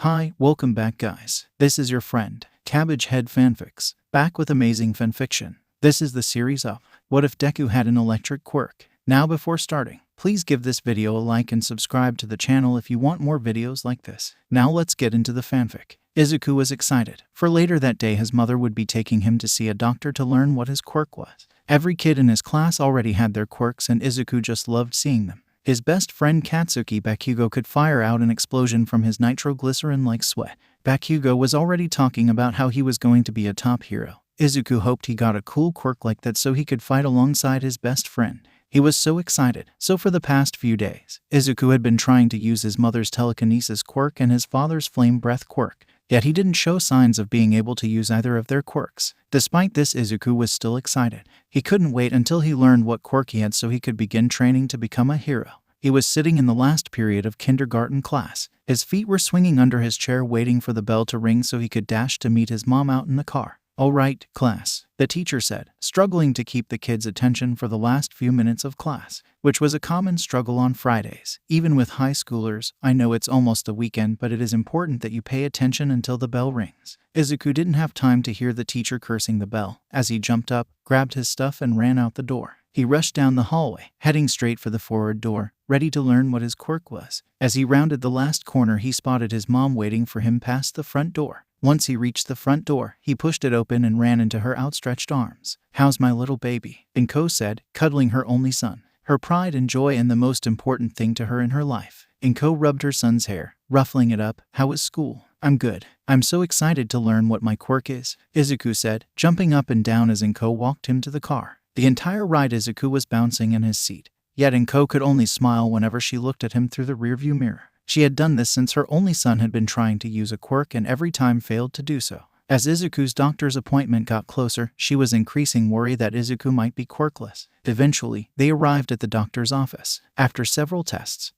Hi, welcome back guys. This is your friend, Cabbage Head Fanfics, back with amazing fanfiction. This is the series of What If Deku Had an Electric Quirk? Now before starting, please give this video a like and subscribe to the channel if you want more videos like this. Now let's get into the fanfic. Izuku was excited, for later that day his mother would be taking him to see a doctor to learn what his quirk was. Every kid in his class already had their quirks and Izuku just loved seeing them. His best friend Katsuki Bakugo could fire out an explosion from his nitroglycerin-like sweat. Bakugo was already talking about how he was going to be a top hero. Izuku hoped he got a cool quirk like that so he could fight alongside his best friend. He was so excited. So for the past few days, Izuku had been trying to use his mother's telekinesis quirk and his father's flame breath quirk. Yet he didn't show signs of being able to use either of their quirks. Despite this, Izuku was still excited. He couldn't wait until he learned what quirk he had so he could begin training to become a hero. He was sitting in the last period of kindergarten class. His feet were swinging under his chair waiting for the bell to ring so he could dash to meet his mom out in the car. "All right, class," the teacher said, struggling to keep the kids' attention for the last few minutes of class, which was a common struggle on Fridays. Even with high schoolers, I know it's almost the weekend, but it is important that you pay attention until the bell rings. Izuku didn't have time to hear the teacher cursing the bell, as he jumped up, grabbed his stuff and ran out the door. He rushed down the hallway, heading straight for the forward door, ready to learn what his quirk was. As he rounded the last corner, he spotted his mom waiting for him past the front door. Once he reached the front door, he pushed it open and ran into her outstretched arms. "How's my little baby?" Inko said, cuddling her only son, her pride and joy and the most important thing to her in her life. Inko rubbed her son's hair, ruffling it up. "How was school?" "I'm good. I'm so excited to learn what my quirk is," Izuku said, jumping up and down as Inko walked him to the car. The entire ride Izuku was bouncing in his seat, yet Inko could only smile whenever she looked at him through the rearview mirror. She had done this since her only son had been trying to use a quirk and every time failed to do so. As Izuku's doctor's appointment got closer, she was increasing worry that Izuku might be quirkless. Eventually, they arrived at the doctor's office. After several tests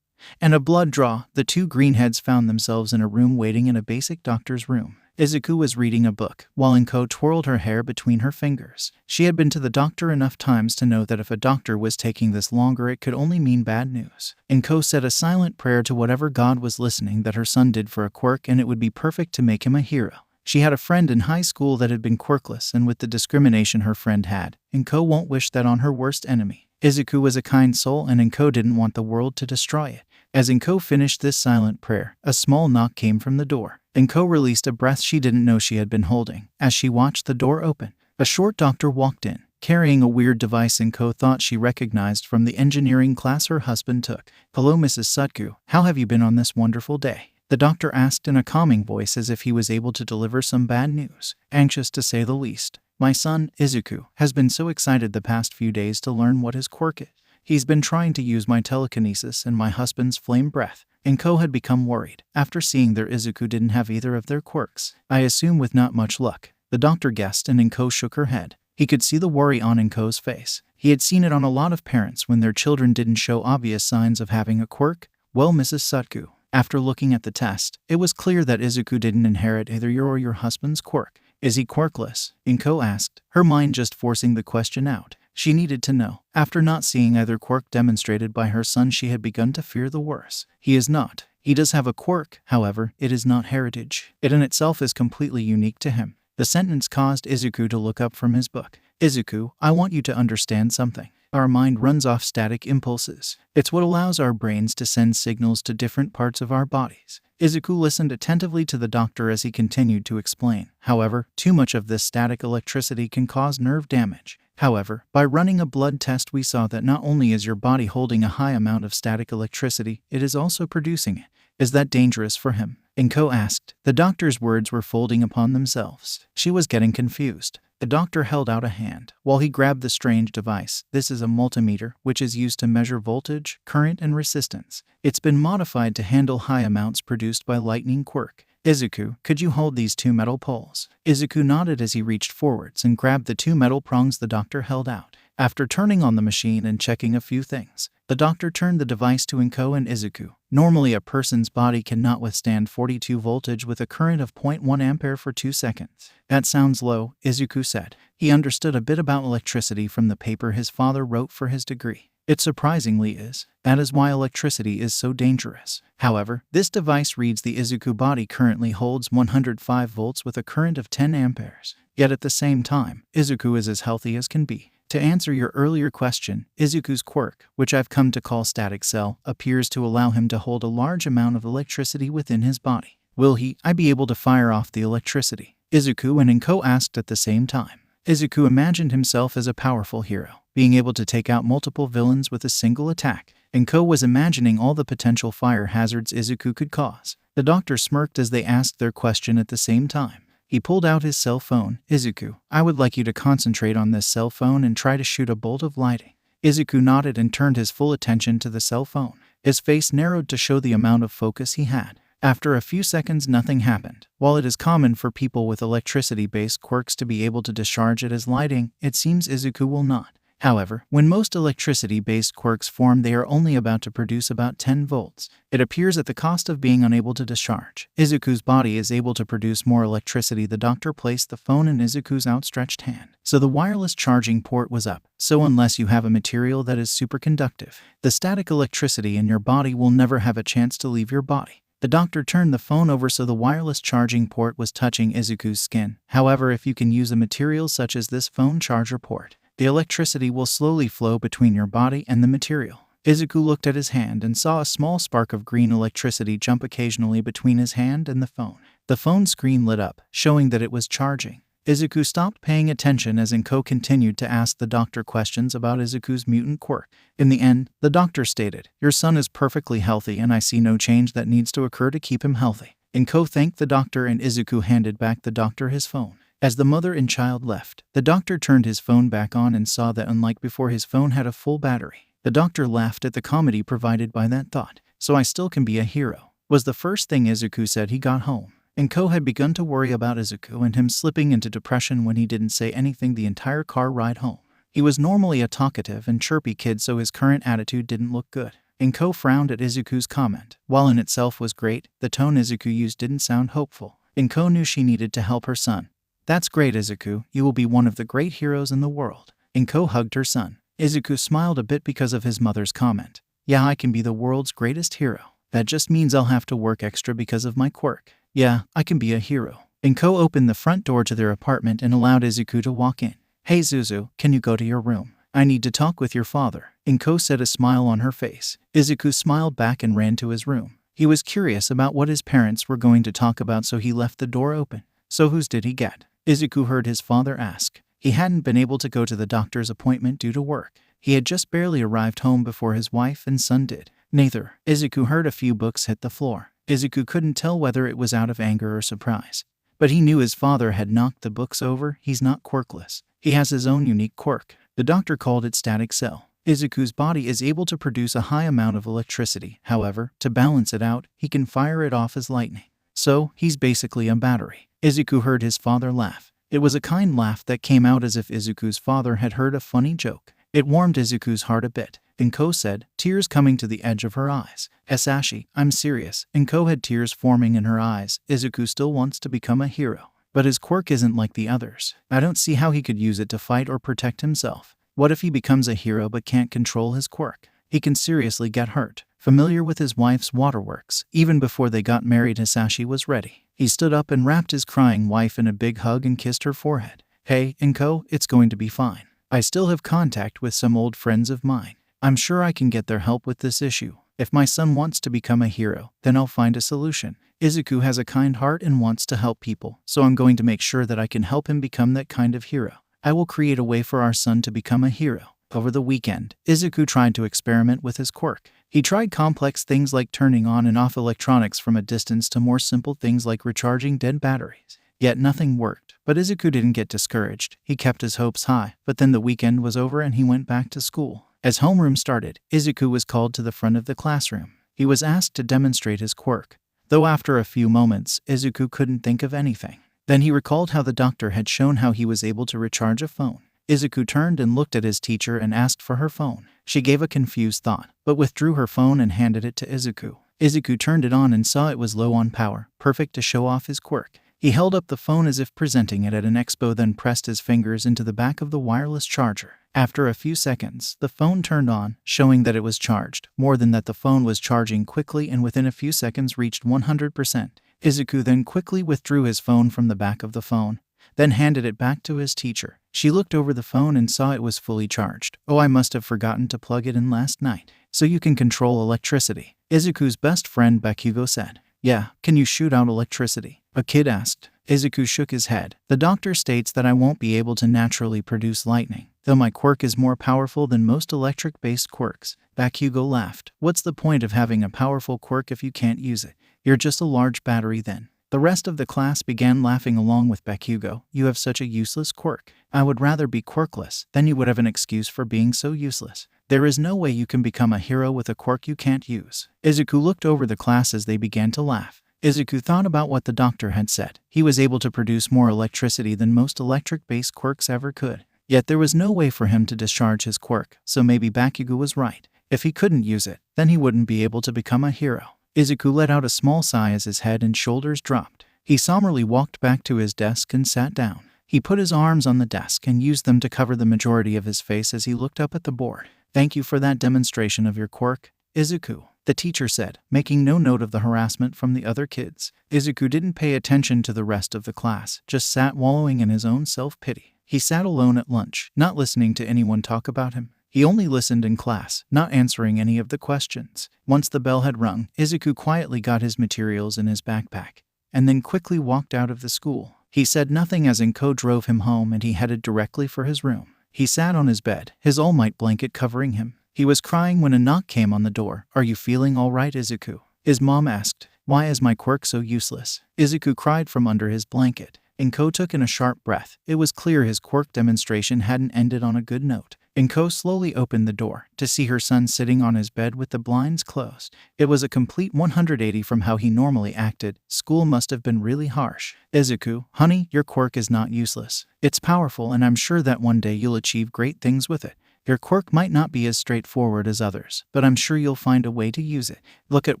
and a blood draw, the two greenheads found themselves in a room waiting in a basic doctor's room. Izuku was reading a book, while Inko twirled her hair between her fingers. She had been to the doctor enough times to know that if a doctor was taking this longer, it could only mean bad news. Inko said a silent prayer to whatever god was listening that her son did for a quirk and it would be perfect to make him a hero. She had a friend in high school that had been quirkless, and with the discrimination her friend had, Inko won't wish that on her worst enemy. Izuku was a kind soul and Inko didn't want the world to destroy it. As Inko finished this silent prayer, a small knock came from the door. Inko released a breath she didn't know she had been holding. As she watched the door open, a short doctor walked in, carrying a weird device Inko thought she recognized from the engineering class her husband took. "Hello, Mrs. Sutku. How have you been on this wonderful day?" the doctor asked in a calming voice as if he was able to deliver some bad news. "Anxious to say the least. My son, Izuku, has been so excited the past few days to learn what his quirk is. He's been trying to use my telekinesis and my husband's flame breath." Inko had become worried after seeing their Izuku didn't have either of their quirks. "I assume with not much luck," the doctor guessed, and Inko shook her head. He could see the worry on Inko's face. He had seen it on a lot of parents when their children didn't show obvious signs of having a quirk. "Well, Mrs. Sutku, after looking at the test, it was clear that Izuku didn't inherit either your or your husband's quirk." "Is he quirkless?" Inko asked, her mind just forcing the question out. She needed to know. After not seeing either quirk demonstrated by her son, she had begun to fear the worst. "He is not. He does have a quirk, however, it is not heritage. It in itself is completely unique to him." The sentence caused Izuku to look up from his book. "Izuku, I want you to understand something. Our mind runs off static impulses. It's what allows our brains to send signals to different parts of our bodies." Izuku listened attentively to the doctor as he continued to explain. "However, too much of this static electricity can cause nerve damage. However, by running a blood test, we saw that not only is your body holding a high amount of static electricity, it is also producing it. Is that dangerous for him?" Inko asked. The doctor's words were folding upon themselves. She was getting confused. The doctor held out a hand, while he grabbed the strange device. "This is a multimeter, which is used to measure voltage, current, and resistance. It's been modified to handle high amounts produced by lightning quirk. Izuku, could you hold these two metal poles?" Izuku nodded as he reached forwards and grabbed the two metal prongs the doctor held out. After turning on the machine and checking a few things, the doctor turned the device to Inko and Izuku. "Normally a person's body cannot withstand 42 voltage with a current of 0.1 ampere for 2 seconds. That sounds low," Izuku said. He understood a bit about electricity from the paper his father wrote for his degree. It surprisingly is. That is why electricity is so dangerous. However, this device reads the Izuku body currently holds 105 volts with a current of 10 amperes. Yet at the same time, Izuku is as healthy as can be. To answer your earlier question, Izuku's quirk, which I've come to call static cell, appears to allow him to hold a large amount of electricity within his body. Will I be able to fire off the electricity? Izuku and Inko asked at the same time. Izuku imagined himself as a powerful hero, being able to take out multiple villains with a single attack. Inko was imagining all the potential fire hazards Izuku could cause. The doctor smirked as they asked their question at the same time. He pulled out his cell phone. Izuku, I would like you to concentrate on this cell phone and try to shoot a bolt of lighting. Izuku nodded and turned his full attention to the cell phone. His face narrowed to show the amount of focus he had. After a few seconds, nothing happened. While it is common for people with electricity-based quirks to be able to discharge it as lighting, it seems Izuku will not. However, when most electricity-based quirks form, they are only about to produce about 10 volts. It appears at the cost of being unable to discharge. Izuku's body is able to produce more electricity. The doctor placed the phone in Izuku's outstretched hand. So the wireless charging port was up. So unless you have a material that is superconductive, the static electricity in your body will never have a chance to leave your body. The doctor turned the phone over so the wireless charging port was touching Izuku's skin. However, if you can use a material such as this phone charger port, the electricity will slowly flow between your body and the material. Izuku looked at his hand and saw a small spark of green electricity jump occasionally between his hand and the phone. The phone screen lit up, showing that it was charging. Izuku stopped paying attention as Inko continued to ask the doctor questions about Izuku's mutant quirk. In the end, the doctor stated, "Your son is perfectly healthy and I see no change that needs to occur to keep him healthy." Inko thanked the doctor and Izuku handed back the doctor his phone. As the mother and child left, the doctor turned his phone back on and saw that unlike before, his phone had a full battery. The doctor laughed at the comedy provided by that thought. "So I still can be a hero," was the first thing Izuku said he got home. Inko had begun to worry about Izuku and him slipping into depression when he didn't say anything the entire car ride home. He was normally a talkative and chirpy kid, so his current attitude didn't look good. Inko frowned at Izuku's comment. While in itself was great, the tone Izuku used didn't sound hopeful. Inko knew she needed to help her son. "That's great, Izuku. You will be one of the great heroes in the world." Inko hugged her son. Izuku smiled a bit because of his mother's comment. "Yeah, I can be the world's greatest hero. That just means I'll have to work extra because of my quirk. Yeah, I can be a hero." Inko opened the front door to their apartment and allowed Izuku to walk in. "Hey Zuzu, can you go to your room? I need to talk with your father," Inko said, a smile on her face. Izuku smiled back and ran to his room. He was curious about what his parents were going to talk about, so he left the door open. "So whose did he get?" Izuku heard his father ask. He hadn't been able to go to the doctor's appointment due to work. He had just barely arrived home before his wife and son did. Neither. Izuku heard a few books hit the floor. Izuku couldn't tell whether it was out of anger or surprise. But he knew his father had knocked the books over. He's not quirkless. He has his own unique quirk. The doctor called it static cell. Izuku's body is able to produce a high amount of electricity. However, to balance it out, he can fire it off as lightning. So, he's basically a battery. Izuku heard his father laugh. It was a kind laugh that came out as if Izuku's father had heard a funny joke. It warmed Izuku's heart a bit. Inko said, tears coming to the edge of her eyes. "Esashi, I'm serious." Inko had tears forming in her eyes. Izuku still wants to become a hero. But his quirk isn't like the others. I don't see how he could use it to fight or protect himself. What if he becomes a hero but can't control his quirk? He can seriously get hurt. Familiar with his wife's waterworks, even before they got married, Hisashi was ready. He stood up and wrapped his crying wife in a big hug and kissed her forehead. "Hey, Inko, it's going to be fine. I still have contact with some old friends of mine. I'm sure I can get their help with this issue. If my son wants to become a hero, then I'll find a solution. Izuku has a kind heart and wants to help people, so I'm going to make sure that I can help him become that kind of hero. I will create a way for our son to become a hero." Over the weekend, Izuku tried to experiment with his quirk. He tried complex things like turning on and off electronics from a distance to more simple things like recharging dead batteries. Yet nothing worked. But Izuku didn't get discouraged. He kept his hopes high. But then the weekend was over and he went back to school. As homeroom started, Izuku was called to the front of the classroom. He was asked to demonstrate his quirk. Though after a few moments, Izuku couldn't think of anything. Then he recalled how the doctor had shown how he was able to recharge a phone. Izuku turned and looked at his teacher and asked for her phone. She gave a confused thought, but withdrew her phone and handed it to Izuku. Izuku turned it on and saw it was low on power, perfect to show off his quirk. He held up the phone as if presenting it at an expo, then pressed his fingers into the back of the wireless charger. After a few seconds, the phone turned on, showing that it was charged. More than that, the phone was charging quickly and within a few seconds reached 100%. Izuku then quickly withdrew his phone from the back of the phone, then handed it back to his teacher. She looked over the phone and saw it was fully charged. Oh, I must have forgotten to plug it in last night. So you can control electricity, Izuku's best friend Bakugo said. Yeah, can you shoot out electricity? A kid asked. Izuku shook his head. The doctor states that I won't be able to naturally produce lightning, though my quirk is more powerful than most electric-based quirks. Bakugo laughed. What's the point of having a powerful quirk if you can't use it? You're just a large battery then. The rest of the class began laughing along with Bakugo. You have such a useless quirk. I would rather be quirkless, then you would have an excuse for being so useless. There is no way you can become a hero with a quirk you can't use. Izuku looked over the class as they began to laugh. Izuku thought about what the doctor had said. He was able to produce more electricity than most electric-based quirks ever could. Yet there was no way for him to discharge his quirk, so maybe Bakugo was right. If he couldn't use it, then he wouldn't be able to become a hero. Izuku let out a small sigh as his head and shoulders dropped. He somberly walked back to his desk and sat down. He put his arms on the desk and used them to cover the majority of his face as he looked up at the board. Thank you for that demonstration of your quirk, Izuku, the teacher said, making no note of the harassment from the other kids. Izuku didn't pay attention to the rest of the class, just sat wallowing in his own self-pity. He sat alone at lunch, not listening to anyone talk about him. He only listened in class, not answering any of the questions. Once the bell had rung, Izuku quietly got his materials in his backpack, and then quickly walked out of the school. He said nothing as Inko drove him home and he headed directly for his room. He sat on his bed, his All Might blanket covering him. He was crying when a knock came on the door. Are you feeling all right, Izuku? His mom asked. Why is my quirk so useless? Izuku cried from under his blanket. Inko took in a sharp breath. It was clear his quirk demonstration hadn't ended on a good note. Inko slowly opened the door to see her son sitting on his bed with the blinds closed. It was a complete 180 from how he normally acted. School must have been really harsh. Izuku, honey, your quirk is not useless. It's powerful and I'm sure that one day you'll achieve great things with it. Your quirk might not be as straightforward as others, but I'm sure you'll find a way to use it. Look at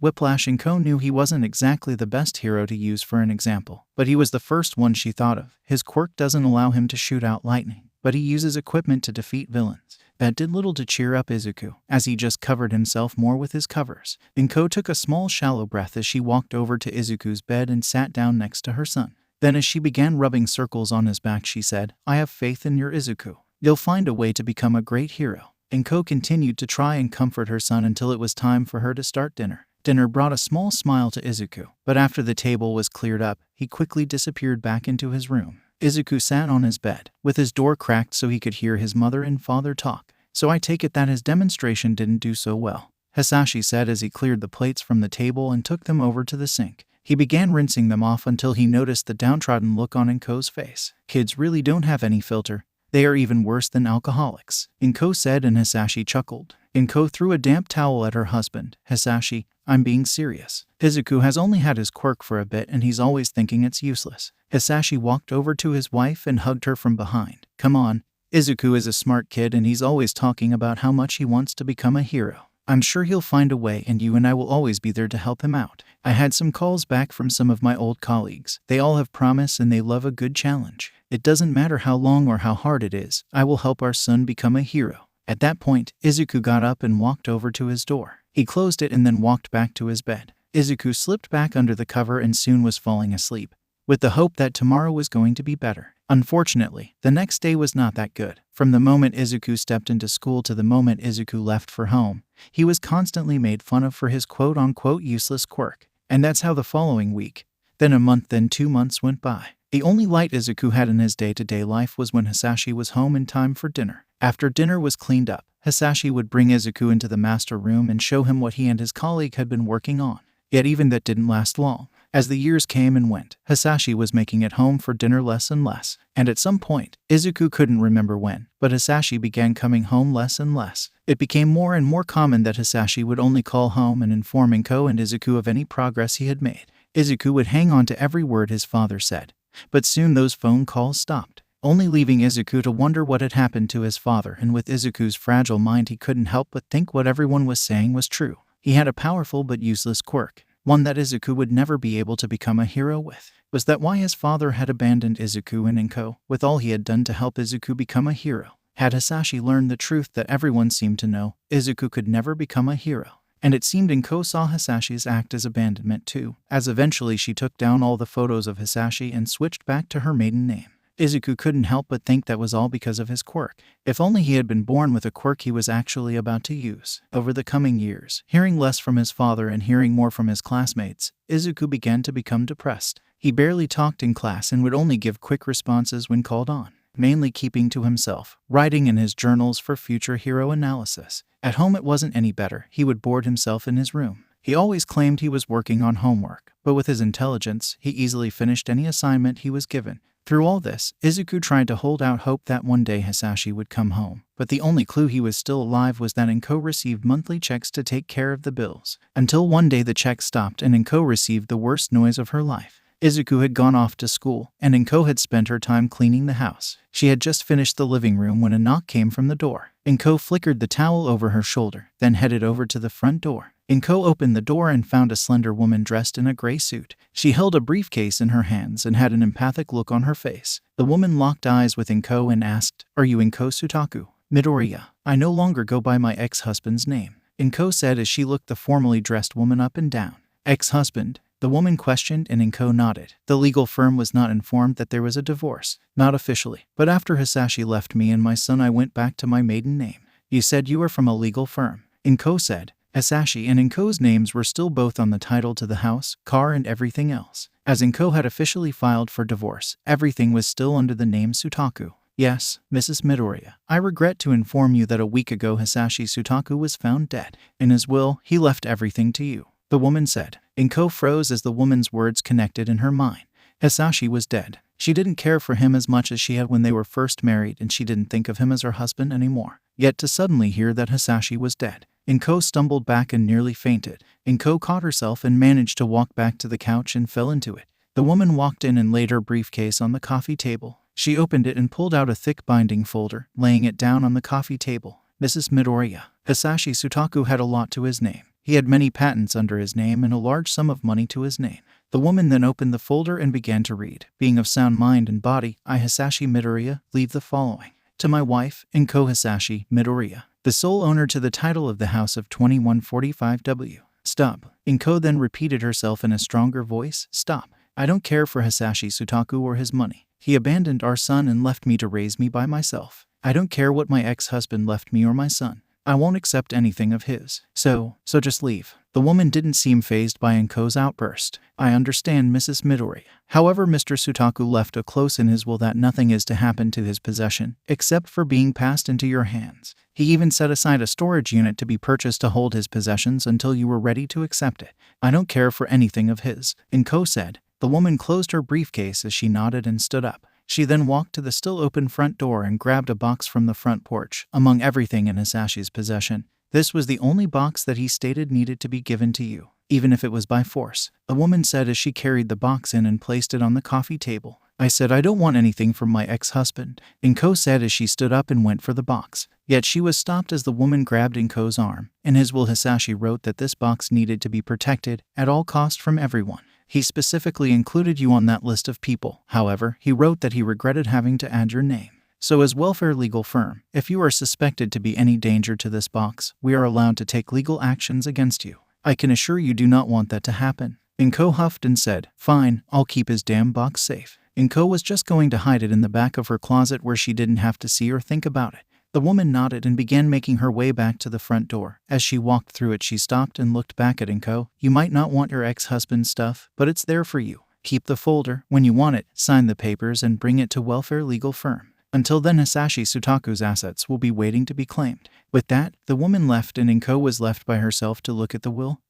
Whiplash. Inko knew he wasn't exactly the best hero to use for an example, but he was the first one she thought of. His quirk doesn't allow him to shoot out lightning, but he uses equipment to defeat villains. That did little to cheer up Izuku, as he just covered himself more with his covers. Inko took a small shallow breath as she walked over to Izuku's bed and sat down next to her son. Then as she began rubbing circles on his back, she said, I have faith in your Izuku. You'll find a way to become a great hero. Inko continued to try and comfort her son until it was time for her to start dinner. Dinner brought a small smile to Izuku, but after the table was cleared up, he quickly disappeared back into his room. Izuku sat on his bed, with his door cracked so he could hear his mother and father talk. So I take it that his demonstration didn't do so well, Hasashi said as he cleared the plates from the table and took them over to the sink. He began rinsing them off until he noticed the downtrodden look on Inko's face. Kids really don't have any filter. They are even worse than alcoholics, Inko said, and Hasashi chuckled. Inko threw a damp towel at her husband. Hasashi, I'm being serious. Izuku has only had his quirk for a bit and he's always thinking it's useless. Hasashi walked over to his wife and hugged her from behind. Come on. Izuku is a smart kid and he's always talking about how much he wants to become a hero. I'm sure he'll find a way and you and I will always be there to help him out. I had some calls back from some of my old colleagues. They all have promise and they love a good challenge. It doesn't matter how long or how hard it is. I will help our son become a hero. At that point, Izuku got up and walked over to his door. He closed it and then walked back to his bed. Izuku slipped back under the cover and soon was falling asleep, with the hope that tomorrow was going to be better. Unfortunately, the next day was not that good. From the moment Izuku stepped into school to the moment Izuku left for home, he was constantly made fun of for his quote-unquote useless quirk. And that's how the following week, then a month, then 2 months went by. The only light Izuku had in his day-to-day life was when Hasashi was home in time for dinner. After dinner was cleaned up, Hasashi would bring Izuku into the master room and show him what he and his colleague had been working on. Yet even that didn't last long. As the years came and went, Hasashi was making it home for dinner less and less. And at some point, Izuku couldn't remember when, but Hasashi began coming home less and less. It became more and more common that Hasashi would only call home and inform Inko and Izuku of any progress he had made. Izuku would hang on to every word his father said, but soon those phone calls stopped, only leaving Izuku to wonder what had happened to his father, and with Izuku's fragile mind he couldn't help but think what everyone was saying was true. He had a powerful but useless quirk, one that Izuku would never be able to become a hero with. Was that why his father had abandoned Izuku and Inko, with all he had done to help Izuku become a hero? Had Hisashi learned the truth that everyone seemed to know, Izuku could never become a hero. And it seemed Inko saw Hisashi's act as abandonment too, as eventually she took down all the photos of Hisashi and switched back to her maiden name. Izuku couldn't help but think that was all because of his quirk. If only he had been born with a quirk he was actually about to use. Over the coming years, hearing less from his father and hearing more from his classmates, Izuku began to become depressed. He barely talked in class and would only give quick responses when called on, mainly keeping to himself, writing in his journals for future hero analysis. At home it wasn't any better. He would board himself in his room. He always claimed he was working on homework, but with his intelligence, he easily finished any assignment he was given. Through all this, Izuku tried to hold out hope that one day Hisashi would come home, but the only clue he was still alive was that Inko received monthly checks to take care of the bills. Until one day the check stopped and Inko received the worst noise of her life. Izuku had gone off to school, and Inko had spent her time cleaning the house. She had just finished the living room when a knock came from the door. Inko flickered the towel over her shoulder, then headed over to the front door. Inko opened the door and found a slender woman dressed in a gray suit. She held a briefcase in her hands and had an empathic look on her face. The woman locked eyes with Inko and asked, "Are you Inko Sutaku Midoriya? I no longer go by my ex-husband's name," Inko said as she looked the formally dressed woman up and down. "Ex-husband?" the woman questioned, and Inko nodded. The legal firm was not informed that there was a divorce. Not officially, but after Hisashi left me and my son I went back to my maiden name. You said you were from a legal firm, Inko said. Hisashi and Inko's names were still both on the title to the house, car, and everything else. As Inko had officially filed for divorce, everything was still under the name Sutaku. Yes, Mrs. Midoriya, I regret to inform you that a week ago Hisashi Sutaku was found dead. In his will, he left everything to you, the woman said. Inko froze as the woman's words connected in her mind. Hisashi was dead. She didn't care for him as much as she had when they were first married, and she didn't think of him as her husband anymore. Yet to suddenly hear that Hisashi was dead, Inko stumbled back and nearly fainted. Inko caught herself and managed to walk back to the couch and fell into it. The woman walked in and laid her briefcase on the coffee table. She opened it and pulled out a thick binding folder, laying it down on the coffee table. Mrs. Midoriya, Hisashi Sutaku had a lot to his name. He had many patents under his name and a large sum of money to his name. The woman then opened the folder and began to read. Being of sound mind and body, I, Hisashi Midoriya, leave the following. To my wife, Inko Hisashi Midoriya, the sole owner to the title of the house of 2145W. Stop. Inko then repeated herself in a stronger voice. Stop. I don't care for Hisashi Sutaku or his money. He abandoned our son and left me to raise me by myself. I don't care what my ex-husband left me or my son. I won't accept anything of his. So just leave. The woman didn't seem fazed by Inko's outburst. I understand, Mrs. Midoriya. However, Mr. Sutaku left a clause in his will that nothing is to happen to his possession, except for being passed into your hands. He even set aside a storage unit to be purchased to hold his possessions until you were ready to accept it. I don't care for anything of his, Inko said. The woman closed her briefcase as she nodded and stood up. She then walked to the still open front door and grabbed a box from the front porch. Among everything in Hisashi's possession, this was the only box that he stated needed to be given to you, even if it was by force, the woman said as she carried the box in and placed it on the coffee table. I said I don't want anything from my ex-husband, Inko said as she stood up and went for the box. Yet she was stopped as the woman grabbed Inko's arm. In his will, Hisashi wrote that this box needed to be protected at all cost from everyone. He specifically included you on that list of people. However, he wrote that he regretted having to add your name. So as welfare legal firm, if you are suspected to be any danger to this box, we are allowed to take legal actions against you. I can assure you do not want that to happen. Inko huffed and said, fine, I'll keep his damn box safe. Inko was just going to hide it in the back of her closet where she didn't have to see or think about it. The woman nodded and began making her way back to the front door. As she walked through it, she stopped and looked back at Inko. You might not want your ex-husband's stuff, but it's there for you. Keep the folder. When you want it, sign the papers and bring it to welfare legal firm. Until then, Hisashi Sutaku's assets will be waiting to be claimed. With that, the woman left and Inko was left by herself to look at the will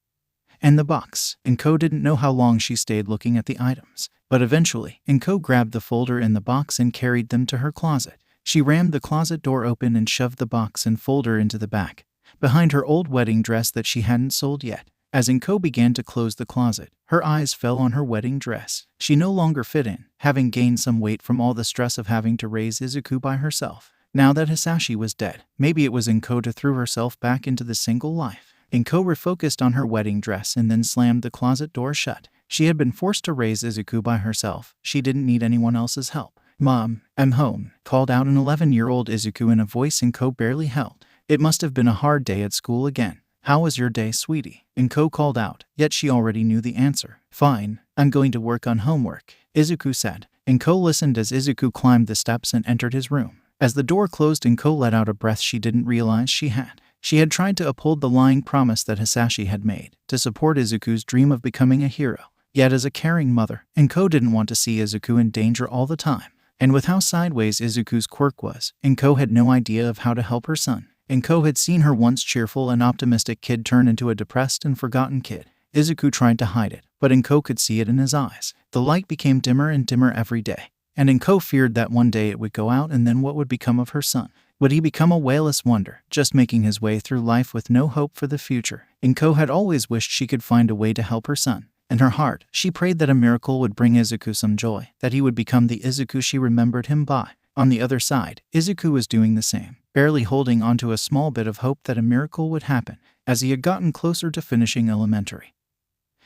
and the box. Inko didn't know how long she stayed looking at the items, but eventually, Inko grabbed the folder and the box and carried them to her closet. She rammed the closet door open and shoved the box and folder into the back, behind her old wedding dress that she hadn't sold yet. As Inko began to close the closet, her eyes fell on her wedding dress. She no longer fit in, having gained some weight from all the stress of having to raise Izuku by herself. Now that Hisashi was dead, maybe it was Inko to throw herself back into the single life. Inko refocused on her wedding dress and then slammed the closet door shut. She had been forced to raise Izuku by herself. She didn't need anyone else's help. "Mom, I'm home," called out an 11-year-old Izuku in a voice Inko barely held. It must have been a hard day at school again. "How was your day, sweetie?" Inko called out, yet she already knew the answer. "Fine, I'm going to work on homework," Izuku said. Inko listened as Izuku climbed the steps and entered his room. As the door closed, Inko let out a breath she didn't realize she had. She had tried to uphold the lying promise that Hisashi had made, to support Izuku's dream of becoming a hero. Yet as a caring mother, Inko didn't want to see Izuku in danger all the time. And with how sideways Izuku's quirk was, Inko had no idea of how to help her son. Inko had seen her once cheerful and optimistic kid turn into a depressed and forgotten kid. Izuku tried to hide it, but Inko could see it in his eyes. The light became dimmer and dimmer every day, and Inko feared that one day it would go out, and then what would become of her son? Would he become a whaleless wonder, just making his way through life with no hope for the future? Inko had always wished she could find a way to help her son. In her heart, she prayed that a miracle would bring Izuku some joy, that he would become the Izuku she remembered him by. On the other side, Izuku was doing the same, barely holding onto a small bit of hope that a miracle would happen. As he had gotten closer to finishing elementary,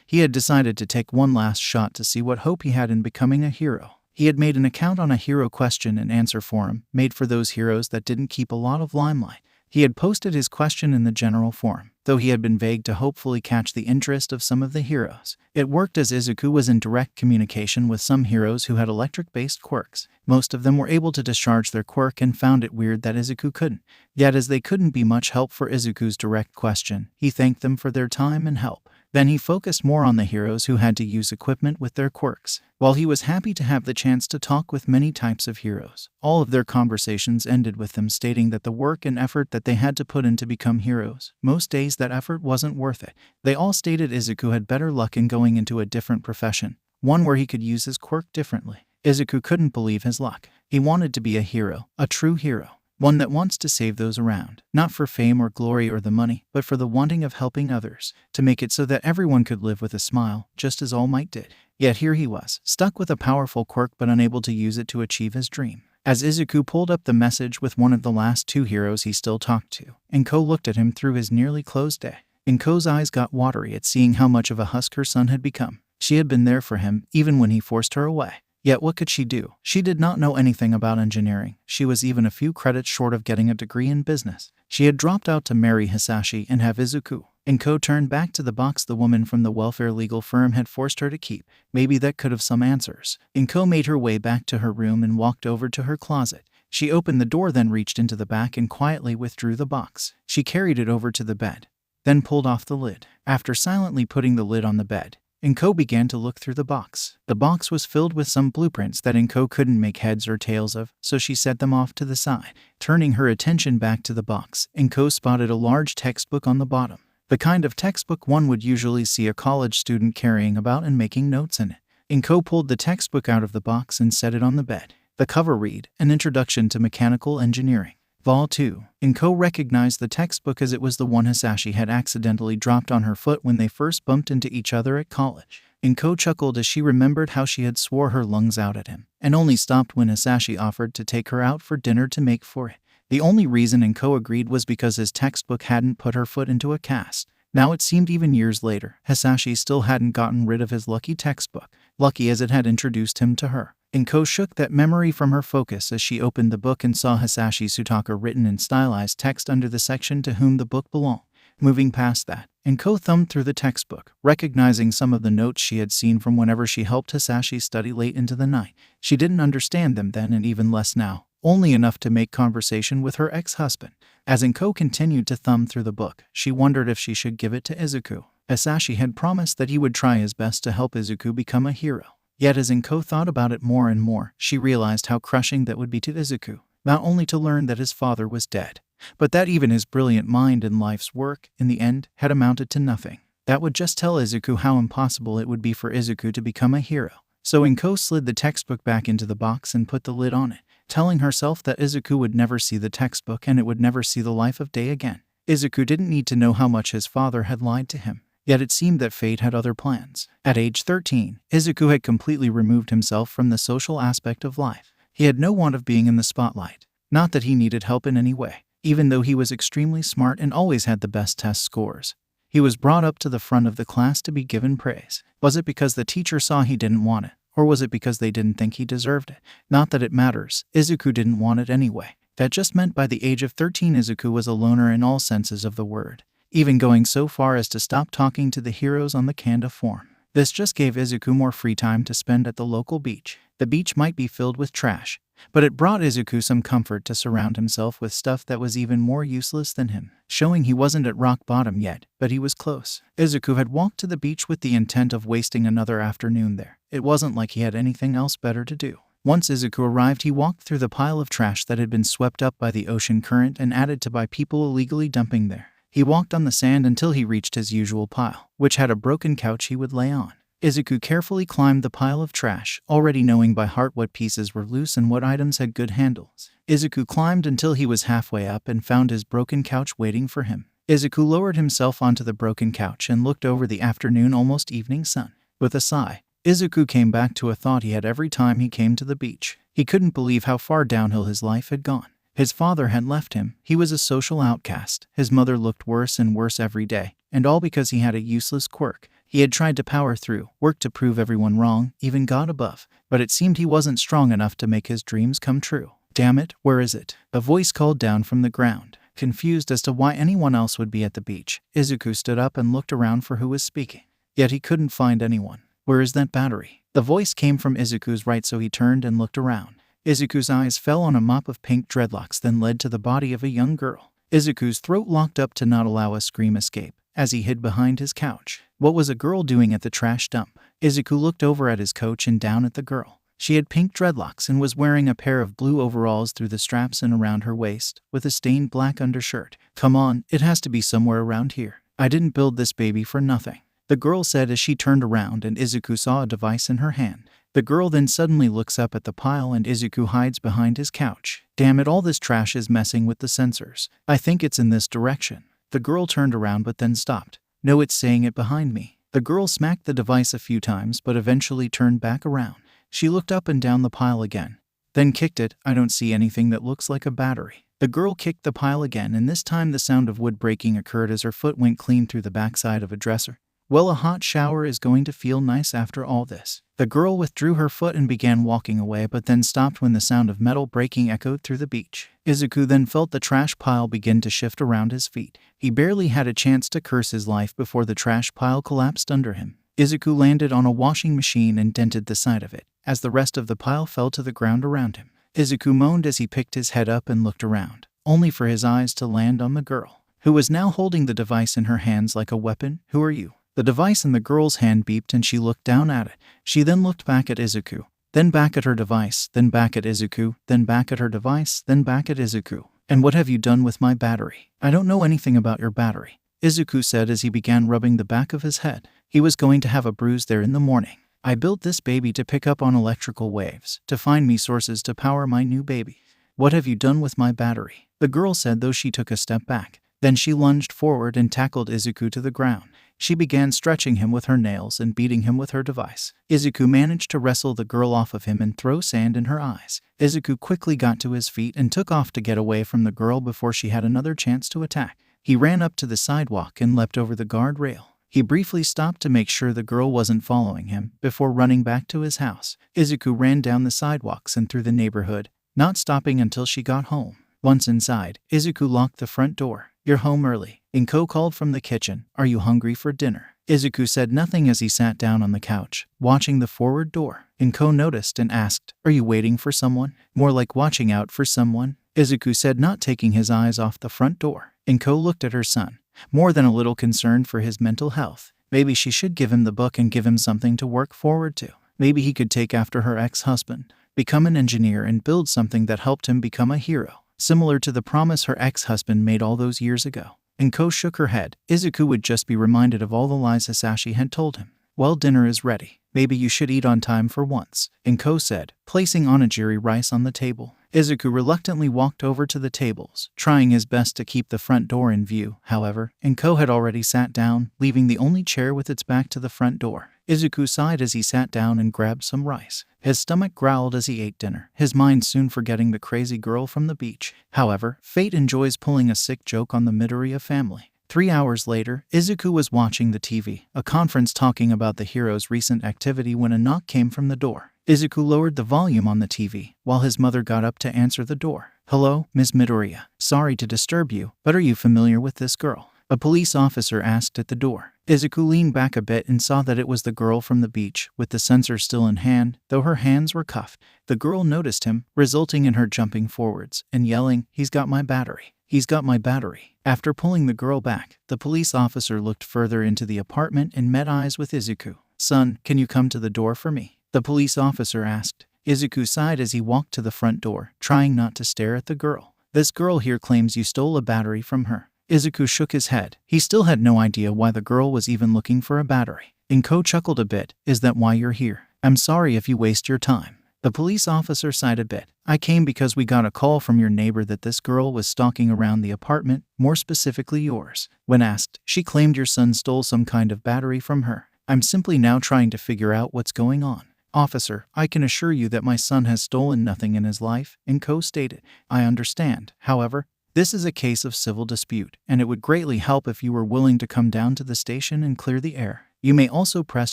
he had decided to take one last shot to see what hope he had in becoming a hero. He had made an account on a hero question and answer forum, made for those heroes that didn't keep a lot of limelight. He had posted his question in the general forum, though he had been vague to hopefully catch the interest of some of the heroes. It worked, as Izuku was in direct communication with some heroes who had electric-based quirks. Most of them were able to discharge their quirk and found it weird that Izuku couldn't. Yet as they couldn't be much help for Izuku's direct question, he thanked them for their time and help. Then he focused more on the heroes who had to use equipment with their quirks. While he was happy to have the chance to talk with many types of heroes, all of their conversations ended with them stating that the work and effort that they had to put in to become heroes, most days that effort wasn't worth it. They all stated Izuku had better luck in going into a different profession, one where he could use his quirk differently. Izuku couldn't believe his luck. He wanted to be a hero, a true hero. One that wants to save those around, not for fame or glory or the money, but for the wanting of helping others, to make it so that everyone could live with a smile, just as All Might did. Yet here he was, stuck with a powerful quirk but unable to use it to achieve his dream. As Izuku pulled up the message with one of the last two heroes he still talked to, Inko looked at him through his nearly closed day. Inko's eyes got watery at seeing how much of a husk her son had become. She had been there for him, even when he forced her away. Yet what could she do? She did not know anything about engineering. She was even a few credits short of getting a degree in business. She had dropped out to marry Hisashi and have Izuku. Inko turned back to the box the woman from the welfare legal firm had forced her to keep. Maybe that could have some answers. Inko made her way back to her room and walked over to her closet. She opened the door, then reached into the back and quietly withdrew the box. She carried it over to the bed, then pulled off the lid. After silently putting the lid on the bed, Inko began to look through the box. The box was filled with some blueprints that Inko couldn't make heads or tails of, so she set them off to the side. Turning her attention back to the box, Inko spotted a large textbook on the bottom. The kind of textbook one would usually see a college student carrying about and making notes in it. Inko pulled the textbook out of the box and set it on the bed. The cover read, "An Introduction to Mechanical Engineering. Vol. 2. Inko recognized the textbook as it was the one Hisashi had accidentally dropped on her foot when they first bumped into each other at college. Inko chuckled as she remembered how she had swore her lungs out at him, and only stopped when Hisashi offered to take her out for dinner to make for it. The only reason Inko agreed was because his textbook hadn't put her foot into a cast. Now it seemed even years later, Hisashi still hadn't gotten rid of his lucky textbook, lucky as it had introduced him to her. Inko shook that memory from her focus as she opened the book and saw Hisashi Sutaka written in stylized text under the section to whom the book belonged. Moving past that, Inko thumbed through the textbook, recognizing some of the notes she had seen from whenever she helped Hisashi study late into the night. She didn't understand them then, and even less now, only enough to make conversation with her ex-husband. As Inko continued to thumb through the book, she wondered if she should give it to Izuku. Hisashi had promised that he would try his best to help Izuku become a hero. Yet as Inko thought about it more and more, she realized how crushing that would be to Izuku, not only to learn that his father was dead, but that even his brilliant mind and life's work, in the end, had amounted to nothing. That would just tell Izuku how impossible it would be for Izuku to become a hero. So Inko slid the textbook back into the box and put the lid on it, telling herself that Izuku would never see the textbook and it would never see the light of day again. Izuku didn't need to know how much his father had lied to him. Yet it seemed that fate had other plans. At age 13, Izuku had completely removed himself from the social aspect of life. He had no want of being in the spotlight. Not that he needed help in any way. Even though he was extremely smart and always had the best test scores, he was brought up to the front of the class to be given praise. Was it because the teacher saw he didn't want it? Or was it because they didn't think he deserved it? Not that it matters, Izuku didn't want it anyway. That just meant by the age of 13 Izuku was a loner in all senses of the word, even going so far as to stop talking to the heroes on the Kanda form. This just gave Izuku more free time to spend at the local beach. The beach might be filled with trash, but it brought Izuku some comfort to surround himself with stuff that was even more useless than him, showing he wasn't at rock bottom yet, but he was close. Izuku had walked to the beach with the intent of wasting another afternoon there. It wasn't like he had anything else better to do. Once Izuku arrived, he walked through the pile of trash that had been swept up by the ocean current and added to by people illegally dumping there. He walked on the sand until he reached his usual pile, which had a broken couch he would lay on. Izuku carefully climbed the pile of trash, already knowing by heart what pieces were loose and what items had good handles. Izuku climbed until he was halfway up and found his broken couch waiting for him. Izuku lowered himself onto the broken couch and looked over the afternoon, almost evening sun. With a sigh, Izuku came back to a thought he had every time he came to the beach. He couldn't believe how far downhill his life had gone. His father had left him. He was a social outcast. His mother looked worse and worse every day, and all because he had a useless quirk. He had tried to power through, worked to prove everyone wrong, even God above, but it seemed he wasn't strong enough to make his dreams come true. Damn it, where is it? A voice called down from the ground. Confused as to why anyone else would be at the beach, Izuku stood up and looked around for who was speaking. Yet he couldn't find anyone. Where is that battery? The voice came from Izuku's right, so he turned and looked around. Izuku's eyes fell on a mop of pink dreadlocks, then led to the body of a young girl. Izuku's throat locked up to not allow a scream escape, as he hid behind his couch. What was a girl doing at the trash dump? Izuku looked over at his coach and down at the girl. She had pink dreadlocks and was wearing a pair of blue overalls through the straps and around her waist, with a stained black undershirt. Come on, it has to be somewhere around here. I didn't build this baby for nothing, the girl said as she turned around and Izuku saw a device in her hand. The girl then suddenly looks up at the pile and Izuku hides behind his couch. Damn it, all this trash is messing with the sensors. I think it's in this direction. The girl turned around but then stopped. No, it's saying it behind me. The girl smacked the device a few times but eventually turned back around. She looked up and down the pile again, then kicked it. I don't see anything that looks like a battery. The girl kicked the pile again, and this time the sound of wood breaking occurred as her foot went clean through the backside of a dresser. Well, a hot shower is going to feel nice after all this. The girl withdrew her foot and began walking away, but then stopped when the sound of metal breaking echoed through the beach. Izuku then felt the trash pile begin to shift around his feet. He barely had a chance to curse his life before the trash pile collapsed under him. Izuku landed on a washing machine and dented the side of it, as the rest of the pile fell to the ground around him. Izuku moaned as he picked his head up and looked around, only for his eyes to land on the girl, who was now holding the device in her hands like a weapon. Who are you? The device in the girl's hand beeped and she looked down at it. She then looked back at Izuku, then back at her device, then back at Izuku, then back at her device, then back at Izuku. And what have you done with my battery? I don't know anything about your battery, Izuku said as he began rubbing the back of his head. He was going to have a bruise there in the morning. I built this baby to pick up on electrical waves, to find me sources to power my new baby. What have you done with my battery? The girl said, though she took a step back. Then she lunged forward and tackled Izuku to the ground. She began stretching him with her nails and beating him with her device. Izuku managed to wrestle the girl off of him and throw sand in her eyes. Izuku quickly got to his feet and took off to get away from the girl before she had another chance to attack. He ran up to the sidewalk and leapt over the guardrail. He briefly stopped to make sure the girl wasn't following him before running back to his house. Izuku ran down the sidewalks and through the neighborhood, not stopping until she got home. Once inside, Izuku locked the front door. You're home early, Inko called from the kitchen. Are you hungry for dinner? Izuku said nothing as he sat down on the couch, watching the forward door. Inko noticed and asked, Are you waiting for someone? More like watching out for someone, Izuku said, not taking his eyes off the front door. Inko looked at her son, more than a little concerned for his mental health. Maybe she should give him the book and give him something to work forward to. Maybe he could take after her ex-husband, become an engineer and build something that helped him become a hero, similar to the promise her ex-husband made all those years ago. Inko shook her head. Izuku would just be reminded of all the lies Hisashi had told him. Well, dinner is ready. Maybe you should eat on time for once, Inko said, placing onigiri rice on the table. Izuku reluctantly walked over to the tables, trying his best to keep the front door in view. However, Inko had already sat down, leaving the only chair with its back to the front door. Izuku sighed as he sat down and grabbed some rice. His stomach growled as he ate dinner, his mind soon forgetting the crazy girl from the beach. However, fate enjoys pulling a sick joke on the Midoriya family. 3 hours later, Izuku was watching the TV, a conference talking about the hero's recent activity, when a knock came from the door. Izuku lowered the volume on the TV while his mother got up to answer the door. "Hello, Ms. Midoriya. Sorry to disturb you, but are you familiar with this girl?" A police officer asked at the door. Izuku leaned back a bit and saw that it was the girl from the beach, with the sensor still in hand, though her hands were cuffed. The girl noticed him, resulting in her jumping forwards and yelling, "He's got my battery! He's got my battery!" After pulling the girl back, the police officer looked further into the apartment and met eyes with Izuku. "Son, can you come to the door for me?" the police officer asked. Izuku sighed as he walked to the front door, trying not to stare at the girl. "This girl here claims you stole a battery from her." Izuku shook his head. He still had no idea why the girl was even looking for a battery. Inko chuckled a bit. "Is that why you're here? I'm sorry if you waste your time." The police officer sighed a bit. "I came because we got a call from your neighbor that this girl was stalking around the apartment, more specifically yours. When asked, she claimed your son stole some kind of battery from her. I'm simply now trying to figure out what's going on." "Officer, I can assure you that my son has stolen nothing in his life," Inko stated. "I understand. However, this is a case of civil dispute, and it would greatly help if you were willing to come down to the station and clear the air. You may also press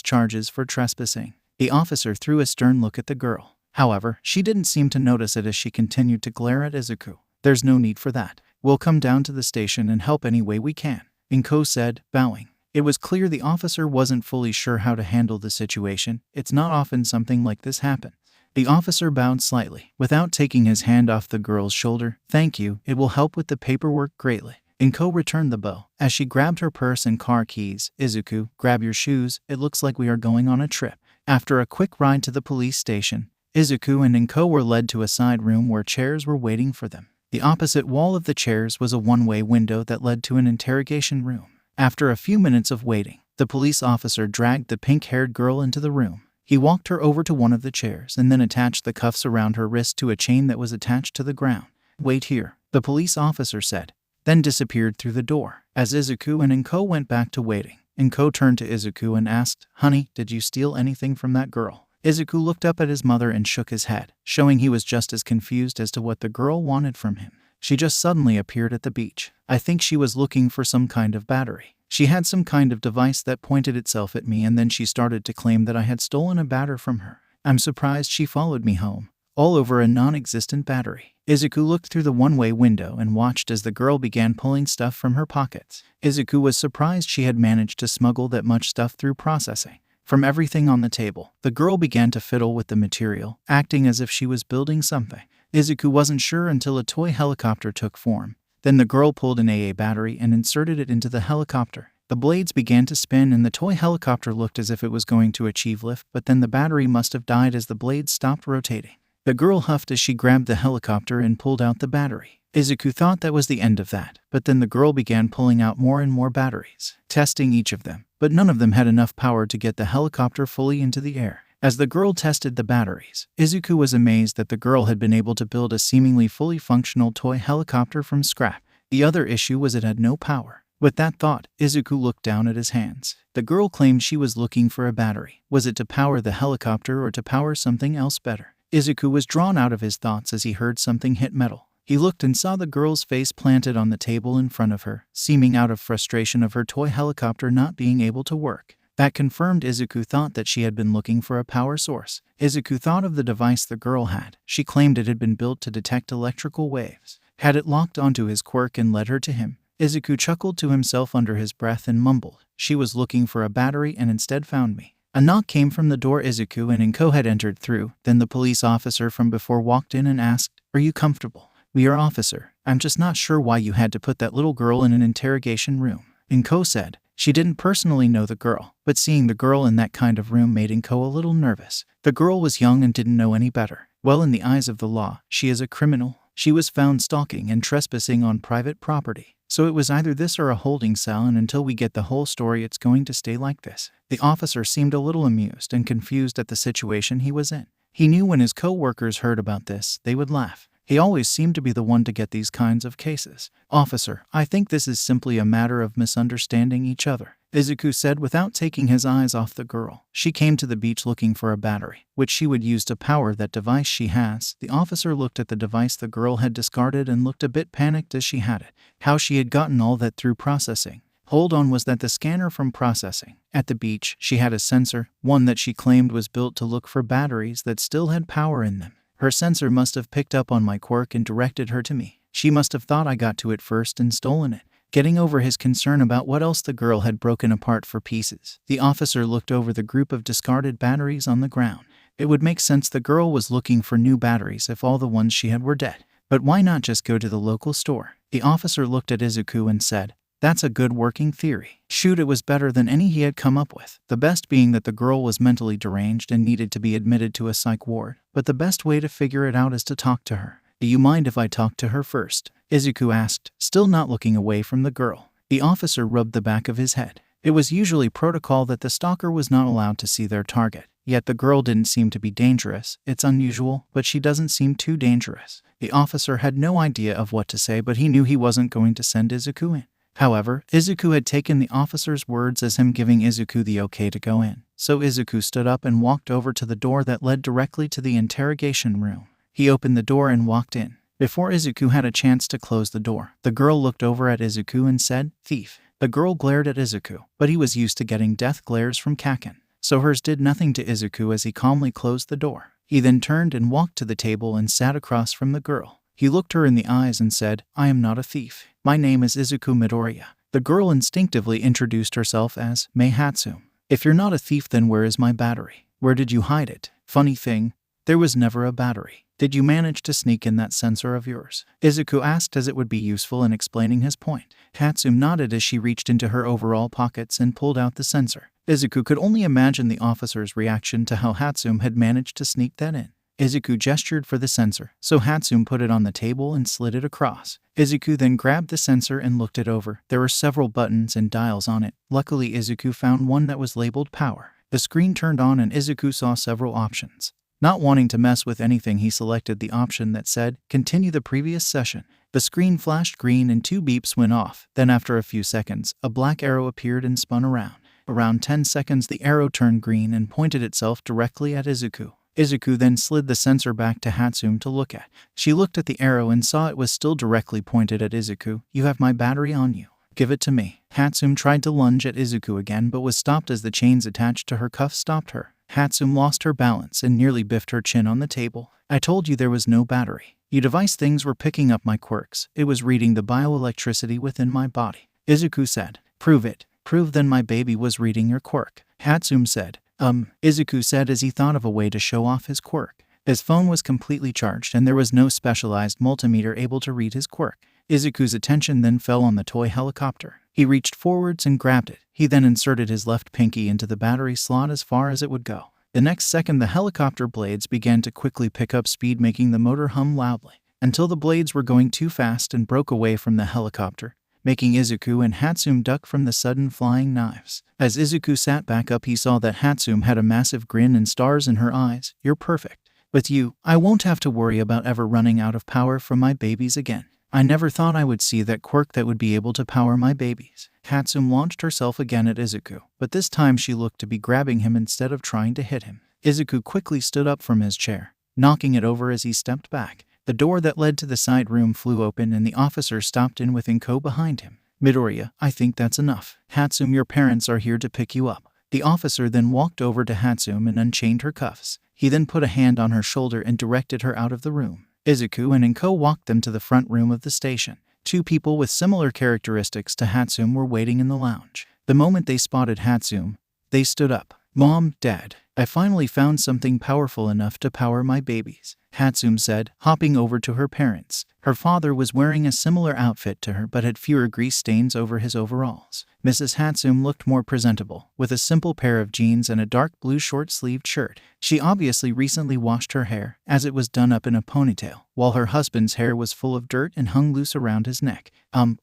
charges for trespassing." The officer threw a stern look at the girl. However, she didn't seem to notice it as she continued to glare at Izuku. "There's no need for that. We'll come down to the station and help any way we can," Inko said, bowing. It was clear the officer wasn't fully sure how to handle the situation. It's not often something like this happens. The officer bowed slightly, without taking his hand off the girl's shoulder. "Thank you, it will help with the paperwork greatly." Inko returned the bow. As she grabbed her purse and car keys, "Izuku, grab your shoes, it looks like we are going on a trip." After a quick ride to the police station, Izuku and Inko were led to a side room where chairs were waiting for them. The opposite wall of the chairs was a one-way window that led to an interrogation room. After a few minutes of waiting, the police officer dragged the pink-haired girl into the room. He walked her over to one of the chairs and then attached the cuffs around her wrist to a chain that was attached to the ground. "Wait here," the police officer said, then disappeared through the door. As Izuku and Inko went back to waiting, Inko turned to Izuku and asked, "Honey, did you steal anything from that girl?" Izuku looked up at his mother and shook his head, showing he was just as confused as to what the girl wanted from him. "She just suddenly appeared at the beach. I think she was looking for some kind of battery. She had some kind of device that pointed itself at me, and then she started to claim that I had stolen a battery from her. I'm surprised she followed me home, all over a non-existent battery." Izuku looked through the one-way window and watched as the girl began pulling stuff from her pockets. Izuku was surprised she had managed to smuggle that much stuff through processing. From everything on the table, the girl began to fiddle with the material, acting as if she was building something. Izuku wasn't sure until a toy helicopter took form. Then the girl pulled an AA battery and inserted it into the helicopter. The blades began to spin and the toy helicopter looked as if it was going to achieve lift, but then the battery must have died as the blades stopped rotating. The girl huffed as she grabbed the helicopter and pulled out the battery. Izuku thought that was the end of that, but then the girl began pulling out more and more batteries, testing each of them, but none of them had enough power to get the helicopter fully into the air. As the girl tested the batteries, Izuku was amazed that the girl had been able to build a seemingly fully functional toy helicopter from scrap. The other issue was it had no power. With that thought, Izuku looked down at his hands. The girl claimed she was looking for a battery. Was it to power the helicopter or to power something else better? Izuku was drawn out of his thoughts as he heard something hit metal. He looked and saw the girl's face planted on the table in front of her, seeming out of frustration of her toy helicopter not being able to work. That confirmed Izuku thought that she had been looking for a power source. Izuku thought of the device the girl had. She claimed it had been built to detect electrical waves. Had it locked onto his quirk and led her to him? Izuku chuckled to himself under his breath and mumbled, "She was looking for a battery and instead found me." A knock came from the door Izuku and Inko had entered through. Then the police officer from before walked in and asked, "Are you comfortable?" "We are, officer. I'm just not sure why you had to put that little girl in an interrogation room," Inko said. She didn't personally know the girl, but seeing the girl in that kind of room made Inko a little nervous. The girl was young and didn't know any better. Well, in the eyes of the law, she is a criminal. She was found stalking and trespassing on private property. So it was either this or a holding cell, and until we get the whole story it's going to stay like this. The officer seemed a little amused and confused at the situation he was in. He knew when his co-workers heard about this, they would laugh. He always seemed to be the one to get these kinds of cases. "Officer, I think this is simply a matter of misunderstanding each other," Izuku said without taking his eyes off the girl. "She came to the beach looking for a battery, which she would use to power that device she has." The officer looked at the device the girl had discarded and looked a bit panicked as she had it. How she had gotten all that through processing. hold on was that the scanner from processing. At the beach, she had a sensor, one that she claimed was built to look for batteries that still had power in them. Her sensor must have picked up on my quirk and directed her to me. She must have thought I got to it first and stolen it. Getting over his concern about what else the girl had broken apart for pieces, the officer looked over the group of discarded batteries on the ground. It would make sense the girl was looking for new batteries if all the ones she had were dead. But why not just go to the local store? The officer looked at Izuku and said, "That's a good working theory." Shoot, it was better than any he had come up with. The best being that the girl was mentally deranged and needed to be admitted to a psych ward. But the best way to figure it out is to talk to her. "Do you mind if I talk to her first?" Izuku asked, still not looking away from the girl. The officer rubbed the back of his head. It was usually protocol that the stalker was not allowed to see their target. Yet the girl didn't seem to be dangerous. It's unusual, but she doesn't seem too dangerous. The officer had no idea of what to say, but he knew he wasn't going to send Izuku in. However, Izuku had taken the officer's words as him giving Izuku the okay to go in. So Izuku stood up and walked over to the door that led directly to the interrogation room. He opened the door and walked in. Before Izuku had a chance to close the door, the girl looked over at Izuku and said, "Thief." The girl glared at Izuku, but he was used to getting death glares from Kaken, so hers did nothing to Izuku as he calmly closed the door. He then turned and walked to the table and sat across from the girl. He looked her in the eyes and said, "I am not a thief. My name is Izuku Midoriya." The girl instinctively introduced herself as Mei Hatsume. "If you're not a thief, then where is my battery? Where did you hide it? Funny thing, there was never a battery. Did you manage to sneak in that sensor of yours?" Izuku asked, as it would be useful in explaining his point. Hatsume nodded as she reached into her overall pockets and pulled out the sensor. Izuku could only imagine the officer's reaction to how Hatsume had managed to sneak that in. Izuku gestured for the sensor, so Hatsume put it on the table and slid it across. Izuku then grabbed the sensor and looked it over. There were several buttons and dials on it. Luckily, Izuku found one that was labeled power. The screen turned on and Izuku saw several options. Not wanting to mess with anything, he selected the option that said, "Continue the previous session." The screen flashed green and 2 beeps went off. Then after a few seconds, a black arrow appeared and spun around. Around 10 seconds, the arrow turned green and pointed itself directly at Izuku. Izuku then slid the sensor back to Hatsume to look at. She looked at the arrow and saw it was still directly pointed at Izuku. "You have my battery on you. Give it to me." Hatsume tried to lunge at Izuku again, but was stopped as the chains attached to her cuffs stopped her. Hatsume lost her balance and nearly biffed her chin on the table. "I told you there was no battery. You device things were picking up my quirks. It was reading the bioelectricity within my body." Izuku said, "Prove it." "Prove then my baby was reading your quirk." Hatsume said, Izuku said as he thought of a way to show off his quirk. His phone was completely charged and there was no specialized multimeter able to read his quirk. Izuku's attention then fell on the toy helicopter. He reached forwards and grabbed it. He then inserted his left pinky into the battery slot as far as it would go. The next second, the helicopter blades began to quickly pick up speed, making the motor hum loudly, until the blades were going too fast and broke away from the helicopter, making Izuku and Hatsume duck from the sudden flying knives. As Izuku sat back up, he saw that Hatsume had a massive grin and stars in her eyes. "You're perfect. With you, I won't have to worry about ever running out of power from my babies again. I never thought I would see that quirk that would be able to power my babies." Hatsume launched herself again at Izuku, but this time she looked to be grabbing him instead of trying to hit him. Izuku quickly stood up from his chair, knocking it over as he stepped back. The door that led to the side room flew open and the officer stopped in with Inko behind him. "Midoriya, I think that's enough. Hatsume, your parents are here to pick you up." The officer then walked over to Hatsume and unchained her cuffs. He then put a hand on her shoulder and directed her out of the room. Izuku and Inko walked them to the front room of the station. 2 people with similar characteristics to Hatsume were waiting in the lounge. The moment they spotted Hatsume, they stood up. "Mom, Dad, I finally found something powerful enough to power my babies," Hatsume said, hopping over to her parents. Her father was wearing a similar outfit to her but had fewer grease stains over his overalls. Mrs. Hatsume looked more presentable, with a simple pair of jeans and a dark blue short-sleeved shirt. She obviously recently washed her hair, as it was done up in a ponytail, while her husband's hair was full of dirt and hung loose around his neck.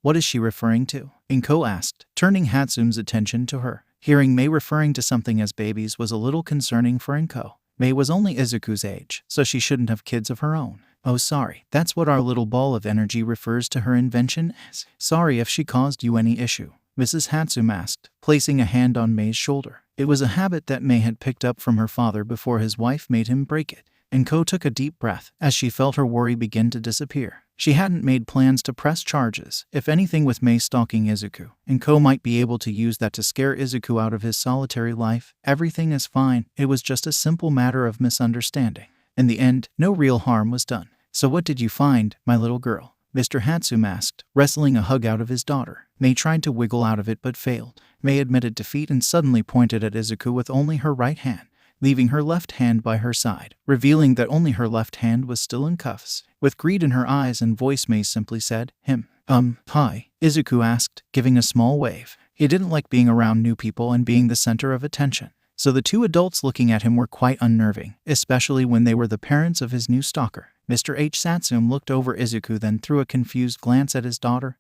What is she referring to?" Inko asked, turning Hatsume's attention to her. Hearing Mei referring to something as babies was a little concerning for Inko. Mei was only Izuku's age, so she shouldn't have kids of her own. "Oh, sorry, that's what our little ball of energy refers to her invention as. Sorry if she caused you any issue," Mrs. Hatsume asked, placing a hand on Mei's shoulder. It was a habit that Mei had picked up from her father before his wife made him break it. Inko took a deep breath as she felt her worry begin to disappear. She hadn't made plans to press charges. If anything, with Mei stalking Izuku, Inko might be able to use that to scare Izuku out of his solitary life. Everything is fine. It was just a simple matter of misunderstanding. In the end, no real harm was done. So what did you find, my little girl? Mr. Hatsume asked, wrestling a hug out of his daughter. Mei tried to wiggle out of it but failed. Mei admitted defeat and suddenly pointed at Izuku with only her right hand, leaving her left hand by her side, revealing that only her left hand was still in cuffs. With greed in her eyes and voice, Mei simply said, Hi, Izuku asked, giving a small wave. He didn't like being around new people and being the center of attention. So the two adults looking at him were quite unnerving, especially when they were the parents of his new stalker. Mr. Hatsume looked over Izuku, then threw a confused glance at his daughter.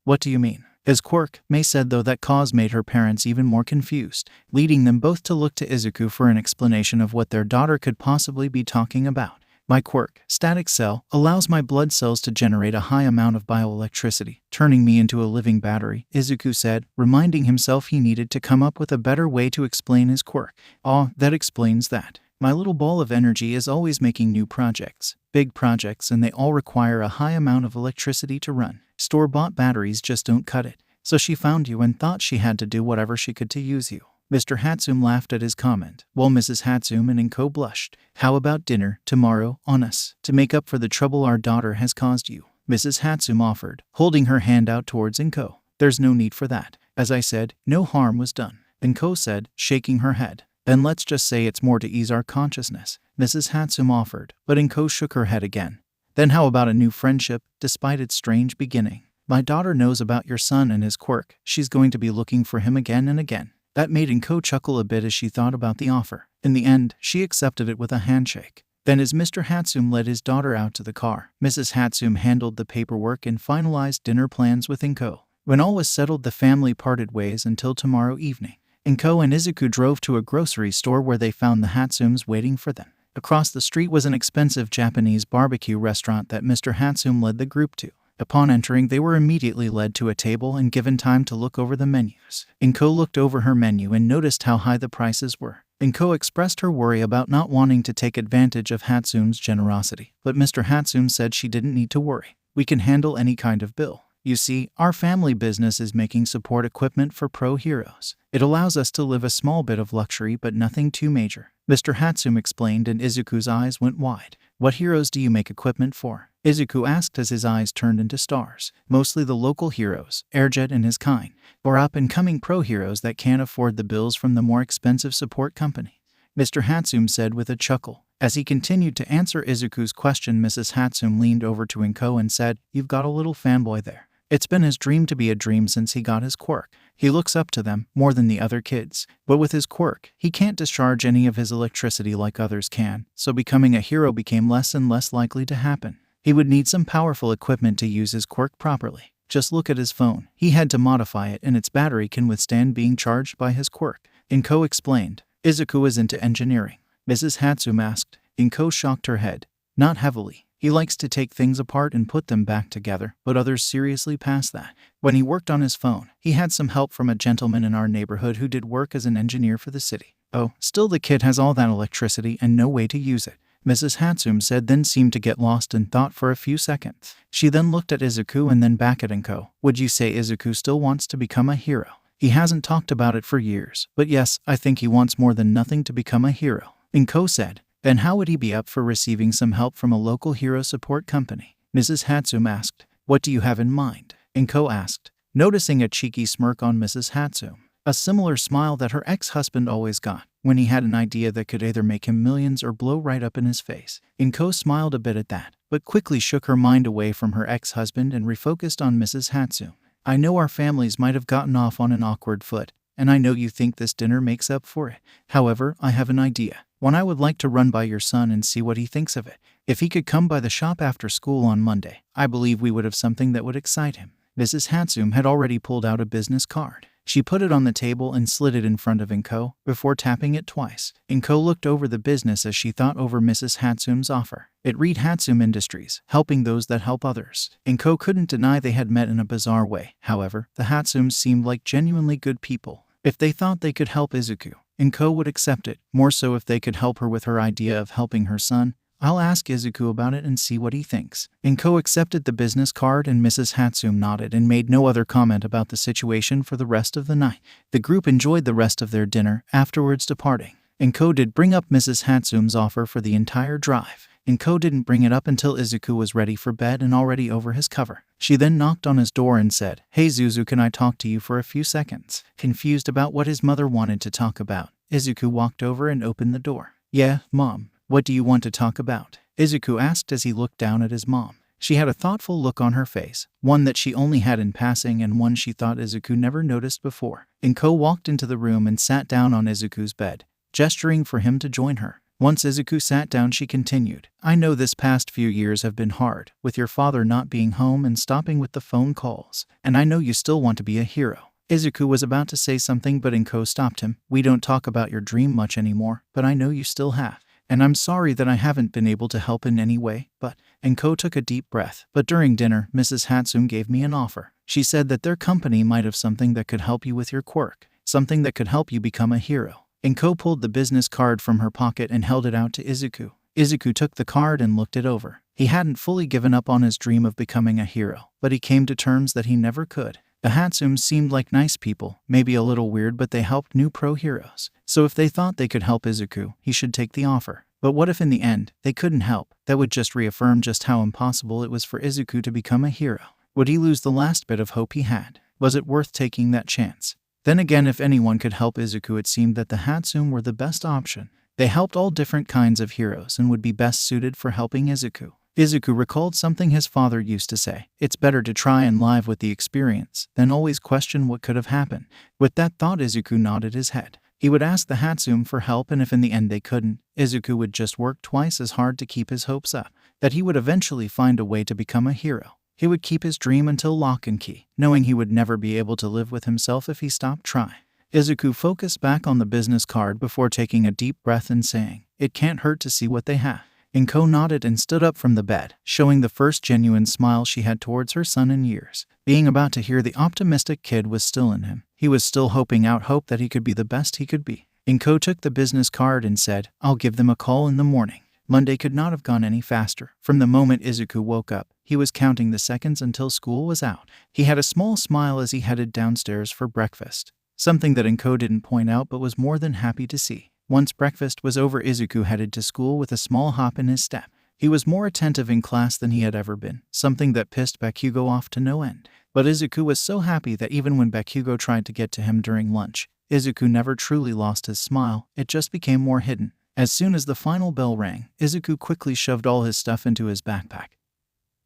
What do you mean? His quirk, Mei said, though that cause made her parents even more confused, leading them both to look to Izuku for an explanation of what their daughter could possibly be talking about. My quirk, static cell, allows my blood cells to generate a high amount of bioelectricity, turning me into a living battery, Izuku said, reminding himself he needed to come up with a better way to explain his quirk. That explains that. My little ball of energy is always making new projects, big projects, and they all require a high amount of electricity to run. Store-bought batteries just don't cut it. So she found you and thought she had to do whatever she could to use you. Mr. Hatsume laughed at his comment, while Mrs. Hatsume and Inko blushed. How about dinner tomorrow on us, to make up for the trouble our daughter has caused you? Mrs. Hatsume offered, holding her hand out towards Inko. There's no need for that. As I said, no harm was done, Inko said, shaking her head. Then let's just say it's more to ease our consciousness, Mrs. Hatsume offered, but Inko shook her head again. Then how about a new friendship, despite its strange beginning? My daughter knows about your son and his quirk. She's going to be looking for him again and again. That made Inko chuckle a bit as she thought about the offer. In the end, she accepted it with a handshake. Then as Mr. Hatsume led his daughter out to the car, Mrs. Hatsume handled the paperwork and finalized dinner plans with Inko. When all was settled, the family parted ways until tomorrow evening. Inko and Izuku drove to a grocery store where they found the Hatsumes waiting for them. Across the street was an expensive Japanese barbecue restaurant that Mr. Hatsume led the group to. Upon entering, they were immediately led to a table and given time to look over the menus. Inko looked over her menu and noticed how high the prices were. Inko expressed her worry about not wanting to take advantage of Hatsume's generosity, but Mr. Hatsume said she didn't need to worry. We can handle any kind of bill. You see, our family business is making support equipment for pro heroes. It allows us to live a small bit of luxury, but nothing too major, Mr. Hatsume explained, and Izuku's eyes went wide. What heroes do you make equipment for? Izuku asked as his eyes turned into stars. Mostly the local heroes, Airjet and his kind, or up-and-coming pro heroes that can't afford the bills from the more expensive support company, Mr. Hatsume said with a chuckle. As he continued to answer Izuku's question, Mrs. Hatsume leaned over to Inko and said, You've got a little fanboy there. It's been his dream to be a dream since he got his quirk. He looks up to them more than the other kids. But with his quirk, he can't discharge any of his electricity like others can, so becoming a hero became less and less likely to happen. He would need some powerful equipment to use his quirk properly. Just look at his phone. He had to modify it, and its battery can withstand being charged by his quirk, Inko explained. Izuku is into engineering, Mrs. Hatsume asked. Inko shocked her head. Not heavily. He likes to take things apart and put them back together, but others seriously pass that. When he worked on his phone, he had some help from a gentleman in our neighborhood who did work as an engineer for the city. Oh, still the kid has all that electricity and no way to use it, Mrs. Hatsume said, then seemed to get lost in thought for a few seconds. She then looked at Izuku and then back at Inko. Would you say Izuku still wants to become a hero? He hasn't talked about it for years, but yes, I think he wants more than nothing to become a hero, Inko said. Then how would he be up for receiving some help from a local hero support company? Mrs. Hatsume asked. What do you have in mind? Inko asked, noticing a cheeky smirk on Mrs. Hatsume. A similar smile that her ex-husband always got when he had an idea that could either make him millions or blow right up in his face. Inko smiled a bit at that, but quickly shook her mind away from her ex-husband and refocused on Mrs. Hatsume. I know our families might have gotten off on an awkward foot, and I know you think this dinner makes up for it. However, I have an idea. One I would like to run by your son and see what he thinks of it. If he could come by the shop after school on Monday, I believe we would have something that would excite him. Mrs. Hatsume had already pulled out a business card. She put it on the table and slid it in front of Inko before tapping it twice. Inko looked over the business as she thought over Mrs. Hatsume's offer. It read Hatsume Industries, helping those that help others. Inko couldn't deny they had met in a bizarre way. However, the Hatsumes seemed like genuinely good people. If they thought they could help Izuku, Inko would accept it, more so if they could help her with her idea of helping her son. I'll ask Izuku about it and see what he thinks. Inko accepted the business card and Mrs. Hatsume nodded and made no other comment about the situation for the rest of the night. The group enjoyed the rest of their dinner, afterwards departing. Inko did bring up Mrs. Hatsume's offer for the entire drive. Inko didn't bring it up until Izuku was ready for bed and already over his cover. She then knocked on his door and said, "Hey Zuzu, can I talk to you for a few seconds?" Confused about what his mother wanted to talk about, Izuku walked over and opened the door. "Yeah, Mom. What do you want to talk about?" Izuku asked as he looked down at his mom. She had a thoughtful look on her face, one that she only had in passing and one she thought Izuku never noticed before. Inko walked into the room and sat down on Izuku's bed, gesturing for him to join her. Once Izuku sat down, she continued, "I know this past few years have been hard, with your father not being home and stopping with the phone calls, and I know you still want to be a hero." Izuku was about to say something but Inko stopped him. "We don't talk about your dream much anymore, but I know you still have. And I'm sorry that I haven't been able to help in any way, but..." Inko took a deep breath. "But during dinner, Mrs. Hatsume gave me an offer. She said that their company might have something that could help you with your quirk, something that could help you become a hero." Inko pulled the business card from her pocket and held it out to Izuku. Izuku took the card and looked it over. He hadn't fully given up on his dream of becoming a hero, but he came to terms that he never could. The Hatsumes seemed like nice people, maybe a little weird, but they helped new pro heroes. So if they thought they could help Izuku, he should take the offer. But what if in the end, they couldn't help? That would just reaffirm just how impossible it was for Izuku to become a hero. Would he lose the last bit of hope he had? Was it worth taking that chance? Then again, if anyone could help Izuku, it seemed that the Hatsume were the best option. They helped all different kinds of heroes and would be best suited for helping Izuku. Izuku recalled something his father used to say: "It's better to try and live with the experience than always question what could have happened." With that thought, Izuku nodded his head. He would ask the Hatsume for help, and if in the end they couldn't, Izuku would just work twice as hard to keep his hopes up, that he would eventually find a way to become a hero. He would keep his dream until lock and key, knowing he would never be able to live with himself if he stopped trying. Izuku focused back on the business card before taking a deep breath and saying, "It can't hurt to see what they have." Inko nodded and stood up from the bed, showing the first genuine smile she had towards her son in years. Being about to hear the optimistic kid was still in him. He was still hoping out hope that he could be the best he could be. Inko took the business card and said, "I'll give them a call in the morning." Monday could not have gone any faster. From the moment Izuku woke up, he was counting the seconds until school was out. He had a small smile as he headed downstairs for breakfast, something that Inko didn't point out but was more than happy to see. Once breakfast was over, Izuku headed to school with a small hop in his step. He was more attentive in class than he had ever been, something that pissed Bakugo off to no end. But Izuku was so happy that even when Bakugo tried to get to him during lunch, Izuku never truly lost his smile, it just became more hidden. As soon as the final bell rang, Izuku quickly shoved all his stuff into his backpack.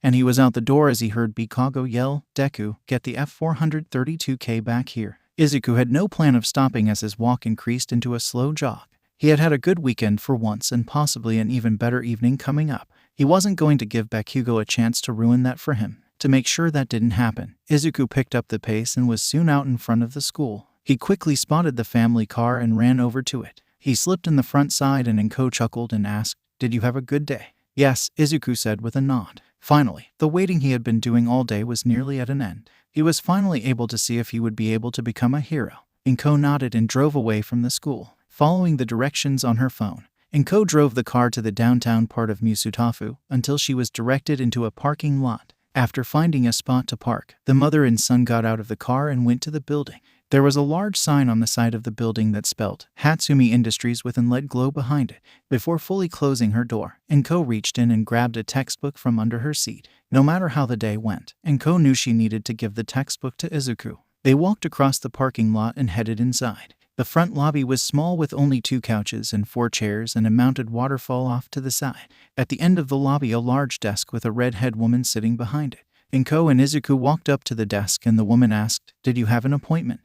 And he was out the door as he heard Bakugo yell, "Deku, get the F432K back here." Izuku had no plan of stopping as his walk increased into a slow jog. He had had a good weekend for once and possibly an even better evening coming up. He wasn't going to give Bakugo a chance to ruin that for him. To make sure that didn't happen, Izuku picked up the pace and was soon out in front of the school. He quickly spotted the family car and ran over to it. He slipped in the front side and Inko chuckled and asked, "Did you have a good day?" "Yes," Izuku said with a nod. Finally, the waiting he had been doing all day was nearly at an end. He was finally able to see if he would be able to become a hero. Inko nodded and drove away from the school, following the directions on her phone. Inko drove the car to the downtown part of Musutafu until she was directed into a parking lot. After finding a spot to park, the mother and son got out of the car and went to the building. There was a large sign on the side of the building that spelled Hatsume Industries with a LED glow behind it. Before fully closing her door, Inko reached in and grabbed a textbook from under her seat. No matter how the day went, Inko knew she needed to give the textbook to Izuku. They walked across the parking lot and headed inside. The front lobby was small with only 2 couches and 4 chairs and a mounted waterfall off to the side. At the end of the lobby, a large desk with a red-haired woman sitting behind it. Inko and Izuku walked up to the desk and the woman asked, "Did you have an appointment?"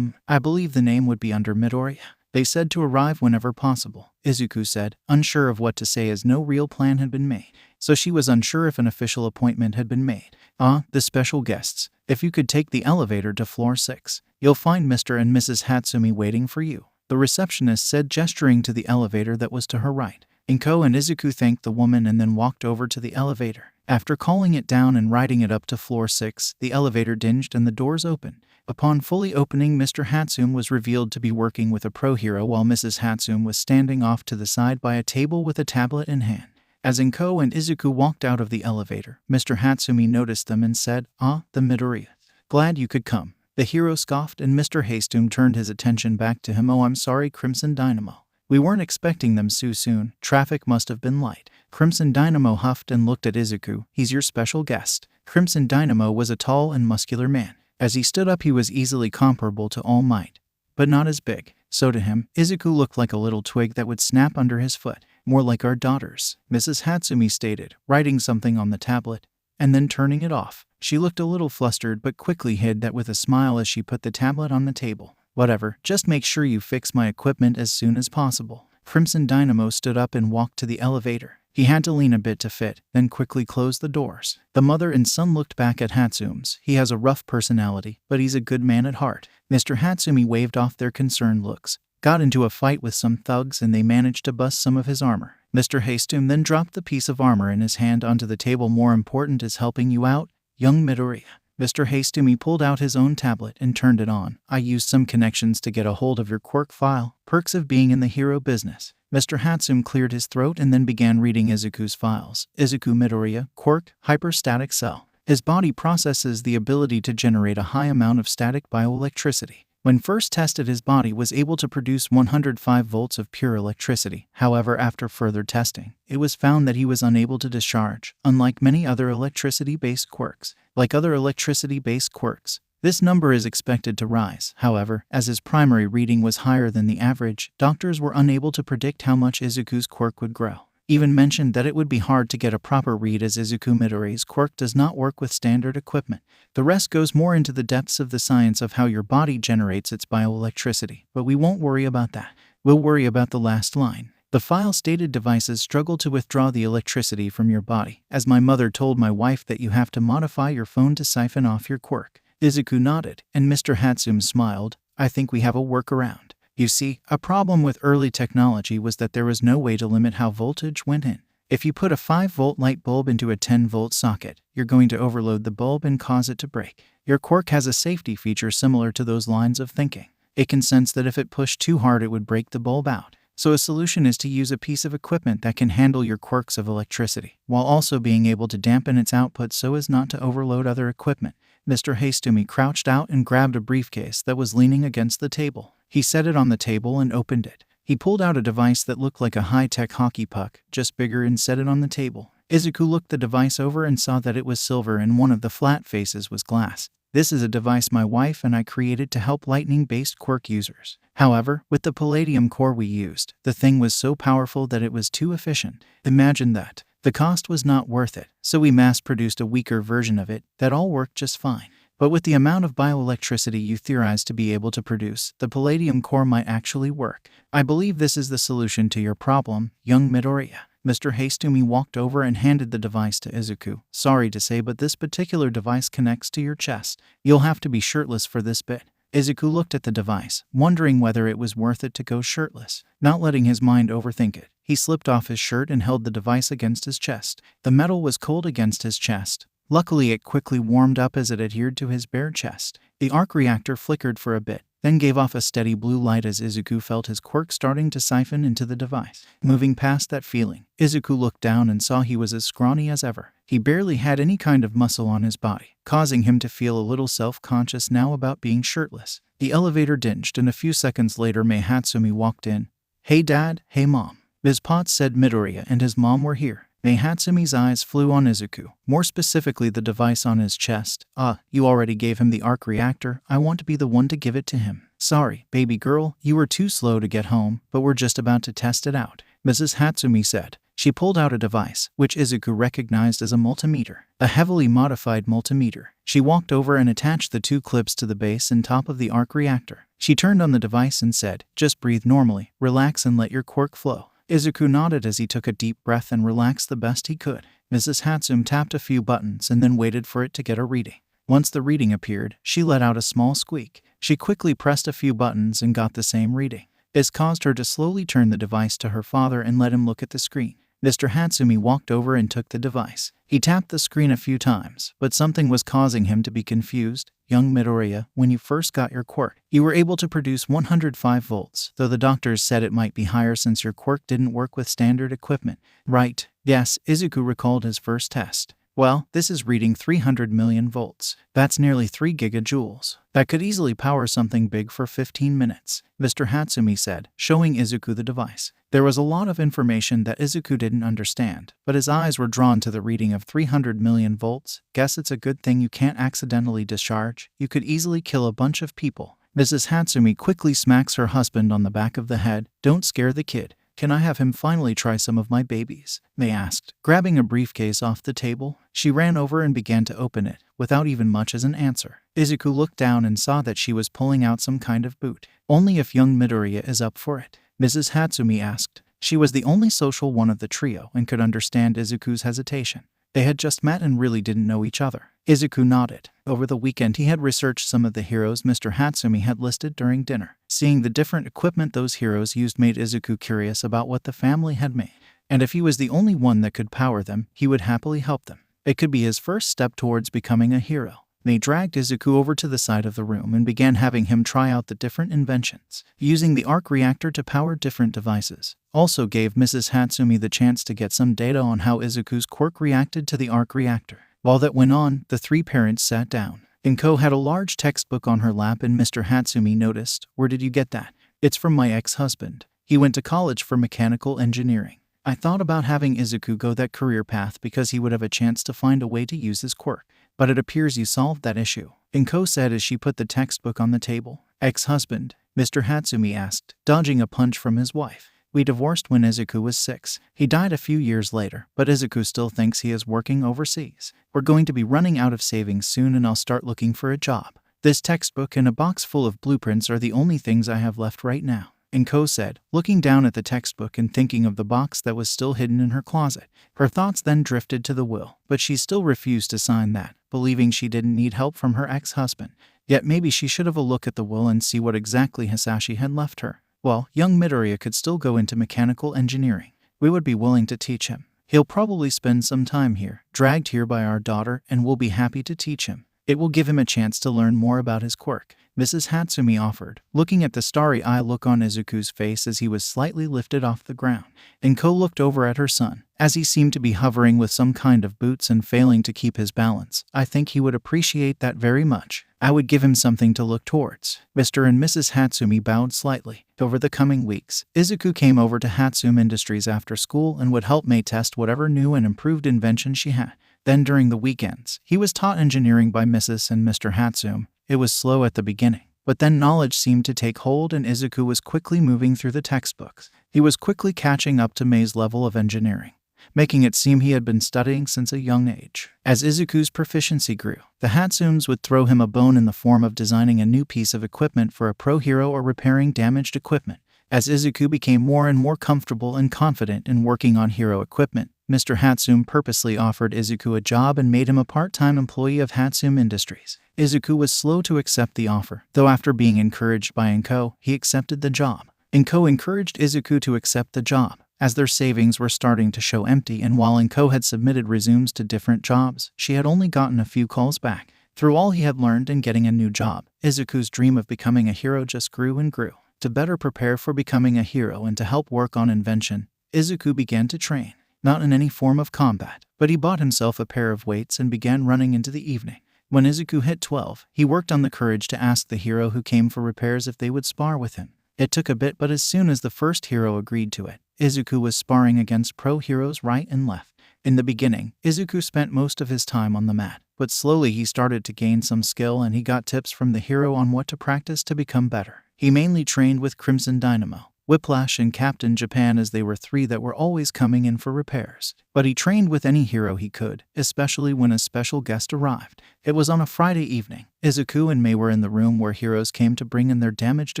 I believe the name would be under Midoriya. They said to arrive whenever possible," Izuku said, unsure of what to say as no real plan had been made. So she was unsure if an official appointment had been made. The special guests. If you could take the elevator to floor 6, you'll find Mr. and Mrs. Hatsume waiting for you," the receptionist said, gesturing to the elevator that was to her right. Inko and Izuku thanked the woman and then walked over to the elevator. After calling it down and riding it up to floor 6, the elevator dinged and the doors opened. Upon fully opening, Mr. Hatsume was revealed to be working with a pro hero while Mrs. Hatsume was standing off to the side by a table with a tablet in hand. As Inko and Izuku walked out of the elevator, Mr. Hatsume noticed them and said, "Ah, the Midoriya. Glad you could come." The hero scoffed and Mr. Hatsume turned his attention back to him. "Oh, I'm sorry, Crimson Dynamo. We weren't expecting them so soon. Traffic must have been light." Crimson Dynamo huffed and looked at Izuku. "He's your special guest." Crimson Dynamo was a tall and muscular man. As he stood up, he was easily comparable to All Might, but not as big. So to him, Izuku looked like a little twig that would snap under his foot. "More like our daughters," Mrs. Hatsume stated, writing something on the tablet and then turning it off. She looked a little flustered but quickly hid that with a smile as she put the tablet on the table. "Whatever, just make sure you fix my equipment as soon as possible." Crimson Dynamo stood up and walked to the elevator. He had to lean a bit to fit, then quickly closed the doors. The mother and son looked back at Hatsume's. "He has a rough personality, but he's a good man at heart." Mr. Hatsume waved off their concerned looks, got into a fight with some thugs, and they managed to bust some of his armor. Mr. Hatsume then dropped the piece of armor in his hand onto the table. "More important is helping you out, young Midoriya." Mr. Hatsume pulled out his own tablet and turned it on. "I used some connections to get a hold of your quirk file. Perks of being in the hero business." Mr. Hatsume cleared his throat and then began reading Izuku's files. "Izuku Midoriya, quirk, hyperstatic cell. His body processes the ability to generate a high amount of static bioelectricity. When first tested, his body was able to produce 105 volts of pure electricity. However, after further testing, it was found that he was unable to discharge, unlike many other electricity-based quirks. Like other electricity-based quirks, this number is expected to rise. However, as his primary reading was higher than the average, doctors were unable to predict how much Izuku's quirk would grow. Even mentioned that it would be hard to get a proper read as Izuku Midoriya's quirk does not work with standard equipment. The rest goes more into the depths of the science of how your body generates its bioelectricity, but we won't worry about that. We'll worry about the last line. The file stated devices struggle to withdraw the electricity from your body, as my mother told my wife that you have to modify your phone to siphon off your quirk." Izuku nodded, and Mr. Hatsume smiled. "I think we have a workaround. You see, a problem with early technology was that there was no way to limit how voltage went in. If you put a 5-volt light bulb into a 10-volt socket, you're going to overload the bulb and cause it to break. Your quirk has a safety feature similar to those lines of thinking. It can sense that if it pushed too hard, it would break the bulb out. So a solution is to use a piece of equipment that can handle your quirks of electricity, while also being able to dampen its output so as not to overload other equipment." Mr. Hatsume crouched out and grabbed a briefcase that was leaning against the table. He set it on the table and opened it. He pulled out a device that looked like a high-tech hockey puck, just bigger, and set it on the table. Izuku looked the device over and saw that it was silver and one of the flat faces was glass. "This is a device my wife and I created to help lightning-based quirk users. However, with the palladium core we used, the thing was so powerful that it was too efficient. Imagine that. The cost was not worth it, so we mass-produced a weaker version of it that all worked just fine. But with the amount of bioelectricity you theorized to be able to produce, the palladium core might actually work. I believe this is the solution to your problem, young Midoriya." Mr. Hatsume walked over and handed the device to Izuku. "Sorry to say, but this particular device connects to your chest. You'll have to be shirtless for this bit." Izuku looked at the device, wondering whether it was worth it to go shirtless. Not letting his mind overthink it, he slipped off his shirt and held the device against his chest. The metal was cold against his chest. Luckily, it quickly warmed up as it adhered to his bare chest. The arc reactor flickered for a bit, then gave off a steady blue light as Izuku felt his quirk starting to siphon into the device. Moving past that feeling, Izuku looked down and saw he was as scrawny as ever. He barely had any kind of muscle on his body, causing him to feel a little self-conscious now about being shirtless. The elevator dinged, and a few seconds later Mei Hatsume walked in. "Hey Dad, hey Mom." Ms. Potts said Midoriya and his mom were here. Mei Hatsume's eyes flew on Izuku, more specifically the device on his chest. You already gave him the Arc Reactor. I want to be the one to give it to him." "Sorry, baby girl, you were too slow to get home, but we're just about to test it out," Mrs. Hatsume said. She pulled out a device, which Izuku recognized as a multimeter, a heavily modified multimeter. She walked over and attached the 2 clips to the base and top of the Arc Reactor. She turned on the device and said, "Just breathe normally, relax and let your quirk flow." Izuku nodded as he took a deep breath and relaxed the best he could. Mrs. Hatsume tapped a few buttons and then waited for it to get a reading. Once the reading appeared, she let out a small squeak. She quickly pressed a few buttons and got the same reading. This caused her to slowly turn the device to her father and let him look at the screen. Mr. Hatsume walked over and took the device. He tapped the screen a few times, but something was causing him to be confused. Young Midoriya, when you first got your quirk, you were able to produce 105 volts, though the doctors said it might be higher since your quirk didn't work with standard equipment. Right. Yes, Izuku recalled his first test. Well, this is reading 300 million volts. That's nearly 3 gigajoules. That could easily power something big for 15 minutes, Mr. Hatsume said, showing Izuku the device. There was a lot of information that Izuku didn't understand, but his eyes were drawn to the reading of 300 million volts. Guess it's a good thing you can't accidentally discharge. You could easily kill a bunch of people. Mrs. Hatsume quickly smacks her husband on the back of the head. Don't scare the kid. Can I have him finally try some of my babies? They asked. Grabbing a briefcase off the table, she ran over and began to open it, without even much as an answer. Izuku looked down and saw that she was pulling out some kind of boot. Only if young Midoriya is up for it, Mrs. Hatsume asked. She was the only social one of the trio and could understand Izuku's hesitation. They had just met and really didn't know each other. Izuku nodded. Over the weekend he had researched some of the heroes Mr. Hatsume had listed during dinner. Seeing the different equipment those heroes used made Izuku curious about what the family had made. And if he was the only one that could power them, he would happily help them. It could be his first step towards becoming a hero. They dragged Izuku over to the side of the room and began having him try out the different inventions, using the Arc Reactor to power different devices. Also gave Mrs. Hatsume the chance to get some data on how Izuku's quirk reacted to the Arc Reactor. While that went on, the three parents sat down. Inko had a large textbook on her lap and Mr. Hatsume noticed, "Where did you get that?" "It's from my ex-husband. He went to college for mechanical engineering. I thought about having Izuku go that career path because he would have a chance to find a way to use his quirk. But it appears you solved that issue," Inko said as she put the textbook on the table. "Ex-husband?" Mr. Hatsume asked, dodging a punch from his wife. "We divorced when Izuku was 6. He died a few years later, but Izuku still thinks he is working overseas. We're going to be running out of savings soon and I'll start looking for a job. This textbook and a box full of blueprints are the only things I have left right now," Inko said, looking down at the textbook and thinking of the box that was still hidden in her closet. Her thoughts then drifted to the will, but she still refused to sign that, believing she didn't need help from her ex-husband. Yet maybe she should have a look at the will and see what exactly Hisashi had left her. Well, young Midoriya could still go into mechanical engineering. We would be willing to teach him. He'll probably spend some time here, dragged here by our daughter, and we'll be happy to teach him. It will give him a chance to learn more about his quirk," Mrs. Hatsume offered, looking at the starry-eye look on Izuku's face as he was slightly lifted off the ground. Inko looked over at her son, as he seemed to be hovering with some kind of boots and failing to keep his balance. "I think he would appreciate that very much. I would give him something to look towards." Mr. and Mrs. Hatsume bowed slightly. Over the coming weeks, Izuku came over to Hatsume Industries after school and would help Mei test whatever new and improved invention she had. Then during the weekends, he was taught engineering by Mrs. and Mr. Hatsume. It was slow at the beginning, but then knowledge seemed to take hold and Izuku was quickly moving through the textbooks. He was quickly catching up to Mei's level of engineering, making it seem he had been studying since a young age. As Izuku's proficiency grew, the Hatsumes would throw him a bone in the form of designing a new piece of equipment for a pro hero or repairing damaged equipment. As Izuku became more and more comfortable and confident in working on hero equipment, Mr. Hatsume purposely offered Izuku a job and made him a part-time employee of Hatsume Industries. Izuku was slow to accept the offer, though after being encouraged by Inko, he accepted the job. Inko encouraged Izuku to accept the job, as their savings were starting to show empty, and while Inko had submitted resumes to different jobs, she had only gotten a few calls back. Through all he had learned in getting a new job, Izuku's dream of becoming a hero just grew and grew. To better prepare for becoming a hero and to help work on invention, Izuku began to train. Not in any form of combat, but he bought himself a pair of weights and began running into the evening. When Izuku hit 12, he worked on the courage to ask the hero who came for repairs if they would spar with him. It took a bit, but as soon as the first hero agreed to it, Izuku was sparring against pro heroes right and left. In the beginning, Izuku spent most of his time on the mat, but slowly he started to gain some skill and he got tips from the hero on what to practice to become better. He mainly trained with Crimson Dynamo, Whiplash and Captain Japan, as they were three that were always coming in for repairs. But he trained with any hero he could, especially when a special guest arrived. It was on a Friday evening. Izuku and Mei were in the room where heroes came to bring in their damaged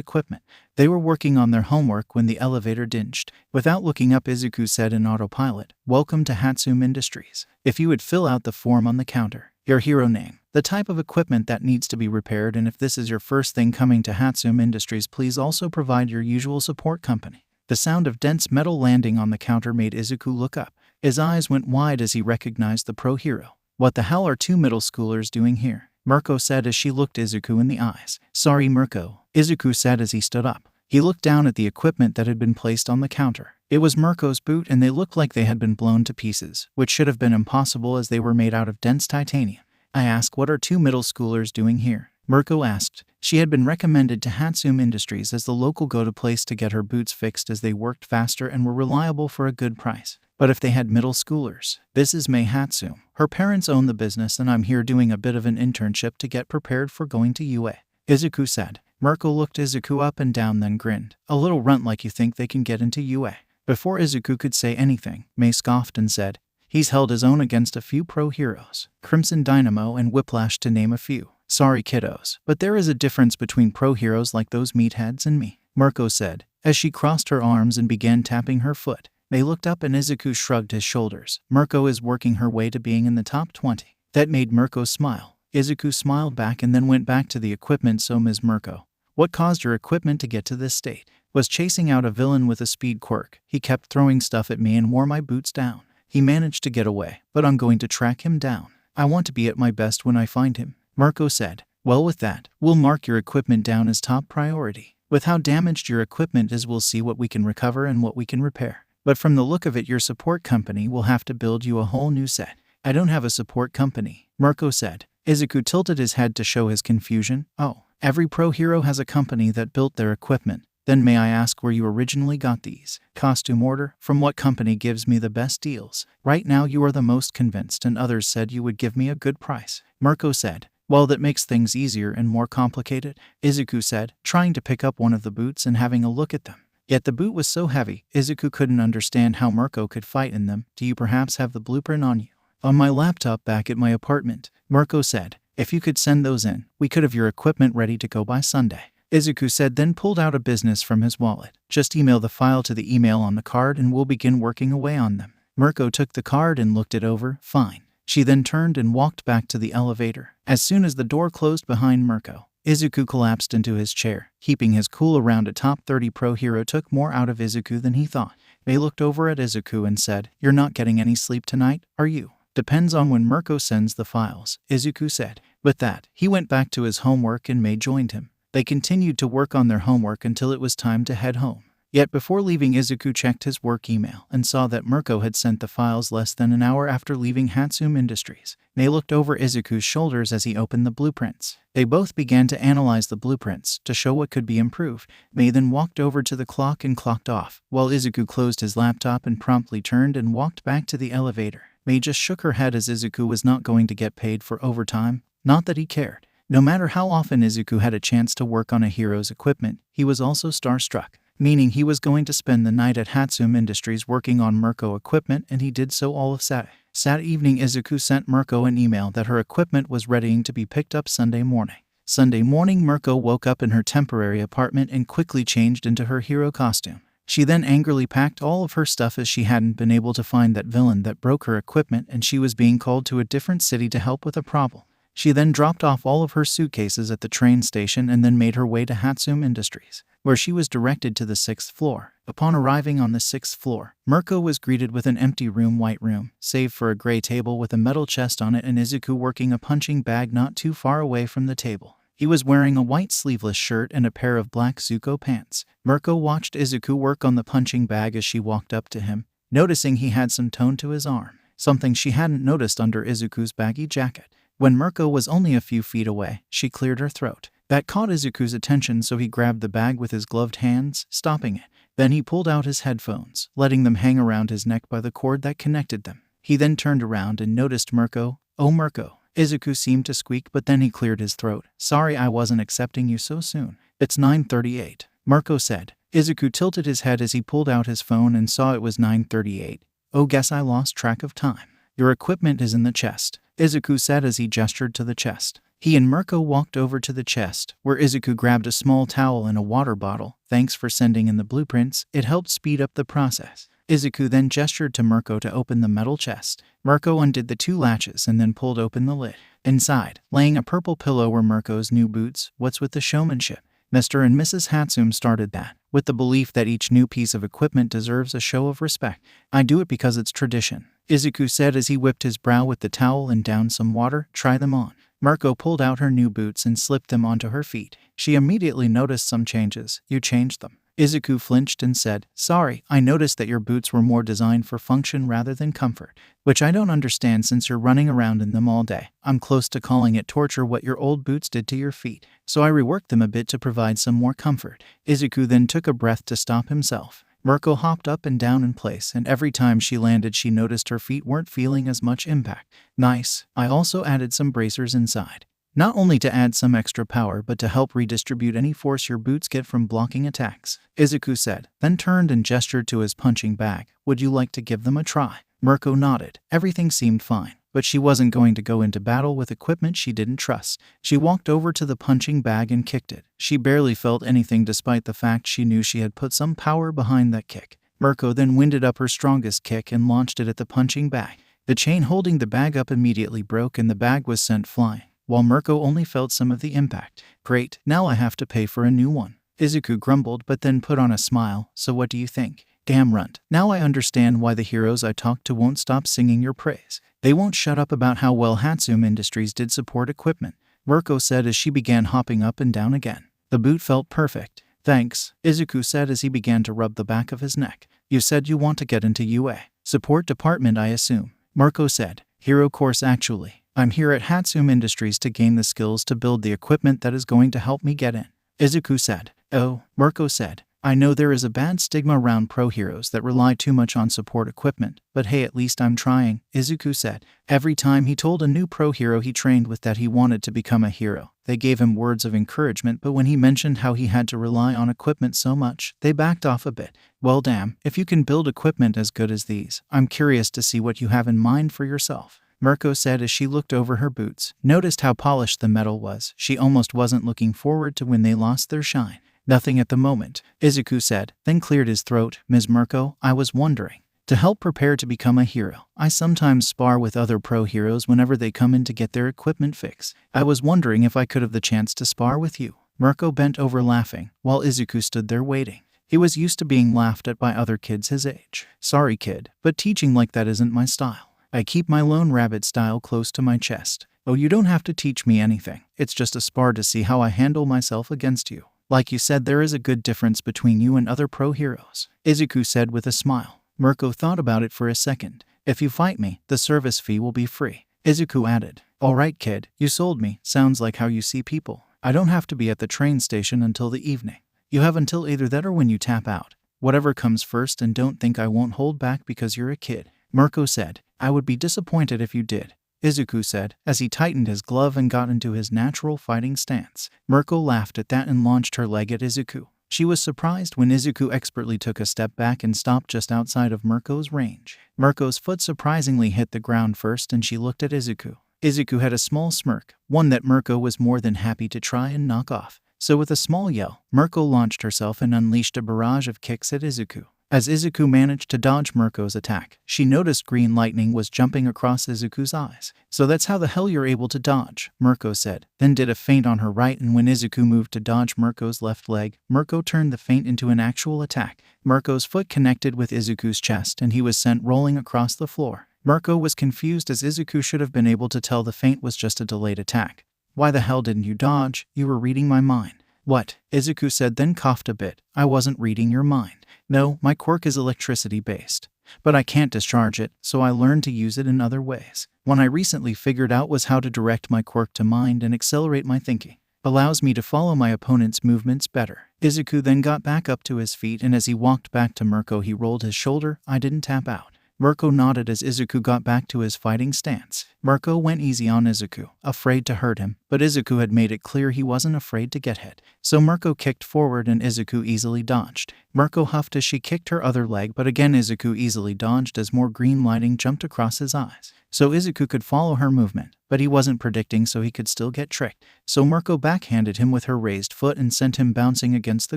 equipment. They were working on their homework when the elevator dinged. Without looking up, Izuku said in autopilot, "Welcome to Hatsume Industries. If you would fill out the form on the counter, your hero name, the type of equipment that needs to be repaired, and if this is your first thing coming to Hatsume Industries, please also provide your usual support company." The sound of dense metal landing on the counter made Izuku look up. His eyes went wide as he recognized the pro hero. "What the hell are two middle schoolers doing here?" Mirko said as she looked Izuku in the eyes. "Sorry, Mirko," Izuku said as he stood up. He looked down at the equipment that had been placed on the counter. It was Mirko's boot and they looked like they had been blown to pieces, which should have been impossible as they were made out of dense titanium. "I ask, what are two middle schoolers doing here?" Mirko asked. She had been recommended to Hatsume Industries as the local go-to place to get her boots fixed as they worked faster and were reliable for a good price. "But if they had middle schoolers." "This is Mei Hatsume. Her parents own the business and I'm here doing a bit of an internship to get prepared for going to UA," Izuku said. Mirko looked Izuku up and down then grinned. "A little runt like you think they can get into UA." Before Izuku could say anything, Mei scoffed and said, "He's held his own against a few pro heroes, Crimson Dynamo and Whiplash to name a few." "Sorry kiddos, but there is a difference between pro heroes like those meatheads and me," Mirko said, as she crossed her arms and began tapping her foot. They looked up and Izuku shrugged his shoulders. Mirko is working her way to being in the top 20. That made Mirko smile. Izuku smiled back and then went back to the equipment. "So Ms. Mirko, what caused your equipment to get to this state?" "Was chasing out a villain with a speed quirk. He kept throwing stuff at me and wore my boots down. He managed to get away, but I'm going to track him down. I want to be at my best when I find him," Mirko said. "Well, with that, we'll mark your equipment down as top priority. With how damaged your equipment is, we'll see what we can recover and what we can repair. But from the look of it, your support company will have to build you a whole new set." "I don't have a support company," Mirko said. Izuku tilted his head to show his confusion. "Oh, every pro hero has a company that built their equipment. Then may I ask where you originally got these?" "Costume order. From what company gives me the best deals? Right now you are the most convinced and others said you would give me a good price," Mirko said. "Well, that makes things easier and more complicated," Izuku said, trying to pick up one of the boots and having a look at them. Yet the boot was so heavy, Izuku couldn't understand how Mirko could fight in them. "Do you perhaps have the blueprint on you?" "On my laptop back at my apartment," Mirko said. "If you could send those in, we could have your equipment ready to go by Sunday," Izuku said, then pulled out a business from his wallet. "Just email the file to the email on the card and we'll begin working away on them." Mirko took the card and looked it over. "Fine." She then turned and walked back to the elevator. As soon as the door closed behind Mirko, Izuku collapsed into his chair. Keeping his cool around a top 30 pro hero took more out of Izuku than he thought. They looked over at Izuku and said, "You're not getting any sleep tonight, are you?" "Depends on when Mirko sends the files," Izuku said. With that, he went back to his homework and Mei joined him. They continued to work on their homework until it was time to head home. Yet before leaving, Izuku checked his work email and saw that Mirko had sent the files less than an hour after leaving Hatsume Industries. Mei looked over Izuku's shoulders as he opened the blueprints. They both began to analyze the blueprints to show what could be improved. Mei then walked over to the clock and clocked off, while Izuku closed his laptop and promptly turned and walked back to the elevator. Mei just shook her head as Izuku was not going to get paid for overtime. Not that he cared. No matter how often Izuku had a chance to work on a hero's equipment, he was also starstruck, meaning he was going to spend the night at Hatsume Industries working on Mirko equipment, and he did so all of Saturday. Saturday evening, Izuku sent Mirko an email that her equipment was readying to be picked up Sunday morning. Sunday morning, Mirko woke up in her temporary apartment and quickly changed into her hero costume. She then angrily packed all of her stuff as she hadn't been able to find that villain that broke her equipment and she was being called to a different city to help with a problem. She then dropped off all of her suitcases at the train station and then made her way to Hatsume Industries, where she was directed to the 6th floor. Upon arriving on the 6th floor, Mirko was greeted with an empty white room, save for a gray table with a metal chest on it and Izuku working a punching bag not too far away from the table. He was wearing a white sleeveless shirt and a pair of black Zuko pants. Mirko watched Izuku work on the punching bag as she walked up to him, noticing he had some tone to his arm, something she hadn't noticed under Izuku's baggy jacket. When Mirko was only a few feet away, she cleared her throat. That caught Izuku's attention, so he grabbed the bag with his gloved hands, stopping it. Then he pulled out his headphones, letting them hang around his neck by the cord that connected them. He then turned around and noticed Mirko. "Oh, Mirko." Izuku seemed to squeak, but then he cleared his throat. "Sorry, I wasn't accepting you so soon." "It's 9:38, Mirko said. Izuku tilted his head as he pulled out his phone and saw it was 9:38. "Oh, guess I lost track of time. Your equipment is in the chest," Izuku said as he gestured to the chest. He and Mirko walked over to the chest, where Izuku grabbed a small towel and a water bottle. "Thanks for sending in the blueprints, it helped speed up the process." Izuku then gestured to Mirko to open the metal chest. Mirko undid the 2 latches and then pulled open the lid. Inside, laying a purple pillow, were Mirko's new boots. "What's with the showmanship?" Mr. and Mrs. Hatsume started that, with the belief that each new piece of equipment deserves a show of respect. I do it because it's tradition, Izuku said as he whipped his brow with the towel and downed some water. Try them on. Mirko pulled out her new boots and slipped them onto her feet. She immediately noticed some changes. You changed them. Izuku flinched and said, sorry, I noticed that your boots were more designed for function rather than comfort, which I don't understand since you're running around in them all day. I'm close to calling it torture what your old boots did to your feet, so I reworked them a bit to provide some more comfort. Izuku then took a breath to stop himself. Mirko hopped up and down in place, and every time she landed she noticed her feet weren't feeling as much impact. Nice. I also added some bracers inside. Not only to add some extra power but to help redistribute any force your boots get from blocking attacks, Izuku said, then turned and gestured to his punching bag. Would you like to give them a try? Mirko nodded. Everything seemed fine, but she wasn't going to go into battle with equipment she didn't trust. She walked over to the punching bag and kicked it. She barely felt anything despite the fact she knew she had put some power behind that kick. Mirko then winded up her strongest kick and launched it at the punching bag. The chain holding the bag up immediately broke and the bag was sent flying, while Mirko only felt some of the impact. Great, now I have to pay for a new one. Izuku grumbled but then put on a smile. So what do you think? Damn runt. Now I understand why the heroes I talked to won't stop singing your praise. They won't shut up about how well Hatsume Industries did support equipment, Mirko said as she began hopping up and down again. The boot felt perfect. Thanks, Izuku said as he began to rub the back of his neck. You said you want to get into UA support department, I assume, Mirko said. Hero course actually. I'm here at Hatsume Industries to gain the skills to build the equipment that is going to help me get in, Izuku said. Oh, Mirko said. I know there is a bad stigma around pro heroes that rely too much on support equipment, but hey, at least I'm trying, Izuku said. Every time he told a new pro hero he trained with that he wanted to become a hero, they gave him words of encouragement, but when he mentioned how he had to rely on equipment so much, they backed off a bit. Well damn, if you can build equipment as good as these, I'm curious to see what you have in mind for yourself, Mirko said as she looked over her boots, noticed how polished the metal was. She almost wasn't looking forward to when they lost their shine. Nothing at the moment, Izuku said, then cleared his throat. Ms. Mirko, I was wondering. To help prepare to become a hero, I sometimes spar with other pro heroes whenever they come in to get their equipment fixed. I was wondering if I could have the chance to spar with you. Mirko bent over laughing, while Izuku stood there waiting. He was used to being laughed at by other kids his age. Sorry kid, but teaching like that isn't my style. I keep my lone rabbit style close to my chest. Oh, you don't have to teach me anything. It's just a spar to see how I handle myself against you. Like you said, there is a good difference between you and other pro heroes, Izuku said with a smile. Mirko thought about it for a second. If you fight me, the service fee will be free, Izuku added. Alright kid, you sold me. Sounds like how you see people. I don't have to be at the train station until the evening. You have until either that or when you tap out. Whatever comes first, and don't think I won't hold back because you're a kid, Mirko said. I would be disappointed if you did, Izuku said, as he tightened his glove and got into his natural fighting stance. Mirko laughed at that and launched her leg at Izuku. She was surprised when Izuku expertly took a step back and stopped just outside of Mirko's range. Mirko's foot surprisingly hit the ground first and she looked at Izuku. Izuku had a small smirk, one that Mirko was more than happy to try and knock off. So with a small yell, Mirko launched herself and unleashed a barrage of kicks at Izuku. As Izuku managed to dodge Mirko's attack, she noticed green lightning was jumping across Izuku's eyes. So that's how the hell you're able to dodge, Mirko said, then did a feint on her right, and when Izuku moved to dodge Mirko's left leg, Mirko turned the feint into an actual attack. Mirko's foot connected with Izuku's chest and he was sent rolling across the floor. Mirko was confused as Izuku should have been able to tell the feint was just a delayed attack. Why the hell didn't you dodge? You were reading my mind. What? Izuku said, then coughed a bit. I wasn't reading your mind. No, my quirk is electricity-based. But I can't discharge it, so I learned to use it in other ways. One I recently figured out was how to direct my quirk to mind and accelerate my thinking. Allows me to follow my opponent's movements better. Izuku then got back up to his feet, and as he walked back to Mirko he rolled his shoulder. I didn't tap out. Mirko nodded as Izuku got back to his fighting stance. Mirko went easy on Izuku, afraid to hurt him, but Izuku had made it clear he wasn't afraid to get hit. So Mirko kicked forward and Izuku easily dodged. Mirko huffed as she kicked her other leg, but again Izuku easily dodged as more green lighting jumped across his eyes. So Izuku could follow her movement, but he wasn't predicting, so he could still get tricked. So Mirko backhanded him with her raised foot and sent him bouncing against the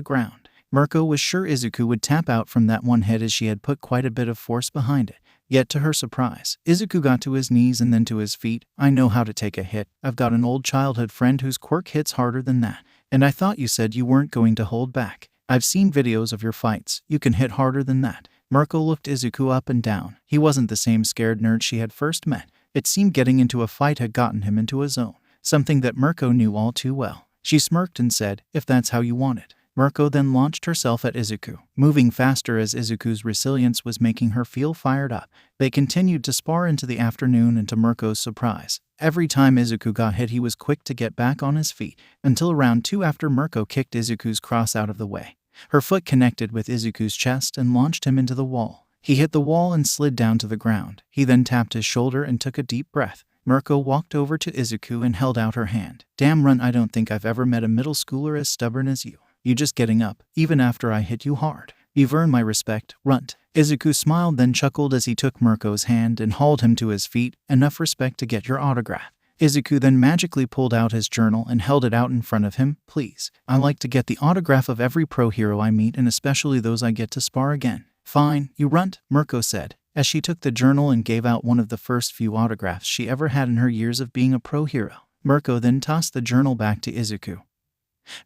ground. Mirko was sure Izuku would tap out from that one hit as she had put quite a bit of force behind it. Yet to her surprise, Izuku got to his knees and then to his feet. I know how to take a hit. I've got an old childhood friend whose quirk hits harder than that. And I thought you said you weren't going to hold back. I've seen videos of your fights. You can hit harder than that. Mirko looked Izuku up and down. He wasn't the same scared nerd she had first met. It seemed getting into a fight had gotten him into a zone, something that Mirko knew all too well. She smirked and said, if that's how you want it. Mirko then launched herself at Izuku, moving faster as Izuku's resilience was making her feel fired up. They continued to spar into the afternoon, and to Mirko's surprise, every time Izuku got hit he was quick to get back on his feet, until round 2 after Mirko kicked Izuku's cross out of the way. Her foot connected with Izuku's chest and launched him into the wall. He hit the wall and slid down to the ground. He then tapped his shoulder and took a deep breath. Mirko walked over to Izuku and held out her hand. Damn, Run, I don't think I've ever met a middle schooler as stubborn as you. You just getting up, even after I hit you hard. You've earned my respect, Runt. Izuku smiled, then chuckled as he took Mirko's hand and hauled him to his feet. Enough respect to get your autograph. Izuku then magically pulled out his journal and held it out in front of him. Please, I like to get the autograph of every pro hero I meet, and especially those I get to spar again. Fine, you runt, Mirko said, as she took the journal and gave out one of the first few autographs she ever had in her years of being a pro hero. Mirko then tossed the journal back to Izuku,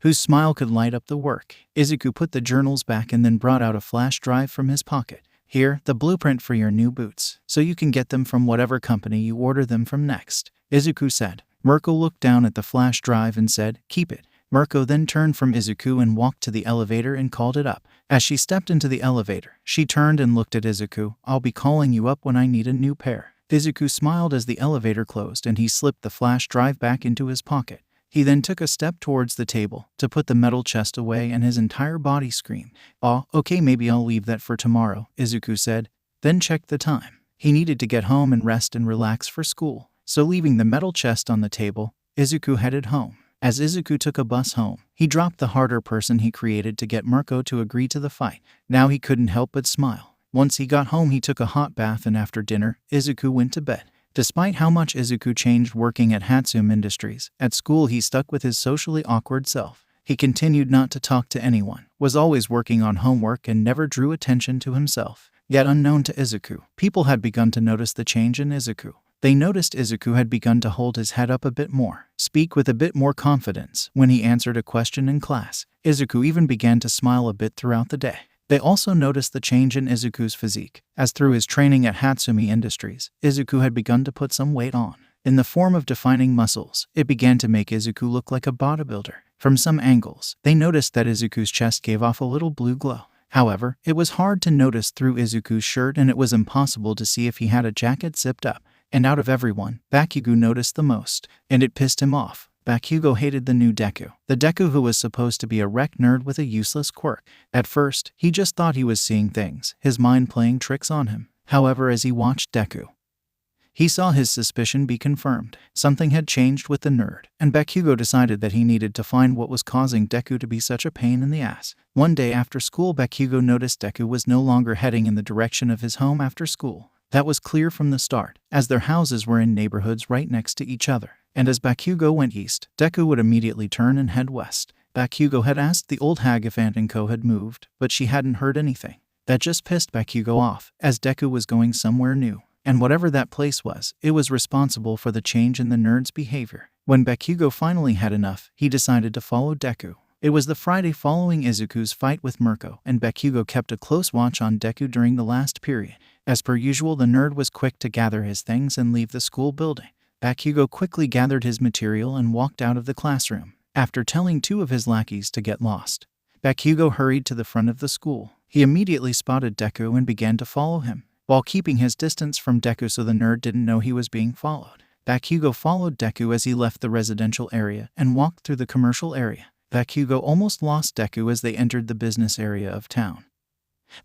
whose smile could light up the work. Izuku put the journals back and then brought out a flash drive from his pocket. Here, the blueprint for your new boots, so you can get them from whatever company you order them from next, Izuku said. Mirko looked down at the flash drive and said, keep it. Mirko then turned from Izuku and walked to the elevator and called it up. As she stepped into the elevator, she turned and looked at Izuku. I'll be calling you up when I need a new pair. Izuku smiled as the elevator closed and he slipped the flash drive back into his pocket. He then took a step towards the table to put the metal chest away, and his entire body screamed. Oh, okay, maybe I'll leave that for tomorrow, Izuku said, then checked the time. He needed to get home and rest and relax for school. So leaving the metal chest on the table, Izuku headed home. As Izuku took a bus home, he dropped the harder person he created to get Mirko to agree to the fight. Now he couldn't help but smile. Once he got home, he took a hot bath, and after dinner, Izuku went to bed. Despite how much Izuku changed working at Hatsume Industries, at school he stuck with his socially awkward self. He continued not to talk to anyone, was always working on homework, and never drew attention to himself. Yet unknown to Izuku, people had begun to notice the change in Izuku. They noticed Izuku had begun to hold his head up a bit more, speak with a bit more confidence when he answered a question in class. Izuku even began to smile a bit throughout the day. They also noticed the change in Izuku's physique, as through his training at Hatsume Industries, Izuku had begun to put some weight on. In the form of defining muscles, it began to make Izuku look like a bodybuilder. From some angles, they noticed that Izuku's chest gave off a little blue glow. However, it was hard to notice through Izuku's shirt, and it was impossible to see if he had a jacket zipped up. And out of everyone, Bakugo noticed the most, and it pissed him off. Bakugo hated the new Deku, the Deku who was supposed to be a wreck nerd with a useless quirk. At first, he just thought he was seeing things, his mind playing tricks on him. However, as he watched Deku, he saw his suspicion be confirmed. Something had changed with the nerd, and Bakugo decided that he needed to find what was causing Deku to be such a pain in the ass. One day after school, Bakugo noticed Deku was no longer heading in the direction of his home after school. That was clear from the start, as their houses were in neighborhoods right next to each other. And as Bakugo went east, Deku would immediately turn and head west. Bakugo had asked the old hag if Aunt and Co had moved, but she hadn't heard anything. That just pissed Bakugo off, as Deku was going somewhere new. And whatever that place was, it was responsible for the change in the nerd's behavior. When Bakugo finally had enough, he decided to follow Deku. It was the Friday following Izuku's fight with Mirko, and Bakugo kept a close watch on Deku during the last period. As per usual, the nerd was quick to gather his things and leave the school building. Bakugo quickly gathered his material and walked out of the classroom. After telling 2 of his lackeys to get lost, Bakugo hurried to the front of the school. He immediately spotted Deku and began to follow him, while keeping his distance from Deku so the nerd didn't know he was being followed. Bakugo followed Deku as he left the residential area and walked through the commercial area. Bakugo almost lost Deku as they entered the business area of town,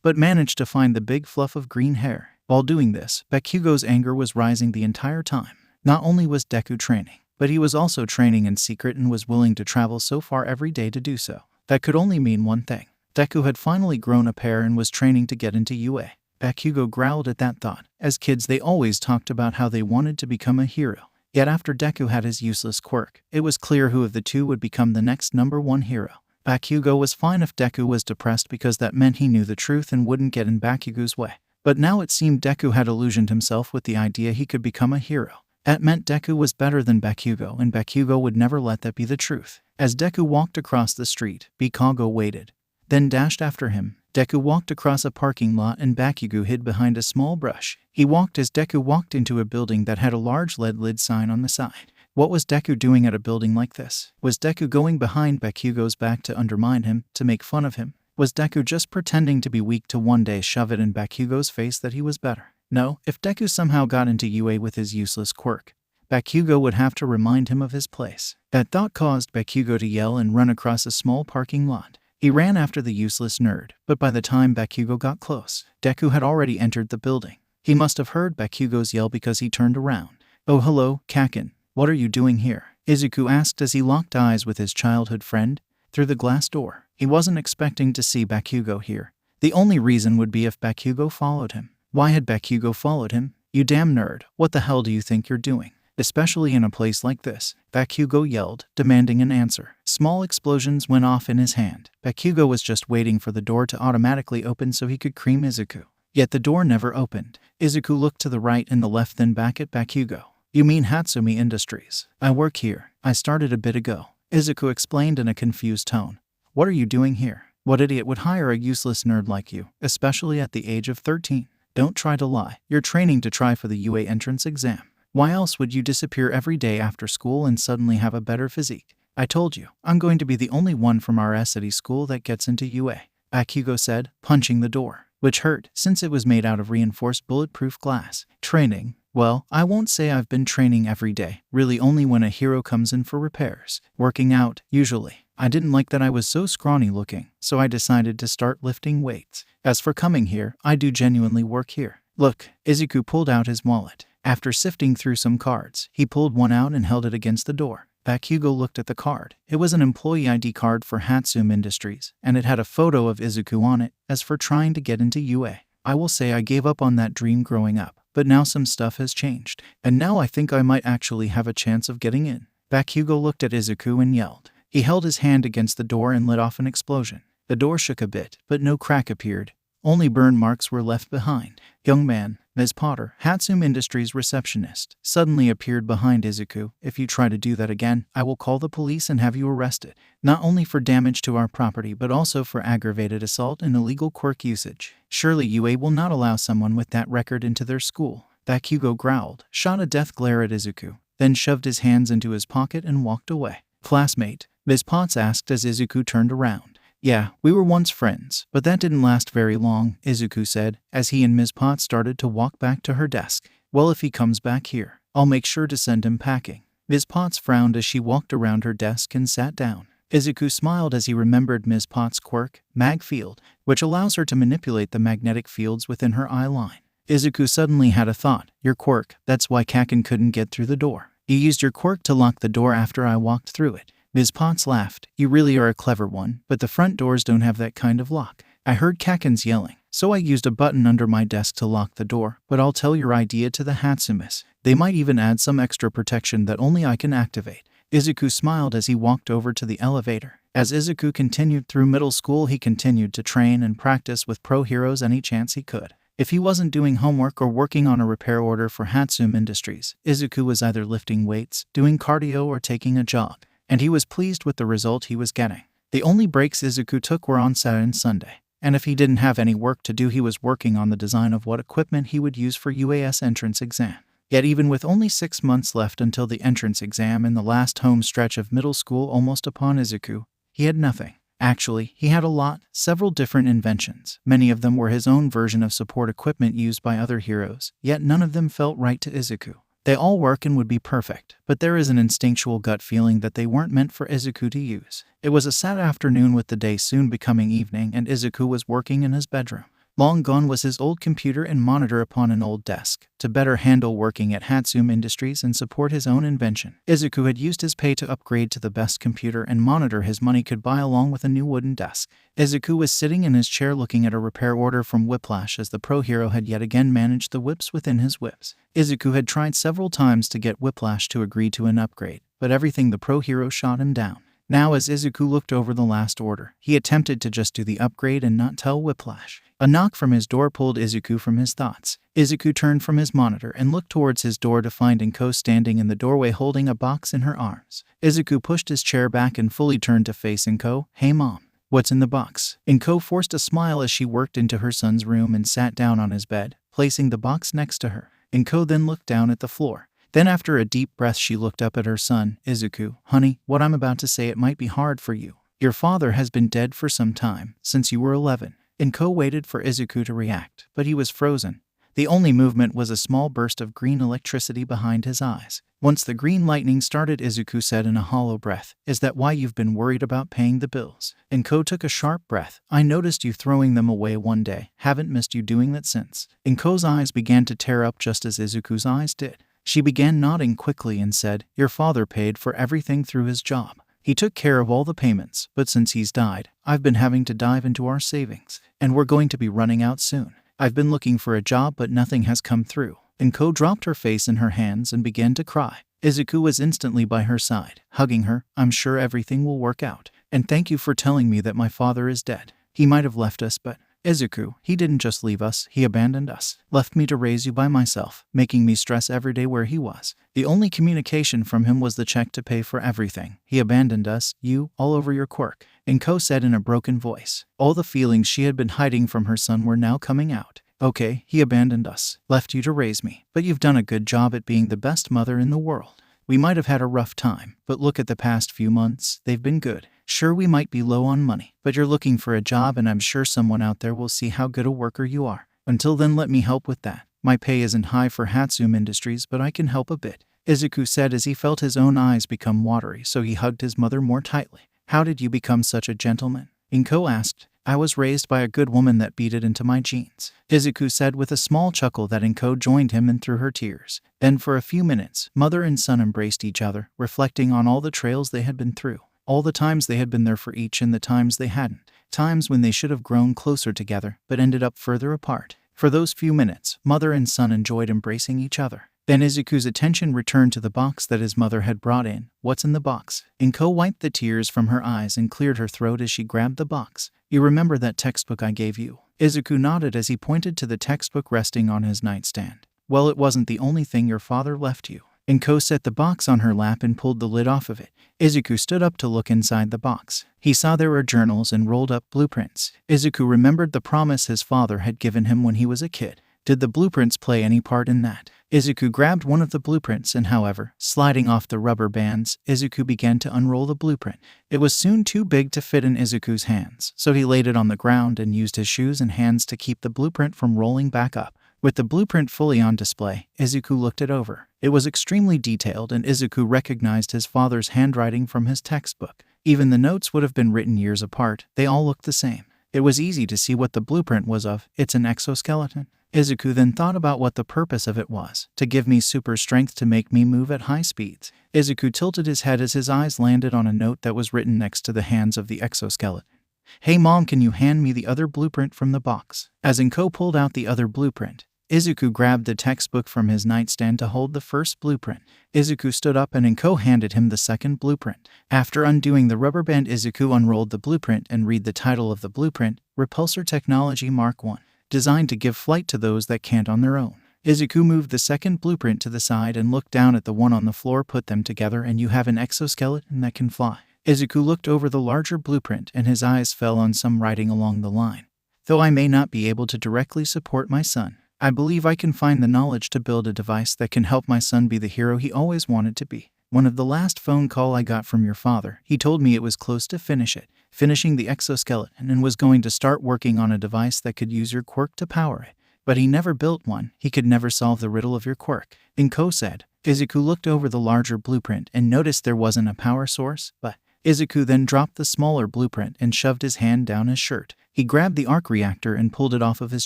but managed to find the big fluff of green hair. While doing this, Bakugo's anger was rising the entire time. Not only was Deku training, but he was also training in secret and was willing to travel so far every day to do so. That could only mean one thing. Deku had finally grown a pair and was training to get into UA. Bakugo growled at that thought. As kids, they always talked about how they wanted to become a hero. Yet after Deku had his useless quirk, it was clear who of the two would become the next #1 hero. Bakugo was fine if Deku was depressed, because that meant he knew the truth and wouldn't get in Bakugo's way. But now it seemed Deku had illusioned himself with the idea he could become a hero. That meant Deku was better than Bakugo, and Bakugo would never let that be the truth. As Deku walked across the street, Bakugo waited, then dashed after him. Deku walked across a parking lot and Bakugo hid behind a small brush. He walked as Deku walked into a building that had a large lead lid sign on the side. What was Deku doing at a building like this? Was Deku going behind Bakugo's back to undermine him, to make fun of him? Was Deku just pretending to be weak to one day shove it in Bakugo's face that he was better? No, if Deku somehow got into UA with his useless quirk, Bakugo would have to remind him of his place. That thought caused Bakugo to yell and run across a small parking lot. He ran after the useless nerd, but by the time Bakugo got close, Deku had already entered the building. He must have heard Bakugo's yell because he turned around. "Oh hello, Kaken. What are you doing here?" Izuku asked as he locked eyes with his childhood friend through the glass door. He wasn't expecting to see Bakugo here. The only reason would be if Bakugo followed him. Why had Bakugo followed him? "You damn nerd, what the hell do you think you're doing? Especially in a place like this," Bakugo yelled, demanding an answer. Small explosions went off in his hand. Bakugo was just waiting for the door to automatically open so he could cream Izuku. Yet the door never opened. Izuku looked to the right and the left, then back at Bakugo. "You mean Hatsume Industries? I work here. I started a bit ago," Izuku explained in a confused tone. "What are you doing here? What idiot would hire a useless nerd like you, especially at the age of 13? Don't try to lie. You're training to try for the UA entrance exam. Why else would you disappear every day after school and suddenly have a better physique? I told you, I'm going to be the only one from our city school that gets into UA," Bakugo said, punching the door, which hurt since it was made out of reinforced bulletproof glass. "Training? Well, I won't say I've been training every day, really only when a hero comes in for repairs. Working out, usually. I didn't like that I was so scrawny looking, so I decided to start lifting weights. As for coming here, I do genuinely work here. Look." Izuku pulled out his wallet. After sifting through some cards, he pulled one out and held it against the door. Bakugo looked at the card. It was an employee ID card for Hatsume Industries, and it had a photo of Izuku on it. As for trying to get into UA, I will say I gave up on that dream growing up, but now some stuff has changed, and now I think I might actually have a chance of getting in. Bakugo looked at Izuku and yelled. He held his hand against the door and let off an explosion. The door shook a bit, but no crack appeared. Only burn marks were left behind. "Young man," Ms. Potter, Hatsume Industries receptionist, suddenly appeared behind Izuku. "If you try to do that again, I will call the police and have you arrested. Not only for damage to our property but also for aggravated assault and illegal quirk usage. Surely UA will not allow someone with that record into their school." Bakugo growled, shot a death glare at Izuku, then shoved his hands into his pocket and walked away. "Classmate?" Ms. Potts asked as Izuku turned around. "Yeah, we were once friends, but that didn't last very long," Izuku said, as he and Ms. Potts started to walk back to her desk. "Well, if he comes back here, I'll make sure to send him packing." Ms. Potts frowned as she walked around her desk and sat down. Izuku smiled as he remembered Ms. Potts' quirk, Mag Field, which allows her to manipulate the magnetic fields within her eye line. Izuku suddenly had a thought. "Your quirk, that's why Kaken couldn't get through the door. You used your quirk to lock the door after I walked through it." Ms. Potts laughed. "You really are a clever one, but the front doors don't have that kind of lock. I heard Kaken's yelling, so I used a button under my desk to lock the door, but I'll tell your idea to the Hatsumes. They might even add some extra protection that only I can activate." Izuku smiled as he walked over to the elevator. As Izuku continued through middle school, he continued to train and practice with pro heroes any chance he could. If he wasn't doing homework or working on a repair order for Hatsume Industries, Izuku was either lifting weights, doing cardio, or taking a jog, and he was pleased with the result he was getting. The only breaks Izuku took were on Saturday and Sunday, and if he didn't have any work to do, he was working on the design of what equipment he would use for UAS entrance exam. Yet even with only 6 months left until the entrance exam and the last home stretch of middle school almost upon Izuku, he had nothing. Actually, he had a lot, several different inventions. Many of them were his own version of support equipment used by other heroes, yet none of them felt right to Izuku. They all work and would be perfect, but there is an instinctual gut feeling that they weren't meant for Izuku to use. It was a sad afternoon with the day soon becoming evening, and Izuku was working in his bedroom. Long gone was his old computer and monitor upon an old desk. To better handle working at Hatsume Industries and support his own invention, Izuku had used his pay to upgrade to the best computer and monitor his money could buy, along with a new wooden desk. Izuku was sitting in his chair looking at a repair order from Whiplash as the pro hero had yet again managed the whips within his whips. Izuku had tried several times to get Whiplash to agree to an upgrade, but everything the pro hero shot him down. Now as Izuku looked over the last order, he attempted to just do the upgrade and not tell Whiplash. A knock from his door pulled Izuku from his thoughts. Izuku turned from his monitor and looked towards his door to find Inko standing in the doorway holding a box in her arms. Izuku pushed his chair back and fully turned to face Inko. "Hey mom, what's in the box?" Inko forced a smile as she worked into her son's room and sat down on his bed, placing the box next to her. Inko then looked down at the floor. Then after a deep breath she looked up at her son. "Izuku, honey, what I'm about to say it might be hard for you. Your father has been dead for some time, since you were 11. Inko waited for Izuku to react, but he was frozen. The only movement was a small burst of green electricity behind his eyes. Once the green lightning started, Izuku said in a hollow breath, "Is that why you've been worried about paying the bills?" Inko took a sharp breath. "I noticed you throwing them away one day. Haven't missed you doing that since." Inko's eyes began to tear up just as Izuku's eyes did. She began nodding quickly and said, "Your father paid for everything through his job. He took care of all the payments, but since he's died, I've been having to dive into our savings, and we're going to be running out soon. I've been looking for a job but nothing has come through." Inko dropped her face in her hands and began to cry. Izuku was instantly by her side, hugging her. "I'm sure everything will work out, and thank you for telling me that my father is dead. He might have left us, but Izuku, he didn't just leave us, he abandoned us, left me to raise you by myself, making me stress every day where he was. The only communication from him was the check to pay for everything. He abandoned us, you, all over your quirk." Inko said in a broken voice. All the feelings she had been hiding from her son were now coming out. "Okay, he abandoned us, left you to raise me, but you've done a good job at being the best mother in the world. We might have had a rough time, but look at the past few months, they've been good. Sure, we might be low on money, but you're looking for a job and I'm sure someone out there will see how good a worker you are. Until then, let me help with that. My pay isn't high for Hatsume Industries, but I can help a bit," Izuku said as he felt his own eyes become watery, so he hugged his mother more tightly. "How did you become such a gentleman?" Inko asked. "I was raised by a good woman that beat it into my genes," Izuku said with a small chuckle that Inko joined him in through her tears. Then for a few minutes, mother and son embraced each other, reflecting on all the trails they had been through. All the times they had been there for each and the times they hadn't. Times when they should have grown closer together, but ended up further apart. For those few minutes, mother and son enjoyed embracing each other. Then Izuku's attention returned to the box that his mother had brought in. "What's in the box?" Inko wiped the tears from her eyes and cleared her throat as she grabbed the box. "You remember that textbook I gave you?" Izuku nodded as he pointed to the textbook resting on his nightstand. "Well, it wasn't the only thing your father left you." Inko set the box on her lap and pulled the lid off of it. Izuku stood up to look inside the box. He saw there were journals and rolled-up blueprints. Izuku remembered the promise his father had given him when he was a kid. Did the blueprints play any part in that? Izuku grabbed one of the blueprints and, however, sliding off the rubber bands, Izuku began to unroll the blueprint. It was soon too big to fit in Izuku's hands, so he laid it on the ground and used his shoes and hands to keep the blueprint from rolling back up. With the blueprint fully on display, Izuku looked it over. It was extremely detailed and Izuku recognized his father's handwriting from his textbook. Even the notes would have been written years apart, they all looked the same. It was easy to see what the blueprint was of. It's an exoskeleton. Izuku then thought about what the purpose of it was. To give me super strength to make me move at high speeds. Izuku tilted his head as his eyes landed on a note that was written next to the hands of the exoskeleton. "Hey mom, can you hand me the other blueprint from the box?" As Inko pulled out the other blueprint, Izuku grabbed the textbook from his nightstand to hold the first blueprint. Izuku stood up and Inko handed him the second blueprint. After undoing the rubber band, Izuku unrolled the blueprint and read the title of the blueprint, Repulsor Technology Mark I, designed to give flight to those that can't on their own. Izuku moved the second blueprint to the side and looked down at the one on the floor. "Put them together and you have an exoskeleton that can fly." Izuku looked over the larger blueprint and his eyes fell on some writing along the line. "Though I may not be able to directly support my son, I believe I can find the knowledge to build a device that can help my son be the hero he always wanted to be. One of the last phone call I got from your father, he told me it was close to finishing the exoskeleton and was going to start working on a device that could use your quirk to power it. But he never built one. He could never solve the riddle of your quirk," Inko said. Izuku looked over the larger blueprint and noticed there wasn't a power source, but Izuku then dropped the smaller blueprint and shoved his hand down his shirt. He grabbed the Arc Reactor and pulled it off of his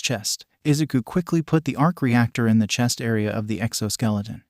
chest. Izuku quickly put the Arc Reactor in the chest area of the exoskeleton.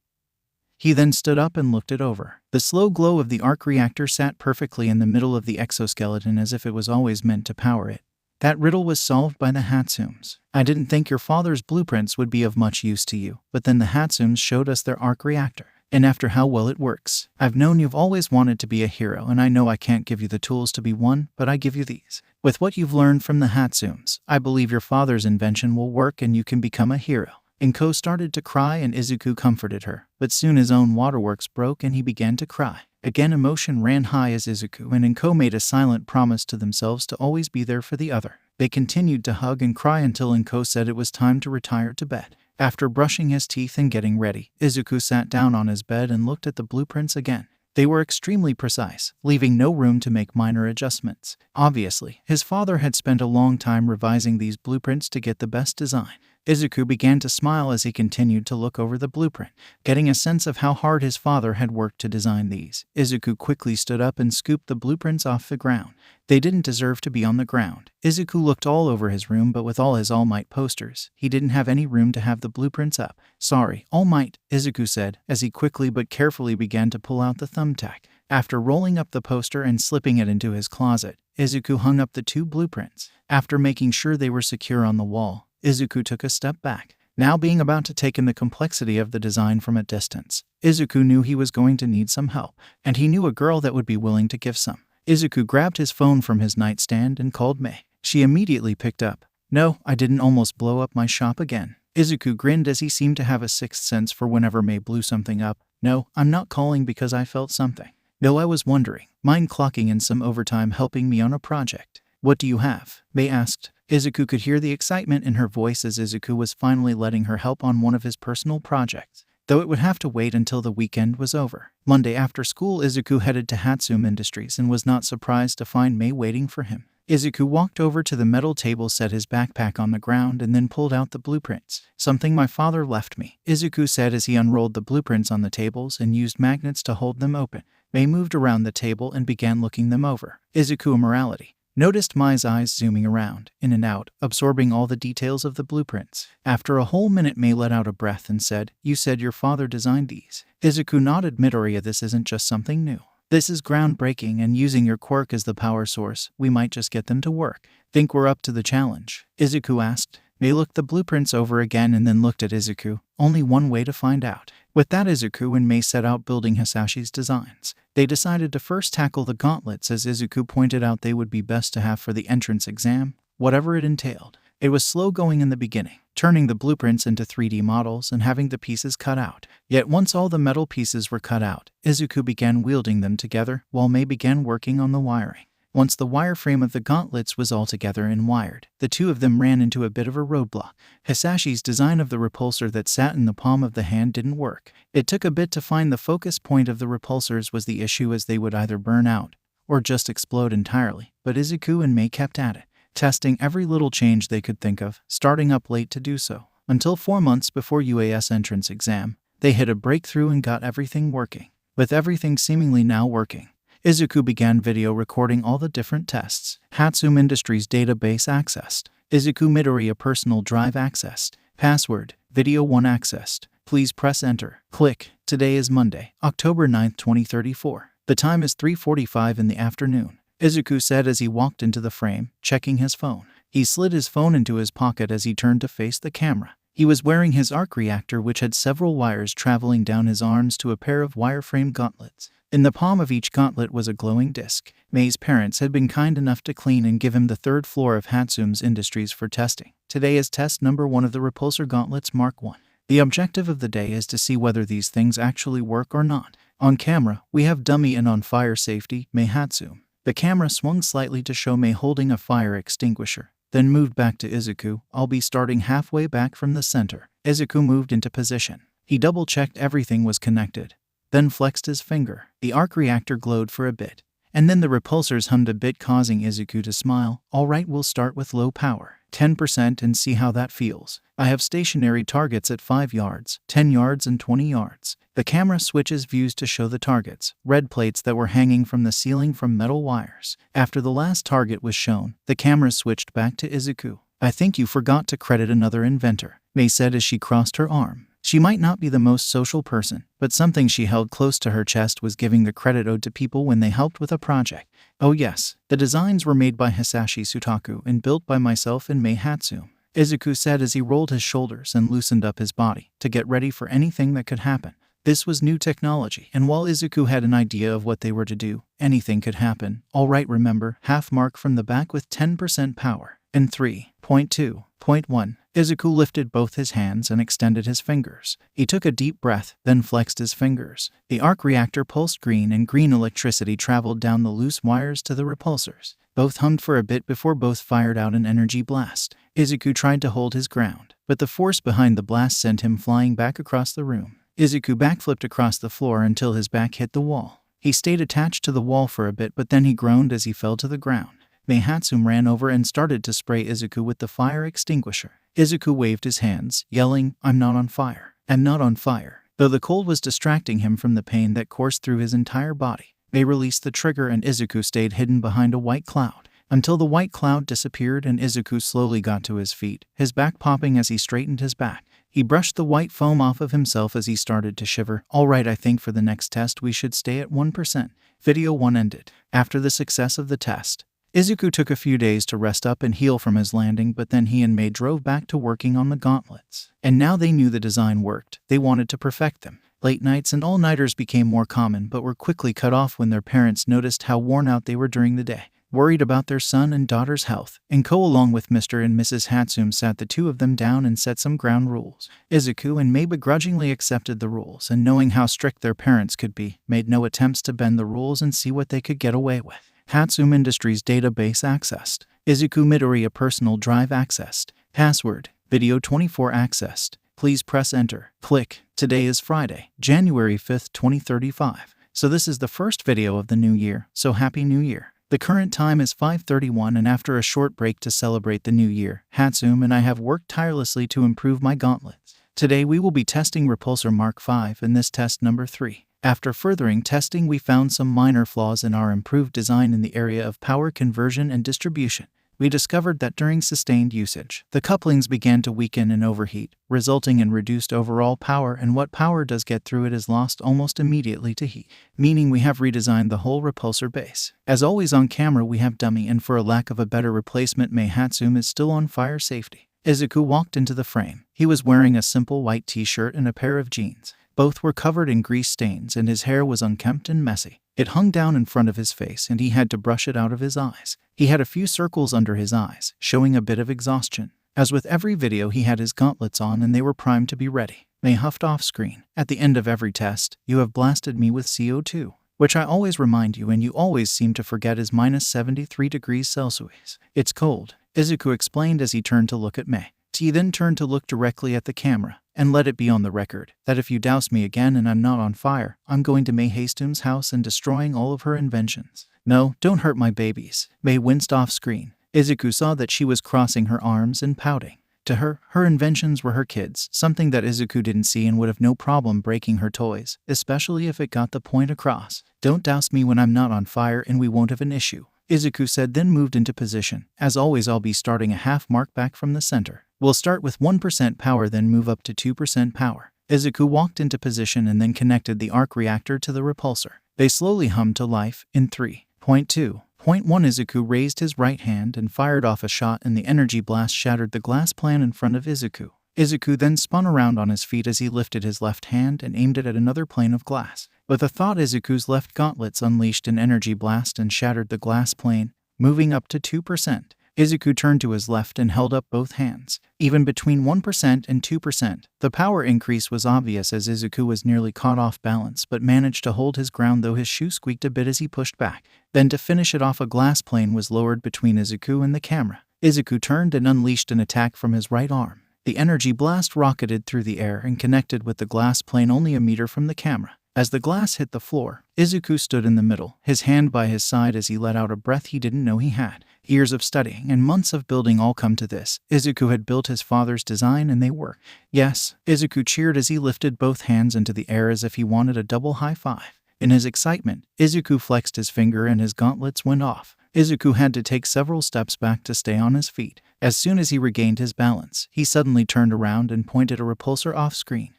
He then stood up and looked it over. The slow glow of the Arc Reactor sat perfectly in the middle of the exoskeleton as if it was always meant to power it. That riddle was solved by the Hatsumes. "I didn't think your father's blueprints would be of much use to you, but then the Hatsumes showed us their Arc Reactor. and after how well it works. I've known you've always wanted to be a hero, and I know I can't give you the tools to be one, but I give you these. With what you've learned from the Hatsumes, I believe your father's invention will work and you can become a hero." Inko started to cry and Izuku comforted her, but soon his own waterworks broke and he began to cry. Again emotion ran high as Izuku and Inko made a silent promise to themselves to always be there for the other. They continued to hug and cry until Inko said it was time to retire to bed. After brushing his teeth and getting ready, Izuku sat down on his bed and looked at the blueprints again. They were extremely precise, leaving no room to make minor adjustments. Obviously, his father had spent a long time revising these blueprints to get the best design. Izuku began to smile as he continued to look over the blueprint, getting a sense of how hard his father had worked to design these. Izuku quickly stood up and scooped the blueprints off the ground. They didn't deserve to be on the ground. Izuku looked all over his room, but with all his All Might posters, he didn't have any room to have the blueprints up. "Sorry, All Might," Izuku said, as he quickly but carefully began to pull out the thumbtack. After rolling up the poster and slipping it into his closet, Izuku hung up the two blueprints. After making sure they were secure on the wall, Izuku took a step back. Now being about to take in the complexity of the design from a distance, Izuku knew he was going to need some help, and he knew a girl that would be willing to give some. Izuku grabbed his phone from his nightstand and called Mei. She immediately picked up. "No, I didn't almost blow up my shop again." Izuku grinned as he seemed to have a sixth sense for whenever Mei blew something up. "No, I'm not calling because I felt something. No, I was wondering. Mind clocking in some overtime helping me on a project?" "What do you have?" Mei asked. Izuku could hear the excitement in her voice as Izuku was finally letting her help on one of his personal projects, though it would have to wait until the weekend was over. Monday after school, Izuku headed to Hatsume Industries and was not surprised to find Mei waiting for him. Izuku walked over to the metal table, set his backpack on the ground, and then pulled out the blueprints. "Something my father left me," Izuku said as he unrolled the blueprints on the tables and used magnets to hold them open. Mei moved around the table and began looking them over. Izuku morality noticed Mei's eyes zooming around, in and out, absorbing all the details of the blueprints. After a whole minute, Mei let out a breath and said, "You said your father designed these?" Izuku nodded. "Midoriya, this isn't just something new. This is groundbreaking, and using your quirk as the power source, we might just get them to work." "Think we're up to the challenge?" Izuku asked. Mei looked the blueprints over again and then looked at Izuku. "Only one way to find out." With that, Izuku and Mei set out building Hisashi's designs. They decided to first tackle the gauntlets, as Izuku pointed out they would be best to have for the entrance exam, whatever it entailed. It was slow going in the beginning, turning the blueprints into 3D models and having the pieces cut out. Yet once all the metal pieces were cut out, Izuku began wielding them together, while Mei began working on the wiring. Once the wireframe of the gauntlets was all together and wired, the two of them ran into a bit of a roadblock. Hisashi's design of the repulsor that sat in the palm of the hand didn't work. It took a bit to find the focus point of the repulsors was the issue, as they would either burn out or just explode entirely, but Izuku and Mei kept at it, testing every little change they could think of, starting up late to do so. Until 4 months before UAS entrance exam, they hit a breakthrough and got everything working. With everything seemingly now working, Izuku began video recording all the different tests. Hatsume Industries database accessed. Izuku Midoriya personal drive accessed. Password, video 1 accessed. Please press enter. Click. Today is Monday, October 9th, 2034. The time is 3:45 in the afternoon. Izuku said as he walked into the frame, checking his phone. He slid his phone into his pocket as he turned to face the camera. He was wearing his Arc Reactor, which had several wires traveling down his arms to a pair of wireframe gauntlets. In the palm of each gauntlet was a glowing disc. Mei's parents had been kind enough to clean and give him the 3rd floor of Hatsume's Industries for testing. Today is test number 1 of the repulsor gauntlets Mark 1. The objective of the day is to see whether these things actually work or not. On camera, we have dummy and on fire safety, Mei Hatsume. The camera swung slightly to show Mei holding a fire extinguisher, then moved back to Izuku. "I'll be starting halfway back from the center." Izuku moved into position. He double-checked everything was connected, then flexed his finger. The Arc Reactor glowed for a bit, and then the repulsors hummed a bit, causing Izuku to smile. "All right, we'll start with low power, 10%, and see how that feels. I have stationary targets at 5 yards, 10 yards, and 20 yards. The camera switches views to show the targets, red plates that were hanging from the ceiling from metal wires. After the last target was shown, the camera switched back to Izuku. "I think you forgot to credit another inventor," Mei said as she crossed her arm. She might not be the most social person, but something she held close to her chest was giving the credit owed to people when they helped with a project. "Oh yes, the designs were made by Hisashi Sutaku and built by myself and Mei Hatsume," Izuku said as he rolled his shoulders and loosened up his body to get ready for anything that could happen. This was new technology, and while Izuku had an idea of what they were to do, anything could happen. Alright, remember, half mark from the back with 10% power. In 3.2.1, Izuku lifted both his hands and extended his fingers. He took a deep breath, then flexed his fingers. The arc reactor pulsed green, and green electricity traveled down the loose wires to the repulsors. Both hummed for a bit before both fired out an energy blast. Izuku tried to hold his ground, but the force behind the blast sent him flying back across the room. Izuku backflipped across the floor until his back hit the wall. He stayed attached to the wall for a bit, but then he groaned as he fell to the ground. Mei Hatsume ran over and started to spray Izuku with the fire extinguisher. Izuku waved his hands, yelling, "I'm not on fire. I'm not on fire." Though the cold was distracting him from the pain that coursed through his entire body. They released the trigger, and Izuku stayed hidden behind a white cloud until the white cloud disappeared and Izuku slowly got to his feet, his back popping as he straightened his back. He brushed the white foam off of himself as he started to shiver. Alright, I think for the next test we should stay at 1%. Video 1 ended. After the success of the test, Izuku took a few days to rest up and heal from his landing, but then he and Mei drove back to working on the gauntlets. And now they knew the design worked. They wanted to perfect them. Late nights and all-nighters became more common, but were quickly cut off when their parents noticed how worn out they were during the day. Worried about their son and daughter's health, Inko along with Mr. and Mrs. Hatsume sat the two of them down and set some ground rules. Izuku and Mei begrudgingly accepted the rules, and knowing how strict their parents could be, made no attempts to bend the rules and see what they could get away with. Hatsume Industries database accessed. Izuku Midoriya personal drive accessed. Password. Video 24 accessed. Please press enter. Click. Today is Friday, January 5th, 2035. So this is the first video of the new year, so Happy New Year. The current time is 5:31, and after a short break to celebrate the new year, Hatsume and I have worked tirelessly to improve my gauntlets. Today we will be testing Repulsor Mark 5 in this test number 3. After furthering testing, we found some minor flaws in our improved design in the area of power conversion and distribution. We discovered that during sustained usage, the couplings began to weaken and overheat, resulting in reduced overall power, and what power does get through it is lost almost immediately to heat, meaning we have redesigned the whole repulsor base. As always on camera we have dummy, and for a lack of a better replacement, Mei Hatsume is still on fire safety. Izuku walked into the frame. He was wearing a simple white t-shirt and a pair of jeans. Both were covered in grease stains, and his hair was unkempt and messy. It hung down in front of his face, and he had to brush it out of his eyes. He had a few circles under his eyes, showing a bit of exhaustion. As with every video, he had his gauntlets on, and they were primed to be ready. Mei huffed off screen. At the end of every test, you have blasted me with CO2, which I always remind you and you always seem to forget is minus 73 degrees Celsius. It's cold, Izuku explained as he turned to look at Mei. He then turned to look directly at the camera, and let it be on the record that if you douse me again and I'm not on fire, I'm going to Mei Hatsume's house and destroying all of her inventions. No, don't hurt my babies. Mei winced off screen. Izuku saw that she was crossing her arms and pouting. To her, her inventions were her kids, something that Izuku didn't see and would have no problem breaking her toys, especially if it got the point across. Don't douse me when I'm not on fire and we won't have an issue, Izuku said, then moved into position. As always, I'll be starting a half mark back from the center. We'll start with 1% power, then move up to 2% power. Izuku walked into position and then connected the arc reactor to the repulsor. They slowly hummed to life. In 3.2.1, Izuku raised his right hand and fired off a shot, and the energy blast shattered the glass plan in front of Izuku. Izuku then spun around on his feet as he lifted his left hand and aimed it at another plane of glass. With a thought, Izuku's left gauntlets unleashed an energy blast and shattered the glass plane, moving up to 2%. Izuku turned to his left and held up both hands. Even between 1% and 2%, the power increase was obvious as Izuku was nearly caught off balance but managed to hold his ground, though his shoe squeaked a bit as he pushed back. Then to finish it off, a glass plane was lowered between Izuku and the camera. Izuku turned and unleashed an attack from his right arm. The energy blast rocketed through the air and connected with the glass plane only a meter from the camera. As the glass hit the floor, Izuku stood in the middle, his hand by his side as he let out a breath he didn't know he had. Years of studying and months of building all come to this. Izuku had built his father's design and they worked. Yes, Izuku cheered as he lifted both hands into the air as if he wanted a double high five. In his excitement, Izuku flexed his finger and his gauntlets went off. Izuku had to take several steps back to stay on his feet. As soon as he regained his balance, he suddenly turned around and pointed a repulsor off screen.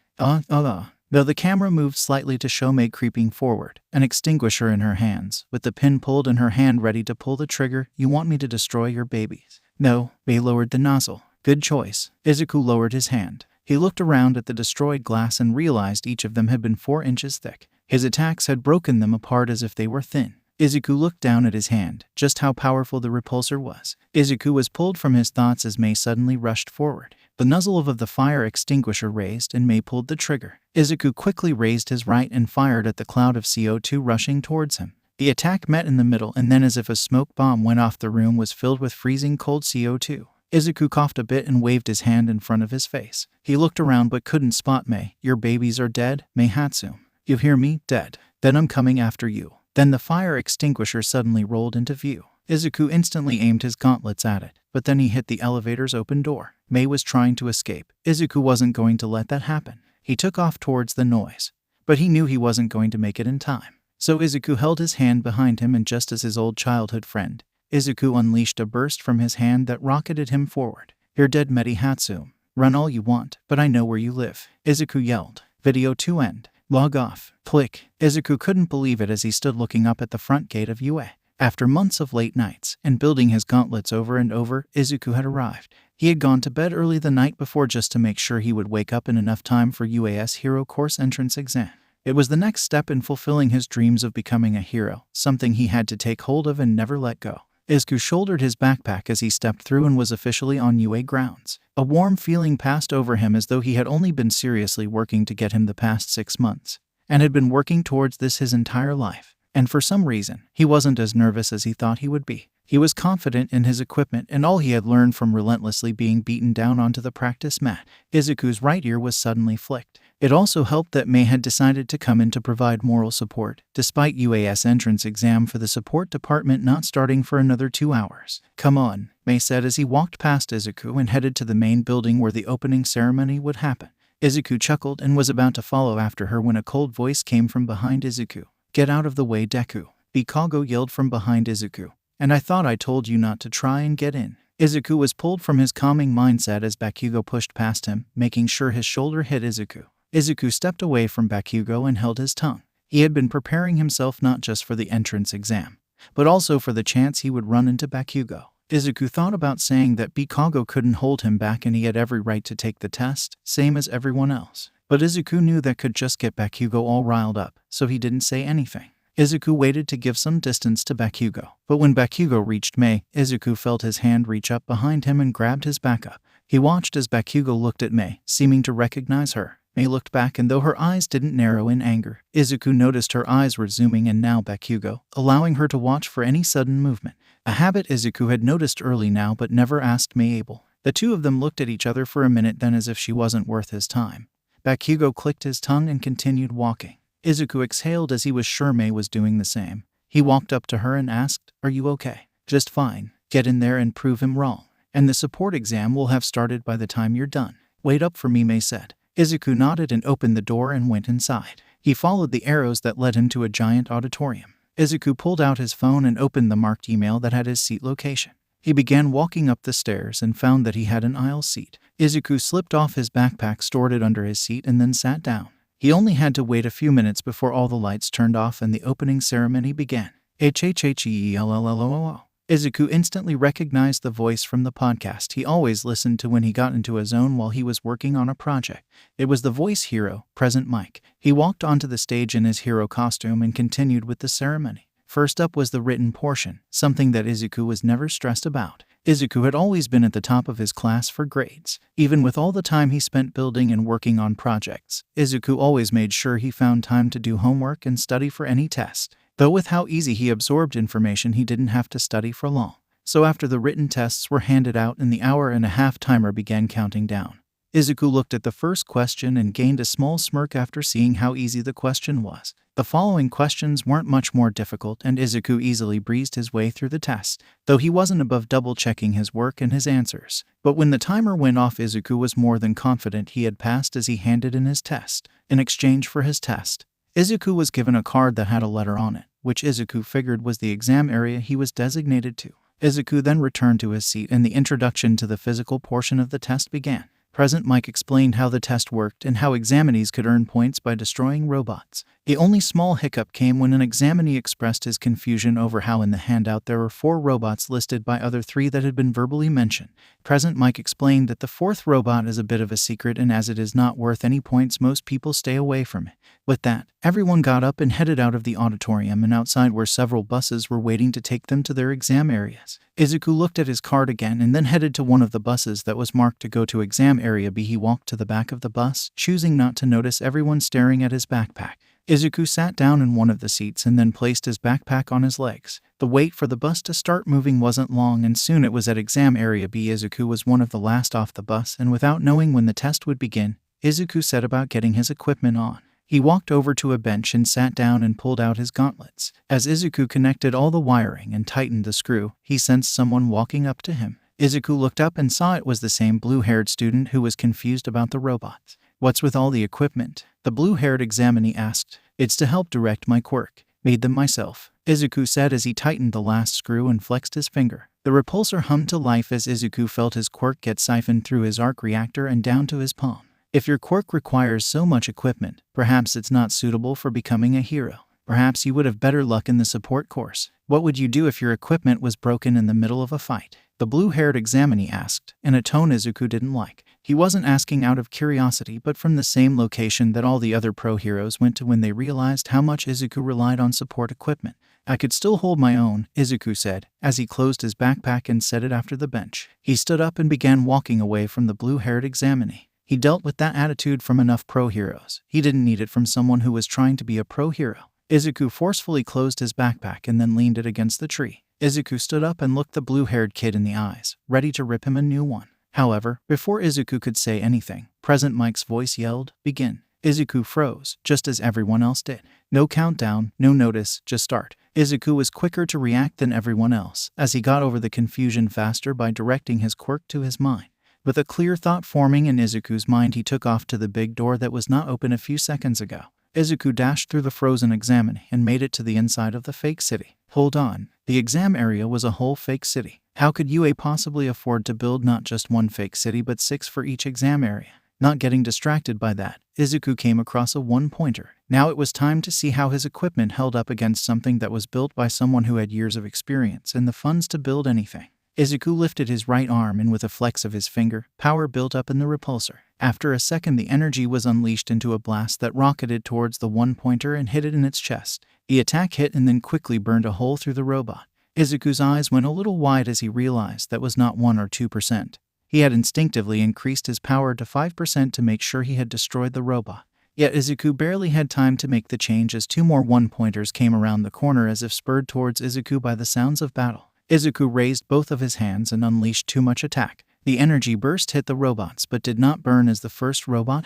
Though the camera moved slightly to show Mei creeping forward, an extinguisher in her hands, with the pin pulled and her hand ready to pull the trigger. You want me to destroy your babies? No, Mei lowered the nozzle. Good choice. Izuku lowered his hand. He looked around at the destroyed glass and realized each of them had been 4 inches thick. His attacks had broken them apart as if they were thin. Izuku looked down at his hand, just how powerful the repulsor was. Izuku was pulled from his thoughts as Mei suddenly rushed forward. The nozzle of the fire extinguisher raised and Mei pulled the trigger. Izuku quickly raised his right and fired at the cloud of CO2 rushing towards him. The attack met in the middle and then as if a smoke bomb went off, the room was filled with freezing cold CO2. Izuku coughed a bit and waved his hand in front of his face. He looked around but couldn't spot Mei. "Your babies are dead, Mei Hatsume. You hear me? Dead. Then I'm coming after you." Then the fire extinguisher suddenly rolled into view. Izuku instantly aimed his gauntlets at it, but then he hit the elevator's open door. Mei was trying to escape. Izuku wasn't going to let that happen. He took off towards the noise, but he knew he wasn't going to make it in time. So Izuku held his hand behind him, and just as his old childhood friend, Izuku unleashed a burst from his hand that rocketed him forward. "You're dead, Mei Hatsume. Run all you want, but I know where you live," Izuku yelled. Video 2 end. Log off. Click. Izuku couldn't believe it as he stood looking up at the front gate of UA. After months of late nights and building his gauntlets over and over, Izuku had arrived. He had gone to bed early the night before just to make sure he would wake up in enough time for UA's Hero Course entrance exam. It was the next step in fulfilling his dreams of becoming a hero, something he had to take hold of and never let go. Izuku shouldered his backpack as he stepped through and was officially on UA grounds. A warm feeling passed over him as though he had only been seriously working to get him the past 6 months, and had been working towards this his entire life. And for some reason, he wasn't as nervous as he thought he would be. He was confident in his equipment and all he had learned from relentlessly being beaten down onto the practice mat. Izuku's right ear was suddenly flicked. It also helped that Mei had decided to come in to provide moral support, despite UA's entrance exam for the support department not starting for another 2 hours. "Come on," Mei said as he walked past Izuku and headed to the main building where the opening ceremony would happen. Izuku chuckled and was about to follow after her when a cold voice came from behind Izuku. "Get out of the way, Deku," Bakugo yelled from behind Izuku. "And I thought I told you not to try and get in." Izuku was pulled from his calming mindset as Bakugo pushed past him, making sure his shoulder hit Izuku. Izuku stepped away from Bakugo and held his tongue. He had been preparing himself not just for the entrance exam, but also for the chance he would run into Bakugo. Izuku thought about saying that Bakugo couldn't hold him back and he had every right to take the test, same as everyone else. But Izuku knew that could just get Bakugo all riled up, so he didn't say anything. Izuku waited to give some distance to Bakugo, but when Bakugo reached Mei, Izuku felt his hand reach up behind him and grabbed his back up. He watched as Bakugo looked at Mei, seeming to recognize her. Mei looked back, and though her eyes didn't narrow in anger, Izuku noticed her eyes were zooming in now Bakugo, allowing her to watch for any sudden movement. A habit Izuku had noticed early now but never asked Mei able. The two of them looked at each other for a minute, then as if she wasn't worth his time, Bakugo clicked his tongue and continued walking. Izuku exhaled as he was sure Mei was doing the same. He walked up to her and asked, "Are you okay?" "Just fine. Get in there and prove him wrong. And the support exam will have started by the time you're done." "Wait up for me," Mei said. Izuku nodded and opened the door and went inside. He followed the arrows that led him to a giant auditorium. Izuku pulled out his phone and opened the marked email that had his seat location. He began walking up the stairs and found that he had an aisle seat. Izuku slipped off his backpack, stored it under his seat, and then sat down. He only had to wait a few minutes before all the lights turned off and the opening ceremony began. HHHELLLOO. Izuku instantly recognized the voice from the podcast he always listened to when he got into a zone while he was working on a project. It was the voice hero, Present Mike. He walked onto the stage in his hero costume and continued with the ceremony. First up was the written portion, something that Izuku was never stressed about. Izuku had always been at the top of his class for grades. Even with all the time he spent building and working on projects, Izuku always made sure he found time to do homework and study for any test. Though with how easy he absorbed information, he didn't have to study for long. So after the written tests were handed out and the hour-and-a-half timer began counting down, Izuku looked at the first question and gained a small smirk after seeing how easy the question was. The following questions weren't much more difficult, and Izuku easily breezed his way through the test, though he wasn't above double-checking his work and his answers. But when the timer went off, Izuku was more than confident he had passed as he handed in his test. In exchange for his test, Izuku was given a card that had a letter on it, which Izuku figured was the exam area he was designated to. Izuku then returned to his seat and the introduction to the physical portion of the test began. Present Mike explained how the test worked and how examinees could earn points by destroying robots. The only small hiccup came when an examinee expressed his confusion over how in the handout there were 4 robots listed by other 3 that had been verbally mentioned. Present Mike explained that the 4th robot is a bit of a secret, and as it is not worth any points, most people stay away from it. With that, everyone got up and headed out of the auditorium, and outside were several buses were waiting to take them to their exam areas. Izuku looked at his card again and then headed to one of the buses that was marked to go to exam area B. He walked to the back of the bus, choosing not to notice everyone staring at his backpack. Izuku sat down in one of the seats and then placed his backpack on his legs. The wait for the bus to start moving wasn't long, and soon it was at exam area B. Izuku was one of the last off the bus, and without knowing when the test would begin, Izuku set about getting his equipment on. He walked over to a bench and sat down and pulled out his gauntlets. As Izuku connected all the wiring and tightened the screw, he sensed someone walking up to him. Izuku looked up and saw it was the same blue-haired student who was confused about the robots. "What's with all the equipment?" the blue-haired examinee asked. "It's to help direct my quirk. Made them myself," Izuku said as he tightened the last screw and flexed his finger. The repulsor hummed to life as Izuku felt his quirk get siphoned through his arc reactor and down to his palm. If your quirk requires so much equipment, perhaps it's not suitable for becoming a hero. Perhaps you would have better luck in the support course. What would you do if your equipment was broken in the middle of a fight? The blue-haired examinee asked, in a tone Izuku didn't like. He wasn't asking out of curiosity, but from the same location that all the other pro heroes went to when they realized how much Izuku relied on support equipment. "I could still hold my own," Izuku said, as he closed his backpack and set it after the bench. He stood up and began walking away from the blue-haired examinee. He dealt with that attitude from enough pro heroes. He didn't need it from someone who was trying to be a pro hero. Izuku forcefully closed his backpack and then leaned it against the tree. Izuku stood up and looked the blue-haired kid in the eyes, ready to rip him a new one. However, before Izuku could say anything, Present Mike's voice yelled, "Begin." Izuku froze, just as everyone else did. No countdown, no notice, just start. Izuku was quicker to react than everyone else, as he got over the confusion faster by directing his quirk to his mind. With a clear thought forming in Izuku's mind, he took off to the big door that was not open a few seconds ago. Izuku dashed through the frozen examinee and made it to the inside of the fake city. Hold on, the exam area was a whole fake city. How could UA possibly afford to build not just one fake city but 6 for each exam area? Not getting distracted by that, Izuku came across a one-pointer. Now it was time to see how his equipment held up against something that was built by someone who had years of experience and the funds to build anything. Izuku lifted his right arm and with a flex of his finger, power built up in the repulsor. After a second, the energy was unleashed into a blast that rocketed towards the one-pointer and hit it in its chest. The attack hit and then quickly burned a hole through the robot. Izuku's eyes went a little wide as he realized that was not 1 or 2%. He had instinctively increased his power to 5% to make sure he had destroyed the robot. Yet Izuku barely had time to make the change as 2 more one-pointers came around the corner as if spurred towards Izuku by the sounds of battle. Izuku raised both of his hands and unleashed too much attack. The energy burst hit the robots but did not burn as the first robot.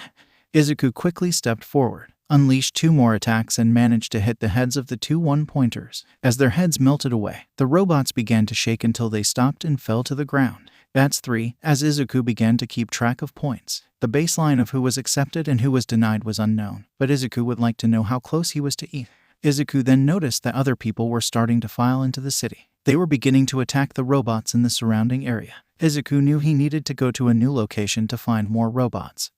Izuku quickly stepped forward, unleashed 2 more attacks and managed to hit the heads of the 2 one-pointers. As their heads melted away, the robots began to shake until they stopped and fell to the ground. That's 3, as Izuku began to keep track of points. The baseline of who was accepted and who was denied was unknown, but Izuku would like to know how close he was to E. Izuku then noticed that other people were starting to file into the city. They were beginning to attack the robots in the surrounding area. Izuku knew he needed to go to a new location to find more robots.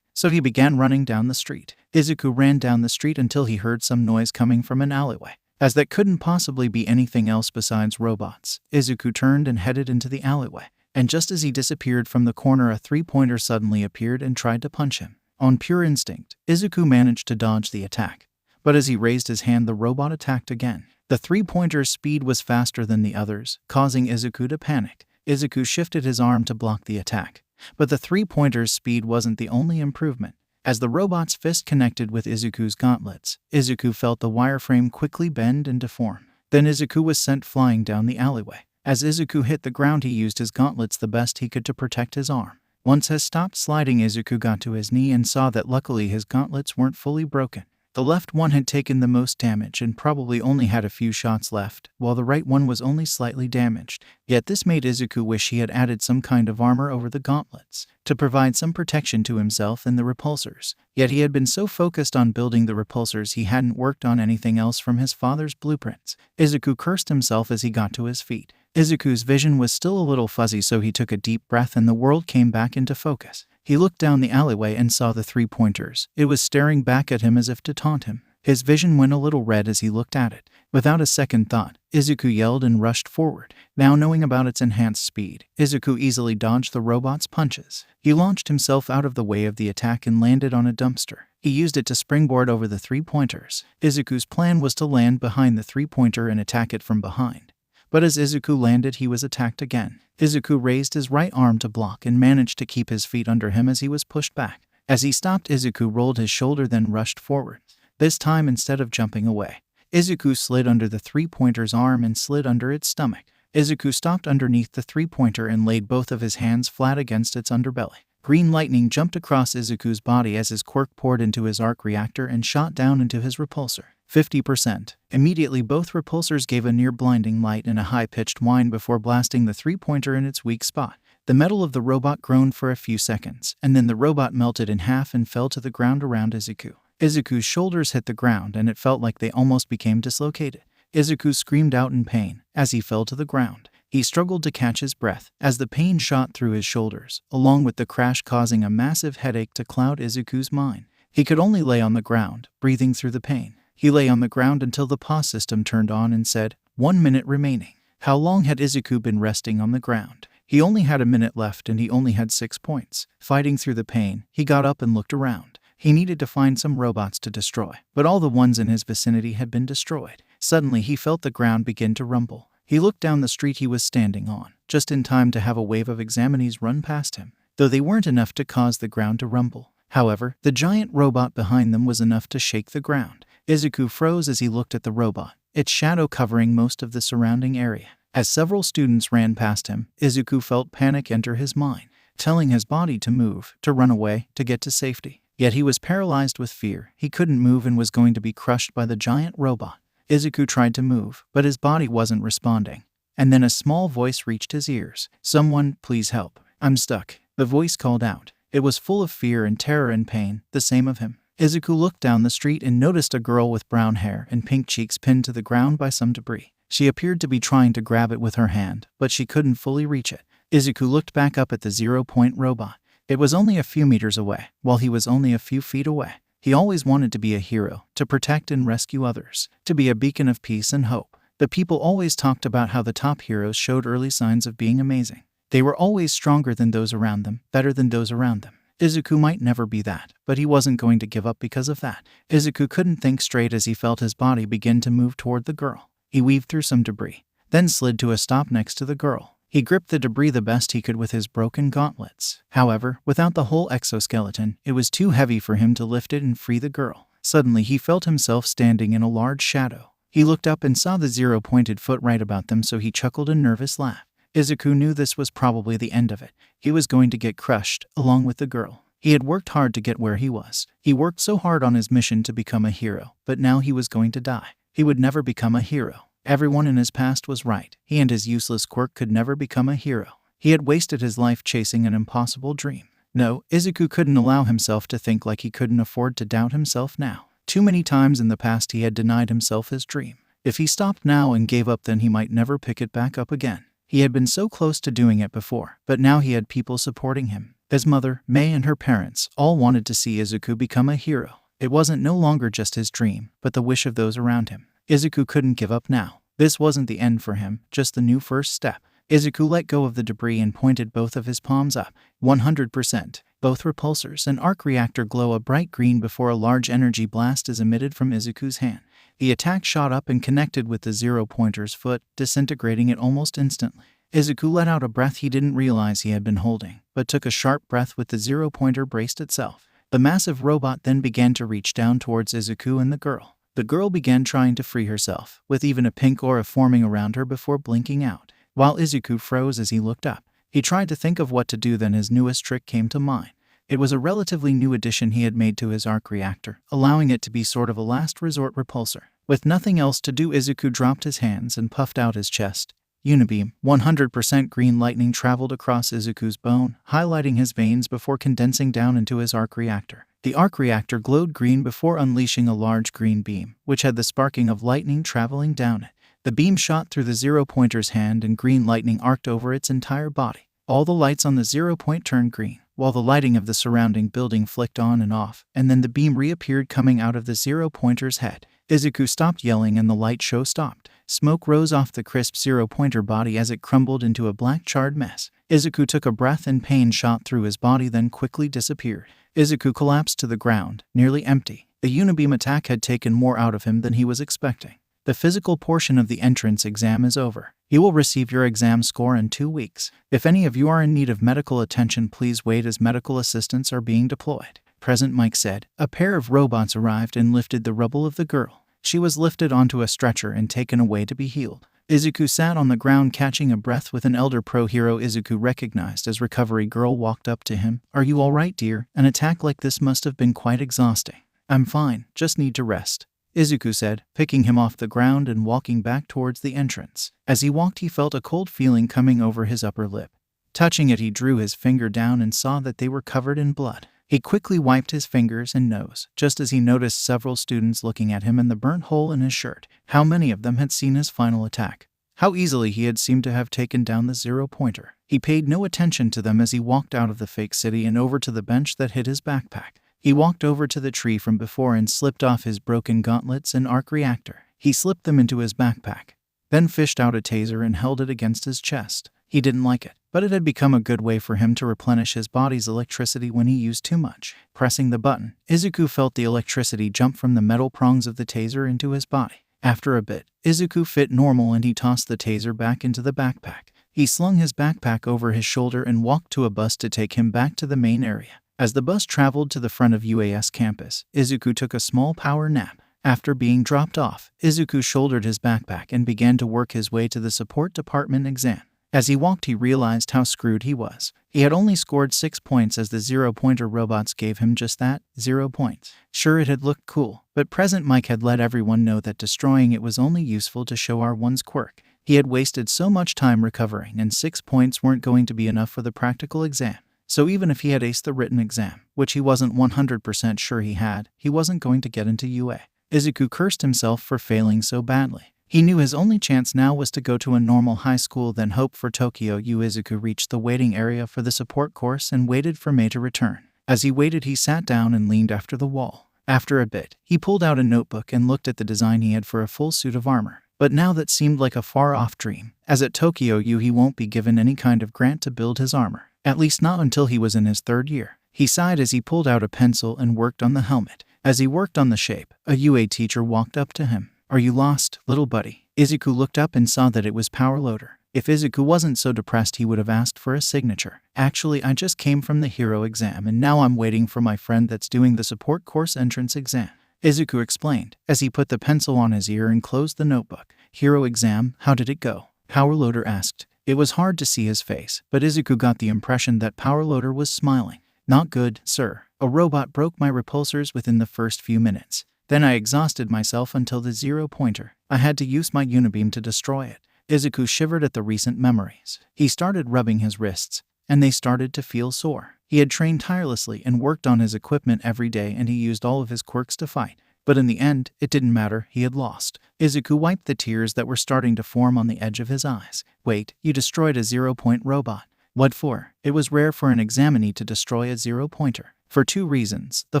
So he began running down the street. Izuku ran down the street until he heard some noise coming from an alleyway. As that couldn't possibly be anything else besides robots, Izuku turned and headed into the alleyway. And just as he disappeared from the corner, a 3-pointer suddenly appeared and tried to punch him. On pure instinct, Izuku managed to dodge the attack. But as he raised his hand, the robot attacked again. The 3-pointer's speed was faster than the others, causing Izuku to panic. Izuku shifted his arm to block the attack. But the 3-pointer's speed wasn't the only improvement. As the robot's fist connected with Izuku's gauntlets, Izuku felt the wireframe quickly bend and deform. Then Izuku was sent flying down the alleyway. As Izuku hit the ground, he used his gauntlets the best he could to protect his arm. Once he stopped sliding, Izuku got to his knee and saw that luckily his gauntlets weren't fully broken. The left one had taken the most damage and probably only had a few shots left, while the right one was only slightly damaged. Yet this made Izuku wish he had added some kind of armor over the gauntlets, to provide some protection to himself and the repulsors. Yet he had been so focused on building the repulsors he hadn't worked on anything else from his father's blueprints. Izuku cursed himself as he got to his feet. Izuku's vision was still a little fuzzy, so he took a deep breath and the world came back into focus. He looked down the alleyway and saw the 3-pointers. It was staring back at him as if to taunt him. His vision went a little red as he looked at it. Without a second thought, Izuku yelled and rushed forward. Now knowing about its enhanced speed, Izuku easily dodged the robot's punches. He launched himself out of the way of the attack and landed on a dumpster. He used it to springboard over the three-pointers. Izuku's plan was to land behind the three-pointer and attack it from behind. But as Izuku landed, he was attacked again. Izuku raised his right arm to block and managed to keep his feet under him as he was pushed back. As he stopped, Izuku rolled his shoulder then rushed forward. This time, instead of jumping away, Izuku slid under the three-pointer's arm and slid under its stomach. Izuku stopped underneath the three-pointer and laid both of his hands flat against its underbelly. Green lightning jumped across Izuku's body as his quirk poured into his arc reactor and shot down into his repulsor. 50%. Immediately, both repulsors gave a near-blinding light and a high-pitched whine before blasting the three-pointer in its weak spot. The metal of the robot groaned for a few seconds, and then the robot melted in half and fell to the ground around Izuku. Izuku's shoulders hit the ground and it felt like they almost became dislocated. Izuku screamed out in pain as he fell to the ground. He struggled to catch his breath as the pain shot through his shoulders, along with the crash causing a massive headache to cloud Izuku's mind. He could only lay on the ground, breathing through the pain. He lay on the ground until the pause system turned on and said, 1 minute remaining. How long had Izuku been resting on the ground? He only had a minute left and he only had 6 points. Fighting through the pain, he got up and looked around. He needed to find some robots to destroy, but all the ones in his vicinity had been destroyed. Suddenly, he felt the ground begin to rumble. He looked down the street he was standing on, just in time to have a wave of examinees run past him, though they weren't enough to cause the ground to rumble. However, the giant robot behind them was enough to shake the ground. Izuku froze as he looked at the robot, its shadow covering most of the surrounding area. As several students ran past him, Izuku felt panic enter his mind, telling his body to move, to run away, to get to safety. Yet he was paralyzed with fear. He couldn't move and was going to be crushed by the giant robot. Izuku tried to move, but his body wasn't responding. And then a small voice reached his ears. "Someone, please help. I'm stuck." The voice called out. It was full of fear and terror and pain, the same of him. Izuku looked down the street and noticed a girl with brown hair and pink cheeks pinned to the ground by some debris. She appeared to be trying to grab it with her hand, but she couldn't fully reach it. Izuku looked back up at the 0-point robot. It was only a few meters away, while he was only a few feet away. He always wanted to be a hero, to protect and rescue others, to be a beacon of peace and hope. The people always talked about how the top heroes showed early signs of being amazing. They were always stronger than those around them, better than those around them. Izuku might never be that, but he wasn't going to give up because of that. Izuku couldn't think straight as he felt his body begin to move toward the girl. He weaved through some debris, then slid to a stop next to the girl. He gripped the debris the best he could with his broken gauntlets. However, without the whole exoskeleton, it was too heavy for him to lift it and free the girl. Suddenly, he felt himself standing in a large shadow. He looked up and saw the 0-pointed foot right about them, so he chuckled a nervous laugh. Izuku knew this was probably the end of it. He was going to get crushed, along with the girl. He had worked hard to get where he was. He worked so hard on his mission to become a hero, but now he was going to die. He would never become a hero. Everyone in his past was right. He and his useless quirk could never become a hero. He had wasted his life chasing an impossible dream. No, Izuku couldn't allow himself to think like he couldn't afford to doubt himself now. Too many times in the past he had denied himself his dream. If he stopped now and gave up, then he might never pick it back up again. He had been so close to doing it before, but now he had people supporting him. His mother, Mei, and her parents all wanted to see Izuku become a hero. It wasn't no longer just his dream, but the wish of those around him. Izuku couldn't give up now. This wasn't the end for him, just the new first step. Izuku let go of the debris and pointed both of his palms up. 100%. Both repulsors and Arc Reactor glow a bright green before a large energy blast is emitted from Izuku's hand. The attack shot up and connected with the 0-pointer's foot, disintegrating it almost instantly. Izuku let out a breath he didn't realize he had been holding, but took a sharp breath with the 0-pointer braced itself. The massive robot then began to reach down towards Izuku and the girl. The girl began trying to free herself, with even a pink aura forming around her before blinking out. While Izuku froze as he looked up, he tried to think of what to do, then his newest trick came to mind. It was a relatively new addition he had made to his Arc Reactor, allowing it to be sort of a last resort repulsor. With nothing else to do, Izuku dropped his hands and puffed out his chest. Unibeam, 100% green lightning traveled across Izuku's bone, highlighting his veins before condensing down into his Arc Reactor. The Arc Reactor glowed green before unleashing a large green beam, which had the sparking of lightning traveling down it. The beam shot through the 0-pointer's hand and green lightning arced over its entire body. All the lights on the 0-point turned green. while the lighting of the surrounding building flicked on and off, and then the beam reappeared coming out of the zero-pointer's head. Izuku stopped yelling and the light show stopped. Smoke rose off the crisp zero-pointer body as it crumbled into a black charred mess. Izuku took a breath and pain shot through his body then quickly disappeared. Izuku collapsed to the ground, nearly empty. The unibeam attack had taken more out of him than he was expecting. The physical portion of the entrance exam is over. You will receive your exam score in 2 weeks. If any of you are in need of medical attention, please wait as medical assistants are being deployed. Present Mike said. A pair of robots arrived and lifted the rubble of the girl. She was lifted onto a stretcher and taken away to be healed. Izuku sat on the ground catching a breath with an elder pro hero Izuku recognized as Recovery Girl walked up to him. Are you alright, dear? An attack like this must have been quite exhausting. I'm fine, just need to rest, Izuku said, picking him off the ground and walking back towards the entrance. As he walked, he felt a cold feeling coming over his upper lip. Touching it, he drew his finger down and saw that they were covered in blood. He quickly wiped his fingers and nose, just as he noticed several students looking at him and the burnt hole in his shirt. How many of them had seen his final attack? How easily he had seemed to have taken down the zero-pointer. He paid no attention to them as he walked out of the fake city and over to the bench that hid his backpack. He walked over to the tree from before and slipped off his broken gauntlets and arc reactor. He slipped them into his backpack, then fished out a taser and held it against his chest. He didn't like it, but it had become a good way for him to replenish his body's electricity when he used too much. Pressing the button, Izuku felt the electricity jump from the metal prongs of the taser into his body. After a bit, Izuku fit normal and he tossed the taser back into the backpack. He slung his backpack over his shoulder and walked to a bus to take him back to the main area. As the bus traveled to the front of UAS campus, Izuku took a small power nap. After being dropped off, Izuku shouldered his backpack and began to work his way to the support department exam. As he walked, he realized how screwed he was. He had only scored 6 points as the zero-pointer robots gave him just that, 0 points. Sure, it had looked cool, but Present Mike had let everyone know that destroying it was only useful to show R1's quirk. He had wasted so much time recovering and 6 points weren't going to be enough for the practical exam. So even if he had aced the written exam, which he wasn't 100% sure he had, he wasn't going to get into UA. Izuku cursed himself for failing so badly. He knew his only chance now was to go to a normal high school, then hope for Tokyo U. Izuku reached the waiting area for the support course and waited for Mei to return. As he waited, he sat down and leaned after the wall. After a bit, he pulled out a notebook and looked at the design he had for a full suit of armor. But now that seemed like a far-off dream, as at Tokyo U he won't be given any kind of grant to build his armor. At least not until he was in his 3rd year. He sighed as he pulled out a pencil and worked on the helmet. As he worked on the shape, a UA teacher walked up to him. Are you lost, little buddy? Izuku looked up and saw that it was Power Loader. If Izuku wasn't so depressed, he would have asked for a signature. Actually, I just came from the hero exam and now I'm waiting for my friend that's doing the support course entrance exam, Izuku explained, as he put the pencil on his ear and closed the notebook. Hero exam, how did it go? Power Loader asked. It was hard to see his face, but Izuku got the impression that Power Loader was smiling. Not good, sir. A robot broke my repulsors within the first few minutes. Then I exhausted myself until the zero-pointer. I had to use my unibeam to destroy it. Izuku shivered at the recent memories. He started rubbing his wrists, and they started to feel sore. He had trained tirelessly and worked on his equipment every day, and he used all of his quirks to fight. But in the end, it didn't matter, he had lost. Izuku wiped the tears that were starting to form on the edge of his eyes. Wait, you destroyed a zero-point robot. What for? It was rare for an examinee to destroy a zero-pointer. For 2 reasons, the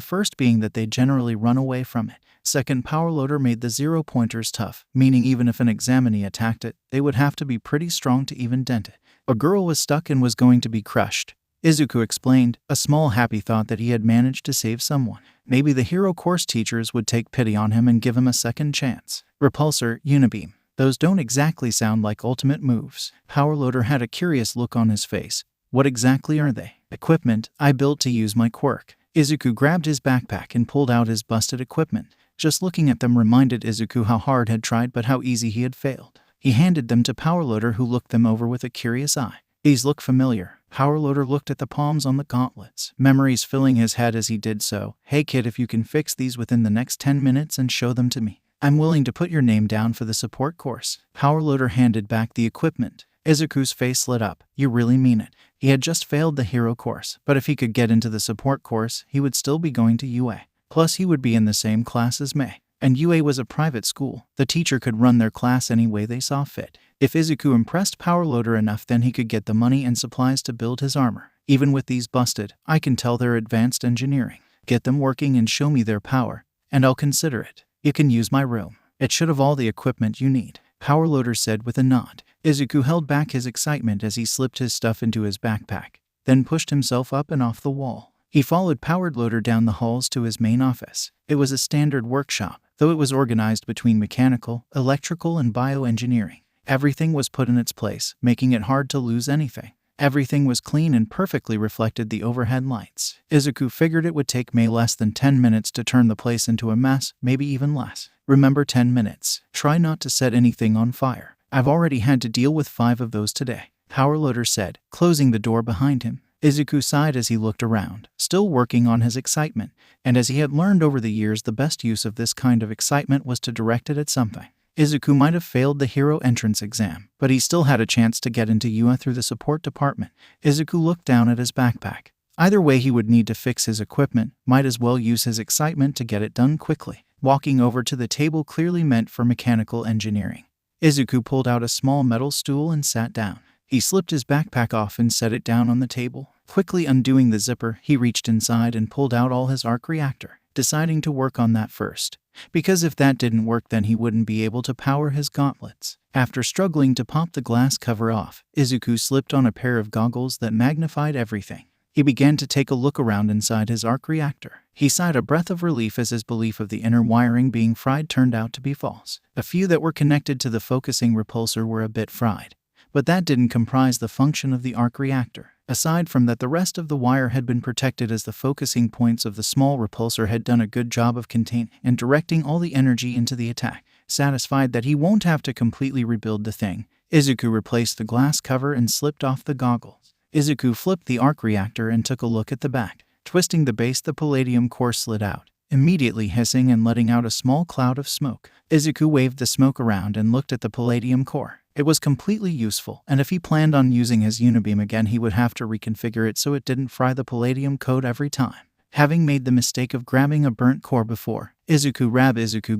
first being that they generally run away from it. Second, Power Loader made the zero-pointers tough, meaning even if an examinee attacked it, they would have to be pretty strong to even dent it. A girl was stuck and was going to be crushed. Izuku explained, a small happy thought that he had managed to save someone. Maybe the hero course teachers would take pity on him and give him a second chance. Repulsor, Unibeam. Those don't exactly sound like ultimate moves. Power Loader had a curious look on his face. What exactly are they? Equipment I built to use my quirk. Izuku grabbed his backpack and pulled out his busted equipment. Just looking at them reminded Izuku how hard had tried but how easy he had failed. He handed them to Power Loader, who looked them over with a curious eye. These look familiar. Power Loader looked at the palms on the gauntlets, memories filling his head as he did so. Hey kid, if you can fix these within the next 10 minutes and show them to me, I'm willing to put your name down for the support course. Power Loader handed back the equipment. Izuku's face lit up. You really mean it? He had just failed the hero course, but if he could get into the support course, he would still be going to UA. Plus, he would be in the same class as Mei. And UA was a private school. The teacher could run their class any way they saw fit. If Izuku impressed Power Loader enough, then he could get the money and supplies to build his armor. Even with these busted, I can tell they're advanced engineering. Get them working and show me their power, and I'll consider it. You can use my room. It should have all the equipment you need," Power Loader said with a nod. Izuku held back his excitement as he slipped his stuff into his backpack, then pushed himself up and off the wall. He followed Power Loader down the halls to his main office. It was a standard workshop, though it was organized between mechanical, electrical, and bioengineering. Everything was put in its place, making it hard to lose anything. Everything was clean and perfectly reflected the overhead lights. Izuku figured it would take Mei less than 10 minutes to turn the place into a mess, maybe even less. Remember 10 minutes. Try not to set anything on fire. I've already had to deal with 5 of those today, Power Loader said, closing the door behind him. Izuku sighed as he looked around, still working on his excitement, and as he had learned over the years, the best use of this kind of excitement was to direct it at something. Izuku might have failed the hero entrance exam, but he still had a chance to get into UA through the support department. Izuku looked down at his backpack. Either way, he would need to fix his equipment, might as well use his excitement to get it done quickly. Walking over to the table clearly meant for mechanical engineering. Izuku pulled out a small metal stool and sat down. He slipped his backpack off and set it down on the table. Quickly undoing the zipper, he reached inside and pulled out all his Arc Reactor, deciding to work on that first. Because if that didn't work, then he wouldn't be able to power his gauntlets. After struggling to pop the glass cover off, Izuku slipped on a pair of goggles that magnified everything. He began to take a look around inside his Arc Reactor. He sighed a breath of relief as his belief of the inner wiring being fried turned out to be false. A few that were connected to the focusing repulsor were a bit fried, but that didn't comprise the function of the Arc Reactor. Aside from that, the rest of the wire had been protected, as the focusing points of the small repulsor had done a good job of containing and directing all the energy into the attack. Satisfied that he won't have to completely rebuild the thing, Izuku replaced the glass cover and slipped off the goggles. Izuku flipped the Arc Reactor and took a look at the back. Twisting the base, the palladium core slid out, immediately hissing and letting out a small cloud of smoke. Izuku waved the smoke around and looked at the palladium core. It was completely useful, and if he planned on using his unibeam again, he would have to reconfigure it so it didn't fry the palladium code every time. Having made the mistake of grabbing a burnt core before, Izuku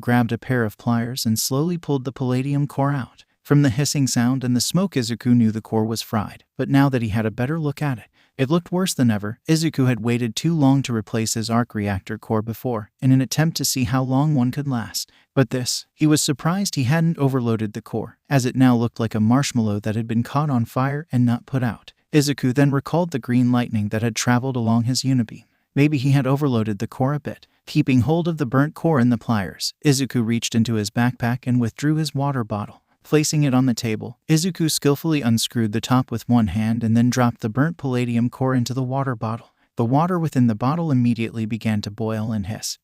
grabbed a pair of pliers and slowly pulled the palladium core out. From the hissing sound and the smoke, Izuku knew the core was fried, but now that he had a better look at it, it looked worse than ever. Izuku had waited too long to replace his Arc Reactor core before, in an attempt to see how long one could last. But this, he was surprised he hadn't overloaded the core, as it now looked like a marshmallow that had been caught on fire and not put out. Izuku then recalled the green lightning that had traveled along his unibeam. Maybe he had overloaded the core a bit. Keeping hold of the burnt core and the pliers, Izuku reached into his backpack and withdrew his water bottle. Placing it on the table, Izuku skillfully unscrewed the top with one hand and then dropped the burnt palladium core into the water bottle. The water within the bottle immediately began to boil and hiss.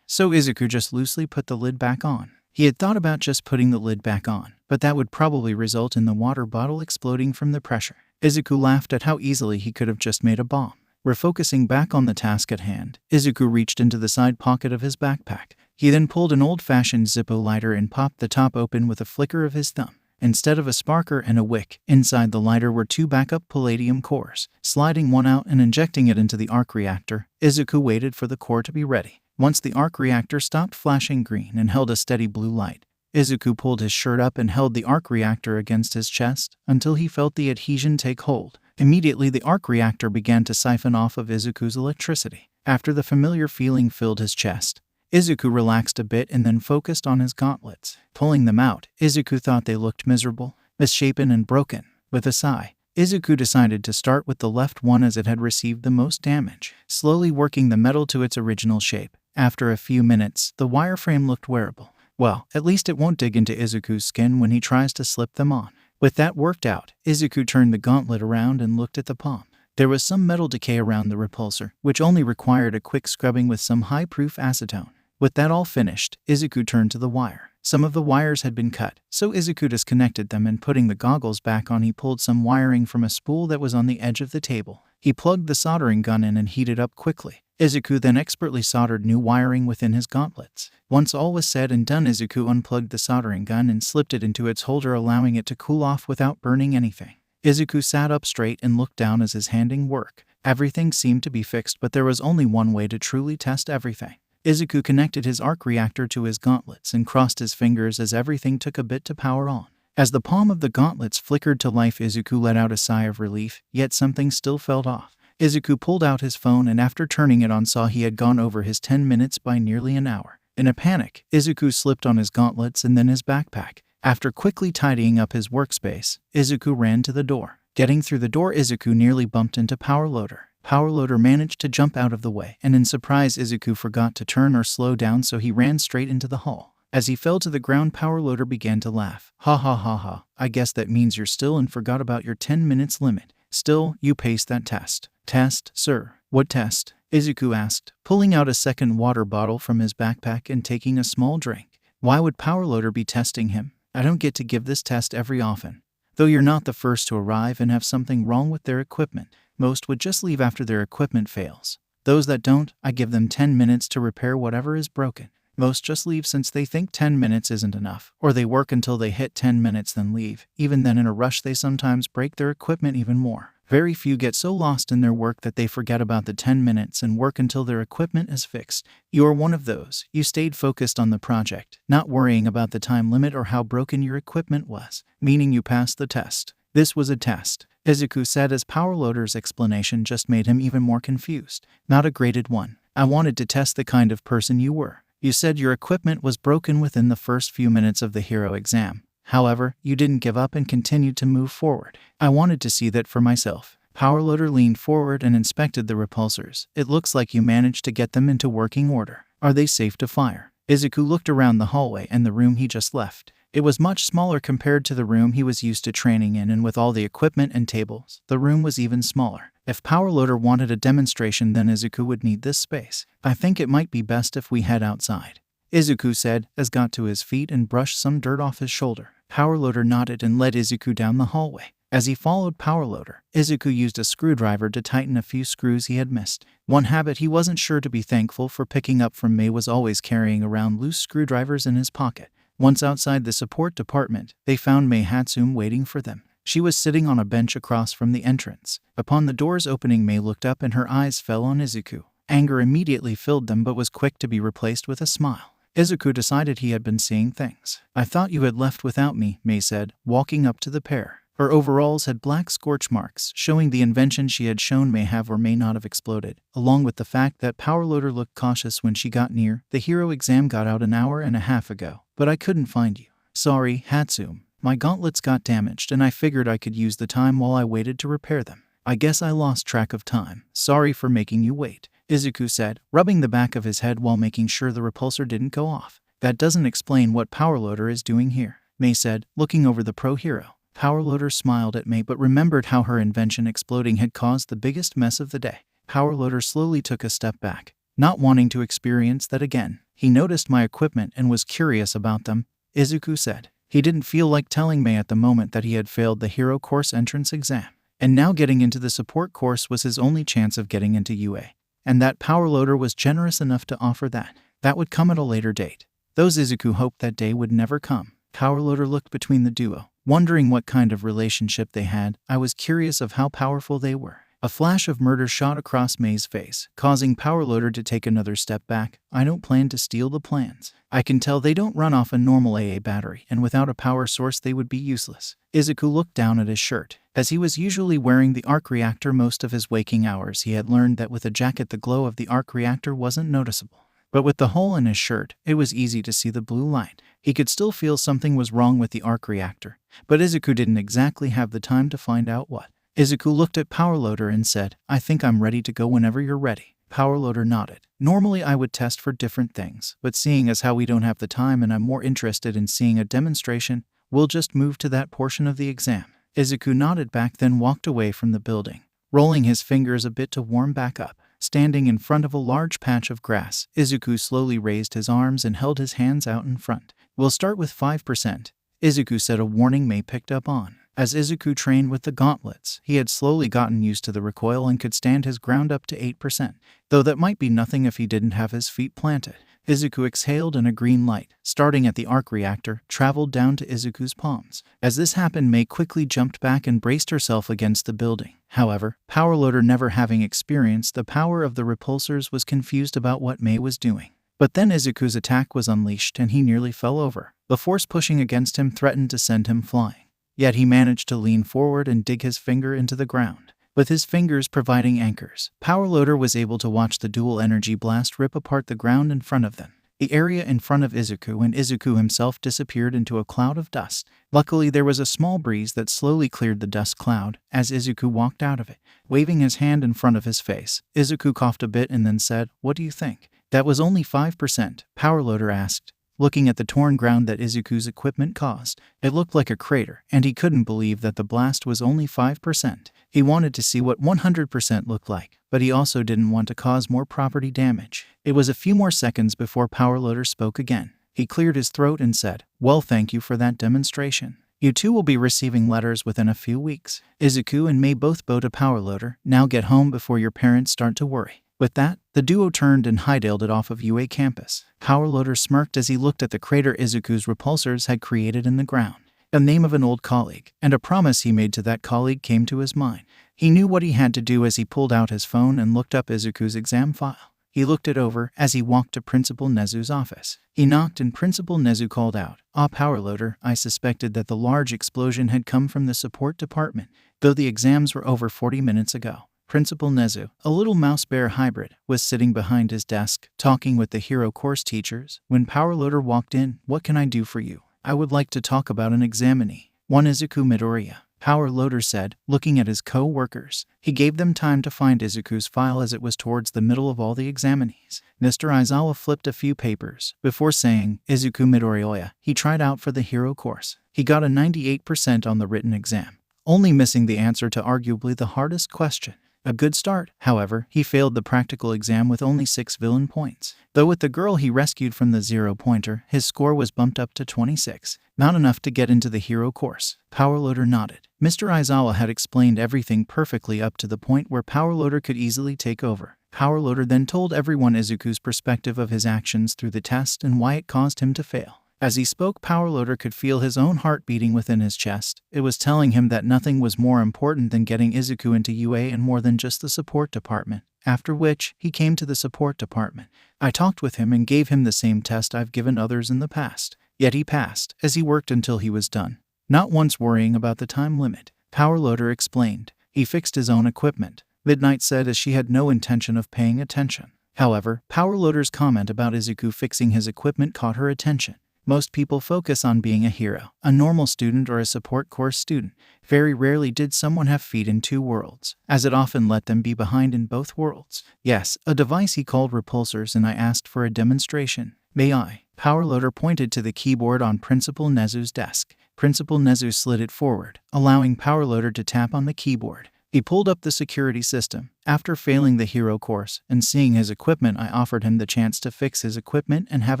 So Izuku just loosely put the lid back on. He had thought about just putting the lid back on, but that would probably result in the water bottle exploding from the pressure. Izuku laughed at how easily he could have just made a bomb. Refocusing back on the task at hand, Izuku reached into the side pocket of his backpack. He then pulled an old-fashioned Zippo lighter and popped the top open with a flicker of his thumb. Instead of a sparker and a wick, inside the lighter were 2 backup palladium cores. Sliding one out and injecting it into the Arc Reactor, Izuku waited for the core to be ready. Once the Arc Reactor stopped flashing green and held a steady blue light, Izuku pulled his shirt up and held the Arc Reactor against his chest until he felt the adhesion take hold. Immediately, the Arc Reactor began to siphon off of Izuku's electricity. After the familiar feeling filled his chest, Izuku relaxed a bit and then focused on his gauntlets. Pulling them out, Izuku thought they looked miserable, misshapen and broken. With a sigh, Izuku decided to start with the left one as it had received the most damage, slowly working the metal to its original shape. After a few minutes, the wireframe looked wearable. Well, at least it won't dig into Izuku's skin when he tries to slip them on. With that worked out, Izuku turned the gauntlet around and looked at the palm. There was some metal decay around the repulsor, which only required a quick scrubbing with some high-proof acetone. With that all finished, Izuku turned to the wire. Some of the wires had been cut, so Izuku disconnected them, and putting the goggles back on, he pulled some wiring from a spool that was on the edge of the table. He plugged the soldering gun in and heated up quickly. Izuku then expertly soldered new wiring within his gauntlets. Once all was said and done, Izuku unplugged the soldering gun and slipped it into its holder, allowing it to cool off without burning anything. Izuku sat up straight and looked down as his handing work. Everything seemed to be fixed, but there was only one way to truly test everything. Izuku connected his Arc Reactor to his gauntlets and crossed his fingers as everything took a bit to power on. As the palm of the gauntlets flickered to life, Izuku let out a sigh of relief, yet something still felt off. Izuku pulled out his phone and after turning it on saw he had gone over his 10 minutes by nearly an hour. In a panic, Izuku slipped on his gauntlets and then his backpack. After quickly tidying up his workspace, Izuku ran to the door. Getting through the door, Izuku nearly bumped into Power Loader. Power Loader managed to jump out of the way, and in surprise Izuku forgot to turn or slow down, so he ran straight into the hall. As he fell to the ground, Power Loader began to laugh. Ha ha ha ha, I guess that means you're still and forgot about your 10 minutes limit. Still, you paced that test. Test, sir? What test? Izuku asked, pulling out a second water bottle from his backpack and taking a small drink. Why would Power Loader be testing him? I don't get to give this test every often. Though you're not the first to arrive and have something wrong with their equipment. Most would just leave after their equipment fails. Those that don't, I give them 10 minutes to repair whatever is broken. Most just leave since they think 10 minutes isn't enough, or they work until they hit 10 minutes then leave. Even then, in a rush, they sometimes break their equipment even more. Very few get so lost in their work that they forget about the 10 minutes and work until their equipment is fixed. You are one of those. You stayed focused on the project, not worrying about the time limit or how broken your equipment was, meaning you passed the test. This was a test, Izuku said as Power Loader's explanation just made him even more confused. Not a graded one. I wanted to test the kind of person you were. You said your equipment was broken within the first few minutes of the hero exam. However, you didn't give up and continued to move forward. I wanted to see that for myself. Power Loader leaned forward and inspected the repulsors. It looks like you managed to get them into working order. Are they safe to fire? Izuku looked around the hallway and the room he just left. It was much smaller compared to the room he was used to training in, and with all the equipment and tables, the room was even smaller. If Power Loader wanted a demonstration, then Izuku would need this space. I think it might be best if we head outside, Izuku said, as got to his feet and brushed some dirt off his shoulder. Power Loader nodded and led Izuku down the hallway. As he followed Power Loader, Izuku used a screwdriver to tighten a few screws he had missed. One habit he wasn't sure to be thankful for picking up from Mei was always carrying around loose screwdrivers in his pocket. Once outside the support department, they found Mei Hatsume waiting for them. She was sitting on a bench across from the entrance. Upon the door's opening, Mei looked up and her eyes fell on Izuku. Anger immediately filled them but was quick to be replaced with a smile. Izuku decided he had been seeing things. I thought you had left without me, Mei said, walking up to the pair. Her overalls had black scorch marks, showing the invention she had shown may have or may not have exploded, along with the fact that Power Loader looked cautious when she got near. The hero exam got out an hour and a half ago, but I couldn't find you. Sorry, Hatsume. My gauntlets got damaged and I figured I could use the time while I waited to repair them. I guess I lost track of time. Sorry for making you wait, Izuku said, rubbing the back of his head while making sure the repulsor didn't go off. That doesn't explain what Power Loader is doing here, Mei said, looking over the pro hero. Power Loader smiled at Mei but remembered how her invention exploding had caused the biggest mess of the day. Power Loader slowly took a step back, not wanting to experience that again. He noticed my equipment and was curious about them, Izuku said. He didn't feel like telling Mei at the moment that he had failed the hero course entrance exam, and now getting into the support course was his only chance of getting into UA. And that Power Loader was generous enough to offer that. That would come at a later date. Those Izuku hoped that day would never come. Power Loader looked between the duo, wondering what kind of relationship they had. I was curious of how powerful they were. A flash of murder shot across Mei's face, causing Power Loader to take another step back. I don't plan to steal the plans. I can tell they don't run off a normal AA battery, and without a power source they would be useless. Izuku looked down at his shirt. As he was usually wearing the Arc Reactor most of his waking hours, he had learned that with a jacket the glow of the Arc Reactor wasn't noticeable. But with the hole in his shirt, it was easy to see the blue light. He could still feel something was wrong with the Arc Reactor, but Izuku didn't exactly have the time to find out what. Izuku looked at Power Loader and said, I think I'm ready to go whenever you're ready. Power Loader nodded. Normally I would test for different things, but seeing as how we don't have the time and I'm more interested in seeing a demonstration, we'll just move to that portion of the exam. Izuku nodded back, then walked away from the building, rolling his fingers a bit to warm back up. Standing in front of a large patch of grass, Izuku slowly raised his arms and held his hands out in front. We'll start with 5%, Izuku said, a warning Mei picked up on. As Izuku trained with the gauntlets, he had slowly gotten used to the recoil and could stand his ground up to 8%, though that might be nothing if he didn't have his feet planted. Izuku exhaled and a green light, starting at the Arc Reactor, traveled down to Izuku's palms. As this happened, Mei quickly jumped back and braced herself against the building. However, Power Loader, never having experienced the power of the repulsors, was confused about what Mei was doing. But then Izuku's attack was unleashed and he nearly fell over. The force pushing against him threatened to send him flying. Yet he managed to lean forward and dig his finger into the ground. With his fingers providing anchors, Power Loader was able to watch the dual energy blast rip apart the ground in front of them. The area in front of Izuku and Izuku himself disappeared into a cloud of dust. Luckily, there was a small breeze that slowly cleared the dust cloud as Izuku walked out of it. Waving his hand in front of his face, Izuku coughed a bit and then said, "What do you think?" "That was only 5%, Power Loader asked, looking at the torn ground that Izuku's equipment caused. It looked like a crater, and he couldn't believe that the blast was only 5%. He wanted to see what 100% looked like, but he also didn't want to cause more property damage. It was a few more seconds before Power Loader spoke again. He cleared his throat and said, "Well, thank you for that demonstration. You two will be receiving letters within a few weeks. Izuku and Mei both bow to Power Loader. Now get home before your parents start to worry." With that, the duo turned and hightailed it off of UA campus. Power Loader smirked as he looked at the crater Izuku's repulsors had created in the ground. The name of an old colleague, and a promise he made to that colleague came to his mind. He knew what he had to do as he pulled out his phone and looked up Izuku's exam file. He looked it over as he walked to Principal Nezu's office. He knocked and Principal Nezu called out, "Ah, Power Loader, I suspected that the large explosion had come from the support department, though the exams were over 40 minutes ago." Principal Nezu, a little mouse-bear hybrid, was sitting behind his desk, talking with the hero course teachers. When Power Loader walked in, "What can I do for you?" "I would like to talk about an examinee. One Izuku Midoriya," Power Loader said, looking at his co-workers. He gave them time to find Izuku's file as it was towards the middle of all the examinees. Mr. Aizawa flipped a few papers before saying, "Izuku Midoriya, he tried out for the hero course. He got a 98% on the written exam, only missing the answer to arguably the hardest question. A good start. However, he failed the practical exam with only 6 villain points. Though with the girl he rescued from the zero-pointer, his score was bumped up to 26. Not enough to get into the hero course." Power Loader nodded. Mr. Aizawa had explained everything perfectly up to the point where Power Loader could easily take over. Power Loader then told everyone Izuku's perspective of his actions through the test and why it caused him to fail. As he spoke, Power Loader could feel his own heart beating within his chest. It was telling him that nothing was more important than getting Izuku into UA and more than just the support department. After which, he came to the support department. "I talked with him and gave him the same test I've given others in the past. Yet he passed, as he worked until he was done, not once worrying about the time limit." Power Loader explained. "He fixed his own equipment," Midnight said as she had no intention of paying attention. However, Power Loader's comment about Izuku fixing his equipment caught her attention. Most people focus on being a hero, a normal student, or a support course student. Very rarely did someone have feet in 2 worlds, as it often let them be behind in both worlds. "Yes, a device he called repulsors, and I asked for a demonstration. May I?" Power Loader pointed to the keyboard on Principal Nezu's desk. Principal Nezu slid it forward, allowing Power Loader to tap on the keyboard. He pulled up the security system. After failing the hero course and seeing his equipment, I offered him the chance to fix his equipment and have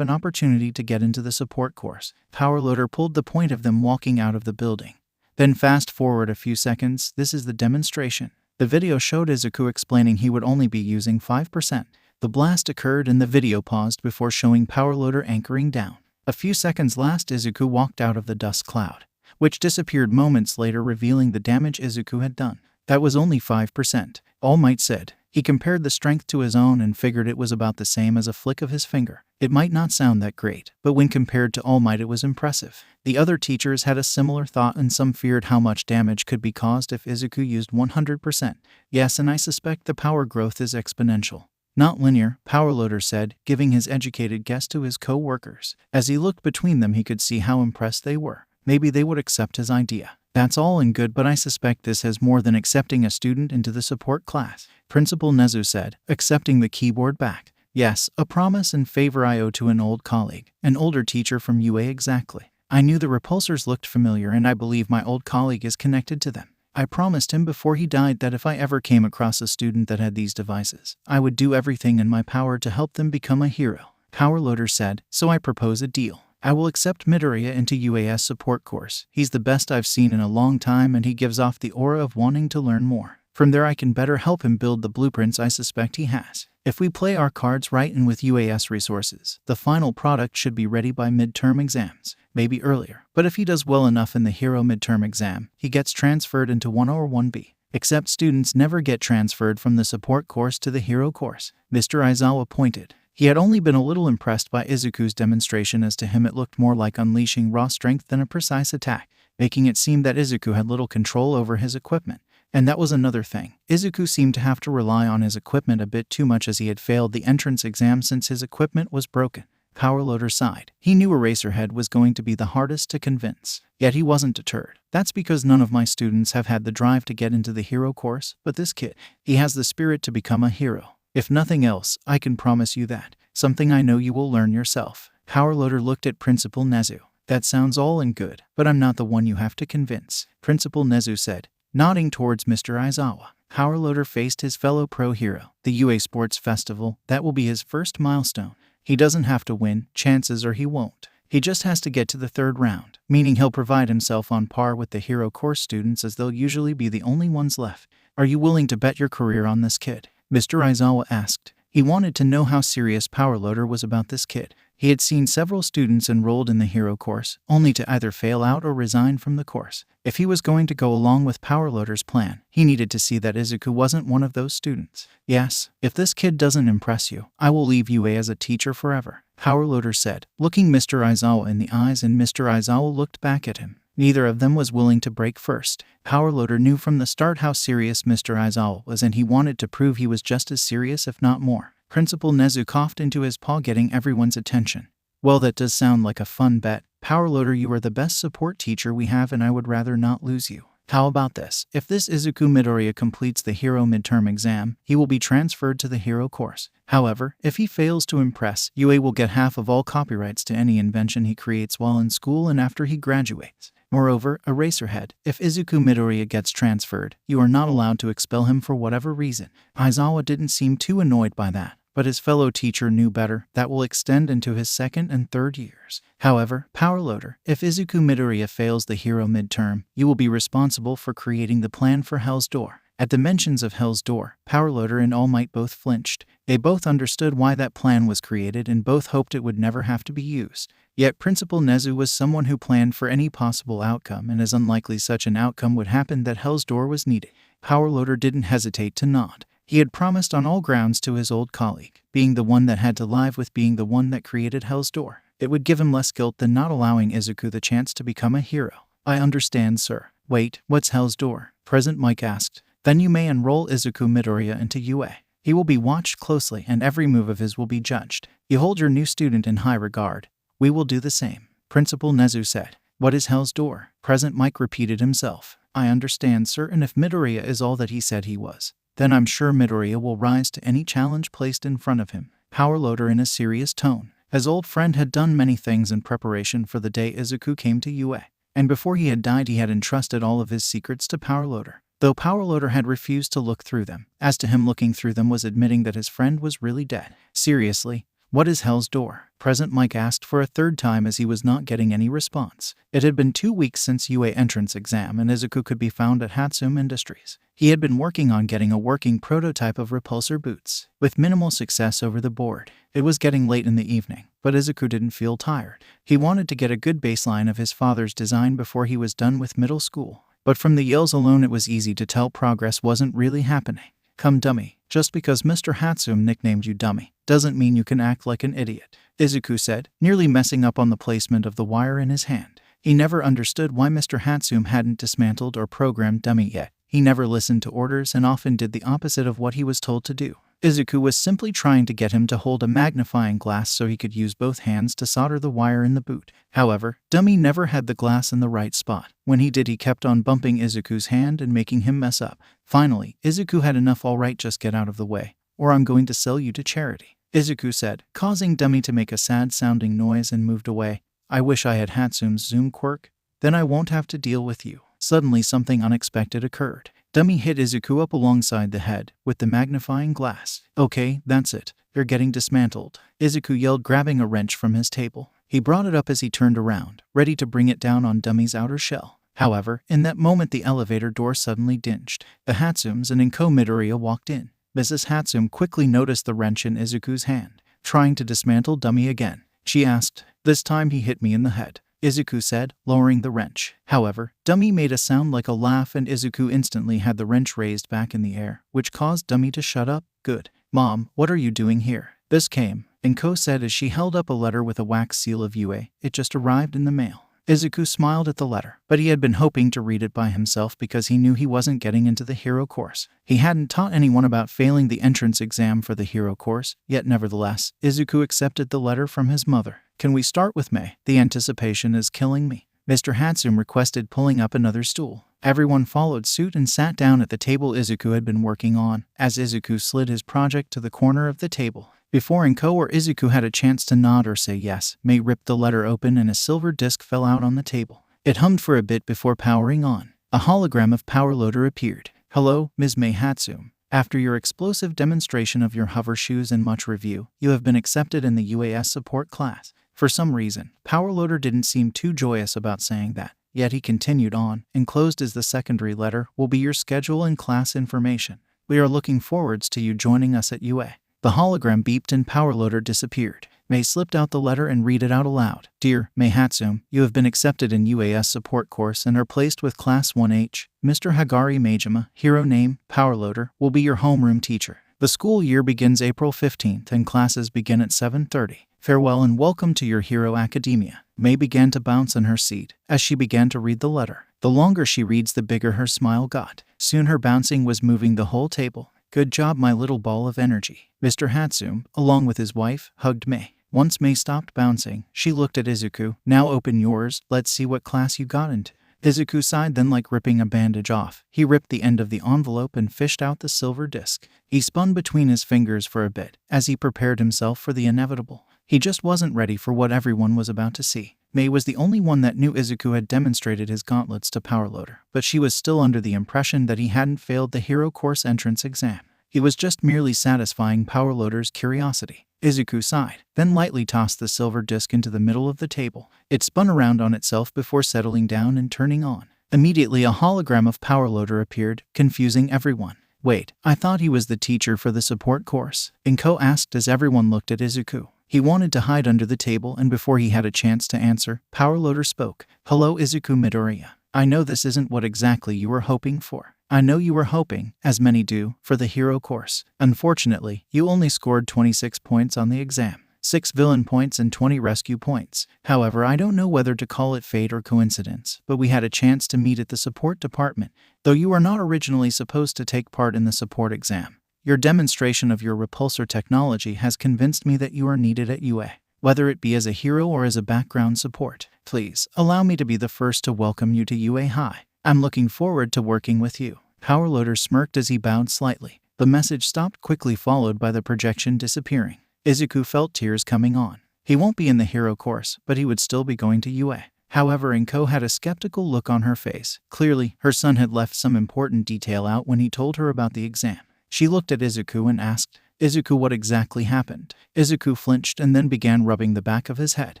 an opportunity to get into the support course. Power Loader pulled the point of them walking out of the building. Then fast forward a few seconds, this is the demonstration. The video showed Izuku explaining he would only be using 5%. The blast occurred and the video paused before showing Power Loader anchoring down. A few seconds last, Izuku walked out of the dust cloud, which disappeared moments later, revealing the damage Izuku had done. "That was only 5%, All Might said. He compared the strength to his own and figured it was about the same as a flick of his finger. It might not sound that great, but when compared to All Might it was impressive. The other teachers had a similar thought and some feared how much damage could be caused if Izuku used 100%. "Yes, and I suspect the power growth is exponential. Not linear," Power Loader said, giving his educated guess to his co-workers. As he looked between them, he could see how impressed they were. Maybe they would accept his idea. "That's all and good, but I suspect this has more than accepting a student into the support class," Principal Nezu said, accepting the keyboard back. "Yes, a promise and favor I owe to an old colleague, an older teacher from UA exactly. I knew the repulsors looked familiar and I believe my old colleague is connected to them. I promised him before he died that if I ever came across a student that had these devices, I would do everything in my power to help them become a hero." Power Loader said, "So I propose a deal. I will accept Midoriya into UAS support course. He's the best I've seen in a long time and he gives off the aura of wanting to learn more. From there I can better help him build the blueprints I suspect he has. If we play our cards right and with UAS resources, the final product should be ready by midterm exams, maybe earlier. But if he does well enough in the hero midterm exam, he gets transferred into 1 or 1B. Except students never get transferred from the support course to the hero course." Mr. Aizawa pointed. He had only been a little impressed by Izuku's demonstration, as to him it looked more like unleashing raw strength than a precise attack, making it seem that Izuku had little control over his equipment. And that was another thing. Izuku seemed to have to rely on his equipment a bit too much, as he had failed the entrance exam since his equipment was broken. Powerloader sighed. He knew Eraserhead was going to be the hardest to convince. Yet he wasn't deterred. That's because none of my students have had the drive to get into the hero course, but this kid, he has the spirit to become a hero. If nothing else, I can promise you that. Something I know you will learn yourself. Powerloader looked at Principal Nezu. That sounds all and good, but I'm not the one you have to convince, Principal Nezu said, nodding towards Mr. Aizawa. Powerloader faced his fellow pro hero. The UA Sports Festival, that will be his first milestone. He doesn't have to win, chances are he won't. He just has to get to the third round, meaning he'll provide himself on par with the hero course students, as they'll usually be the only ones left. Are you willing to bet your career on this kid? Mr. Aizawa asked. He wanted to know how serious Powerloader was about this kid. He had seen several students enrolled in the hero course, only to either fail out or resign from the course. If he was going to go along with Powerloader's plan, he needed to see that Izuku wasn't one of those students. Yes, if this kid doesn't impress you, I will leave UA as a teacher forever, Powerloader said, looking Mr. Aizawa in the eyes, and Mr. Aizawa looked back at him. Neither of them was willing to break first. Powerloader knew from the start how serious Mr. Aizawa was, and he wanted to prove he was just as serious, if not more. Principal Nezu coughed into his paw, getting everyone's attention. Well, that does sound like a fun bet. Powerloader, you are the best support teacher we have, and I would rather not lose you. How about this? If this Izuku Midoriya completes the hero midterm exam, he will be transferred to the hero course. However, if he fails to impress, UA will get half of all copyrights to any invention he creates while in school and after he graduates. Moreover, Eraserhead, if Izuku Midoriya gets transferred, you are not allowed to expel him for whatever reason. Aizawa didn't seem too annoyed by that, but his fellow teacher knew better. That will extend into his second and third years. However, Powerloader, if Izuku Midoriya fails the hero midterm, you will be responsible for creating the plan for Hell's Door. At the mentions of Hell's Door, Powerloader and All Might both flinched. They both understood why that plan was created, and both hoped it would never have to be used. Yet Principal Nezu was someone who planned for any possible outcome, and as unlikely such an outcome would happen that Hell's Door was needed. Powerloader didn't hesitate to nod. He had promised on all grounds to his old colleague, being the one that had to live with being the one that created Hell's Door. It would give him less guilt than not allowing Izuku the chance to become a hero. I understand, sir. Wait, what's Hell's Door? President Mike asked. Then you may enroll Izuku Midoriya into UA. He will be watched closely, and every move of his will be judged. You hold your new student in high regard. We will do the same, Principal Nezu said. What is Hell's Door? President Mike repeated himself. I understand, sir, and if Midoriya is all that he said he was, then I'm sure Midoriya will rise to any challenge placed in front of him. Powerloader in a serious tone. His old friend had done many things in preparation for the day Izuku came to UA, and before he had died he had entrusted all of his secrets to Powerloader, though Powerloader had refused to look through them. As to him looking through them was admitting that his friend was really dead. Seriously, what is Hell's Door? President Mike asked for a third time, as he was not getting any response. It had been 2 weeks since UA entrance exam, and Izuku could be found at Hatsume Industries. He had been working on getting a working prototype of repulsor boots, with minimal success over the board. It was getting late in the evening, but Izuku didn't feel tired. He wanted to get a good baseline of his father's design before he was done with middle school. But from the yells alone it was easy to tell progress wasn't really happening. Come, dummy. Just because Mr. Hatsume nicknamed you dummy doesn't mean you can act like an idiot, Izuku said, nearly messing up on the placement of the wire in his hand. He never understood why Mr. Hatsume hadn't dismantled or programmed dummy yet. He never listened to orders and often did the opposite of what he was told to do. Izuku was simply trying to get him to hold a magnifying glass so he could use both hands to solder the wire in the boot. However, dummy never had the glass in the right spot. When he did, he kept on bumping Izuku's hand and making him mess up. Finally, Izuku had enough. All right, just get out of the way, or I'm going to sell you to charity, Izuku said, causing dummy to make a sad-sounding noise, and moved away. I wish I had Hatsume's zoom quirk. Then I won't have to deal with you. Suddenly something unexpected occurred. Dummy hit Izuku up alongside the head with the magnifying glass. Okay, that's it. You're getting dismantled, Izuku yelled, grabbing a wrench from his table. He brought it up as he turned around, ready to bring it down on Dummy's outer shell. However, in that moment the elevator door suddenly dinged. The Hatsumes and Izuku Midoriya walked in. Mrs. Hatsume quickly noticed the wrench in Izuku's hand, trying to dismantle Dummy again. She asked, "This time he hit me in the head," Izuku said, lowering the wrench. However, Dummy made a sound like a laugh, and Izuku instantly had the wrench raised back in the air, which caused Dummy to shut up. Good. Mom, what are you doing here? This came Inko said as she held up a letter with a wax seal of UA. It just arrived in the mail. Izuku smiled at the letter, but he had been hoping to read it by himself because he knew he wasn't getting into the hero course. He hadn't taught anyone about failing the entrance exam for the hero course, yet nevertheless, Izuku accepted the letter from his mother. Can we start with Mei? The anticipation is killing me. Mr. Hatsume requested, pulling up another stool. Everyone followed suit and sat down at the table Izuku had been working on, as Izuku slid his project to the corner of the table. Before Inko or Izuku had a chance to nod or say yes, Mei ripped the letter open and a silver disc fell out on the table. It hummed for a bit before powering on. A hologram of Power Loader appeared. Hello, Ms. Mei Hatsume. After your explosive demonstration of your hover shoes and much review, you have been accepted in the UAS support class. For some reason, Power Loader didn't seem too joyous about saying that. Yet he continued on. Enclosed as the secondary letter will be your schedule and class information. We are looking forwards to you joining us at UA. The hologram beeped and Power Loader disappeared. Mei slipped out the letter and read it out aloud. Dear Mei Hatsume, you have been accepted in UAS support course and are placed with Class 1H. Mr. Hagari Majima, hero name, Power Loader, will be your homeroom teacher. The school year begins April 15th and classes begin at 7:30. Farewell and welcome to your hero academia. Mei began to bounce in her seat as she began to read the letter. The longer she reads, the bigger her smile got. Soon her bouncing was moving the whole table. Good job, my little ball of energy. Mr. Hatsume, along with his wife, hugged Mei. Once Mei stopped bouncing, she looked at Izuku. Now open yours, let's see what class you got into. Izuku sighed, then like ripping a bandage off, he ripped the end of the envelope and fished out the silver disc. He spun between his fingers for a bit as he prepared himself for the inevitable. He just wasn't ready for what everyone was about to see. Mei was the only one that knew Izuku had demonstrated his gauntlets to Power Loader, but she was still under the impression that he hadn't failed the hero course entrance exam. He was just merely satisfying Power Loader's curiosity. Izuku sighed, then lightly tossed the silver disc into the middle of the table. It spun around on itself before settling down and turning on. Immediately a hologram of Power Loader appeared, confusing everyone. Wait, I thought he was the teacher for the support course? Inko asked as everyone looked at Izuku. He wanted to hide under the table, and before he had a chance to answer, Power Loader spoke. Hello, Izuku Midoriya. I know this isn't what exactly you were hoping for. I know you were hoping, as many do, for the hero course. Unfortunately, you only scored 26 points on the exam. 6 villain points and 20 rescue points. However, I don't know whether to call it fate or coincidence, but we had a chance to meet at the support department. Though you are not originally supposed to take part in the support exam, your demonstration of your repulsor technology has convinced me that you are needed at UA, whether it be as a hero or as a background support. Please, allow me to be the first to welcome you to UA High. I'm looking forward to working with you. Power Loader smirked as he bowed slightly. The message stopped quickly, followed by the projection disappearing. Izuku felt tears coming on. He won't be in the hero course, but he would still be going to UA. However, Inko had a skeptical look on her face. Clearly, her son had left some important detail out when he told her about the exam. She looked at Izuku and asked, Izuku, what exactly happened? Izuku flinched and then began rubbing the back of his head.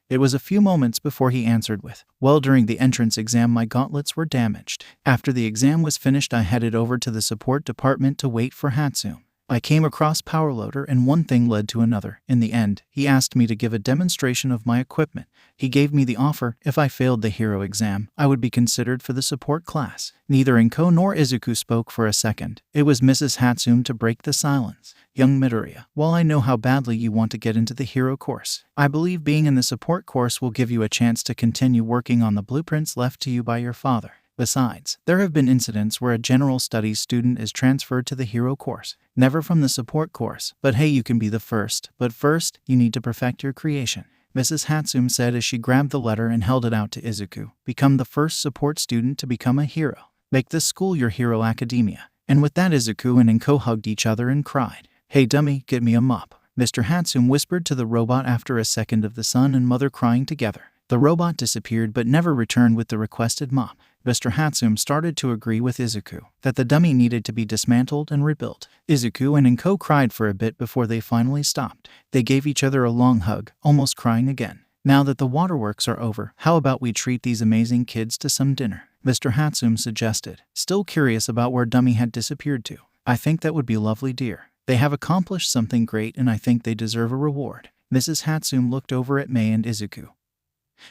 It was a few moments before he answered with, well, during the entrance exam my gauntlets were damaged. After the exam was finished, I headed over to the support department to wait for Hatsume. I came across Power Loader and one thing led to another. In the end, he asked me to give a demonstration of my equipment. He gave me the offer, if I failed the hero exam, I would be considered for the support class. Neither Inko nor Izuku spoke for a second. It was Mrs. Hatsume to break the silence. Young Midoriya, while I know how badly you want to get into the hero course, I believe being in the support course will give you a chance to continue working on the blueprints left to you by your father. Besides, there have been incidents where a general studies student is transferred to the hero course, never from the support course. But hey, you can be the first. But first, you need to perfect your creation. Mrs. Hatsume said as she grabbed the letter and held it out to Izuku. Become the first support student to become a hero. Make this school your hero academia. And with that, Izuku and Inko hugged each other and cried. Hey dummy, get me a mop. Mr. Hatsume whispered to the robot after a second of the son and mother crying together. The robot disappeared but never returned with the requested mop. Mr. Hatsume started to agree with Izuku that the dummy needed to be dismantled and rebuilt. Izuku and Inko cried for a bit before they finally stopped. They gave each other a long hug, almost crying again. Now that the waterworks are over, how about we treat these amazing kids to some dinner? Mr. Hatsume suggested, still curious about where Dummy had disappeared to. I think that would be lovely, dear. They have accomplished something great and I think they deserve a reward. Mrs. Hatsume looked over at Mei and Izuku.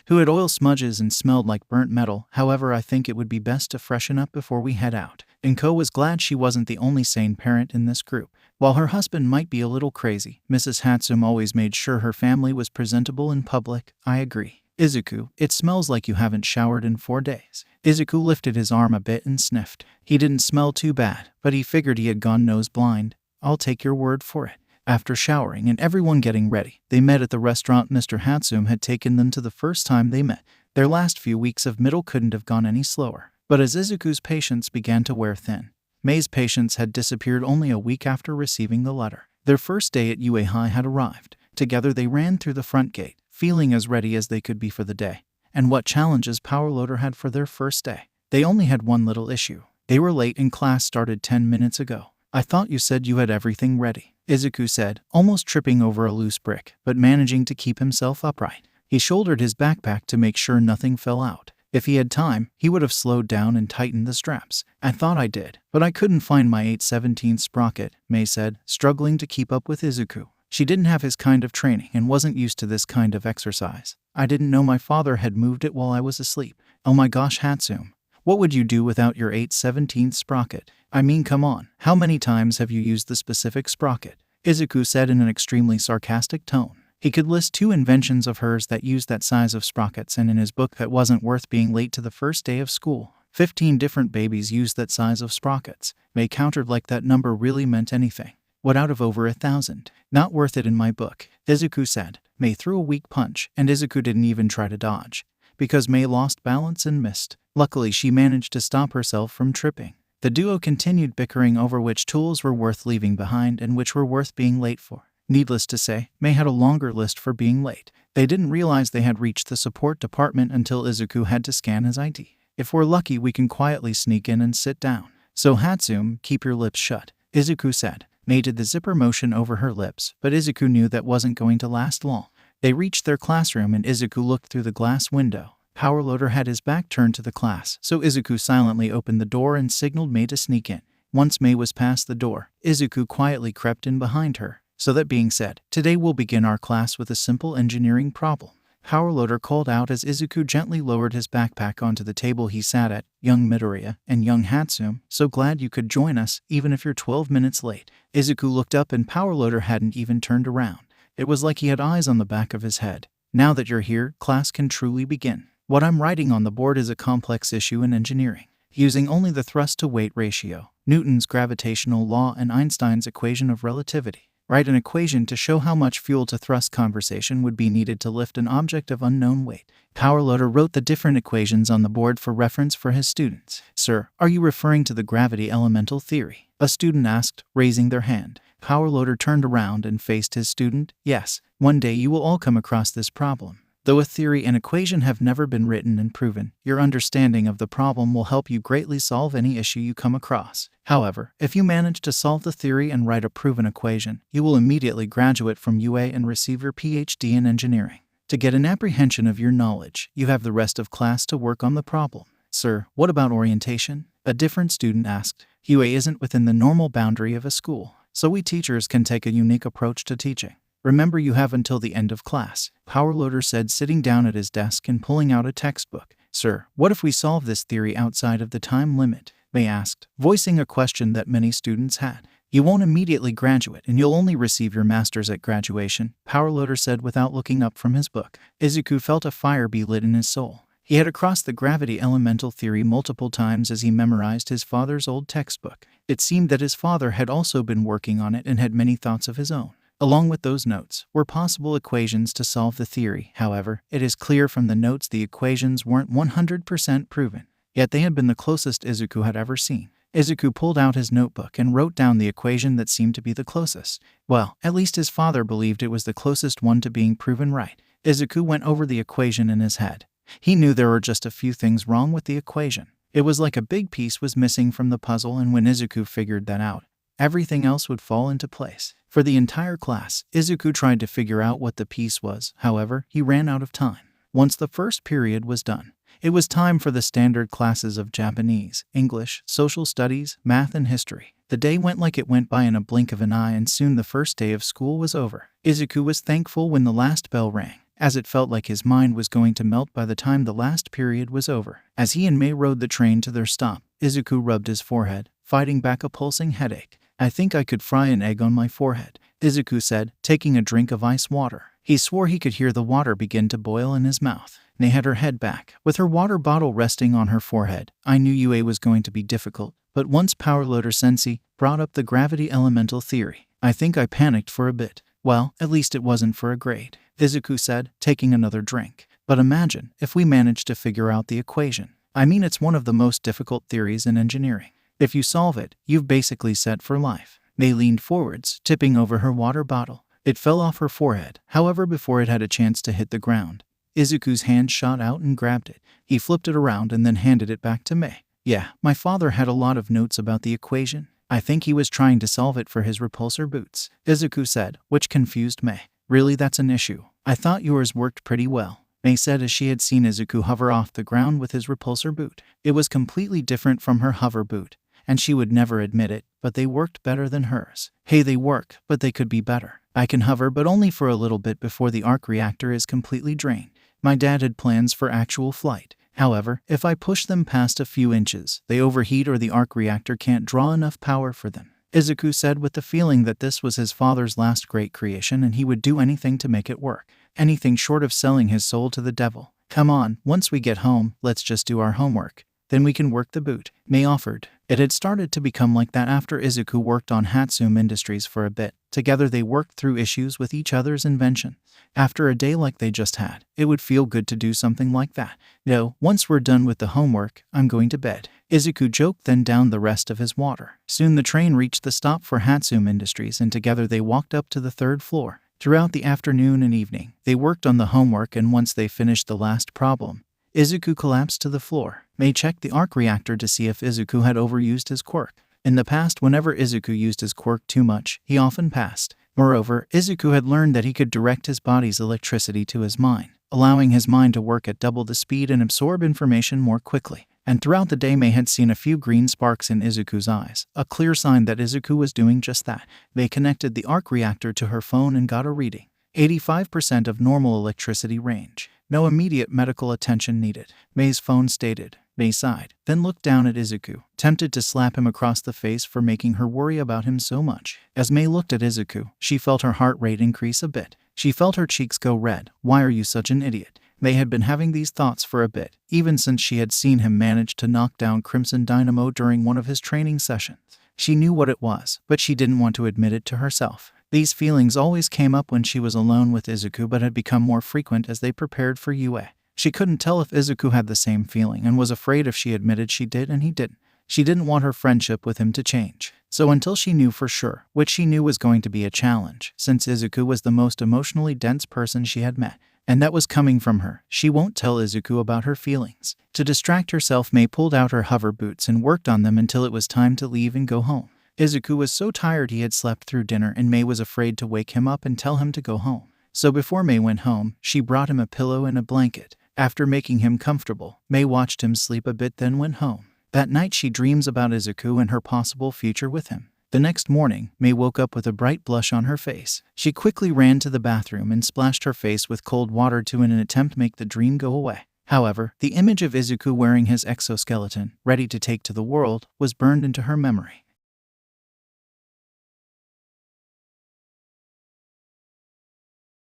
who had oil smudges and smelled like burnt metal. However, I think it would be best to freshen up before we head out. Inko was glad she wasn't the only sane parent in this group. While her husband might be a little crazy, Mrs. Hatsume always made sure her family was presentable in public. I agree. Izuku, it smells like you haven't showered in 4 days. Izuku lifted his arm a bit and sniffed. He didn't smell too bad, but he figured he had gone nose blind. I'll take your word for it. After showering and everyone getting ready, they met at the restaurant Mr. Hatsume had taken them to the first time they met. Their last few weeks of middle couldn't have gone any slower. But as Izuku's patience began to wear thin, Mei's patience had disappeared only a week after receiving the letter. Their first day at UA High had arrived. Together they ran through the front gate, feeling as ready as they could be for the day. And what challenges Power Loader had for their first day. They only had one little issue. They were late and class started 10 minutes ago. I thought you said you had everything ready, Izuku said, almost tripping over a loose brick, but managing to keep himself upright. He shouldered his backpack to make sure nothing fell out. If he had time, he would have slowed down and tightened the straps. I thought I did, but I couldn't find my 8/17 sprocket, Mei said, struggling to keep up with Izuku. She didn't have his kind of training and wasn't used to this kind of exercise. I didn't know my father had moved it while I was asleep. Oh my gosh, Hatsume. What would you do without your 8/17 sprocket? I mean, come on. How many times have you used the specific sprocket? Izuku said in an extremely sarcastic tone. He could list 2 inventions of hers that used that size of sprockets, and in his book that wasn't worth being late to the first day of school. 15 different babies used that size of sprockets. Mei countered like that number really meant anything. What out of over 1,000? Not worth it in my book, Izuku said. Mei threw a weak punch, and Izuku didn't even try to dodge, because Mei lost balance and missed. Luckily, she managed to stop herself from tripping. The duo continued bickering over which tools were worth leaving behind and which were worth being late for. Needless to say, Mei had a longer list for being late. They didn't realize they had reached the support department until Izuku had to scan his ID. If we're lucky, we can quietly sneak in and sit down. So Hatsume, keep your lips shut, Izuku said. Mei did the zipper motion over her lips, but Izuku knew that wasn't going to last long. They reached their classroom and Izuku looked through the glass window. Power Loader had his back turned to the class, so Izuku silently opened the door and signaled Mei to sneak in. Once Mei was past the door, Izuku quietly crept in behind her. So that being said, today we'll begin our class with a simple engineering problem, Power Loader called out as Izuku gently lowered his backpack onto the table he sat at. Young Midoriya and young Hatsume, so glad you could join us, even if you're 12 minutes late. Izuku looked up and Power Loader hadn't even turned around. It was like he had eyes on the back of his head. Now that you're here, class can truly begin. What I'm writing on the board is a complex issue in engineering, using only the thrust-to-weight ratio, Newton's gravitational law, and Einstein's equation of relativity. Write an equation to show how much fuel-to-thrust conversion would be needed to lift an object of unknown weight. Power Loader wrote the different equations on the board for reference for his students. Sir, are you referring to the gravity elemental theory? A student asked, raising their hand. Power Loader turned around and faced his student. Yes, one day you will all come across this problem. Though a theory and equation have never been written and proven, your understanding of the problem will help you greatly solve any issue you come across. However, if you manage to solve the theory and write a proven equation, you will immediately graduate from UA and receive your PhD in engineering. To get an apprehension of your knowledge, you have the rest of class to work on the problem. Sir, what about orientation? A different student asked. UA isn't within the normal boundary of a school, so we teachers can take a unique approach to teaching. Remember, you have until the end of class, Power Loader said, sitting down at his desk and pulling out a textbook. Sir, what if we solve this theory outside of the time limit? They asked, voicing a question that many students had. You won't immediately graduate and you'll only receive your master's at graduation, Power Loader said without looking up from his book. Izuku felt a fire be lit in his soul. He had crossed the gravity elemental theory multiple times as he memorized his father's old textbook. It seemed that his father had also been working on it and had many thoughts of his own. Along with those notes were possible equations to solve the theory. However, it is clear from the notes the equations weren't 100% proven. Yet they had been the closest Izuku had ever seen. Izuku pulled out his notebook and wrote down the equation that seemed to be the closest. Well, at least his father believed it was the closest one to being proven right. Izuku went over the equation in his head. He knew there were just a few things wrong with the equation. It was like a big piece was missing from the puzzle, and when Izuku figured that out, everything else would fall into place. For the entire class, Izuku tried to figure out what the piece was. However, he ran out of time. Once the first period was done, it was time for the standard classes of Japanese, English, social studies, math, and history. The day went like it went by in a blink of an eye, and soon the first day of school was over. Izuku was thankful when the last bell rang. as it felt like his mind was going to melt by the time the last period was over. As he and Mei rode the train to their stop, Izuku rubbed his forehead, fighting back a pulsing headache. "I think I could fry an egg on my forehead," Izuku said, taking a drink of ice water. He swore he could hear the water begin to boil in his mouth. Mei had her head back, with her water bottle resting on her forehead. "I knew UA was going to be difficult, but once Power Loader Sensei brought up the gravity elemental theory, I think I panicked for a bit. Well, at least it wasn't for a grade," Izuku said, taking another drink. "But imagine if we managed to figure out the equation. I mean, it's one of the most difficult theories in engineering. If you solve it, you've basically set for life." Mei leaned forwards, tipping over her water bottle. It fell off her forehead, however, before it had a chance to hit the ground. Izuku's hand shot out and grabbed it. He flipped it around and then handed it back to Mei. "Yeah, my father had a lot of notes about the equation. I think he was trying to solve it for his repulsor boots," Izuku said, which confused Mei. "Really, that's an issue? I thought yours worked pretty well," Mei said as she had seen Izuku hover off the ground with his repulsor boot. It was completely different from her hover boot, and she would never admit it, but they worked better than hers. "Hey, they work, but they could be better. I can hover, but only for a little bit before the Arc Reactor is completely drained. My dad had plans for actual flight. However, if I push them past a few inches, they overheat or the Arc Reactor can't draw enough power for them," Izuku said, with the feeling that this was his father's last great creation and he would do anything to make it work. Anything short of selling his soul to the devil. "Come on, once we get home, let's just do our homework. Then we can work the boot," Mei offered. It had started to become like that after Izuku worked on Hatsume Industries for a bit. Together they worked through issues with each other's invention. After a day like they just had, it would feel good to do something like that. "No, once we're done with the homework, I'm going to bed," Izuku joked, then downed the rest of his water. Soon the train reached the stop for Hatsume Industries and together they walked up to the 3rd floor. Throughout the afternoon and evening, they worked on the homework, and once they finished the last problem, Izuku collapsed to the floor. Mei checked the Arc Reactor to see if Izuku had overused his quirk. In the past, whenever Izuku used his quirk too much, he often passed. Moreover, Izuku had learned that he could direct his body's electricity to his mind, allowing his mind to work at double the speed and absorb information more quickly. And throughout the day, Mei had seen a few green sparks in Izuku's eyes, a clear sign that Izuku was doing just that. Mei connected the Arc Reactor to her phone and got a reading. 85% of normal electricity range. No immediate medical attention needed, Mei's phone stated. Mei sighed, then looked down at Izuku, tempted to slap him across the face for making her worry about him so much. As Mei looked at Izuku, she felt her heart rate increase a bit. She felt her cheeks go red. "Why are you such an idiot?" Mei had been having these thoughts for a bit, even since she had seen him manage to knock down Crimson Dynamo during one of his training sessions. She knew what it was, but she didn't want to admit it to herself. These feelings always came up when she was alone with Izuku, but had become more frequent as they prepared for UA. She couldn't tell if Izuku had the same feeling and was afraid if she admitted she did and he didn't. She didn't want her friendship with him to change. So until she knew for sure, which she knew was going to be a challenge, since Izuku was the most emotionally dense person she had met, and that was coming from her, she won't tell Izuku about her feelings. To distract herself, Mei pulled out her hover boots and worked on them until it was time to leave and go home. Izuku was so tired he had slept through dinner, and Mei was afraid to wake him up and tell him to go home. So before Mei went home, she brought him a pillow and a blanket. After making him comfortable, Mei watched him sleep a bit, then went home. That night she dreams about Izuku and her possible future with him. The next morning, Mei woke up with a bright blush on her face. She quickly ran to the bathroom and splashed her face with cold water in an attempt to make the dream go away. However, the image of Izuku wearing his exoskeleton, ready to take to the world, was burned into her memory.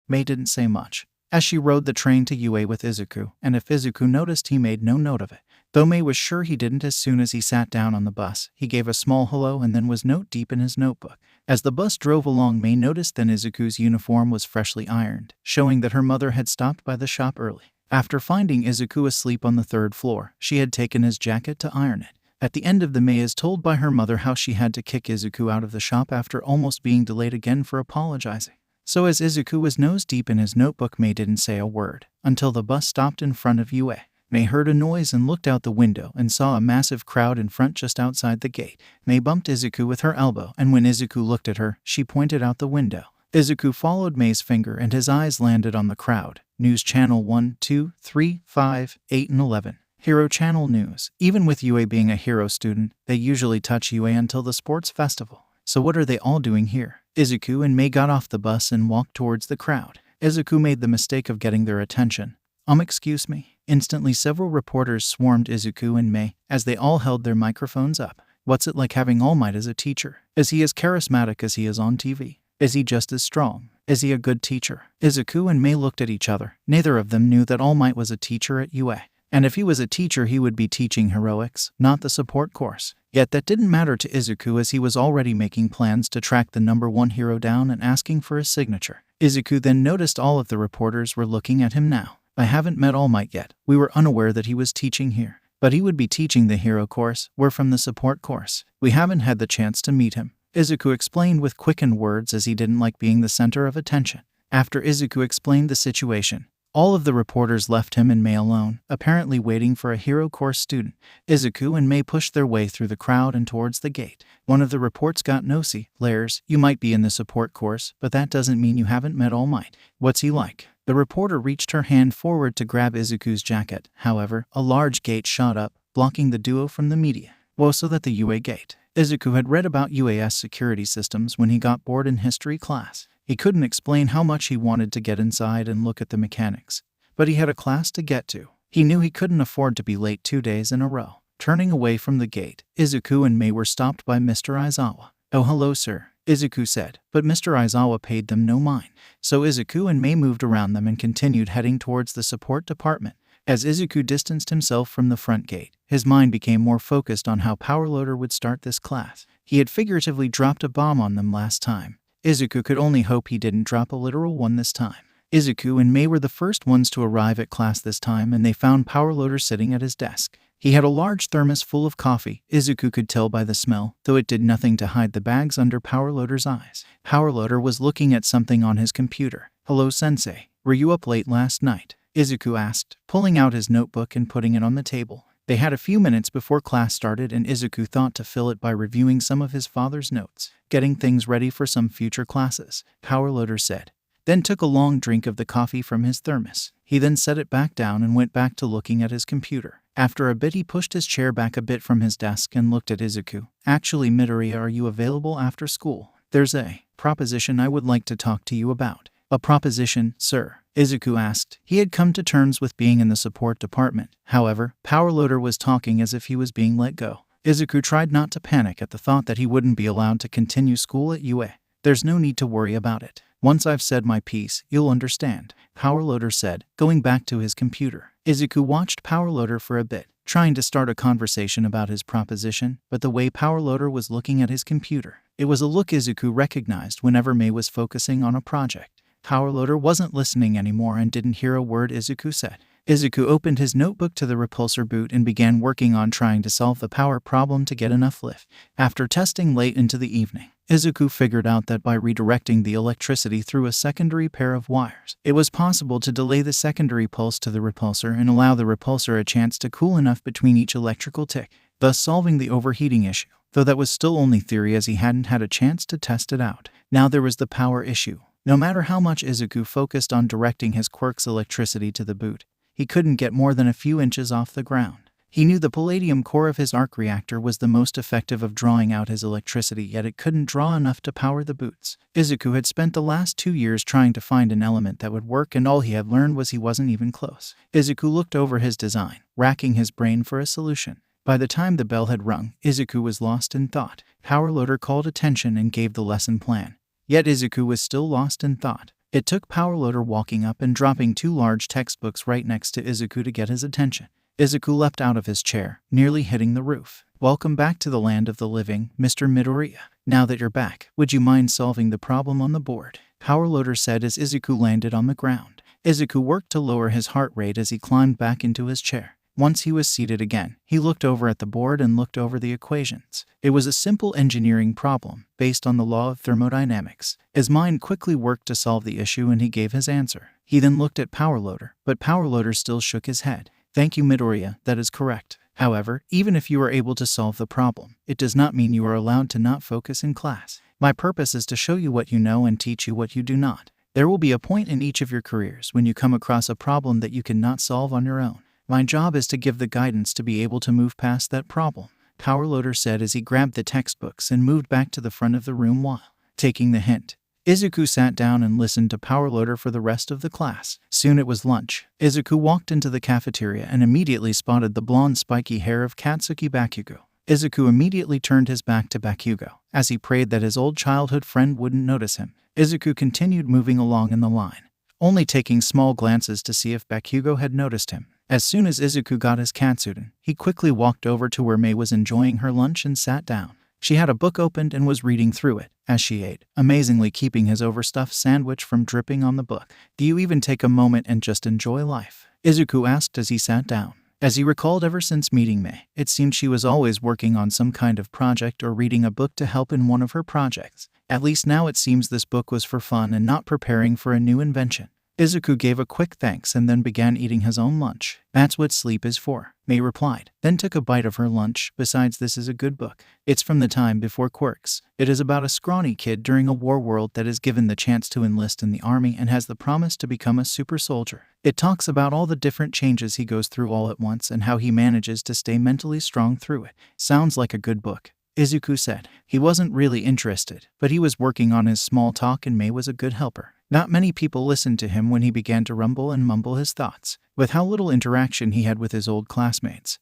Mei didn't say much, as she rode the train to UA with Izuku, and if Izuku noticed, he made no note of it. Though Mei was sure he didn't. As soon as he sat down on the bus, he gave a small hello and then was note deep in his notebook. As the bus drove along, Mei noticed that Izuku's uniform was freshly ironed, showing that her mother had stopped by the shop early. After finding Izuku asleep on the 3rd floor, she had taken his jacket to iron it. At the end of the Mei is told by her mother how she had to kick Izuku out of the shop after almost being delayed again for apologizing. So as Izuku was nose deep in his notebook, Mei didn't say a word until the bus stopped in front of UA. Mei heard a noise and looked out the window and saw a massive crowd in front just outside the gate. Mei bumped Izuku with her elbow, and when Izuku looked at her, she pointed out the window. Izuku followed Mei's finger and his eyes landed on the crowd. News Channel 1, 2, 3, 5, 8 and 11. Hero Channel News. Even with UA being a hero student, they usually touch UA until the sports festival. So what are they all doing here? Izuku and Mei got off the bus and walked towards the crowd. Izuku made the mistake of getting their attention. Excuse me. Instantly several reporters swarmed Izuku and Mei as they all held their microphones up. What's it like having All Might as a teacher? Is he as charismatic as he is on TV? Is he just as strong? Is he a good teacher? Izuku and Mei looked at each other. Neither of them knew that All Might was a teacher at UA. And if he was a teacher, he would be teaching heroics, not the support course. Yet that didn't matter to Izuku, as he was already making plans to track the #1 hero down and asking for his signature. Izuku then noticed all of the reporters were looking at him now. I haven't met All Might yet. We were unaware that he was teaching here. But he would be teaching the hero course. We're from the support course. We haven't had the chance to meet him. Izuku explained with quickened words, as he didn't like being the center of attention. After Izuku explained the situation, all of the reporters left him and Mei alone, apparently waiting for a hero course student. Izuku and Mei pushed their way through the crowd and towards the gate. One of the reports got nosy. Lairs, you might be in the support course, but that doesn't mean you haven't met All Might. What's he like? The reporter reached her hand forward to grab Izuku's jacket. However, a large gate shot up, blocking the duo from the media. Whoa, so that the UA gate. Izuku had read about UAS security systems when he got bored in history class. He couldn't explain how much he wanted to get inside and look at the mechanics, but he had a class to get to. He knew he couldn't afford to be late 2 days in a row. Turning away from the gate, Izuku and Mei were stopped by Mr. Aizawa. Oh, hello, sir, Izuku said, but Mr. Aizawa paid them no mind. So Izuku and Mei moved around them and continued heading towards the support department. As Izuku distanced himself from the front gate, his mind became more focused on how Powerloader would start this class. He had figuratively dropped a bomb on them last time. Izuku could only hope he didn't drop a literal one this time. Izuku and Mei were the first ones to arrive at class this time, and they found Powerloader sitting at his desk. He had a large thermos full of coffee. Izuku could tell by the smell, though it did nothing to hide the bags under Powerloader's eyes. Powerloader was looking at something on his computer. Hello, sensei. Were you up late last night? Izuku asked, pulling out his notebook and putting it on the table. They had a few minutes before class started, and Izuku thought to fill it by reviewing some of his father's notes, getting things ready for some future classes, Powerloader said, then took a long drink of the coffee from his thermos. He then set it back down and went back to looking at his computer. After a bit, he pushed his chair back a bit from his desk and looked at Izuku. Actually, Midoriya, are you available after school? There's a proposition I would like to talk to you about. A proposition, sir? Izuku asked. He had come to terms with being in the support department. However, Powerloader was talking as if he was being let go. Izuku tried not to panic at the thought that he wouldn't be allowed to continue school at UA. There's no need to worry about it. Once I've said my piece, you'll understand, Powerloader said, going back to his computer. Izuku watched Powerloader for a bit, trying to start a conversation about his proposition, but the way Powerloader was looking at his computer, it was a look Izuku recognized whenever Mei was focusing on a project. Powerloader wasn't listening anymore and didn't hear a word Izuku said. Izuku opened his notebook to the repulsor boot and began working on trying to solve the power problem to get enough lift. After testing late into the evening, Izuku figured out that by redirecting the electricity through a secondary pair of wires, it was possible to delay the secondary pulse to the repulsor and allow the repulsor a chance to cool enough between each electrical tick, thus solving the overheating issue, though that was still only theory as he hadn't had a chance to test it out. Now there was the power issue. No matter how much Izuku focused on directing his quirk's electricity to the boot, he couldn't get more than a few inches off the ground. He knew the palladium core of his arc reactor was the most effective of drawing out his electricity, yet it couldn't draw enough to power the boots. Izuku had spent the last 2 years trying to find an element that would work, and all he had learned was he wasn't even close. Izuku looked over his design, racking his brain for a solution. By the time the bell had rung, Izuku was lost in thought. Powerloader called attention and gave the lesson plan. Yet Izuku was still lost in thought. It took Powerloader walking up and dropping 2 large textbooks right next to Izuku to get his attention. Izuku leapt out of his chair, nearly hitting the roof. Welcome back to the land of the living, Mr. Midoriya. Now that you're back, would you mind solving the problem on the board? Powerloader said as Izuku landed on the ground. Izuku worked to lower his heart rate as he climbed back into his chair. Once he was seated again, he looked over at the board and looked over the equations. It was a simple engineering problem, based on the law of thermodynamics. His mind quickly worked to solve the issue and he gave his answer. He then looked at Powerloader, but Powerloader still shook his head. Thank you, Midoriya, that is correct. However, even if you are able to solve the problem, it does not mean you are allowed to not focus in class. My purpose is to show you what you know and teach you what you do not. There will be a point in each of your careers when you come across a problem that you cannot solve on your own. My job is to give the guidance to be able to move past that problem, Powerloader said as he grabbed the textbooks and moved back to the front of the room while taking the hint. Izuku sat down and listened to Powerloader for the rest of the class. Soon it was lunch. Izuku walked into the cafeteria and immediately spotted the blonde spiky hair of Katsuki Bakugo. Izuku immediately turned his back to Bakugo, as he prayed that his old childhood friend wouldn't notice him. Izuku continued moving along in the line, only taking small glances to see if Bakugo had noticed him. As soon as Izuku got his katsuden, he quickly walked over to where Mei was enjoying her lunch and sat down. She had a book opened and was reading through it as she ate, amazingly keeping his overstuffed sandwich from dripping on the book. "Do you even take a moment and just enjoy life?" Izuku asked as he sat down. As he recalled, ever since meeting Mei, it seemed she was always working on some kind of project or reading a book to help in one of her projects. At least now it seems this book was for fun and not preparing for a new invention. Izuku gave a quick thanks and then began eating his own lunch. "That's what sleep is for," Mei replied, then took a bite of her lunch. "Besides, this is a good book. It's from the time before Quirks. It is about a scrawny kid during a war world that is given the chance to enlist in the army and has the promise to become a super soldier. It talks about all the different changes he goes through all at once and how he manages to stay mentally strong through it." "Sounds like a good book," Izuku said. He wasn't really interested, but he was working on his small talk and Mei was a good helper. Not many people listened to him when he began to rumble and mumble his thoughts. With how little interaction he had with his old classmates,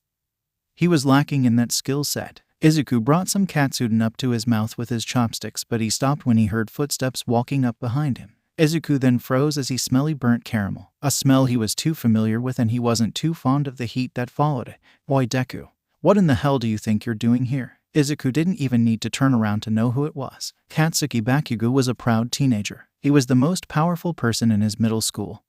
he was lacking in that skill set. Izuku brought some katsuden up to his mouth with his chopsticks, but he stopped when he heard footsteps walking up behind him. Izuku then froze as he smelled burnt caramel, a smell he was too familiar with and he wasn't too fond of the heat that followed it. "Oi, Deku, what in the hell do you think you're doing here?" Izuku didn't even need to turn around to know who it was. Katsuki Bakugo was a proud teenager. He was the most powerful person in his middle school,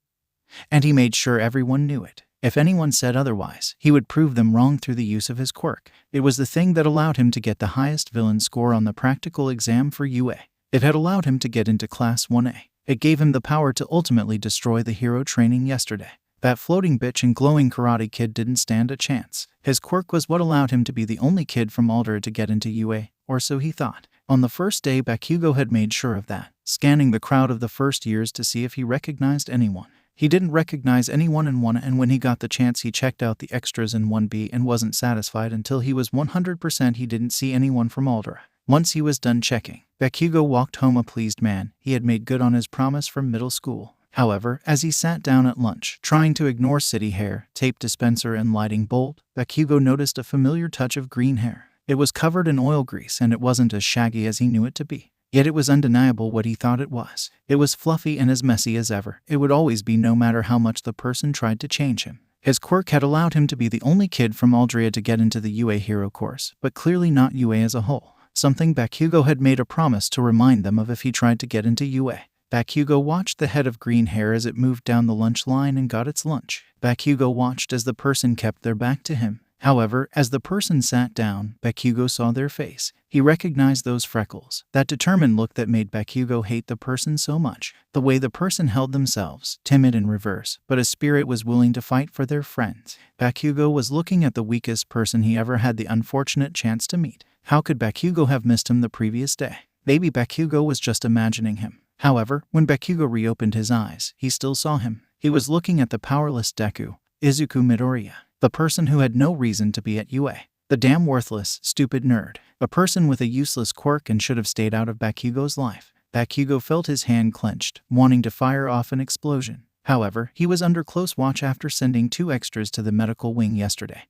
and he made sure everyone knew it. If anyone said otherwise, he would prove them wrong through the use of his quirk. It was the thing that allowed him to get the highest villain score on the practical exam for UA. It had allowed him to get into Class 1A. It gave him the power to ultimately destroy the hero training yesterday. That floating bitch and glowing karate kid didn't stand a chance. His quirk was what allowed him to be the only kid from Aldera to get into UA, or so he thought. On the first day, Bakugo had made sure of that, scanning the crowd of the first years to see if he recognized anyone. He didn't recognize anyone in 1A, and when he got the chance he checked out the extras in 1B and wasn't satisfied until he was 100% he didn't see anyone from Aldera. Once he was done checking, Bakugo walked home a pleased man. He had made good on his promise from middle school. However, as he sat down at lunch, trying to ignore city hair, tape dispenser and lighting bolt, Bakugo noticed a familiar touch of green hair. It was covered in oil grease and it wasn't as shaggy as he knew it to be. Yet it was undeniable what he thought it was. It was fluffy and as messy as ever. It would always be, no matter how much the person tried to change him. His quirk had allowed him to be the only kid from Aldrea to get into the UA hero course, but clearly not UA as a whole. Something Bakugo had made a promise to remind them of if he tried to get into UA. Bakugo watched the head of green hair as it moved down the lunch line and got its lunch. Bakugo watched as the person kept their back to him. However, as the person sat down, Bakugo saw their face. He recognized those freckles, that determined look that made Bakugo hate the person so much. The way the person held themselves, timid in reverse, but a spirit was willing to fight for their friends. Bakugo was looking at the weakest person he ever had the unfortunate chance to meet. How could Bakugo have missed him the previous day? Maybe Bakugo was just imagining him. However, when Bakugo reopened his eyes, he still saw him. He was looking at the powerless Deku, Izuku Midoriya, the person who had no reason to be at UA. The damn worthless, stupid nerd. A person with a useless quirk and should have stayed out of Bakugo's life. Bakugo felt his hand clenched, wanting to fire off an explosion. However, he was under close watch after sending 2 extras to the medical wing yesterday.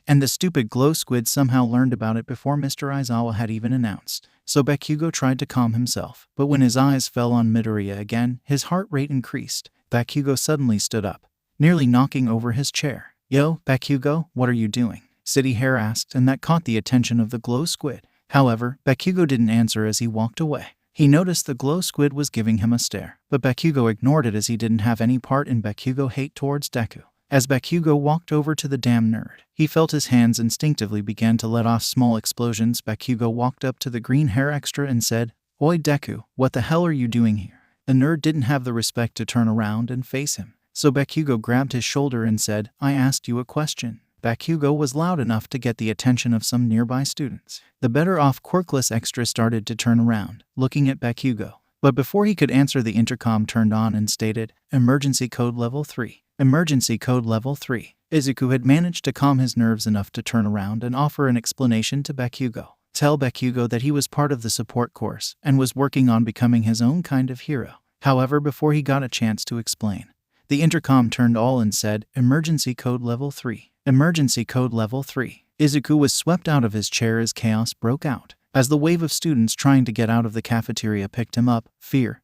And the stupid glow squid somehow learned about it before Mr. Aizawa had even announced. So Bakugo tried to calm himself, but when his eyes fell on Midoriya again, his heart rate increased. Bakugo suddenly stood up, nearly knocking over his chair. "Yo, Bakugo, what are you doing?" City Hair asked, and that caught the attention of the glow squid. However, Bakugo didn't answer as he walked away. He noticed the glow squid was giving him a stare, but Bakugo ignored it as he didn't have any part in Bakugo hate towards Deku. As Bakugo walked over to the damn nerd, he felt his hands instinctively began to let off small explosions. Bakugo walked up to the green hair extra and said, "Oi Deku, what the hell are you doing here?" The nerd didn't have the respect to turn around and face him, so Bakugo grabbed his shoulder and said, "I asked you a question." Bakugo was loud enough to get the attention of some nearby students. The better-off quirkless extra started to turn around, looking at Bakugo. But before he could answer, the intercom turned on and stated, "Emergency code level 3. Emergency code level 3. Izuku had managed to calm his nerves enough to turn around and offer an explanation to Bakugo. tell Bakugo that he was part of the support course and was working on becoming his own kind of hero. However, before he got a chance to explain, the intercom turned all and said, "Emergency code level 3. Emergency code level 3. Izuku was swept out of his chair as chaos broke out. As the wave of students trying to get out of the cafeteria picked him up, fear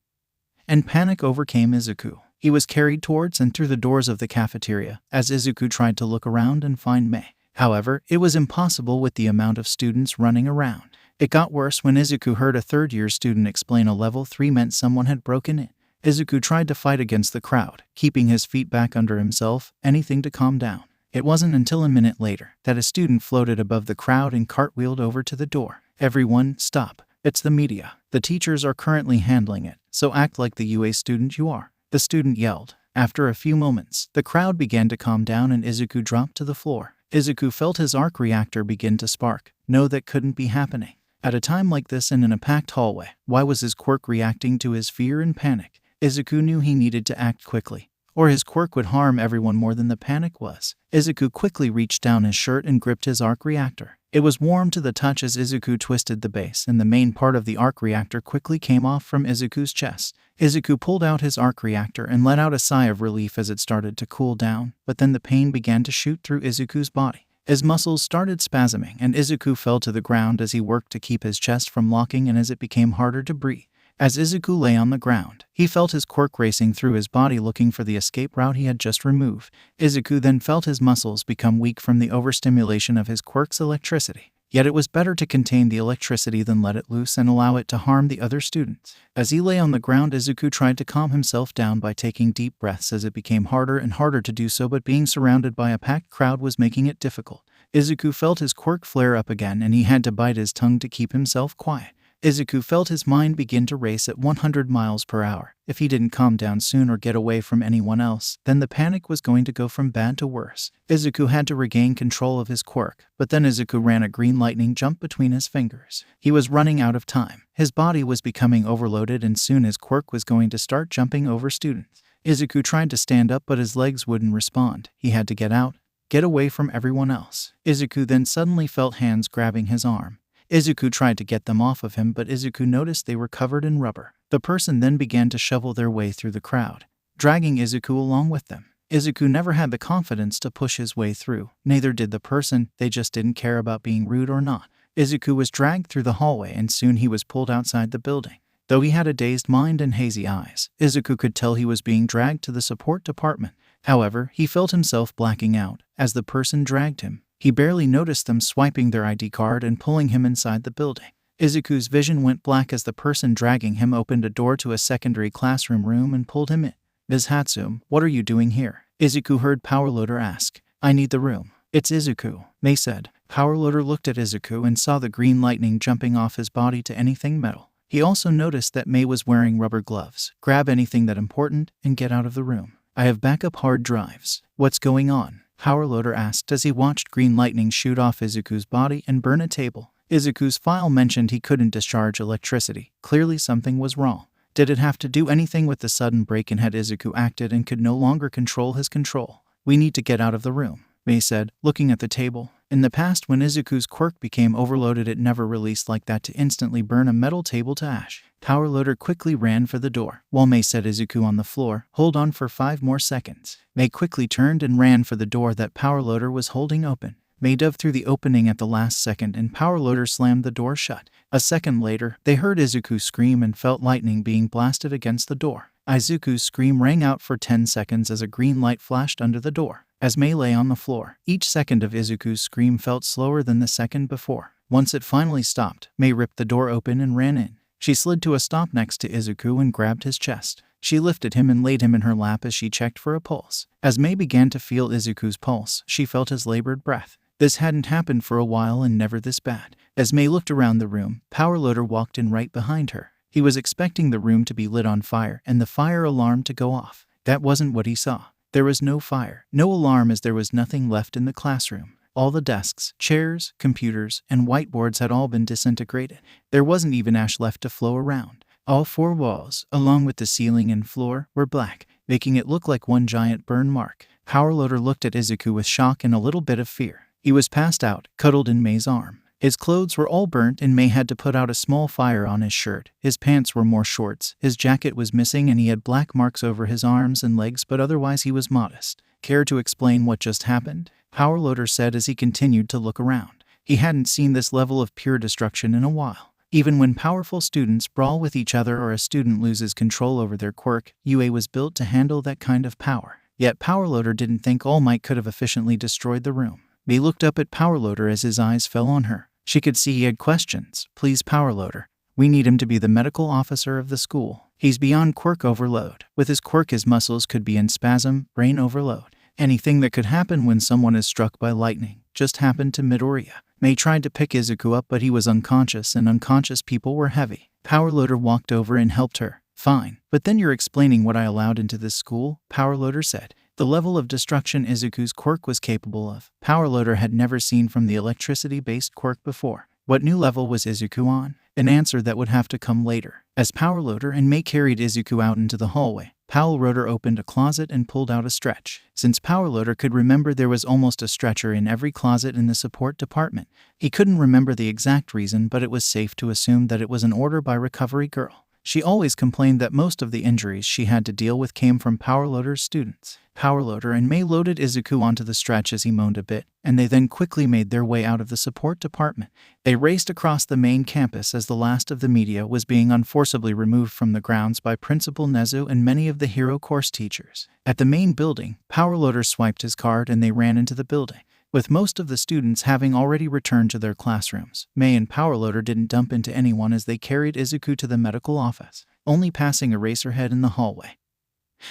and panic overcame Izuku. He was carried towards and through the doors of the cafeteria as Izuku tried to look around and find Mei. However, it was impossible with the amount of students running around. It got worse when Izuku heard a third-year student explain a level 3 meant someone had broken in. Izuku tried to fight against the crowd, keeping his feet back under himself, anything to calm down. It wasn't until a minute later that a student floated above the crowd and cartwheeled over to the door. "Everyone, stop. It's the media. The teachers are currently handling it, so act like the UA student you are," the student yelled. After a few moments, the crowd began to calm down and Izuku dropped to the floor. Izuku felt his arc reactor begin to spark. No, that couldn't be happening. At a time like this and in a packed hallway, why was his quirk reacting to his fear and panic? Izuku knew he needed to act quickly, or his quirk would harm everyone more than the panic was. Izuku quickly reached down his shirt and gripped his arc reactor. It was warm to the touch as Izuku twisted the base, and the main part of the arc reactor quickly came off from Izuku's chest. Izuku pulled out his arc reactor and let out a sigh of relief as it started to cool down, but then the pain began to shoot through Izuku's body. His muscles started spasming, and Izuku fell to the ground as he worked to keep his chest from locking and as it became harder to breathe. As Izuku lay on the ground, he felt his quirk racing through his body looking for the escape route he had just removed. Izuku then felt his muscles become weak from the overstimulation of his quirk's electricity. Yet it was better to contain the electricity than let it loose and allow it to harm the other students. As he lay on the ground, Izuku tried to calm himself down by taking deep breaths as it became harder and harder to do so, but being surrounded by a packed crowd was making it difficult. Izuku felt his quirk flare up again and he had to bite his tongue to keep himself quiet. Izuku felt his mind begin to race at 100 miles per hour. If he didn't calm down soon or get away from anyone else, then the panic was going to go from bad to worse. Izuku had to regain control of his quirk, but then Izuku ran a green lightning jump between his fingers. He was running out of time. His body was becoming overloaded and soon his quirk was going to start jumping over students. Izuku tried to stand up but his legs wouldn't respond. He had to get away from everyone else. Izuku then suddenly felt hands grabbing his arm. Izuku tried to get them off of him, but Izuku noticed they were covered in rubber. The person then began to shovel their way through the crowd, dragging Izuku along with them. Izuku never had the confidence to push his way through. Neither did the person, they just didn't care about being rude or not. Izuku was dragged through the hallway and soon he was pulled outside the building. Though he had a dazed mind and hazy eyes, Izuku could tell he was being dragged to the support department. However, he felt himself blacking out as the person dragged him. He barely noticed them swiping their ID card and pulling him inside the building. Izuku's vision went black as the person dragging him opened a door to a secondary classroom room and pulled him in. "Ms. Hatsume, what are you doing here?" Izuku heard Powerloader ask. "I need the room." "It's Izuku," Mei said. Powerloader looked at Izuku and saw the green lightning jumping off his body to anything metal. He also noticed that Mei was wearing rubber gloves. "Grab anything that important and get out of the room. I have backup hard drives." "What's going on?" Powerloader asked as he watched green lightning shoot off Izuku's body and burn a table. Izuku's file mentioned he couldn't discharge electricity. Clearly something was wrong. Did it have to do anything with the sudden break-in? Had Izuku acted and could no longer control his control? "We need to get out of the room," Mei said, looking at the table. In the past, when Izuku's quirk became overloaded, it never released like that to instantly burn a metal table to ash. Powerloader quickly ran for the door, while Mei set Izuku on the floor. "Hold on for 5 more seconds." Mei quickly turned and ran for the door that Powerloader was holding open. Mei dove through the opening at the last second and Powerloader slammed the door shut. A second later, they heard Izuku scream and felt lightning being blasted against the door. Izuku's scream rang out for 10 seconds as a green light flashed under the door. As Mei lay on the floor, each second of Izuku's scream felt slower than the second before. Once it finally stopped, Mei ripped the door open and ran in. She slid to a stop next to Izuku and grabbed his chest. She lifted him and laid him in her lap as she checked for a pulse. As Mei began to feel Izuku's pulse, she felt his labored breath. This hadn't happened for a while and never this bad. As Mei looked around the room, Powerloader walked in right behind her. He was expecting the room to be lit on fire and the fire alarm to go off. That wasn't what he saw. There was no fire, no alarm, as there was nothing left in the classroom. All the desks, chairs, computers, and whiteboards had all been disintegrated. There wasn't even ash left to flow around. All 4 walls, along with the ceiling and floor, were black, making it look like one giant burn mark. Powerloader looked at Izuku with shock and a little bit of fear. He was passed out, cuddled in Mei's arm. His clothes were all burnt and Mei had to put out a small fire on his shirt. His pants were more shorts, his jacket was missing and he had black marks over his arms and legs, but otherwise he was modest. Care to explain what just happened? Powerloader said as he continued to look around. He hadn't seen this level of pure destruction in a while. Even when powerful students brawl with each other or a student loses control over their quirk, UA was built to handle that kind of power. Yet Powerloader didn't think All Might could have efficiently destroyed the room. He looked up at Powerloader as his eyes fell on her. She could see he had questions. Please, Powerloader. We need him to be the medical officer of the school. He's beyond quirk overload. With his quirk, his muscles could be in spasm, brain overload. Anything that could happen when someone is struck by lightning just happened to Midoriya. Mei tried to pick Izuku up, but he was unconscious, and unconscious people were heavy. Powerloader walked over and helped her. Fine, but then you're explaining what I allowed into this school, Powerloader said. The level of destruction Izuku's quirk was capable of, Powerloader had never seen from the electricity-based quirk before. What new level was Izuku on? An answer that would have to come later. As Powerloader and Mei carried Izuku out into the hallway, Powerloader opened a closet and pulled out a stretch. Since Powerloader could remember, there was almost a stretcher in every closet in the support department. He couldn't remember the exact reason, but it was safe to assume that it was an order by Recovery Girl. She always complained that most of the injuries she had to deal with came from Powerloader's students. Powerloader and Mei loaded Izuku onto the stretch as he moaned a bit, and they then quickly made their way out of the support department. They raced across the main campus as the last of the media was being unforcibly removed from the grounds by Principal Nezu and many of the hero course teachers. At the main building, Powerloader swiped his card and they ran into the building. With most of the students having already returned to their classrooms, Mei and Powerloader didn't dump into anyone as they carried Izuku to the medical office, only passing Eraserhead in the hallway,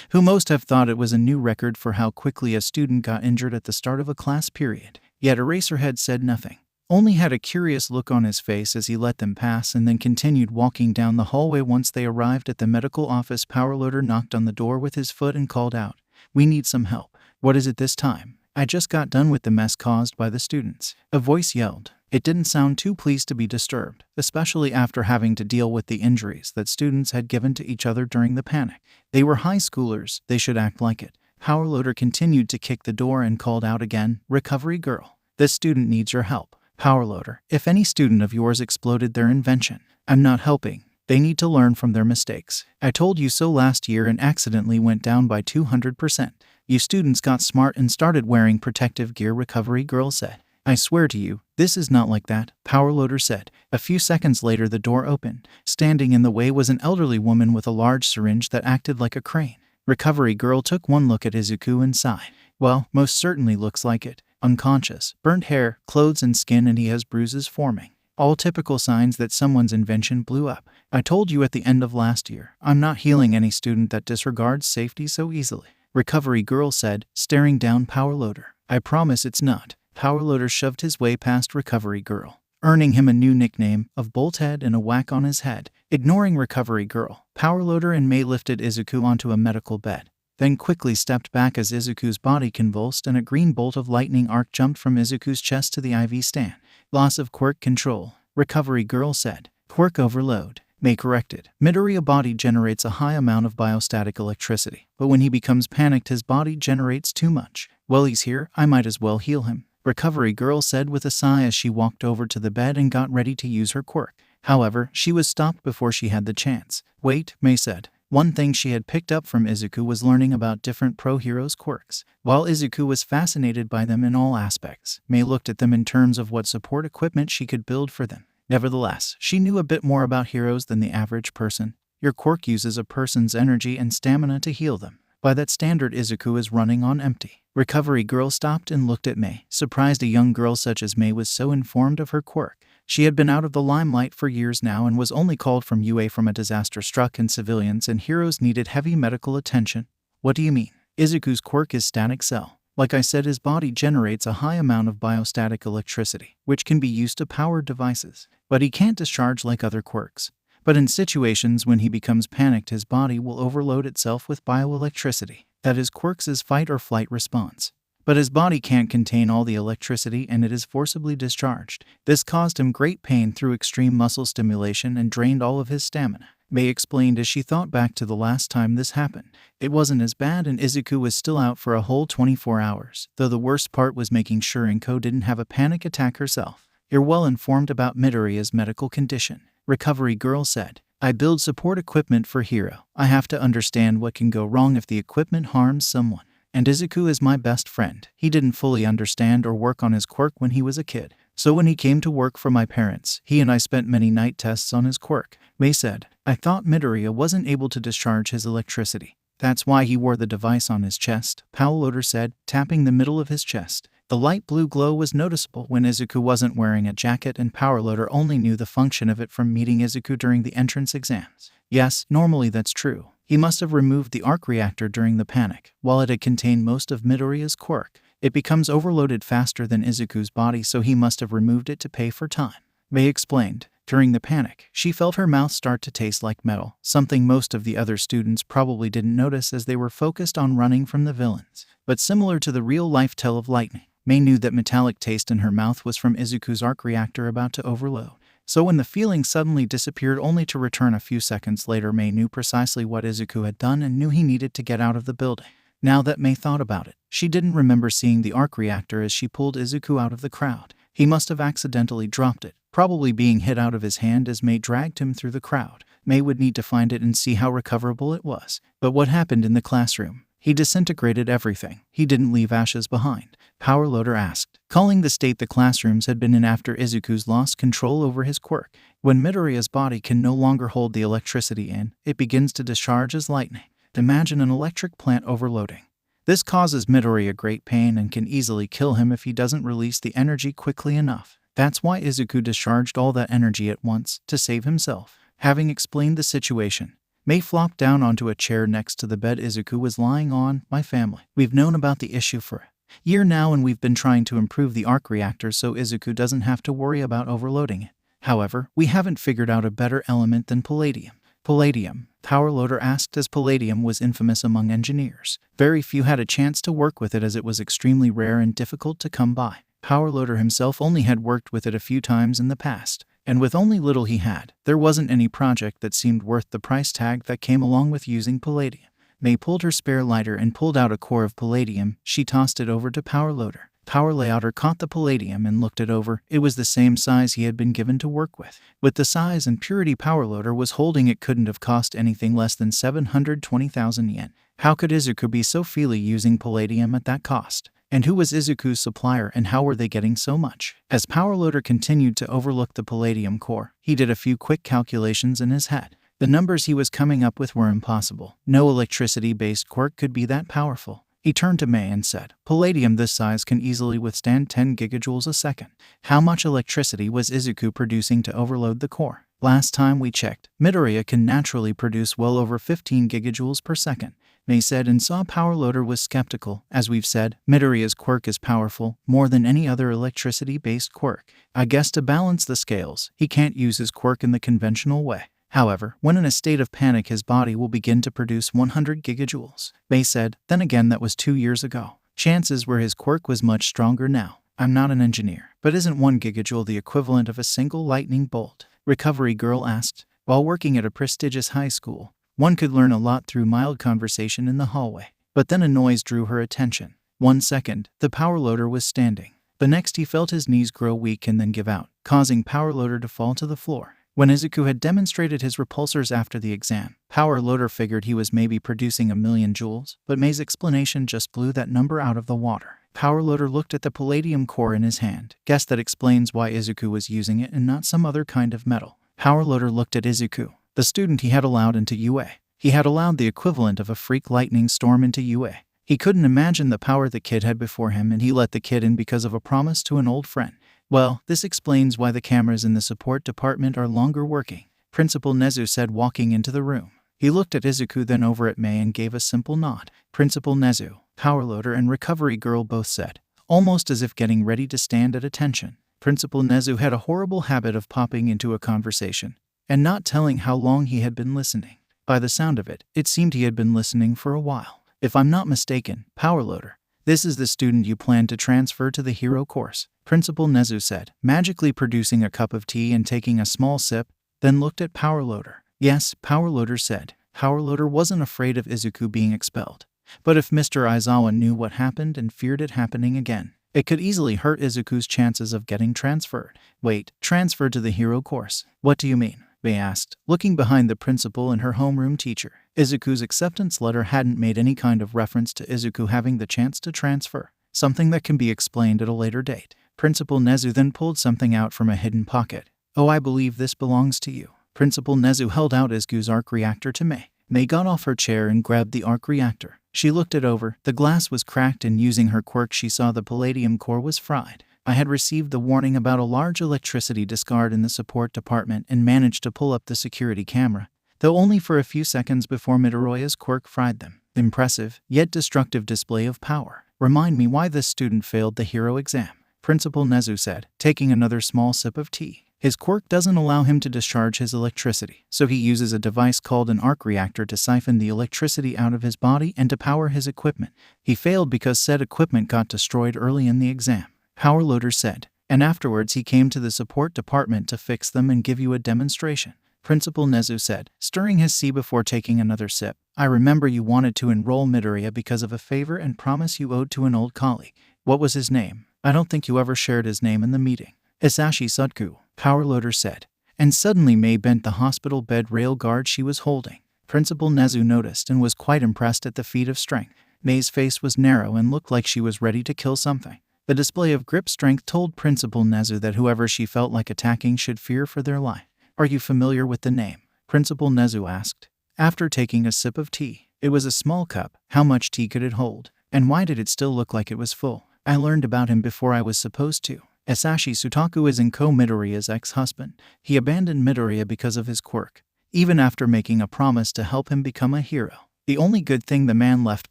who most have thought it was a new record for how quickly a student got injured at the start of a class period. Yet Eraserhead said nothing, only had a curious look on his face as he let them pass and then continued walking down the hallway. Once they arrived at the medical office, Powerloader knocked on the door with his foot and called out, "We need some help." "What is it this time?" "I just got done with the mess caused by the students," a voice yelled. It didn't sound too pleased to be disturbed, especially after having to deal with the injuries that students had given to each other during the panic. They were high schoolers, they should act like it. Powerloader continued to kick the door and called out again, "Recovery Girl, this student needs your help." "Powerloader, if any student of yours exploded their invention, I'm not helping. They need to learn from their mistakes. I told you so last year and accidentally went down by 200%. You students got smart and started wearing protective gear," Recovery Girl said. "I swear to you, this is not like that," Powerloader said. A few seconds later, the door opened. Standing in the way was an elderly woman with a large syringe that acted like a crane. Recovery Girl took one look at Izuku and sighed. "Well, most certainly looks like it. Unconscious, burnt hair, clothes and skin, and he has bruises forming. All typical signs that someone's invention blew up. I told you at the end of last year, I'm not healing any student that disregards safety so easily," Recovery Girl said, staring down Powerloader. "I promise it's not." Powerloader shoved his way past Recovery Girl, earning him a new nickname of Bolthead and a whack on his head. Ignoring Recovery Girl, Powerloader and Mei lifted Izuku onto a medical bed, then quickly stepped back as Izuku's body convulsed and a green bolt of lightning arc jumped from Izuku's chest to the IV stand. "Loss of quirk control," Recovery Girl said. "Quirk overload," Mei corrected. "Midoriya body generates a high amount of biostatic electricity, but when he becomes panicked his body generates too much. Well, he's here, I might as well heal him," Recovery Girl said with a sigh as she walked over to the bed and got ready to use her quirk. However, she was stopped before she had the chance. "Wait," Mei said. One thing she had picked up from Izuku was learning about different pro heroes' quirks. While Izuku was fascinated by them in all aspects, Mei looked at them in terms of what support equipment she could build for them. Nevertheless, she knew a bit more about heroes than the average person. Your quirk uses a person's energy and stamina to heal them. By that standard, Izuku is running on empty. Recovery Girl stopped and looked at Mei, surprised a young girl such as Mei was so informed of her quirk. She had been out of the limelight for years now and was only called from UA from a disaster struck and civilians and heroes needed heavy medical attention. "What do you mean?" "Izuku's quirk is static cell. Like I said, his body generates a high amount of biostatic electricity, which can be used to power devices. But he can't discharge like other quirks. But in situations when he becomes panicked, his body will overload itself with bioelectricity. That is quirks' fight or flight response. But his body can't contain all the electricity and it is forcibly discharged. This caused him great pain through extreme muscle stimulation and drained all of his stamina," Mei explained as she thought back to the last time this happened. It wasn't as bad and Izuku was still out for a whole 24 hours, though the worst part was making sure Inko didn't have a panic attack herself. You're well informed about Midoriya's medical condition, Recovery Girl said. I build support equipment for Hero. I have to understand what can go wrong if the equipment harms someone. And Izuku is my best friend. He didn't fully understand or work on his quirk when he was a kid. So when he came to work for my parents, he and I spent many night tests on his quirk. Mei said, I thought Midoriya wasn't able to discharge his electricity. That's why he wore the device on his chest, Powloader said, tapping the middle of his chest. The light blue glow was noticeable when Izuku wasn't wearing a jacket, and Powloader only knew the function of it from meeting Izuku during the entrance exams. Yes, normally that's true. He must have removed the Arc Reactor during the panic. While it had contained most of Midoriya's quirk, it becomes overloaded faster than Izuku's body, so he must have removed it to pay for time. Mei explained. During the panic, she felt her mouth start to taste like metal, something most of the other students probably didn't notice as they were focused on running from the villains. But similar to the real-life tail of lightning, Mei knew that metallic taste in her mouth was from Izuku's Arc Reactor about to overload. So when the feeling suddenly disappeared only to return a few seconds later, Mei knew precisely what Izuku had done and knew he needed to get out of the building. Now that Mei thought about it, she didn't remember seeing the Arc Reactor as she pulled Izuku out of the crowd. He must have accidentally dropped it, probably being hit out of his hand as Mei dragged him through the crowd. Mei would need to find it and see how recoverable it was. But what happened in the classroom? He disintegrated everything. He didn't leave ashes behind. Powerloader asked, calling the state the classrooms had been in after Izuku's lost control over his quirk. When Midoriya's body can no longer hold the electricity in, it begins to discharge as lightning. Imagine an electric plant overloading. This causes Midoriya great pain and can easily kill him if he doesn't release the energy quickly enough. That's why Izuku discharged all that energy at once, to save himself. Having explained the situation, Mei flopped down onto a chair next to the bed Izuku was lying on. My family. We've known about the issue for a year now, and we've been trying to improve the Arc Reactor so Izuku doesn't have to worry about overloading it. However, we haven't figured out a better element than palladium. Palladium? Powerloader asked, as palladium was infamous among engineers. Very few had a chance to work with it as it was extremely rare and difficult to come by. Powerloader himself only had worked with it a few times in the past, and with only little he had, there wasn't any project that seemed worth the price tag that came along with using palladium. Mei pulled her spare lighter and pulled out a core of palladium. She tossed it over to Powerloader. Powerloader caught the palladium and looked it over. It was the same size he had been given to work with. With the size and purity Powerloader was holding, it couldn't have cost anything less than 720,000 yen. How could Izuku be so freely using palladium at that cost? And who was Izuku's supplier, and how were they getting so much? As Powerloader continued to overlook the palladium core, he did a few quick calculations in his head. The numbers he was coming up with were impossible. No electricity-based quirk could be that powerful. He turned to Mei and said, palladium this size can easily withstand 10 gigajoules a second. How much electricity was Izuku producing to overload the core? Last time we checked, Midoriya can naturally produce well over 15 gigajoules per second. Mei said, and saw Powerloader was skeptical. As we've said, Midoriya's quirk is powerful, more than any other electricity-based quirk. I guess to balance the scales, he can't use his quirk in the conventional way. However, when in a state of panic, his body will begin to produce 100 gigajoules. Mei said, then again, that was 2 years ago. Chances were his quirk was much stronger now. I'm not an engineer, but isn't 1 gigajoule the equivalent of a single lightning bolt? Recovery Girl asked. While working at a prestigious high school, one could learn a lot through mild conversation in the hallway. But then a noise drew her attention. 1 second, the Powerloader was standing. The next he felt his knees grow weak and then give out, causing Powerloader to fall to the floor. When Izuku had demonstrated his repulsors after the exam, Powerloader figured he was maybe producing 1,000,000 joules, but Mei's explanation just blew that number out of the water. Powerloader looked at the palladium core in his hand. Guess that explains why Izuku was using it and not some other kind of metal. Powerloader looked at Izuku, the student he had allowed into UA. He had allowed the equivalent of a freak lightning storm into UA. He couldn't imagine the power the kid had before him, and he let the kid in because of a promise to an old friend. Well, this explains why the cameras in the support department are longer working, Principal Nezu said, walking into the room. He looked at Izuku, then over at Mei, and gave a simple nod. Principal Nezu, Powerloader, and Recovery Girl both said, almost as if getting ready to stand at attention. Principal Nezu had a horrible habit of popping into a conversation and not telling how long he had been listening. By the sound of it, it seemed he had been listening for a while. If I'm not mistaken, Powerloader, this is the student you plan to transfer to the hero course, Principal Nezu said, magically producing a cup of tea and taking a small sip, then looked at Powerloader. Yes, Powerloader said. Powerloader wasn't afraid of Izuku being expelled. But if Mr. Aizawa knew what happened and feared it happening again, It could easily hurt Izuku's chances of getting transferred. Wait, transferred to the hero course? What do you mean? Mei asked, looking behind the principal and her homeroom teacher. Izuku's acceptance letter hadn't made any kind of reference to Izuku having the chance to transfer, something that can be explained at a later date. Principal Nezu then pulled something out from a hidden pocket. Oh, I believe this belongs to you. Principal Nezu held out Izuku's Arc Reactor to Mei. Mei got off her chair and grabbed the Arc Reactor. She looked it over. The glass was cracked, and using her quirk she saw the palladium core was fried. I had received the warning about a large electricity discard in the support department and managed to pull up the security camera, though only for a few seconds before Midoriya's quirk fried them. Impressive, yet destructive display of power. Remind me why this student failed the hero exam, Principal Nezu said, taking another small sip of tea. His quirk doesn't allow him to discharge his electricity, so he uses a device called an arc reactor to siphon the electricity out of his body and to power his equipment. He failed because said equipment got destroyed early in the exam, Power Loader said, and afterwards he came to the support department to fix them and give you a demonstration, Principal Nezu said, stirring his tea before taking another sip. I remember you wanted to enroll Midoriya because of a favor and promise you owed to an old colleague. What was his name? I don't think you ever shared his name in the meeting. Hisashi Sutku, Power Loader said, and suddenly Mei bent the hospital bed rail guard she was holding. Principal Nezu noticed and was quite impressed at the feat of strength. Mei's face was narrow and looked like she was ready to kill something. The display of grip strength told Principal Nezu that whoever she felt like attacking should fear for their life. Are you familiar with the name? Principal Nezu asked. After taking a sip of tea, it was a small cup. How much tea could it hold? And why did it still look like it was full? I learned about him before I was supposed to. Hisashi Sutaku is Inko Midoriya's ex-husband. He abandoned Midoriya because of his quirk, even after making a promise to help him become a hero. The only good thing the man left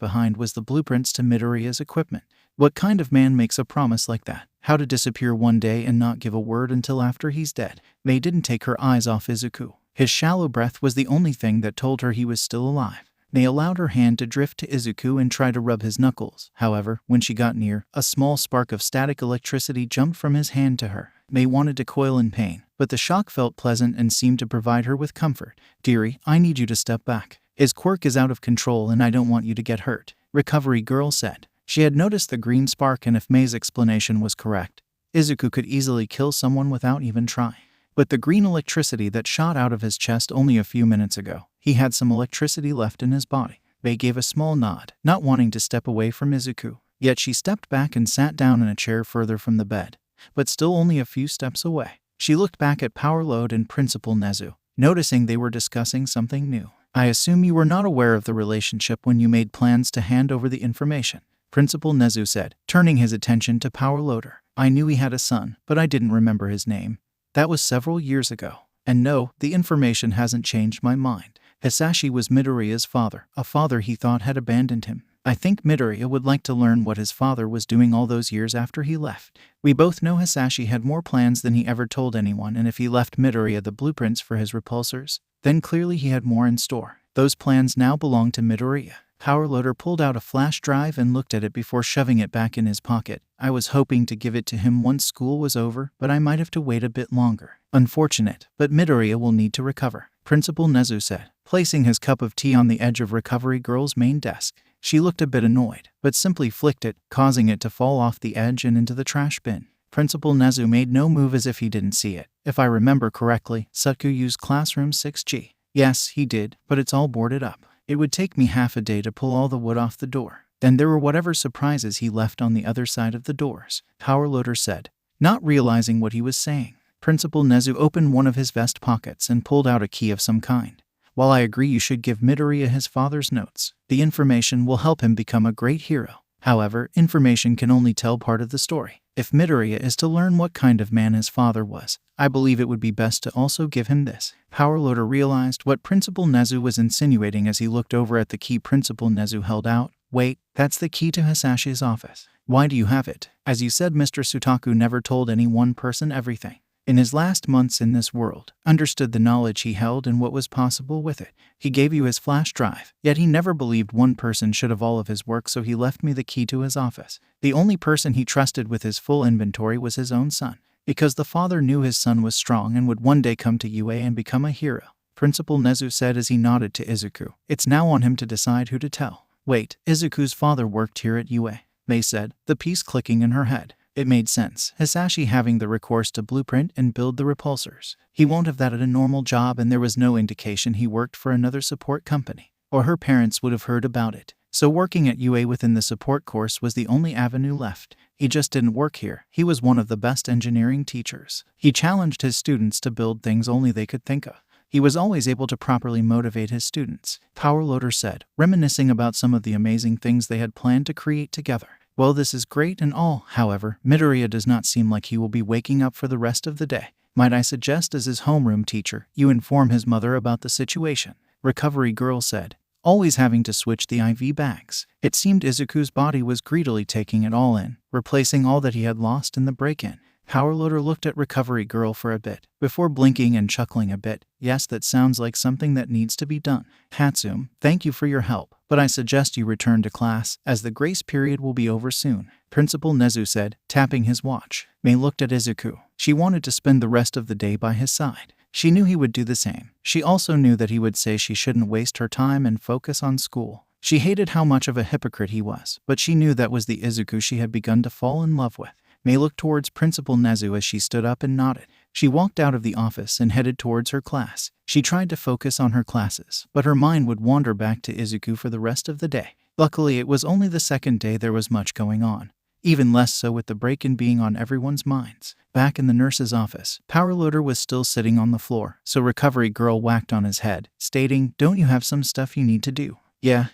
behind was the blueprints to Midoriya's equipment. What kind of man makes a promise like that? How to disappear one day and not give a word until after he's dead? Mei didn't take her eyes off Izuku. His shallow breath was the only thing that told her he was still alive. Mei allowed her hand to drift to Izuku and try to rub his knuckles. However, when she got near, a small spark of static electricity jumped from his hand to her. Mei wanted to coil in pain, but the shock felt pleasant and seemed to provide her with comfort. Dearie, I need you to step back. His quirk is out of control and I don't want you to get hurt, Recovery Girl said. She had noticed the green spark, and if Mei's explanation was correct, Izuku could easily kill someone without even trying. But the green electricity that shot out of his chest only a few minutes ago, he had some electricity left in his body. Mei gave a small nod, not wanting to step away from Izuku. Yet she stepped back and sat down in a chair further from the bed, but still only a few steps away. She looked back at Power Load and Principal Nezu, noticing they were discussing something new. I assume you were not aware of the relationship when you made plans to hand over the information, Principal Nezu said, turning his attention to Power Loader. I knew he had a son, but I didn't remember his name. That was several years ago. And no, the information hasn't changed my mind. Hisashi was Midoriya's father, a father he thought had abandoned him. I think Midoriya would like to learn what his father was doing all those years after he left. We both know Hisashi had more plans than he ever told anyone, and if he left Midoriya the blueprints for his repulsors, then clearly he had more in store. Those plans now belong to Midoriya. Power Loader pulled out a flash drive and looked at it before shoving it back in his pocket. I was hoping to give it to him once school was over, but I might have to wait a bit longer. Unfortunate, but Midoriya will need to recover, Principal Nezu said, placing his cup of tea on the edge of Recovery Girl's main desk. She looked a bit annoyed, but simply flicked it, causing it to fall off the edge and into the trash bin. Principal Nezu made no move as if he didn't see it. If I remember correctly, Sutku used Classroom 6G. Yes, he did, but it's all boarded up. It would take me half a day to pull all the wood off the door. Then there were whatever surprises he left on the other side of the doors, Power Loader said, not realizing what he was saying. Principal Nezu opened one of his vest pockets and pulled out a key of some kind. While I agree you should give Midoriya his father's notes, the information will help him become a great hero. However, information can only tell part of the story. If Midoriya is to learn what kind of man his father was, I believe it would be best to also give him this. Power Loader realized what Principal Nezu was insinuating as he looked over at the key Principal Nezu held out. Wait, that's the key to Hisashi's office. Why do you have it? As you said, Mr. Sutaku never told any one person everything. In his last months in this world, understood the knowledge he held and what was possible with it. He gave you his flash drive, yet he never believed one person should have all of his work, so he left me the key to his office. The only person he trusted with his full inventory was his own son, because the father knew his son was strong and would one day come to UA and become a hero, Principal Nezu said as he nodded to Izuku. It's now on him to decide who to tell. Wait, Izuku's father worked here at UA. Mei said, the piece clicking in her head. It made sense. Hisashi having the recourse to blueprint and build the repulsors. He won't have that at a normal job, and there was no indication he worked for another support company, or her parents would have heard about it. So working at UA within the support course was the only avenue left. He just didn't work here. He was one of the best engineering teachers. He challenged his students to build things only they could think of. He was always able to properly motivate his students, Powerloader said, reminiscing about some of the amazing things they had planned to create together. Well, this is great and all, however, Midoriya does not seem like he will be waking up for the rest of the day. Might I suggest as his homeroom teacher, you inform his mother about the situation? Recovery Girl said, always having to switch the IV bags. It seemed Izuku's body was greedily taking it all in, replacing all that he had lost in the break-in. Powerloader looked at Recovery Girl for a bit, before blinking and chuckling a bit. Yes, that sounds like something that needs to be done. Hatsume, thank you for your help, but I suggest you return to class, as the grace period will be over soon, Principal Nezu said, tapping his watch. Mei looked at Izuku. She wanted to spend the rest of the day by his side. She knew he would do the same. She also knew that he would say she shouldn't waste her time and focus on school. She hated how much of a hypocrite he was, but she knew that was the Izuku she had begun to fall in love with. Mei looked towards Principal Nezu as she stood up and nodded. She walked out of the office and headed towards her class. She tried to focus on her classes, but her mind would wander back to Izuku for the rest of the day. Luckily, it was only the second day there was much going on. Even less so with the break-in being on everyone's minds. Back in the nurse's office, Powerloader was still sitting on the floor, so Recovery Girl whacked on his head, stating, don't you have some stuff you need to do? Yeah,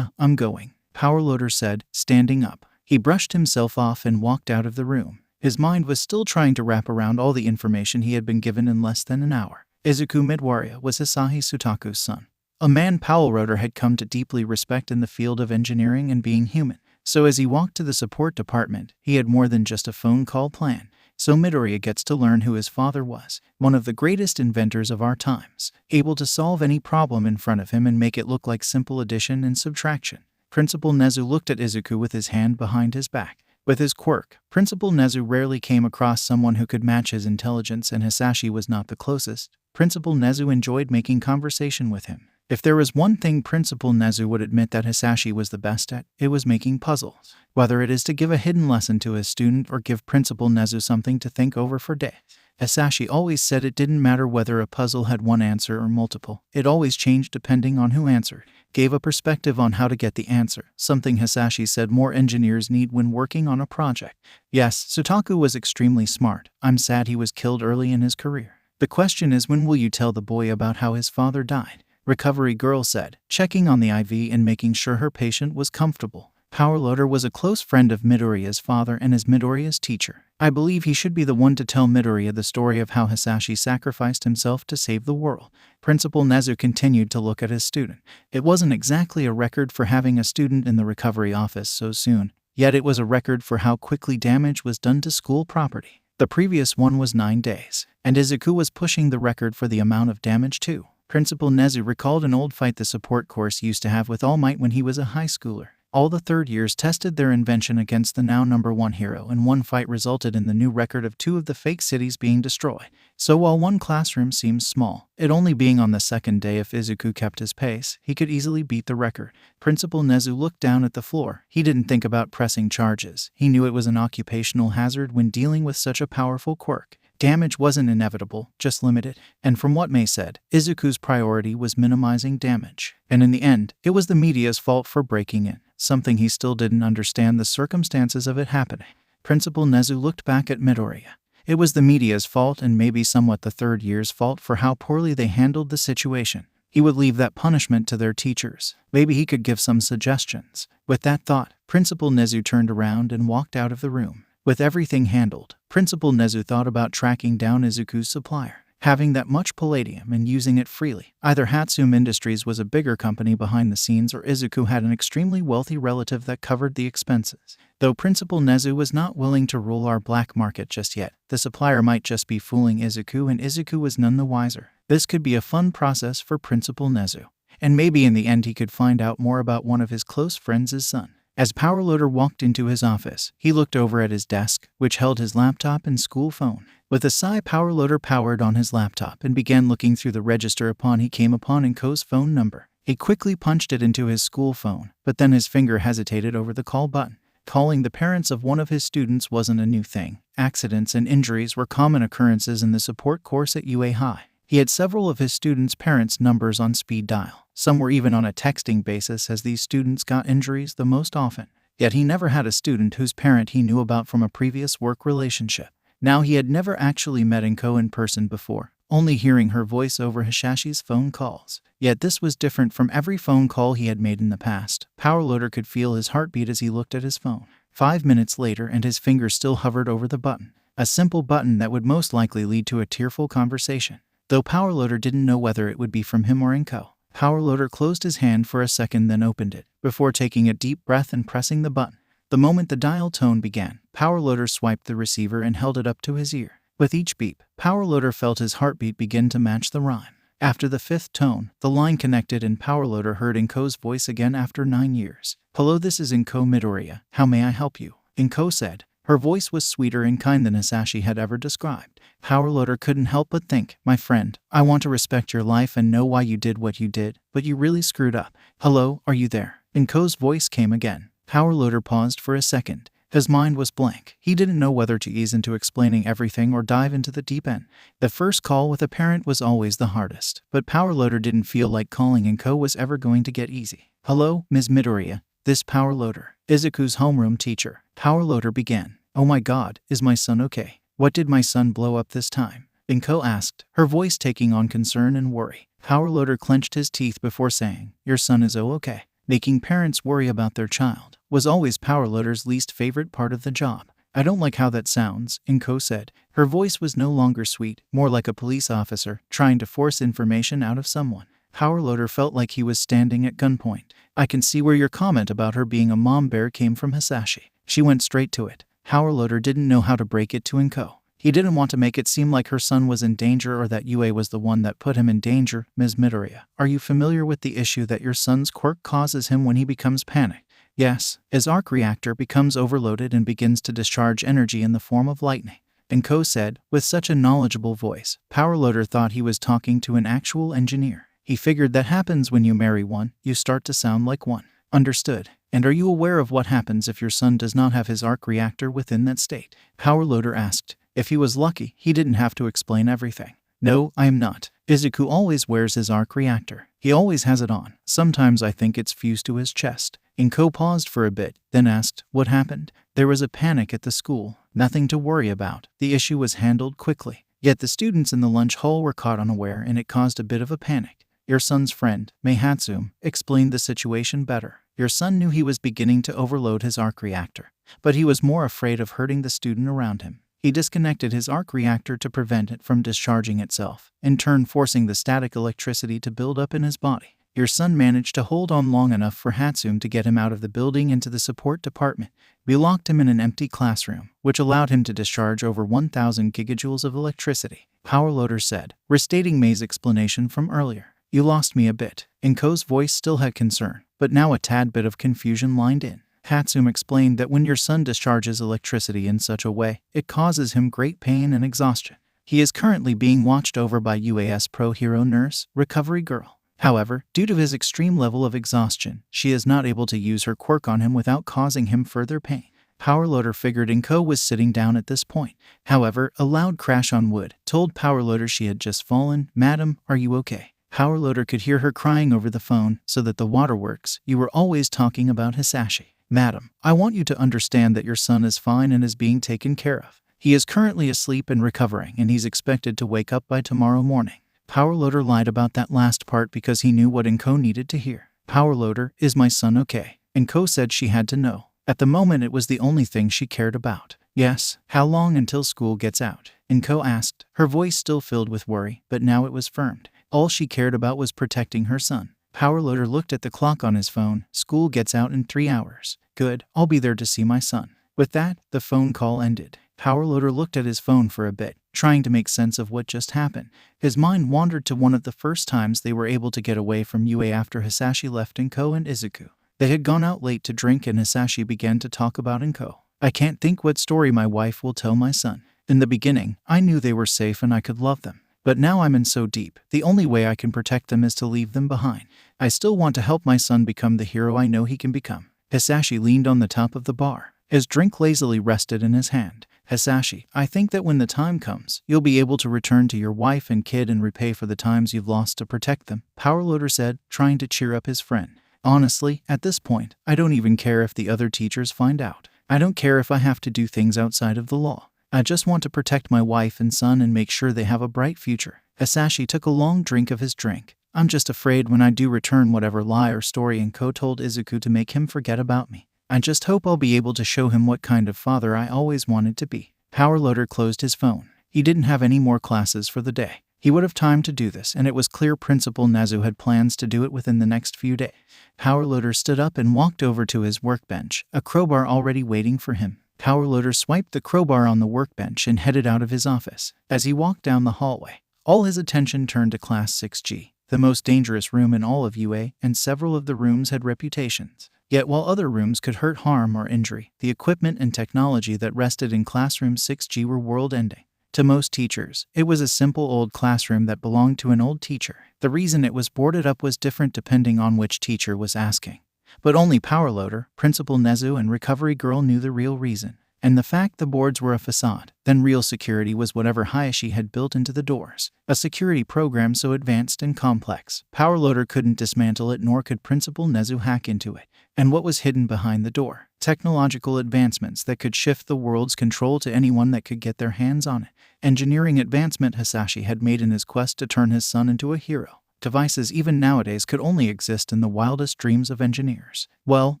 I'm going, Powerloader said, standing up. He brushed himself off and walked out of the room. His mind was still trying to wrap around all the information he had been given in less than an hour. Izuku Midoriya was Hisahi Sutaku's son, a man Powerloader had come to deeply respect in the field of engineering and being human. So as he walked to the support department, he had more than just a phone call planned. So Midoriya gets to learn who his father was, one of the greatest inventors of our times, able to solve any problem in front of him and make it look like simple addition and subtraction. Principal Nezu looked at Izuku with his hand behind his back. With his quirk, Principal Nezu rarely came across someone who could match his intelligence, and Hisashi was not the closest. Principal Nezu enjoyed making conversation with him. If there was one thing Principal Nezu would admit that Hisashi was the best at, it was making puzzles. Whether it is to give a hidden lesson to his student or give Principal Nezu something to think over for days. Hisashi always said it didn't matter whether a puzzle had one answer or multiple. It always changed depending on who answered. Gave a perspective on how to get the answer, something Hisashi said more engineers need when working on a project. Yes, Sutaku was extremely smart. I'm sad he was killed early in his career. The question is, when will you tell the boy about how his father died? Recovery Girl said, checking on the IV and making sure her patient was comfortable. Powerloader was a close friend of Midoriya's father and is Midoriya's teacher. I believe he should be the one to tell Midoriya the story of how Hisashi sacrificed himself to save the world. Principal Nezu continued to look at his student. It wasn't exactly a record for having a student in the recovery office so soon, yet it was a record for how quickly damage was done to school property. The previous one was 9 days, and Izuku was pushing the record for the amount of damage too. Principal Nezu recalled an old fight the support course used to have with All Might when he was a high schooler. All the third years tested their invention against the now #1 hero, and one fight resulted in the new record of 2 of the fake cities being destroyed. So while one classroom seems small, it only being on the second day, if Izuku kept his pace, he could easily beat the record. Principal Nezu looked down at the floor. He didn't think about pressing charges. He knew it was an occupational hazard when dealing with such a powerful quirk. Damage wasn't inevitable, just limited, and from what Mei said, Izuku's priority was minimizing damage. And in the end, it was the media's fault for breaking in, something he still didn't understand the circumstances of it happening. Principal Nezu looked back at Midoriya. It was the media's fault and maybe somewhat the third year's fault for how poorly they handled the situation. He would leave that punishment to their teachers. Maybe he could give some suggestions. With that thought, Principal Nezu turned around and walked out of the room. With everything handled, Principal Nezu thought about tracking down Izuku's supplier, having that much palladium and using it freely. Either Hatsume Industries was a bigger company behind the scenes, or Izuku had an extremely wealthy relative that covered the expenses. Though Principal Nezu was not willing to rule our black market just yet, the supplier might just be fooling Izuku, and Izuku was none the wiser. This could be a fun process for Principal Nezu, and maybe in the end he could find out more about one of his close friends' son. As Powerloader walked into his office, he looked over at his desk, which held his laptop and school phone. With a sigh, Powerloader powered on his laptop and began looking through the register upon he came upon Inko's phone number. He quickly punched it into his school phone, but then his finger hesitated over the call button. Calling the parents of one of his students wasn't a new thing. Accidents and injuries were common occurrences in the support course at UA High. He had several of his students' parents' numbers on speed dial. Some were even on a texting basis, as these students got injuries the most often. Yet he never had a student whose parent he knew about from a previous work relationship. Now he had never actually met Inko in person before, only hearing her voice over Hisashi's phone calls. Yet this was different from every phone call he had made in the past. Powerloader could feel his heartbeat as he looked at his phone. 5 minutes later, and his finger still hovered over the button. A simple button that would most likely lead to a tearful conversation. Though Powerloader didn't know whether it would be from him or Inko. Powerloader closed his hand for a second, then opened it, before taking a deep breath and pressing the button. The moment the dial tone began, Powerloader swiped the receiver and held it up to his ear. With each beep, Powerloader felt his heartbeat begin to match the rhyme. After the 5th tone, the line connected and Powerloader heard Inko's voice again after 9 years. "Hello, this is Izuku Midoriya. How may I help you?" Inko said. Her voice was sweeter and kind than Hisashi had ever described. Powerloader couldn't help but think, "My friend, I want to respect your life and know why you did what you did, but you really screwed up. Hello, are you there?" Inko's voice came again. Powerloader paused for a second. His mind was blank. He didn't know whether to ease into explaining everything or dive into the deep end. The first call with a parent was always the hardest, but Powerloader didn't feel like calling Inko was ever going to get easy. "Hello, Ms. Midoriya. This Powerloader, Izuku's homeroom teacher." Powerloader began. "Oh my god, is my son okay? What did my son blow up this time?" Inko asked, her voice taking on concern and worry. Powerloader clenched his teeth before saying, "Your son is okay." Making parents worry about their child was always Powerloader's least favorite part of the job. "I don't like how that sounds," Inko said. Her voice was no longer sweet, more like a police officer trying to force information out of someone. Powerloader felt like he was standing at gunpoint. "I can see where your comment about her being a mom bear came from, Hisashi." She went straight to it. Powerloader didn't know how to break it to Inko. He didn't want to make it seem like her son was in danger or that UA was the one that put him in danger. "Ms. Midoriya, are you familiar with the issue that your son's quirk causes him when he becomes panicked?" "Yes. His Arc Reactor becomes overloaded and begins to discharge energy in the form of lightning," Inko said, with such a knowledgeable voice. Powerloader thought he was talking to an actual engineer. He figured that happens when you marry one, you start to sound like one. "Understood. And are you aware of what happens if your son does not have his Arc Reactor within that state?" Powerloader asked. If he was lucky, he didn't have to explain everything. "No, I am not. Izuku always wears his Arc Reactor. He always has it on. Sometimes I think it's fused to his chest." Inko paused for a bit, then asked, "What happened?" "There was a panic at the school. Nothing to worry about. The issue was handled quickly. Yet the students in the lunch hall were caught unaware and it caused a bit of a panic. Your son's friend, Mei Hatsume, explained the situation better. Your son knew he was beginning to overload his Arc Reactor, but he was more afraid of hurting the student around him. He disconnected his Arc Reactor to prevent it from discharging itself, in turn forcing the static electricity to build up in his body. Your son managed to hold on long enough for Hatsume to get him out of the building into the support department. We locked him in an empty classroom, which allowed him to discharge over 1,000 gigajoules of electricity," Powerloader said, restating Mei's explanation from earlier. "You lost me a bit." Inko's voice still had concern, but now a tad bit of confusion lined in. Hatsume explained that when your son discharges electricity in such a way, it causes him great pain and exhaustion. He is currently being watched over by UAS Pro Hero Nurse, Recovery Girl. However, due to his extreme level of exhaustion, she is not able to use her quirk on him without causing him further pain. Powerloader figured Inko was sitting down at this point. However, a loud crash on wood told Powerloader she had just fallen. "Madam, are you okay?" Powerloader could hear her crying over the phone, "So that the waterworks, you were always talking about Hisashi." "Madam, I want you to understand that your son is fine and is being taken care of. He is currently asleep and recovering and he's expected to wake up by tomorrow morning." Powerloader lied about that last part because he knew what Inko needed to hear. "Powerloader, is my son okay?" Inko said she had to know. At the moment it was the only thing she cared about. "Yes." "How long until school gets out?" Inko asked, her voice still filled with worry, but now it was firmed. All she cared about was protecting her son. Powerloader looked at the clock on his phone. "School gets out in 3 hours. Good, I'll be there to see my son." With that, the phone call ended. Powerloader looked at his phone for a bit, trying to make sense of what just happened. His mind wandered to one of the first times they were able to get away from UA after Hisashi left Inko and Izuku. They had gone out late to drink and Hisashi began to talk about Inko. "I can't think what story my wife will tell my son. In the beginning, I knew they were safe and I could love them. But now I'm in so deep, the only way I can protect them is to leave them behind. I still want to help my son become the hero I know he can become." Hisashi leaned on the top of the bar. His drink lazily rested in his hand. Hisashi, I think that when the time comes, you'll be able to return to your wife and kid and repay for the times you've lost to protect them, Powerloader said, trying to cheer up his friend. Honestly, at this point, I don't even care if the other teachers find out. I don't care if I have to do things outside of the law. I just want to protect my wife and son and make sure they have a bright future. Hisashi took a long drink of his drink. I'm just afraid when I do return whatever lie or story Inko told Izuku to make him forget about me. I just hope I'll be able to show him what kind of father I always wanted to be. Powerloader closed his phone. He didn't have any more classes for the day. He would have time to do this, and it was clear Principal Nezu had plans to do it within the next few days. Powerloader stood up and walked over to his workbench, a crowbar already waiting for him. Powerloader swiped the crowbar on the workbench and headed out of his office. As he walked down the hallway, all his attention turned to Class 6G, the most dangerous room in all of UA, and several of the rooms had reputations. Yet while other rooms could hurt harm or injury, the equipment and technology that rested in Classroom 6G were world-ending. To most teachers, it was a simple old classroom that belonged to an old teacher. The reason it was boarded up was different depending on which teacher was asking. But only Powerloader, Principal Nezu, and Recovery Girl knew the real reason. And the fact the boards were a facade, then real security was whatever Hayashi had built into the doors. A security program so advanced and complex, Powerloader couldn't dismantle it, nor could Principal Nezu hack into it. And what was hidden behind the door? Technological advancements that could shift the world's control to anyone that could get their hands on it. Engineering advancement Hisashi had made in his quest to turn his son into a hero. Devices even nowadays could only exist in the wildest dreams of engineers. Well,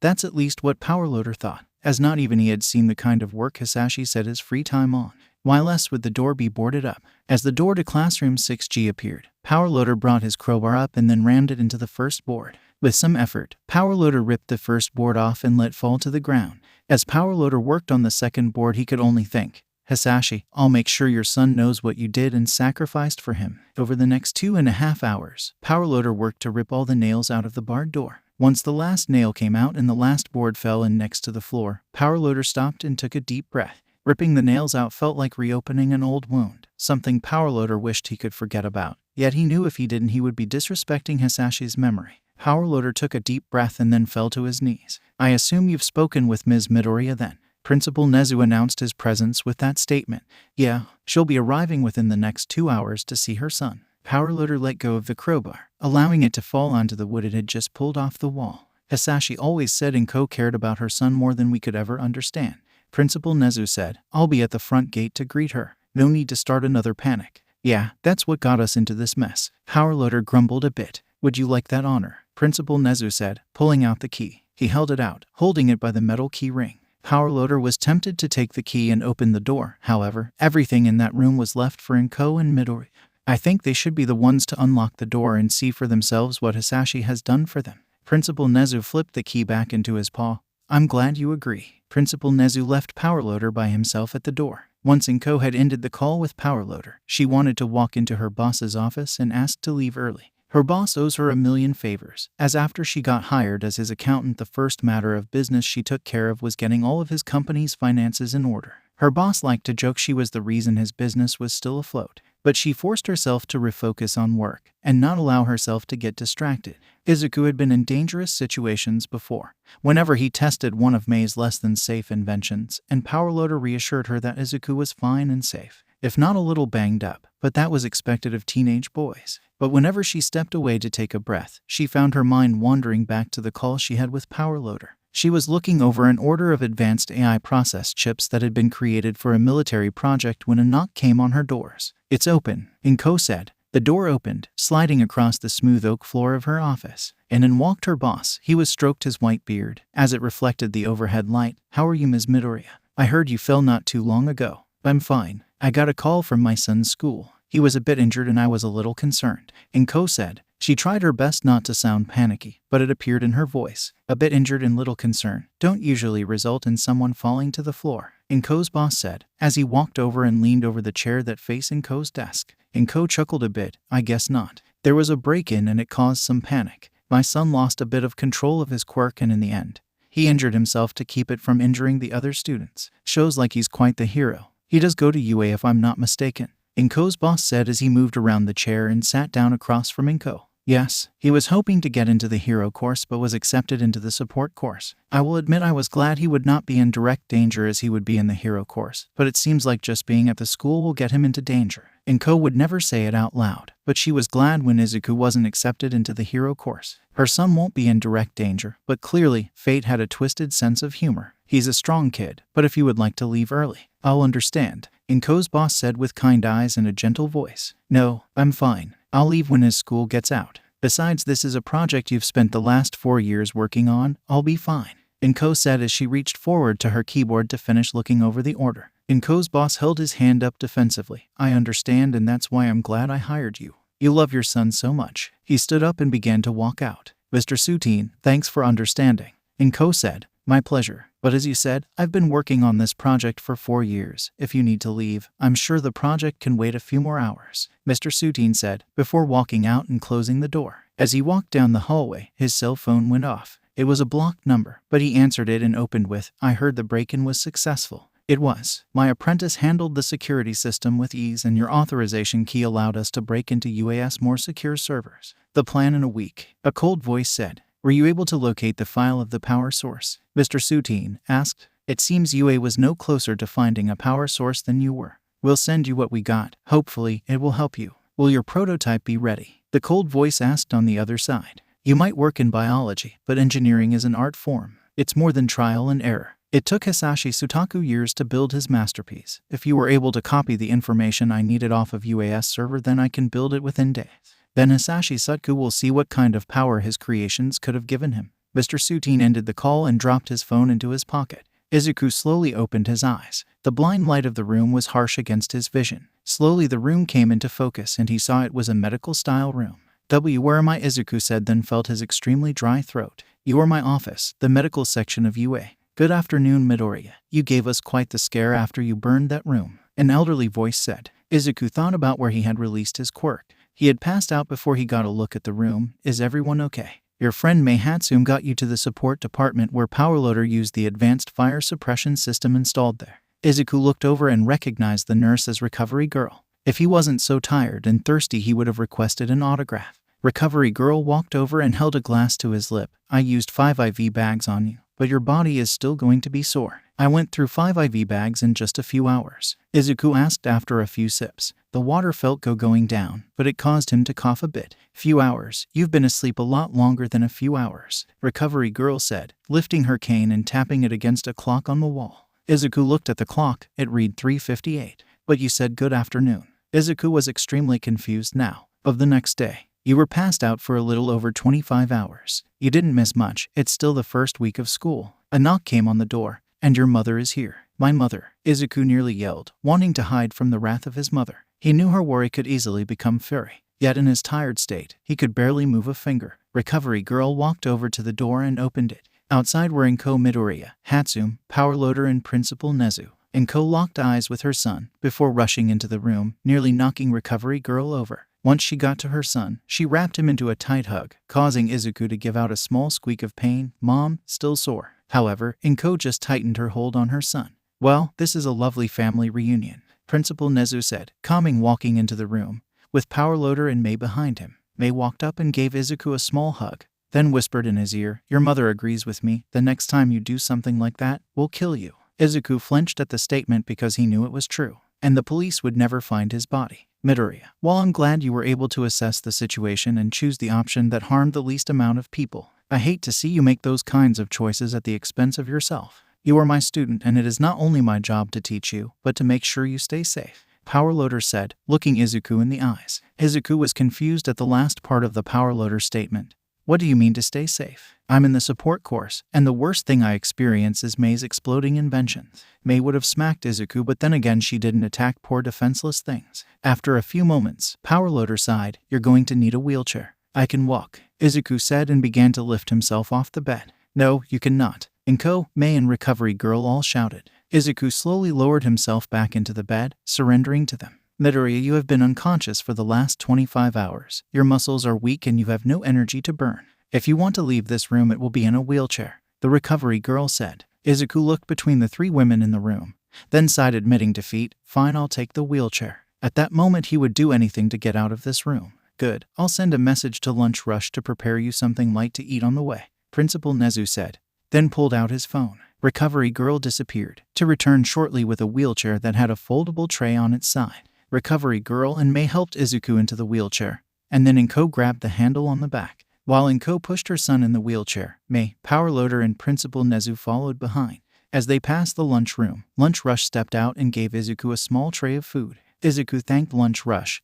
that's at least what Powerloader thought, as not even he had seen the kind of work Hisashi set his free time on. Why less would the door be boarded up? As the door to Classroom 6G appeared, Powerloader brought his crowbar up and then rammed it into the first board. With some effort, Powerloader ripped the first board off and let fall to the ground. As Powerloader worked on the second board, he could only think, Hisashi, I'll make sure your son knows what you did and sacrificed for him. Over the next 2.5 hours, Powerloader worked to rip all the nails out of the barred door. Once the last nail came out and the last board fell in next to the floor, Powerloader stopped and took a deep breath. Ripping the nails out felt like reopening an old wound, something Powerloader wished he could forget about. Yet he knew if he didn't, he would be disrespecting Hisashi's memory. Powerloader took a deep breath and then fell to his knees. I assume you've spoken with Ms. Midoriya then? Principal Nezu announced his presence with that statement. Yeah, she'll be arriving within the next 2 hours to see her son. Powerloader let go of the crowbar, allowing it to fall onto the wood it had just pulled off the wall. Hisashi always said Inko cared about her son more than we could ever understand. Principal Nezu said, I'll be at the front gate to greet her. No need to start another panic. Yeah, that's what got us into this mess. Powerloader grumbled a bit. Would you like that honor? Principal Nezu said, pulling out the key. He held it out, holding it by the metal key ring. Powerloader was tempted to take the key and open the door. However, everything in that room was left for Inko and Midori. I think they should be the ones to unlock the door and see for themselves what Hisashi has done for them. Principal Nezu flipped the key back into his paw. I'm glad you agree. Principal Nezu left Powerloader by himself at the door. Once Inko had ended the call with Powerloader, she wanted to walk into her boss's office and asked to leave early. Her boss owes her a million favors, as after she got hired as his accountant, the first matter of business she took care of was getting all of his company's finances in order. Her boss liked to joke she was the reason his business was still afloat, but she forced herself to refocus on work and not allow herself to get distracted. Izuku had been in dangerous situations before, whenever he tested one of Mei's less than safe inventions, and Powerloader reassured her that Izuku was fine and safe, if not a little banged up, but that was expected of teenage boys. But whenever she stepped away to take a breath, she found her mind wandering back to the call she had with Powerloader. She was looking over an order of advanced AI process chips that had been created for a military project when a knock came on her doors. It's open, Inko said. The door opened, sliding across the smooth oak floor of her office, and in walked her boss. He was stroked his white beard, as it reflected the overhead light. How are you, Ms. Midoriya? I heard you fell not too long ago. I'm fine. I got a call from my son's school. He was a bit injured and I was a little concerned, Inko said. She tried her best not to sound panicky, but it appeared in her voice. A bit injured and little concern don't usually result in someone falling to the floor, Inko's boss said, as he walked over and leaned over the chair that faced Inko's desk. Inko chuckled a bit. I guess not. There was a break-in and it caused some panic. My son lost a bit of control of his quirk and in the end, he injured himself to keep it from injuring the other students. Shows like he's quite the hero. He does go to UA if I'm not mistaken, Inko's boss said as he moved around the chair and sat down across from Inko. Yes, he was hoping to get into the hero course but was accepted into the support course. I will admit I was glad he would not be in direct danger as he would be in the hero course, but it seems like just being at the school will get him into danger. Inko would never say it out loud, but she was glad when Izuku wasn't accepted into the hero course. Her son won't be in direct danger, but clearly, fate had a twisted sense of humor. He's a strong kid, but if you would like to leave early, I'll understand, Inko's boss said with kind eyes and a gentle voice. No, I'm fine. I'll leave when his school gets out. Besides, this is a project you've spent the last 4 years working on. I'll be fine, Inko said as she reached forward to her keyboard to finish looking over the order. Inko's boss held his hand up defensively. I understand, and that's why I'm glad I hired you. You love your son so much. He stood up and began to walk out. Mr. Sutin, thanks for understanding, Inko said. My pleasure. But as you said, I've been working on this project for 4 years. If you need to leave, I'm sure the project can wait a few more hours, Mr. Sutin said, before walking out and closing the door. As he walked down the hallway, his cell phone went off. It was a blocked number, but he answered it and opened with, I heard the break-in was successful. It was. My apprentice handled the security system with ease, and your authorization key allowed us to break into UAS more secure servers. The plan in a week, a cold voice said. Were you able to locate the file of the power source? Mr. Sutin asked. It seems UA was no closer to finding a power source than you were. We'll send you what we got. Hopefully, it will help you. Will your prototype be ready? The cold voice asked on the other side. You might work in biology, but engineering is an art form. It's more than trial and error. It took Hisashi Sutaku years to build his masterpiece. If you were able to copy the information I needed off of UAS server, then I can build it within days. Then Hisashi Sutaku will see what kind of power his creations could have given him. Mr. Sutin ended the call and dropped his phone into his pocket. Izuku slowly opened his eyes. The blind light of the room was harsh against his vision. Slowly the room came into focus and he saw it was a medical-style room. Where am I? Izuku said, then felt his extremely dry throat. You are my office, the medical section of UA. Good afternoon, Midoriya. You gave us quite the scare after you burned that room, an elderly voice said. Izuku thought about where he had released his quirk. He had passed out before he got a look at the room. Is everyone okay? Your friend Mei Hatsume got you to the support department where Powerloader used the advanced fire suppression system installed there. Izuku looked over and recognized the nurse as Recovery Girl. If he wasn't so tired and thirsty, he would have requested an autograph. Recovery Girl walked over and held a glass to his lip. I used 5 IV bags on you, but your body is still going to be sore. I went through 5 IV bags in just a few hours, Izuku asked after a few sips. The water felt going down, but it caused him to cough a bit. Few hours? You've been asleep a lot longer than a few hours, Recovery Girl said, lifting her cane and tapping it against a clock on the wall. Izuku looked at the clock. It read 3:58. But you said good afternoon. Izuku was extremely confused now. Of the next day. You were passed out for a little over 25 hours. You didn't miss much. It's still the first week of school. A knock came on the door. And your mother is here. My mother, Izuku nearly yelled, wanting to hide from the wrath of his mother. He knew her worry could easily become fury. Yet in his tired state, he could barely move a finger. Recovery Girl walked over to the door and opened it. Outside were Izuku Midoriya, Hatsume, Powerloader, and Principal Nezu. Izuku locked eyes with her son before rushing into the room, nearly knocking Recovery Girl over. Once she got to her son, she wrapped him into a tight hug, causing Izuku to give out a small squeak of pain. Mom, still sore. However, Izuku just tightened her hold on her son. Well, this is a lovely family reunion, Principal Nezu said, calming, walking into the room, with Powerloader and Mei behind him. Mei walked up and gave Izuku a small hug, then whispered in his ear, your mother agrees with me. The next time you do something like that, we'll kill you. Izuku flinched at the statement because he knew it was true, and the police would never find his body. Midoriya, while I'm glad you were able to assess the situation and choose the option that harmed the least amount of people, I hate to see you make those kinds of choices at the expense of yourself. You are my student, and it is not only my job to teach you, but to make sure you stay safe, Powerloader said, looking Izuku in the eyes. Izuku was confused at the last part of the Powerloader statement. What do you mean to stay safe? I'm in the support course, and the worst thing I experience is Mei's exploding inventions. Mei would have smacked Izuku, but then again she didn't attack poor defenseless things. After a few moments, Powerloader sighed. You're going to need a wheelchair. I can walk, Izuku said and began to lift himself off the bed. No, you cannot. Izuku, Mei, and Recovery Girl all shouted. Izuku slowly lowered himself back into the bed, surrendering to them. Midoriya, you have been unconscious for the last 25 hours. Your muscles are weak and you have no energy to burn. If you want to leave this room, it will be in a wheelchair, the Recovery Girl said. Izuku looked between the 3 women in the room, then sighed, admitting defeat. Fine, I'll take the wheelchair. At that moment he would do anything to get out of this room. Good, I'll send a message to Lunch Rush to prepare you something light to eat on the way, Principal Nezu said, then pulled out his phone. Recovery Girl disappeared, to return shortly with a wheelchair that had a foldable tray on its side. Recovery Girl and Mei helped Izuku into the wheelchair, and then Inko grabbed the handle on the back. While Inko pushed her son in the wheelchair, Mei, Power Loader, and Principal Nezu followed behind. As they passed the lunchroom, Lunch Rush stepped out and gave Izuku a small tray of food. Izuku thanked Lunch Rush,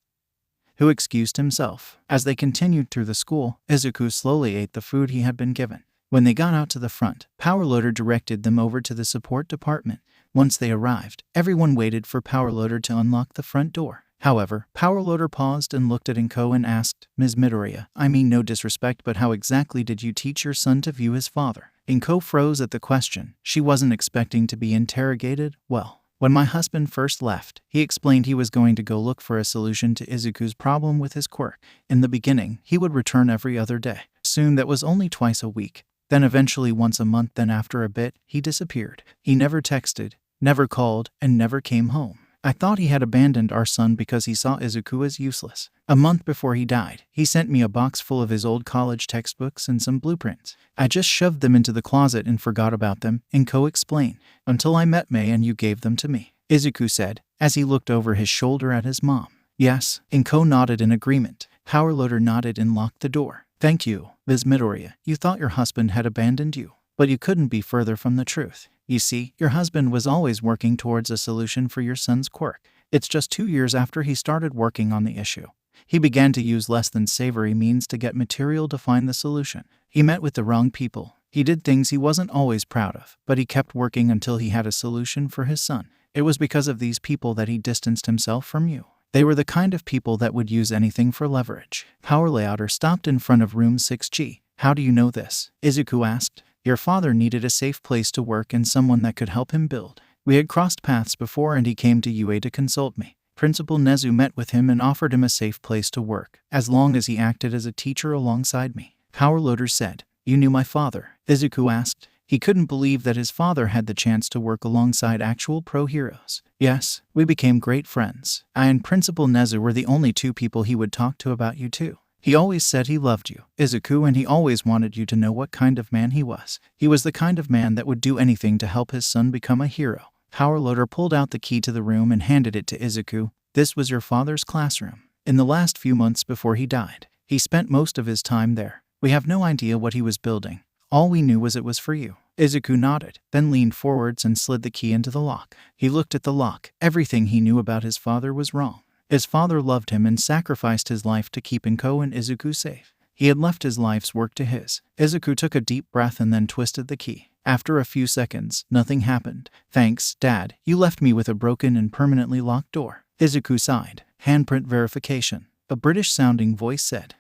who excused himself. As they continued through the school, Izuku slowly ate the food he had been given. When they got out to the front, Power Loader directed them over to the support department. Once they arrived, everyone waited for Power Loader to unlock the front door. However, Power Loader paused and looked at Inko and asked, Ms. Midoriya, I mean no disrespect, but how exactly did you teach your son to view his father? Inko froze at the question. She wasn't expecting to be interrogated. Well, when my husband first left, he explained he was going to go look for a solution to Izuku's problem with his quirk. In the beginning, he would return every other day. Soon that was only twice a week. Then eventually once a month, then after a bit, he disappeared. He never texted, never called, and never came home. I thought he had abandoned our son because he saw Izuku as useless. A month before he died, he sent me a box full of his old college textbooks and some blueprints. I just shoved them into the closet and forgot about them, Inko explained, until I met Mei and you gave them to me, Izuku said, as he looked over his shoulder at his mom. Yes, Inko nodded in agreement. Power Loader nodded and locked the door. Thank you, Ms. Midoriya. You thought your husband had abandoned you, but you couldn't be further from the truth. You see, your husband was always working towards a solution for your son's quirk. It's just 2 years after he started working on the issue. He began to use less than savory means to get material to find the solution. He met with the wrong people. He did things he wasn't always proud of, but he kept working until he had a solution for his son. It was because of these people that he distanced himself from you. They were the kind of people that would use anything for leverage. Power Layouter stopped in front of room 6G. How do you know this? Izuku asked. Your father needed a safe place to work and someone that could help him build. We had crossed paths before and he came to UA to consult me. Principal Nezu met with him and offered him a safe place to work, as long as he acted as a teacher alongside me. Power Loader said, You knew my father? Izuku asked. He couldn't believe that his father had the chance to work alongside actual pro heroes. Yes, we became great friends. I and Principal Nezu were the only two people he would talk to about you too. He always said he loved you, Izuku, and he always wanted you to know what kind of man he was. He was the kind of man that would do anything to help his son become a hero. Power Loader pulled out the key to the room and handed it to Izuku. This was your father's classroom. In the last few months before he died, he spent most of his time there. We have no idea what he was building. All we knew was it was for you. Izuku nodded, then leaned forwards and slid the key into the lock. He looked at the lock. Everything he knew about his father was wrong. His father loved him and sacrificed his life to keep Inko and Izuku safe. He had left his life's work to his. Izuku took a deep breath and then twisted the key. After a few seconds, nothing happened. Thanks, Dad. You left me with a broken and permanently locked door. Izuku sighed. Handprint verification. A British-sounding voice said.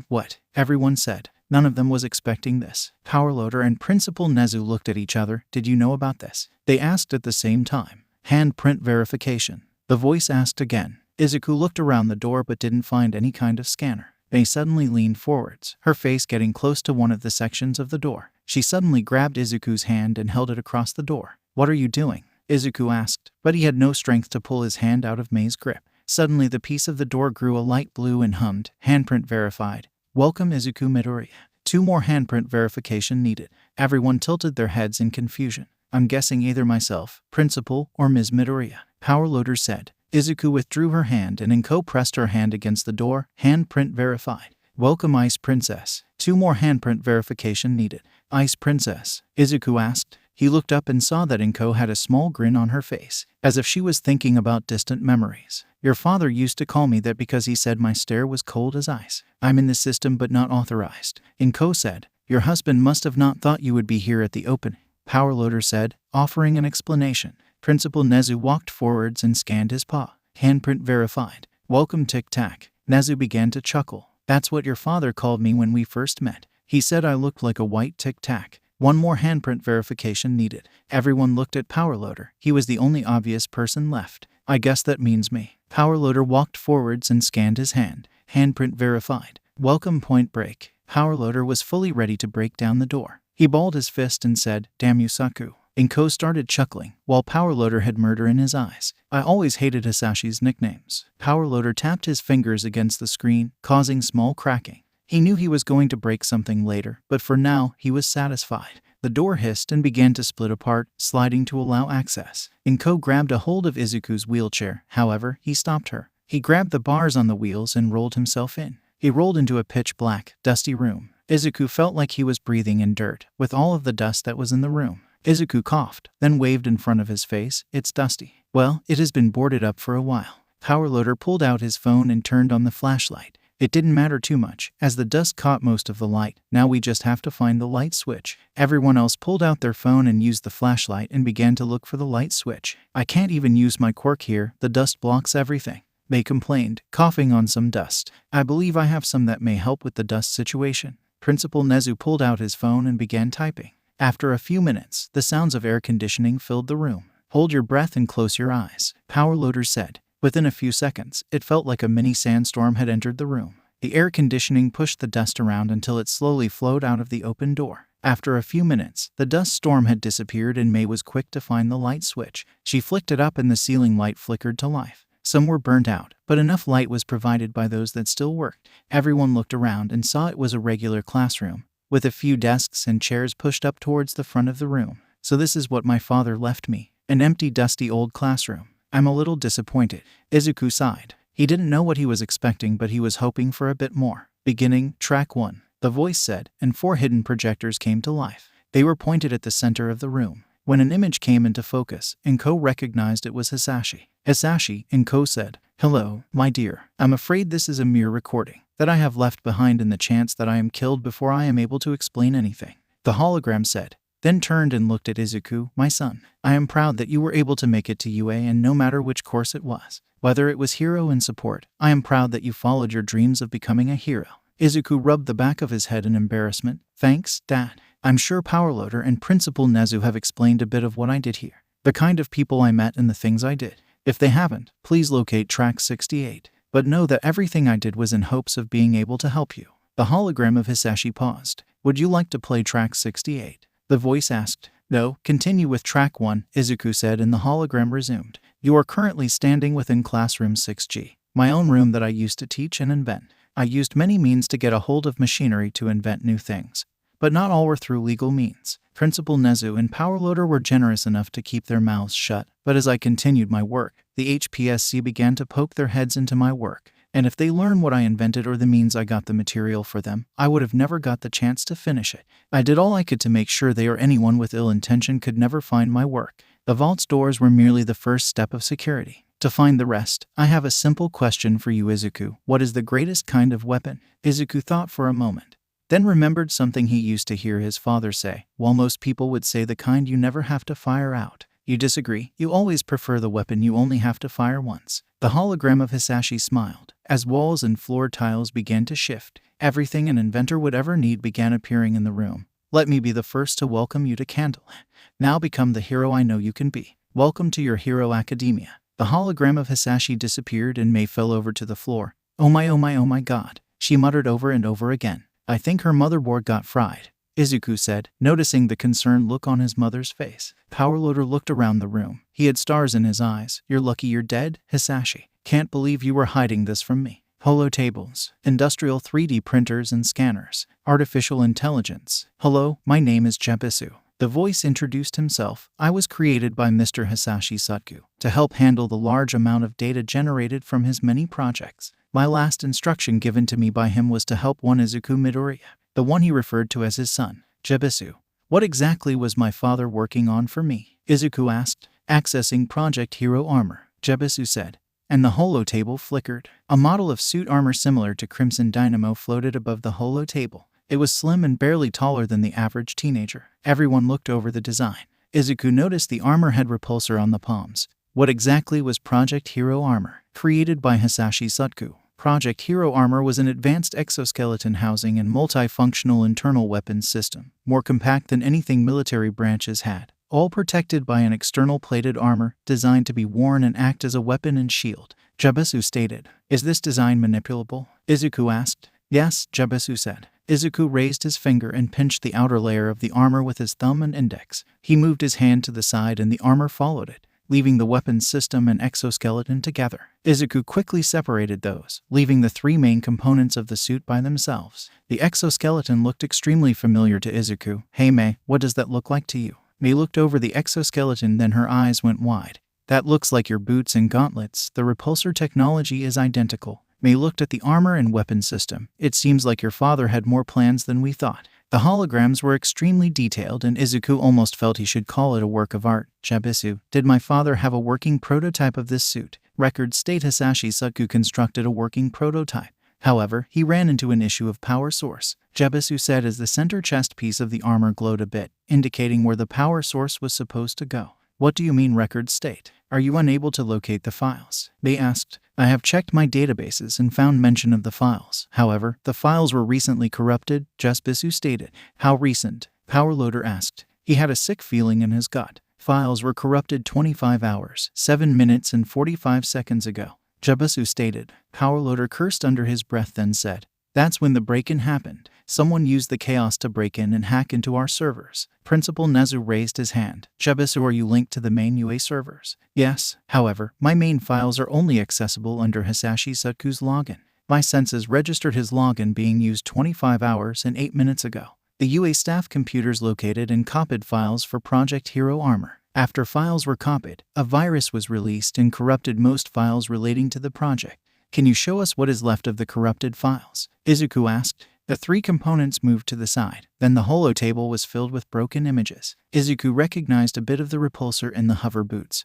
What? Everyone said. None of them was expecting this. Power Loader and Principal Nezu looked at each other. Did you know about this? They asked at the same time. Handprint verification. The voice asked again. Izuku looked around the door but didn't find any kind of scanner. Mei suddenly leaned forwards, her face getting close to one of the sections of the door. She suddenly grabbed Izuku's hand and held it across the door. What are you doing? Izuku asked, but he had no strength to pull his hand out of Mei's grip. Suddenly the piece of the door grew a light blue and hummed. Handprint verified. Welcome, Izuku Midoriya. 2 more handprint verification needed. Everyone tilted their heads in confusion. I'm guessing either myself, Principal, or Ms. Midoriya, Power Loader said. Izuku withdrew her hand and Inko pressed her hand against the door. Handprint verified. Welcome, Ice Princess. 2 more handprint verification needed. Ice Princess? Izuku asked. He looked up and saw that Inko had a small grin on her face, as if she was thinking about distant memories. Your father used to call me that because he said my stare was cold as ice. I'm in the system but not authorized. Inko said. Your husband must have not thought you would be here at the opening, Power Loader said, offering an explanation. Principal Nezu walked forwards and scanned his paw. Handprint verified. Welcome, Tic Tac. Nezu began to chuckle. That's what your father called me when we first met. He said I looked like a white Tic Tac. 1 more handprint verification needed. Everyone looked at Power Loader. He was the only obvious person left. I guess that means me. Power Loader walked forwards and scanned his hand. Handprint verified. Welcome, Point Break. Power Loader was fully ready to break down the door. He balled his fist and said, Damn you, Saku. Inko started chuckling, while Powerloader had murder in his eyes. I always hated Hisashi's nicknames. Powerloader tapped his fingers against the screen, causing small cracking. He knew he was going to break something later, but for now, he was satisfied. The door hissed and began to split apart, sliding to allow access. Inko grabbed a hold of Izuku's wheelchair, however, he stopped her. He grabbed the bars on the wheels and rolled himself in. He rolled into a pitch-black, dusty room. Izuku felt like he was breathing in dirt, with all of the dust that was in the room. Izuku coughed, then waved in front of his face. It's dusty. Well, it has been boarded up for a while. Powerloader pulled out his phone and turned on the flashlight. It didn't matter too much, as the dust caught most of the light. Now we just have to find the light switch. Everyone else pulled out their phone and used the flashlight and began to look for the light switch. I can't even use my quirk here, the dust blocks everything. Mei complained, coughing on some dust. I believe I have some that may help with the dust situation. Principal Nezu pulled out his phone and began typing. After a few minutes, the sounds of air conditioning filled the room. Hold your breath and close your eyes, Powerloader said. Within a few seconds, it felt like a mini sandstorm had entered the room. The air conditioning pushed the dust around until it slowly flowed out of the open door. After a few minutes, the dust storm had disappeared and Mei was quick to find the light switch. She flicked it up and the ceiling light flickered to life. Some were burnt out, but enough light was provided by those that still worked. Everyone looked around and saw it was a regular classroom, with a few desks and chairs pushed up towards the front of the room. So this is what my father left me, an empty, dusty old classroom. I'm a little disappointed. Izuku sighed. He didn't know what he was expecting, but he was hoping for a bit more. Beginning, track 1, the voice said, and 4 hidden projectors came to life. They were pointed at the center of the room. When an image came into focus, Inko recognized it was Hisashi. Hisashi, Inko said, "Hello, my dear. I'm afraid this is a mere recording that I have left behind in the chance that I am killed before I am able to explain anything." The hologram said, then turned and looked at Izuku. "My son, I am proud that you were able to make it to UA, and no matter which course it was, whether it was hero and support, I am proud that you followed your dreams of becoming a hero." Izuku rubbed the back of his head in embarrassment. "Thanks, Dad. I'm sure Powerloader and Principal Nezu have explained a bit of what I did here, the kind of people I met and the things I did. If they haven't, please locate track 68. But know that everything I did was in hopes of being able to help you." The hologram of Hisashi paused. "Would you like to play track 68? The voice asked. "No, continue with track 1, Izuku said, and the hologram resumed. "You are currently standing within classroom 6G, my own room that I used to teach and invent. I used many means to get a hold of machinery to invent new things, but not all were through legal means. Principal Nezu and Powerloader were generous enough to keep their mouths shut, but as I continued my work, the HPSC began to poke their heads into my work, and if they learn what I invented or the means I got the material for them, I would have never got the chance to finish it. I did all I could to make sure they or anyone with ill intention could never find my work. The vault's doors were merely the first step of security. To find the rest, I have a simple question for you, Izuku. What is the greatest kind of weapon?" Izuku thought for a moment, then remembered something he used to hear his father say. "While most people would say the kind you never have to fire out, you disagree. You always prefer the weapon you only have to fire once." The hologram of Hisashi smiled. As walls and floor tiles began to shift, everything an inventor would ever need began appearing in the room. "Let me be the first to welcome you to Candleland. Now become the hero I know you can be. Welcome to your hero academia." The hologram of Hisashi disappeared and Mei fell over to the floor. Oh my God," she muttered over and over again. "I think her motherboard got fried," Izuku said, noticing the concerned look on his mother's face. Powerloader looked around the room. He had stars in his eyes. "You're lucky you're dead, Hisashi. Can't believe you were hiding this from me. Holo tables, industrial 3D printers and scanners, artificial intelligence. Hello, my name is Jebisu." The voice introduced himself. "I was created by Mr. Hisashi Sutku to help handle the large amount of data generated from his many projects. My last instruction given to me by him was to help one Izuku Midoriya, the one he referred to as his son, Jebisu." "What exactly was my father working on for me?" Izuku asked. "Accessing Project Hero Armor," Jebisu said, and the holo table flickered. A model of suit armor similar to Crimson Dynamo floated above the holo table. It was slim and barely taller than the average teenager. Everyone looked over the design. Izuku noticed the armor had repulsor on the palms. What exactly was Project Hero Armor? Created by Hisashi Sutku, Project Hero Armor was an advanced exoskeleton housing and multifunctional internal weapons system, more compact than anything military branches had, all protected by an external plated armor designed to be worn and act as a weapon and shield, Jebisu stated. "Is this design manipulable?" Izuku asked. "Yes," Jebisu said. Izuku raised his finger and pinched the outer layer of the armor with his thumb and index. He moved his hand to the side and the armor followed it, leaving the weapons system and exoskeleton together. Izuku quickly separated those, leaving the three main components of the suit by themselves. The exoskeleton looked extremely familiar to Izuku. "Hey Mei, what does that look like to you?" Mei looked over the exoskeleton, then her eyes went wide. "That looks like your boots and gauntlets. The repulsor technology is identical." Mei looked at the armor and weapon system. "It seems like your father had more plans than we thought." The holograms were extremely detailed and Izuku almost felt he should call it a work of art. "Jabisu, did my father have a working prototype of this suit?" Records state Hisashi Saku constructed a working prototype. However, he ran into an issue of power source. Jabisu said as the center chest piece of the armor glowed a bit, indicating where the power source was supposed to go. "What do you mean records state? Are you unable to locate the files?" They asked. "I have checked my databases and found mention of the files. However, the files were recently corrupted," Jabisu stated. "How recent?" Powerloader asked. He had a sick feeling in his gut. "Files were corrupted 25 hours, 7 minutes and 45 seconds ago," Jabisu stated. Powerloader cursed under his breath then said, "That's when the break-in happened. Someone used the chaos to break in and hack into our servers." Principal Nezu raised his hand. "Jabisu, are you linked to the main UA servers?" "Yes. However, my main files are only accessible under Hisashi Saku's login. My senses registered his login being used 25 hours and 8 minutes ago. The UA staff computers located and copied files for Project Hero Armor. After files were copied, a virus was released and corrupted most files relating to the project. Can you show us what is left of the corrupted files?" Izuku asked. The three components moved to the side. Then the holo table was filled with broken images. Izuku recognized a bit of the repulsor in the hover boots.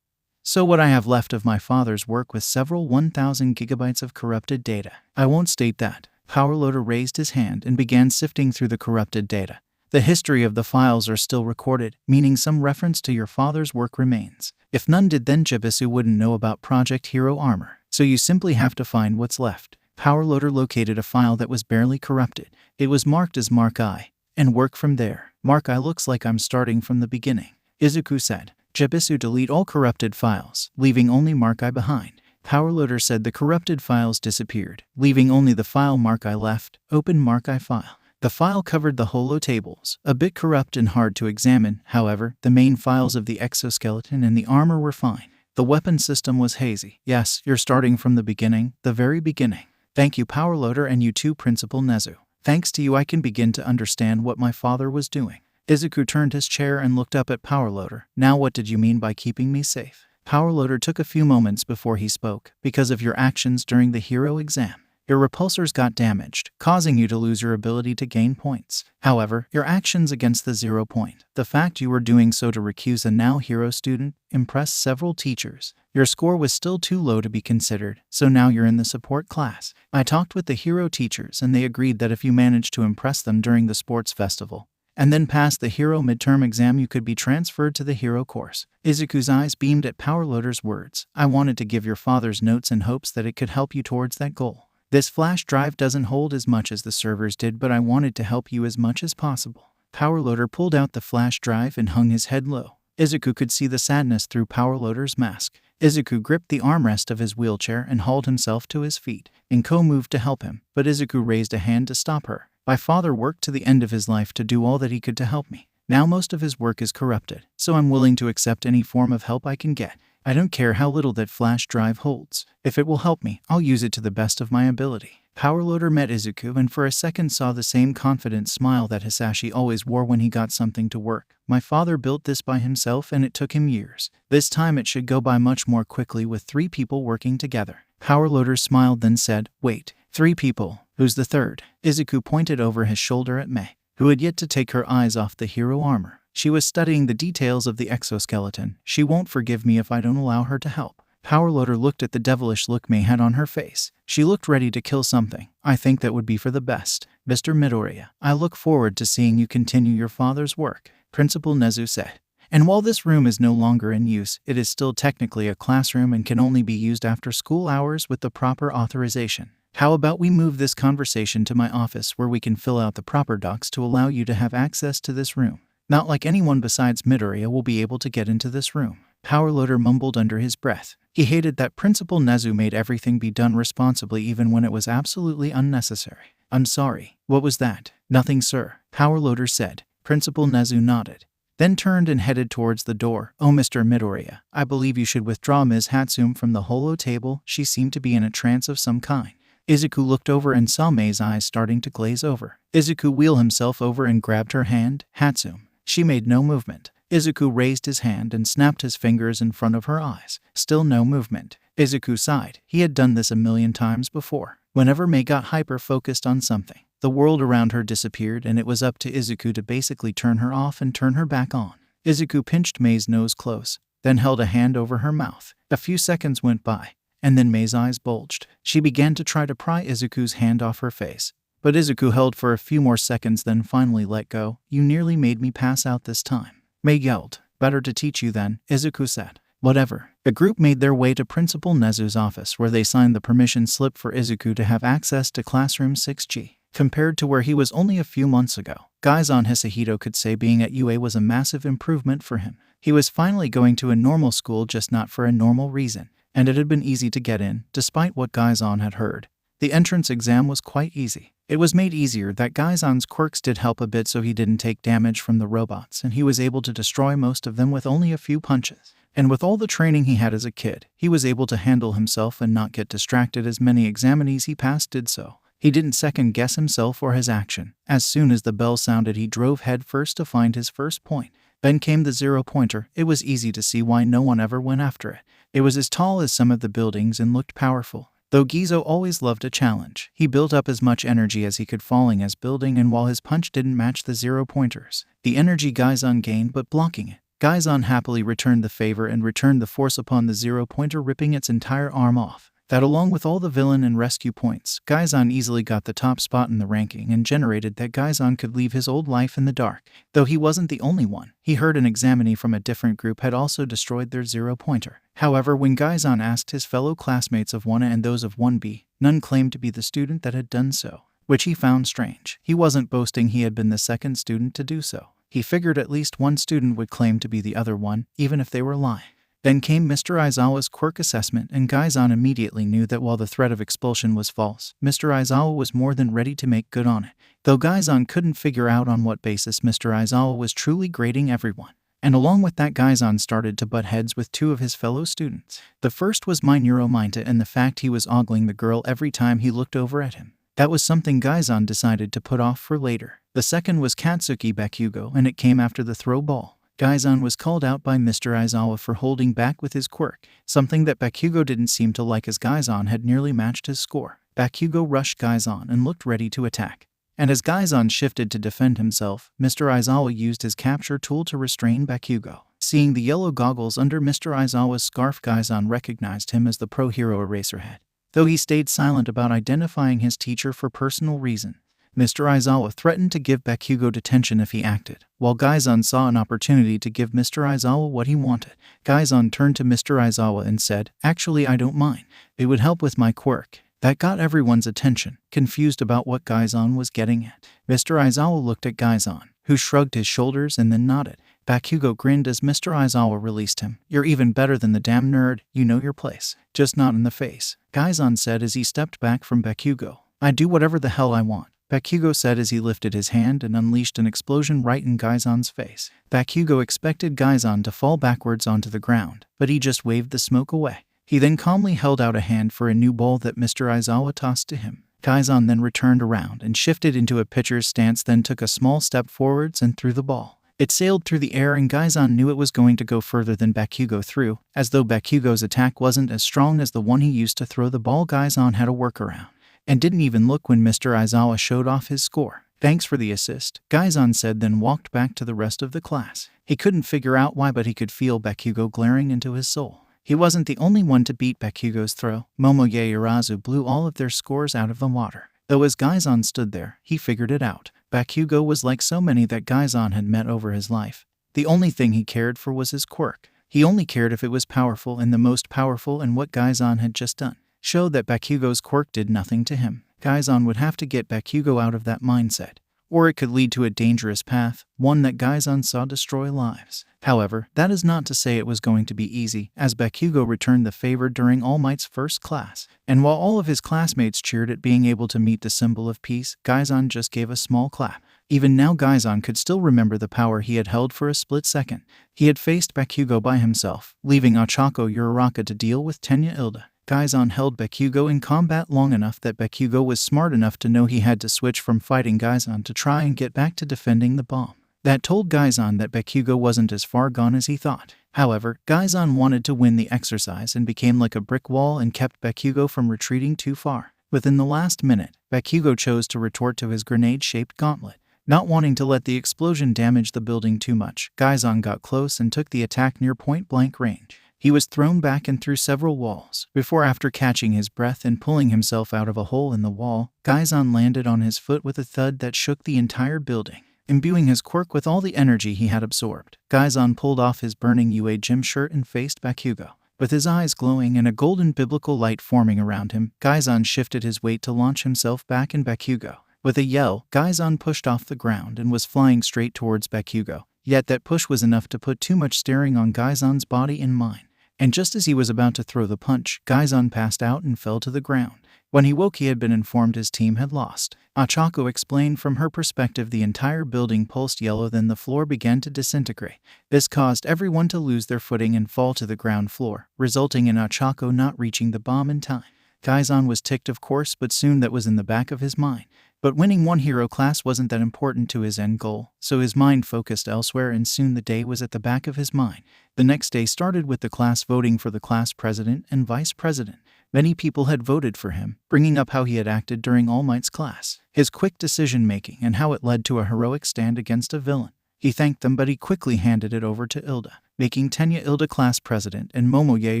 "So what I have left of my father's work with several 1,000 gigabytes of corrupted data. I won't state that." Powerloader raised his hand and began sifting through the corrupted data. "The history of the files are still recorded, meaning some reference to your father's work remains. If none did, then Jabisu wouldn't know about Project Hero Armor. So you simply have to find what's left." Powerloader located a file that was barely corrupted. It was marked as Mark I, and work from there. "Mark I looks like I'm starting from the beginning," Izuku said. Jabisu, delete all corrupted files, leaving only Mark I behind. Powerloader said the corrupted files disappeared, leaving only the file Mark I left. Open Mark I file. The file covered the holo tables, a bit corrupt and hard to examine. However, the main files of the exoskeleton and the armor were fine. The weapon system was hazy. "Yes, you're starting from the beginning, the very beginning." "Thank you, Powerloader, and you too, Principal Nezu. Thanks to you I can begin to understand what my father was doing." Izuku turned his chair and looked up at Powerloader. "Now what did you mean by keeping me safe?" Powerloader took a few moments before he spoke. "Because of your actions during the hero exam. Your repulsors got damaged, causing you to lose your ability to gain points. However, your actions against the 0 point, the fact you were doing so to recuse a now hero student, impressed several teachers. Your score was still too low to be considered, so now you're in the support class. I talked with the hero teachers and they agreed that if you managed to impress them during the sports festival, and then passed the hero midterm exam, you could be transferred to the hero course." Izuku's eyes beamed at Powerloader's words. "I wanted to give your father's notes in hopes that it could help you towards that goal. This flash drive doesn't hold as much as the servers did, but I wanted to help you as much as possible." Powerloader pulled out the flash drive and hung his head low. Izuku could see the sadness through Powerloader's mask. Izuku gripped the armrest of his wheelchair and hauled himself to his feet. Inko moved to help him, but Izuku raised a hand to stop her. "My father worked to the end of his life to do all that he could to help me. Now most of his work is corrupted, so I'm willing to accept any form of help I can get. I don't care how little that flash drive holds. If it will help me, I'll use it to the best of my ability." Powerloader met Izuku and for a second saw the same confident smile that Hisashi always wore when he got something to work. "My father built this by himself and it took him years. This time it should go by much more quickly with 3 people working together." Powerloader smiled then said, "Wait, 3 people? Who's the third?" Izuku pointed over his shoulder at Mei, who had yet to take her eyes off the hero armor. She was studying the details of the exoskeleton. "She won't forgive me if I don't allow her to help." Powerloader looked at the devilish look Mei had on her face. She looked ready to kill something. "I think that would be for the best. Mr. Midoriya, I look forward to seeing you continue your father's work," Principal Nezu said. "And while this room is no longer in use, it is still technically a classroom and can only be used after school hours with the proper authorization. How about we move this conversation to my office where we can fill out the proper docs to allow you to have access to this room? Not like anyone besides Midoriya will be able to get into this room." Powerloader mumbled under his breath. He hated that Principal Nezu made everything be done responsibly even when it was absolutely unnecessary. I'm sorry. What was that? Nothing, sir, Power Loader said. Principal Nezu nodded, then turned and headed towards the door. Oh, Mr. Midoriya, I believe you should withdraw Ms. Hatsume from the holo table. She seemed to be in a trance of some kind. Izuku looked over and saw Mei's eyes starting to glaze over. Izuku wheeled himself over and grabbed her hand. Hatsume. She made no movement. Izuku raised his hand and snapped his fingers in front of her eyes. Still no movement. Izuku sighed. He had done this a million times before. Whenever Mei got hyper-focused on something, the world around her disappeared, and it was up to Izuku to basically turn her off and turn her back on. Izuku pinched Mei's nose close, then held a hand over her mouth. A few seconds went by, and then Mei's eyes bulged. She began to try to pry Izuku's hand off her face, but Izuku held for a few more seconds, then finally let go. You nearly made me pass out this time. Mei yelled. Better to teach you then, Izuku said. Whatever. The group made their way to Principal Nezu's office, where they signed the permission slip for Izuku to have access to Classroom 6G. Compared to where he was only a few months ago, Gaizan Hisahito could say being at UA was a massive improvement for him. He was finally going to a normal school, just not for a normal reason, and it had been easy to get in, despite what Gaizan had heard. The entrance exam was quite easy. It was made easier that Gaizan's quirks did help a bit, so he didn't take damage from the robots, and he was able to destroy most of them with only a few punches. And with all the training he had as a kid, he was able to handle himself and not get distracted, as many examinees he passed did so. He didn't second-guess himself or his action. As soon as the bell sounded, he drove headfirst to find his first point. Then came the zero-pointer. It was easy to see why no one ever went after it. It was as tall as some of the buildings and looked powerful. Though Gizo always loved a challenge, he built up as much energy as he could, falling as building, and while his punch didn't match the zero-pointers, the energy Gaizan gained but blocking it. Gaizan happily returned the favor and returned the force upon the zero-pointer, ripping its entire arm off. That, along with all the villain and rescue points, Gaizan easily got the top spot in the ranking and generated that Gaizan could leave his old life in the dark. Though he wasn't the only one, he heard an examinee from a different group had also destroyed their zero-pointer. However, when Gaizan asked his fellow classmates of 1A and those of 1B, none claimed to be the student that had done so, which he found strange. He wasn't boasting he had been the second student to do so. He figured at least one student would claim to be the other one, even if they were lying. Then came Mr. Aizawa's quirk assessment, and Gaizan immediately knew that while the threat of expulsion was false, Mr. Aizawa was more than ready to make good on it. Though Gaizan couldn't figure out on what basis Mr. Aizawa was truly grading everyone. And along with that, Gaizan started to butt heads with two of his fellow students. The first was Minoru Mineta, and the fact he was ogling the girl every time he looked over at him. That was something Gaizan decided to put off for later. The second was Katsuki Bakugo, and it came after the throw ball. Gaizan was called out by Mr. Aizawa for holding back with his quirk, something that Bakugo didn't seem to like, as Gaizan had nearly matched his score. Bakugo rushed Gaizan and looked ready to attack. And as Gaizan shifted to defend himself, Mr. Aizawa used his capture tool to restrain Bakugo. Seeing the yellow goggles under Mr. Aizawa's scarf, Gaizan recognized him as the pro hero Eraserhead. Though he stayed silent about identifying his teacher for personal reasons, Mr. Aizawa threatened to give Bakugo detention if he acted. While Gaizan saw an opportunity to give Mr. Aizawa what he wanted, Gaizan turned to Mr. Aizawa and said, "Actually, I don't mind. It would help with my quirk." That got everyone's attention, confused about what Gaizan was getting at. Mr. Aizawa looked at Gaizan, who shrugged his shoulders and then nodded. Bakugo grinned as Mr. Aizawa released him. "You're even better than the damn nerd. You know your place. Just not in the face," Gaizan said as he stepped back from Bakugo. "I do whatever the hell I want," Bakugo said as he lifted his hand and unleashed an explosion right in Gaizan's face. Bakugo expected Gaizan to fall backwards onto the ground, but he just waved the smoke away. He then calmly held out a hand for a new ball that Mr. Aizawa tossed to him. Gaizan then returned around and shifted into a pitcher's stance, then took a small step forwards and threw the ball. It sailed through the air, and Gaizan knew it was going to go further than Bakugo threw. As though Bakugo's attack wasn't as strong as the one he used to throw the ball, Gaizan had a workaround, and didn't even look when Mr. Aizawa showed off his score. "Thanks for the assist," Gaizan said, then walked back to the rest of the class. He couldn't figure out why, but he could feel Bakugo glaring into his soul. He wasn't the only one to beat Bakugo's throw. Momoye Irazu blew all of their scores out of the water. Though as Gaizan stood there, he figured it out. Bakugo was like so many that Gaizan had met over his life. The only thing he cared for was his quirk. He only cared if it was powerful, and the most powerful, and what Gaizan had just done showed that Bakugo's quirk did nothing to him. Gaizan would have to get Bakugo out of that mindset, or it could lead to a dangerous path, one that Gaizan saw destroy lives. However, that is not to say it was going to be easy, as Bakugo returned the favor during All Might's first class. And while all of his classmates cheered at being able to meet the symbol of peace, Gaizan just gave a small clap. Even now Gaizan could still remember the power he had held for a split second. He had faced Bakugo by himself, leaving Ochaco Uraraka to deal with Tenya Ilda. Gaizan held Bakugo in combat long enough that Bakugo was smart enough to know he had to switch from fighting Gaizan to try and get back to defending the bomb. That told Gaizan that Bakugo wasn't as far gone as he thought. However, Gaizan wanted to win the exercise and became like a brick wall and kept Bakugo from retreating too far. Within the last minute, Bakugo chose to retort to his grenade-shaped gauntlet. Not wanting to let the explosion damage the building too much, Gaizan got close and took the attack near point-blank range. He was thrown back and through several walls, before after catching his breath and pulling himself out of a hole in the wall, Gaizan landed on his foot with a thud that shook the entire building. Imbuing his quirk with all the energy he had absorbed, Gaizan pulled off his burning UA gym shirt and faced Bakugo. With his eyes glowing and a golden biblical light forming around him, Gaizan shifted his weight to launch himself back in Bakugo. With a yell, Gaizan pushed off the ground and was flying straight towards Bakugo. Yet that push was enough to put too much staring on Gaizan's body and mind. And just as he was about to throw the punch, Gaizan passed out and fell to the ground. When he woke, he had been informed his team had lost. Ochaco explained from her perspective the entire building pulsed yellow, then the floor began to disintegrate. This caused everyone to lose their footing and fall to the ground floor, resulting in Ochaco not reaching the bomb in time. Gaizan was ticked, of course, but soon that was in the back of his mind. But winning one hero class wasn't that important to his end goal, so his mind focused elsewhere and soon the day was at the back of his mind. The next day started with the class voting for the class president and vice president. Many people had voted for him, bringing up how he had acted during All Might's class, his quick decision-making and how it led to a heroic stand against a villain. He thanked them, but he quickly handed it over to Ilda, making Tenya Ilda class president and Momoye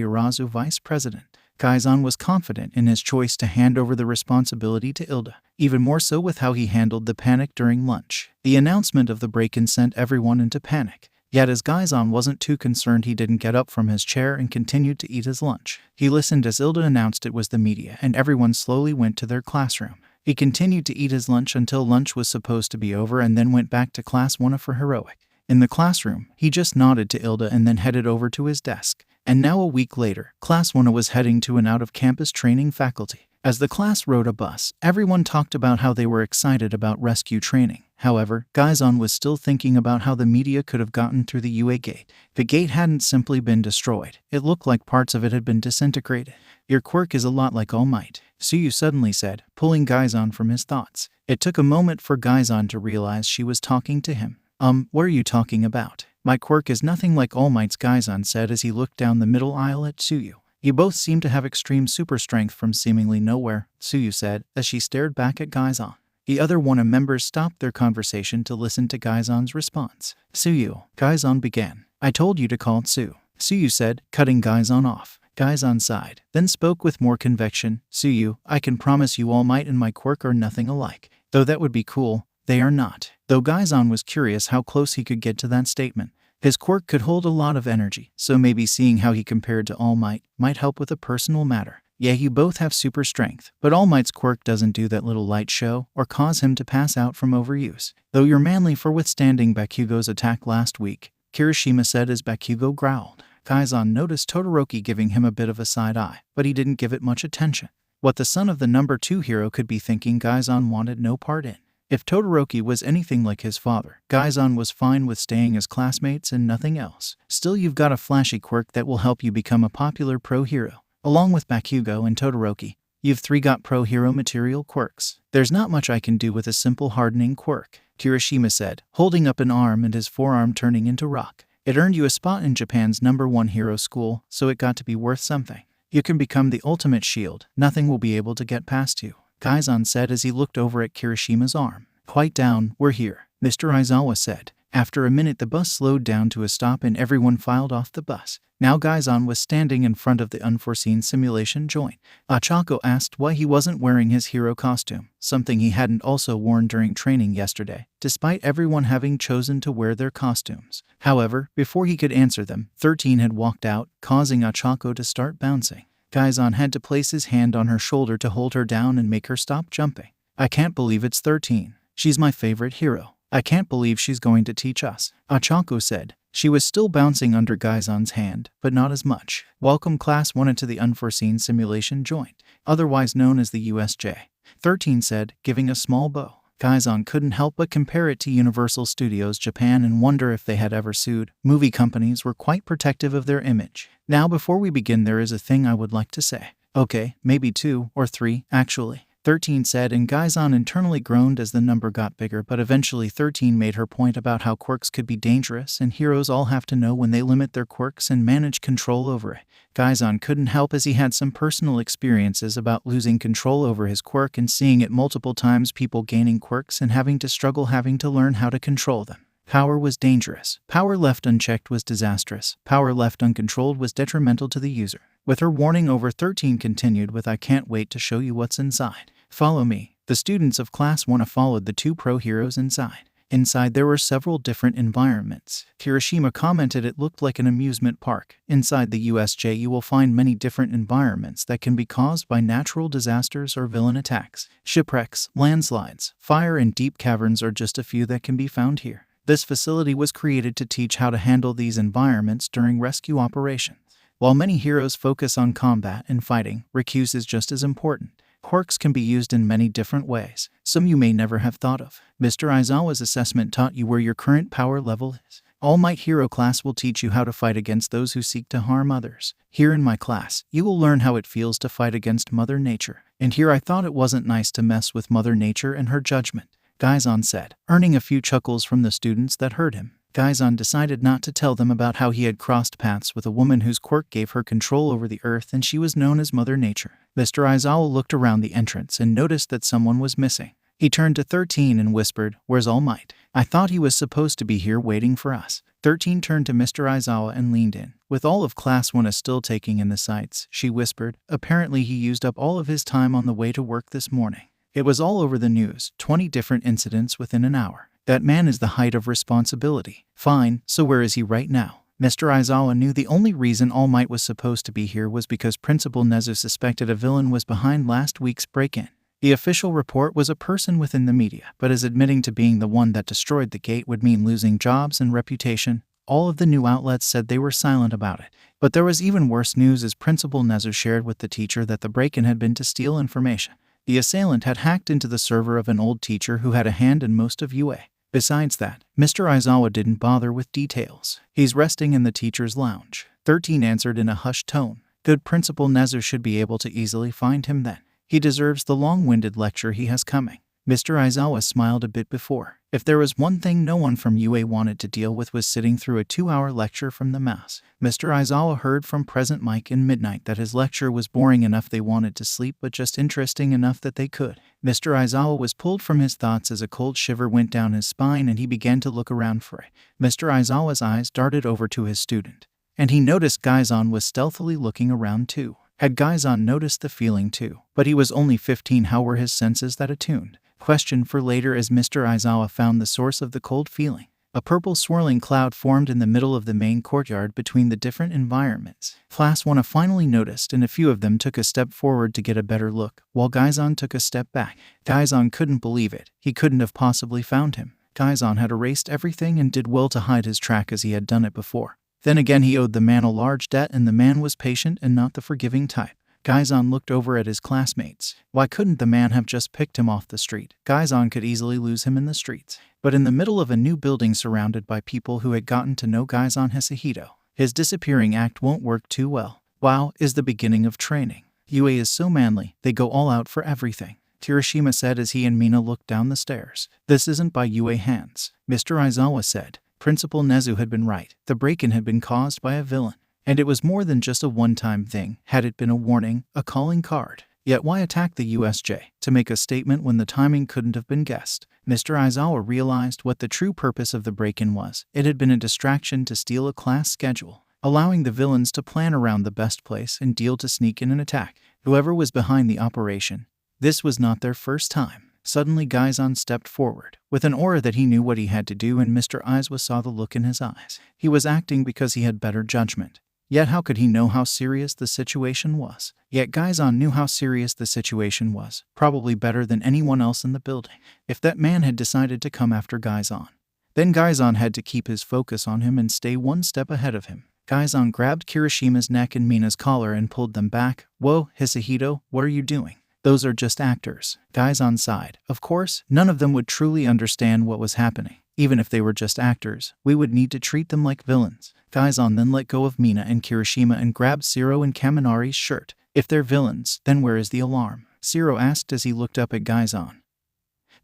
Urazu vice president. Gaizan was confident in his choice to hand over the responsibility to Ilda, even more so with how he handled the panic during lunch. The announcement of the break-in sent everyone into panic. Yet as Gaizan wasn't too concerned, he didn't get up from his chair and continued to eat his lunch. He listened as Ilda announced it was the media, and everyone slowly went to their classroom. He continued to eat his lunch until lunch was supposed to be over and then went back to class 1 for heroic. In the classroom, he just nodded to Ilda and then headed over to his desk. And now a week later, Class 1 was heading to an out-of-campus training faculty. As the class rode a bus, everyone talked about how they were excited about rescue training. However, Gaizan was still thinking about how the media could have gotten through the UA gate. The gate hadn't simply been destroyed. It looked like parts of it had been disintegrated. "Your quirk is a lot like All Might," Tsuyu suddenly said, pulling Gaizan from his thoughts. It took a moment for Gaizan to realize she was talking to him. What are you talking about? "My quirk is nothing like All Might's," Gaizan said as he looked down the middle aisle at Tsuyu. "You both seem to have extreme super strength from seemingly nowhere," Tsuyu said as she stared back at Gaizan. The other ONA members stopped their conversation to listen to Gaizan's response. "Tsuyu," Gaizan began. "I told you to call Tsu," Tsuyu said, cutting Gaizan off. Gaizan sighed, then spoke with more conviction. "Tsuyu, I can promise you All Might and my quirk are nothing alike. Though that would be cool, they are not." Though Gaizan was curious how close he could get to that statement. His quirk could hold a lot of energy, so maybe seeing how he compared to All Might might help with a personal matter. Yeah, you both have super strength, but All Might's quirk doesn't do that little light show or cause him to pass out from overuse. Though you're manly for withstanding Bakugo's attack last week, Kirishima said as Bakugo growled. Gaizan noticed Todoroki giving him a bit of a side eye, but he didn't give it much attention. What the son of the number 2 hero could be thinking, Gaizan wanted no part in. If Todoroki was anything like his father, Gaizan was fine with staying as classmates and nothing else. Still, you've got a flashy quirk that will help you become a popular pro hero. Along with Bakugo and Todoroki, you've 3 got pro hero material quirks. There's not much I can do with a simple hardening quirk, Kirishima said, holding up an arm and his forearm turning into rock. It earned you a spot in Japan's #1 hero school, so it got to be worth something. You can become the ultimate shield. Nothing will be able to get past you, Gaizan said as he looked over at Kirishima's arm. "Quiet down, we're here," Mr. Aizawa said. After a minute, the bus slowed down to a stop and everyone filed off the bus. Now Gaizan was standing in front of the unforeseen simulation joint. Ochaco asked why he wasn't wearing his hero costume, something he hadn't also worn during training yesterday, despite everyone having chosen to wear their costumes. However, before he could answer them, 13 had walked out, causing Ochaco to start bouncing. Gaizan had to place his hand on her shoulder to hold her down and make her stop jumping. "I can't believe it's 13. She's my favorite hero. I can't believe she's going to teach us," Ochaco said. She was still bouncing under Gaizan's hand, but not as much. "Welcome Class 1 into the Unforeseen Simulation Joint, otherwise known as the USJ," 13 said, giving a small bow. Gaizan couldn't help but compare it to Universal Studios Japan and wonder if they had ever sued. Movie companies were quite protective of their image. "Now before we begin, there is a thing I would like to say." "Okay, maybe 2 or 3, actually," 13 said, and Gaizan internally groaned as the number got bigger, but eventually 13 made her point about how quirks could be dangerous and heroes all have to know when they limit their quirks and manage control over it. Gaizan couldn't help as he had some personal experiences about losing control over his quirk and seeing it multiple times, people gaining quirks and having to struggle having to learn how to control them. Power was dangerous. Power left unchecked was disastrous. Power left uncontrolled was detrimental to the user. With her warning over, 13 continued with, "I can't wait to show you what's inside. Follow me." The students of Class 1 followed the 2 pro heroes inside. Inside there were several different environments. Kirishima commented it looked like an amusement park. Inside the USJ you will find many different environments that can be caused by natural disasters or villain attacks. Shipwrecks, landslides, fire and deep caverns are just a few that can be found here. This facility was created to teach how to handle these environments during rescue operations. While many heroes focus on combat and fighting, recuse is just as important. Quirks can be used in many different ways, some you may never have thought of. Mr. Aizawa's assessment taught you where your current power level is. All Might Hero class will teach you how to fight against those who seek to harm others. Here in my class, you will learn how it feels to fight against Mother Nature. And here I thought it wasn't nice to mess with Mother Nature and her judgment, Gaizan said, earning a few chuckles from the students that heard him. Gaizan decided not to tell them about how he had crossed paths with a woman whose quirk gave her control over the earth and she was known as Mother Nature. Mr. Aizawa looked around the entrance and noticed that someone was missing. He turned to 13 and whispered, "Where's All Might? I thought he was supposed to be here waiting for us." 13 turned to Mr. Aizawa and leaned in. With all of Class 1 still taking in the sights, she whispered, "Apparently he used up all of his time on the way to work this morning. It was all over the news, 20 different incidents within an hour. That man is the height of responsibility." "Fine, so where is he right now?" Mr. Aizawa knew the only reason All Might was supposed to be here was because Principal Nezu suspected a villain was behind last week's break-in. The official report was a person within the media, but as admitting to being the one that destroyed the gate would mean losing jobs and reputation, all of the new outlets said they were silent about it. But there was even worse news as Principal Nezu shared with the teacher that the break-in had been to steal information. The assailant had hacked into the server of an old teacher who had a hand in most of UA. Besides that, Mr. Aizawa didn't bother with details. "He's resting in the teacher's lounge," 13 answered in a hushed tone. "Good, Principal Nezu should be able to easily find him then. He deserves the long-winded lecture he has coming." Mr. Aizawa smiled a bit before. If there was one thing no one from UA wanted to deal with was sitting through a 2-hour lecture from the mouse. Mr. Aizawa heard from Present Mike and Midnight that his lecture was boring enough they wanted to sleep but just interesting enough that they could. Mr. Aizawa was pulled from his thoughts as a cold shiver went down his spine and he began to look around for it. Mr. Aizawa's eyes darted over to his student, and he noticed Gaizan was stealthily looking around too. Had Gaizan noticed the feeling too? But he was only 15, how were his senses that attuned? Question for later as Mr. Aizawa found the source of the cold feeling. A purple swirling cloud formed in the middle of the main courtyard between the different environments. Class 1 finally noticed and a few of them took a step forward to get a better look, while Gaizan took a step back. Gaizan couldn't believe it. He couldn't have possibly found him. Gaizan had erased everything and did well to hide his track as he had done it before. Then again he owed the man a large debt and the man was patient and not the forgiving type. Gaizan looked over at his classmates. Why couldn't the man have just picked him off the street? Gaizan could easily lose him in the streets. But in the middle of a new building surrounded by people who had gotten to know Gaizan Hisahito, his disappearing act won't work too well. Wow, is the beginning of training. UA is so manly, they go all out for everything, Kirishima said as he and Mina looked down the stairs. This isn't by UA hands, Mr. Aizawa said. Principal Nezu had been right. The break-in had been caused by a villain. And it was more than just a one-time thing. Had it been a warning, a calling card? Yet why attack the USJ? To make a statement when the timing couldn't have been guessed. Mr. Aizawa realized what the true purpose of the break-in was. It had been a distraction to steal a class schedule, allowing the villains to plan around the best place and deal to sneak in an attack. Whoever was behind the operation, this was not their first time. Suddenly Gaizan stepped forward, with an aura that he knew what he had to do and Mr. Aizawa saw the look in his eyes. He was acting because he had better judgment. Yet how could he know how serious the situation was? Yet Gaizan knew how serious the situation was, probably better than anyone else in the building. If that man had decided to come after Gaizan, then Gaizan had to keep his focus on him and stay one step ahead of him. Gaizan grabbed Kirishima's neck and Mina's collar and pulled them back. "Whoa, Hisahito, what are you doing? Those are just actors." Gaizan sighed. Of course, none of them would truly understand what was happening. Even if they were just actors, we would need to treat them like villains. Gaizan then let go of Mina and Kirishima and grabbed Shiro and Kaminari's shirt. If they're villains, then where is the alarm? Shiro asked as he looked up at Gaizan,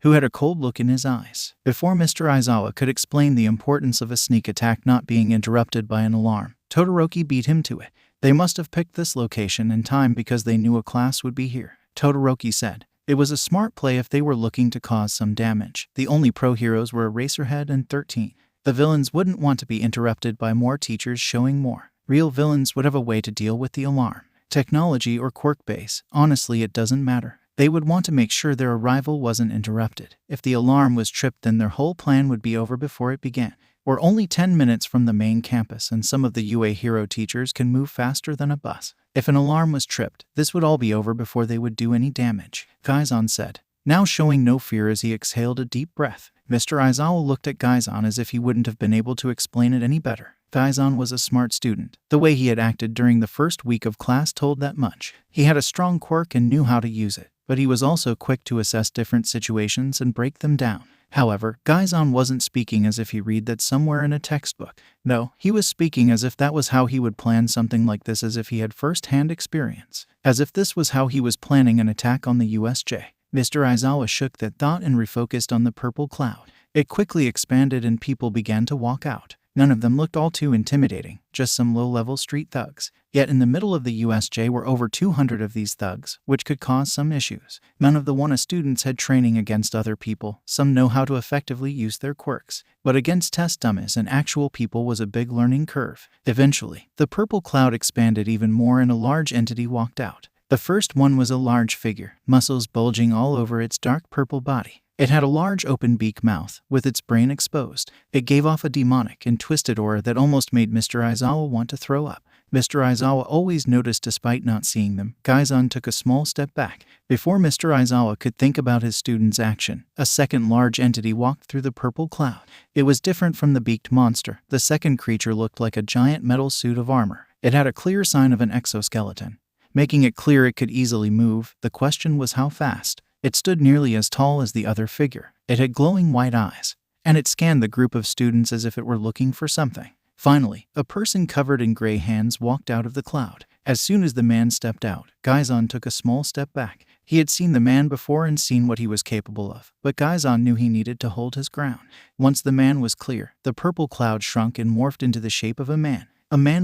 who had a cold look in his eyes. Before Mr. Aizawa could explain the importance of a sneak attack not being interrupted by an alarm, Todoroki beat him to it. They must have picked this location and time because they knew a class would be here, Todoroki said. It was a smart play if they were looking to cause some damage. The only pro heroes were Eraserhead and 13. The villains wouldn't want to be interrupted by more teachers showing more. Real villains would have a way to deal with the alarm. Technology or quirk base, honestly it doesn't matter. They would want to make sure their arrival wasn't interrupted. If the alarm was tripped, then their whole plan would be over before it began. We're only 10 minutes from the main campus and some of the UA hero teachers can move faster than a bus. If an alarm was tripped, this would all be over before they would do any damage, Gaizan said, now showing no fear as he exhaled a deep breath. Mr. Aizawa looked at Gaizan as if he wouldn't have been able to explain it any better. Gaizan was a smart student. The way he had acted during the first week of class told that much. He had a strong quirk and knew how to use it, but he was also quick to assess different situations and break them down. However, Gaizan wasn't speaking as if he read that somewhere in a textbook. No, he was speaking as if that was how he would plan something like this, as if he had first-hand experience. As if this was how he was planning an attack on the USJ. Mr. Aizawa shook that thought and refocused on the purple cloud. It quickly expanded and people began to walk out. None of them looked all too intimidating, just some low-level street thugs. Yet in the middle of the USJ were over 200 of these thugs, which could cause some issues. None of the WANA students had training against other people. Some know how to effectively use their quirks. But against test dummies and actual people was a big learning curve. Eventually, the purple cloud expanded even more and a large entity walked out. The first one was a large figure, muscles bulging all over its dark purple body. It had a large open beak mouth, with its brain exposed. It gave off a demonic and twisted aura that almost made Mr. Aizawa want to throw up. Mr. Aizawa always noticed despite not seeing them. Gaizan took a small step back. Before Mr. Aizawa could think about his student's action, a second large entity walked through the purple cloud. It was different from the beaked monster. The second creature looked like a giant metal suit of armor. It had a clear sign of an exoskeleton, making it clear it could easily move. The question was how fast. It stood nearly as tall as the other figure. It had glowing white eyes, and it scanned the group of students as if it were looking for something. Finally, a person covered in gray hands walked out of the cloud. As soon as the man stepped out, Gaizan took a small step back. He had seen the man before and seen what he was capable of, but Gaizan knew he needed to hold his ground. Once the man was clear, the purple cloud shrunk and morphed into the shape of a man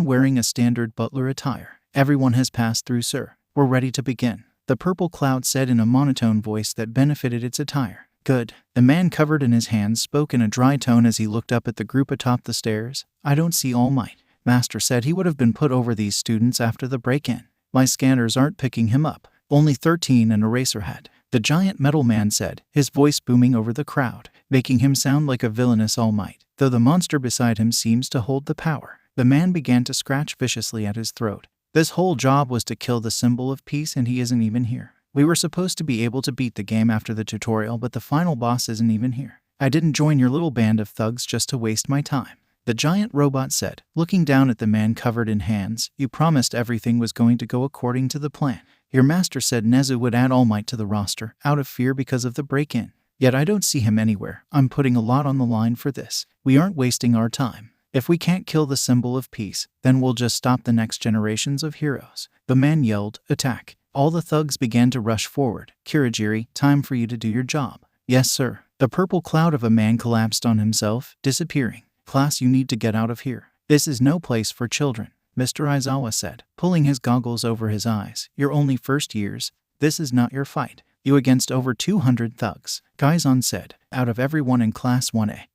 wearing a standard butler attire. "Everyone has passed through, sir. We're ready to begin," the purple cloud said in a monotone voice that benefited its attire. "Good." The man covered in his hands spoke in a dry tone as he looked up at the group atop the stairs. "I don't see All Might. Master said he would have been put over these students after the break-in. My scanners aren't picking him up. Only 13 and Eraserhead," the giant metal man said, his voice booming over the crowd, making him sound like a villainous All Might, though the monster beside him seems to hold the power. The man began to scratch viciously at his throat. "This whole job was to kill the symbol of peace and he isn't even here. We were supposed to be able to beat the game after the tutorial, but the final boss isn't even here. I didn't join your little band of thugs just to waste my time," the giant robot said, looking down at the man covered in hands. "You promised everything was going to go according to the plan. Your master said Nezu would add All Might to the roster, out of fear because of the break-in. Yet I don't see him anywhere. I'm putting a lot on the line for this. We aren't wasting our time. If we can't kill the symbol of peace, then we'll just stop the next generations of heroes." The man yelled, "Attack." All the thugs began to rush forward. "Kirigiri, time for you to do your job." "Yes, sir." The purple cloud of a man collapsed on himself, disappearing. "Class, you need to get out of here. This is no place for children," Mr. Aizawa said, pulling his goggles over his eyes. "You're only first years. This is not your fight. You against over 200 thugs," Gaizan said, "out of everyone in Class 1A.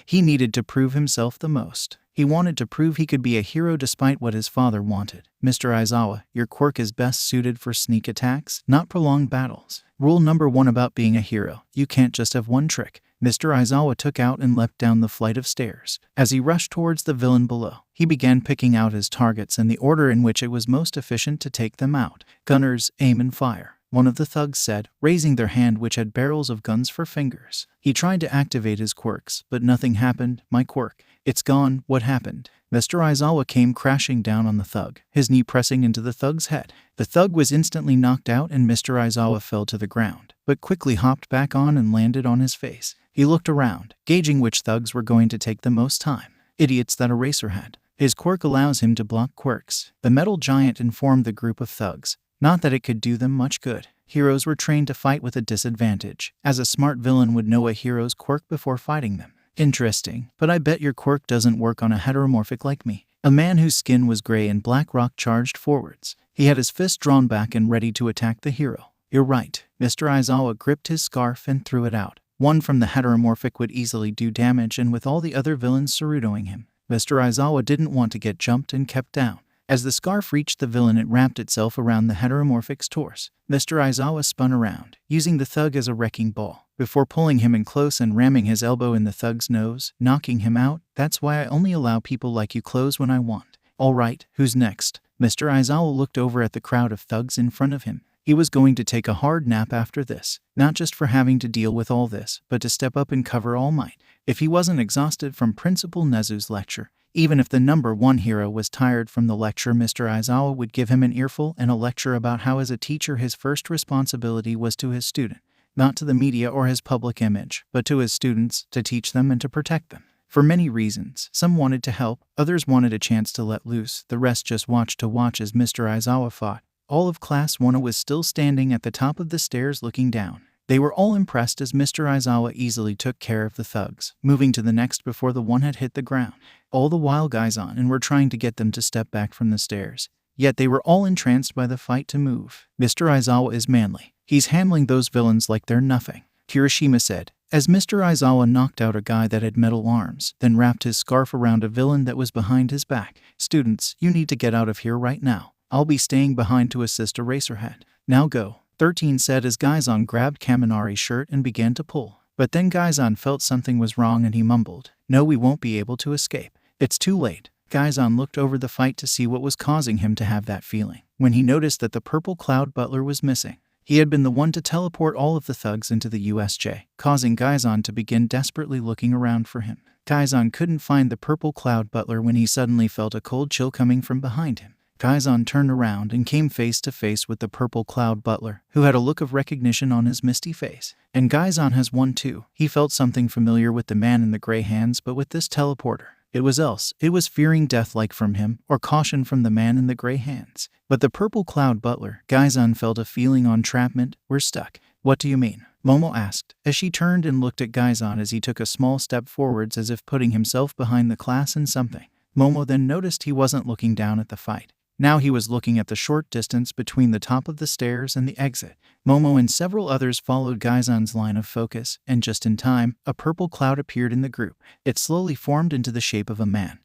He needed to prove himself the most. He wanted to prove he could be a hero despite what his father wanted. "Mr. Aizawa, your quirk is best suited for sneak attacks, not prolonged battles. Rule number 1 about being a hero: you can't just have one trick. Mr. Aizawa took out and leapt down the flight of stairs. As he rushed towards the villain below, he began picking out his targets in the order in which it was most efficient to take them out. "Gunners, aim and fire," one of the thugs said, raising their hand which had barrels of guns for fingers. He tried to activate his quirks, but nothing happened. "My quirk. It's gone. What happened?" Mr. Aizawa came crashing down on the thug, his knee pressing into the thug's head. The thug was instantly knocked out and Mr. Aizawa fell to the ground, but quickly hopped back on and landed on his face. He looked around, gauging which thugs were going to take the most time. Idiots, that eraser had. His quirk allows him to block quirks. The metal giant informed the group of thugs. Not that it could do them much good. Heroes were trained to fight with a disadvantage, as a smart villain would know a hero's quirk before fighting them. "Interesting, but I bet your quirk doesn't work on a heteromorphic like me." A man whose skin was gray and black rock charged forwards. He had his fist drawn back and ready to attack the hero. "You're right." Mr. Aizawa gripped his scarf and threw it out. One from the heteromorphic would easily do damage, and with all the other villains surrounding him, Mr. Aizawa didn't want to get jumped and kept down. As the scarf reached the villain, it wrapped itself around the heteromorphic's torso. Mr. Aizawa spun around, using the thug as a wrecking ball, before pulling him in close and ramming his elbow in the thug's nose, knocking him out. "That's why I only allow people like you close when I want." "All right, who's next?" Mr. Aizawa looked over at the crowd of thugs in front of him. He was going to take a hard nap after this, not just for having to deal with all this, but to step up and cover All Might. If he wasn't exhausted from Principal Nezu's lecture, even if the number one hero was tired from the lecture, Mr. Aizawa would give him an earful and a lecture about how as a teacher his first responsibility was to his student, not to the media or his public image, but to his students, to teach them and to protect them. For many reasons, some wanted to help, others wanted a chance to let loose, the rest just watched to watch as Mr. Aizawa fought. All of Class 1 was still standing at the top of the stairs looking down. They were all impressed as Mr. Aizawa easily took care of the thugs, moving to the next before the one had hit the ground. All the while guys on and were trying to get them to step back from the stairs. Yet they were all entranced by the fight to move. "Mr. Aizawa is manly. He's handling those villains like they're nothing," Kirishima said, as Mr. Aizawa knocked out a guy that had metal arms, then wrapped his scarf around a villain that was behind his back. "Students, you need to get out of here right now. I'll be staying behind to assist Eraserhead. Now go," 13 said as Gaizan grabbed Kaminari's shirt and began to pull. But then Gaizan felt something was wrong and he mumbled, "No, we won't be able to escape. It's too late." Gaizan looked over the fight to see what was causing him to have that feeling, when he noticed that the purple cloud butler was missing. He had been the one to teleport all of the thugs into the USJ, causing Gaizan to begin desperately looking around for him. Gaizan couldn't find the purple cloud butler when he suddenly felt a cold chill coming from behind him. Gaizan turned around and came face to face with the purple cloud butler, who had a look of recognition on his misty face. And Gaizan has one too. He felt something familiar with the man in the gray hands, but with this teleporter, it was else. It was fearing death like from him, or caution from the man in the gray hands. But the purple cloud butler, Gaizan felt a feeling of entrapment. "We're stuck." "What do you mean?" Momo asked, as she turned and looked at Gaizan as he took a small step forwards as if putting himself behind the class in something. Momo then noticed he wasn't looking down at the fight. Now he was looking at the short distance between the top of the stairs and the exit. Momo and several others followed Gaizan's line of focus, and just in time, a purple cloud appeared in the group. It slowly formed into the shape of a man,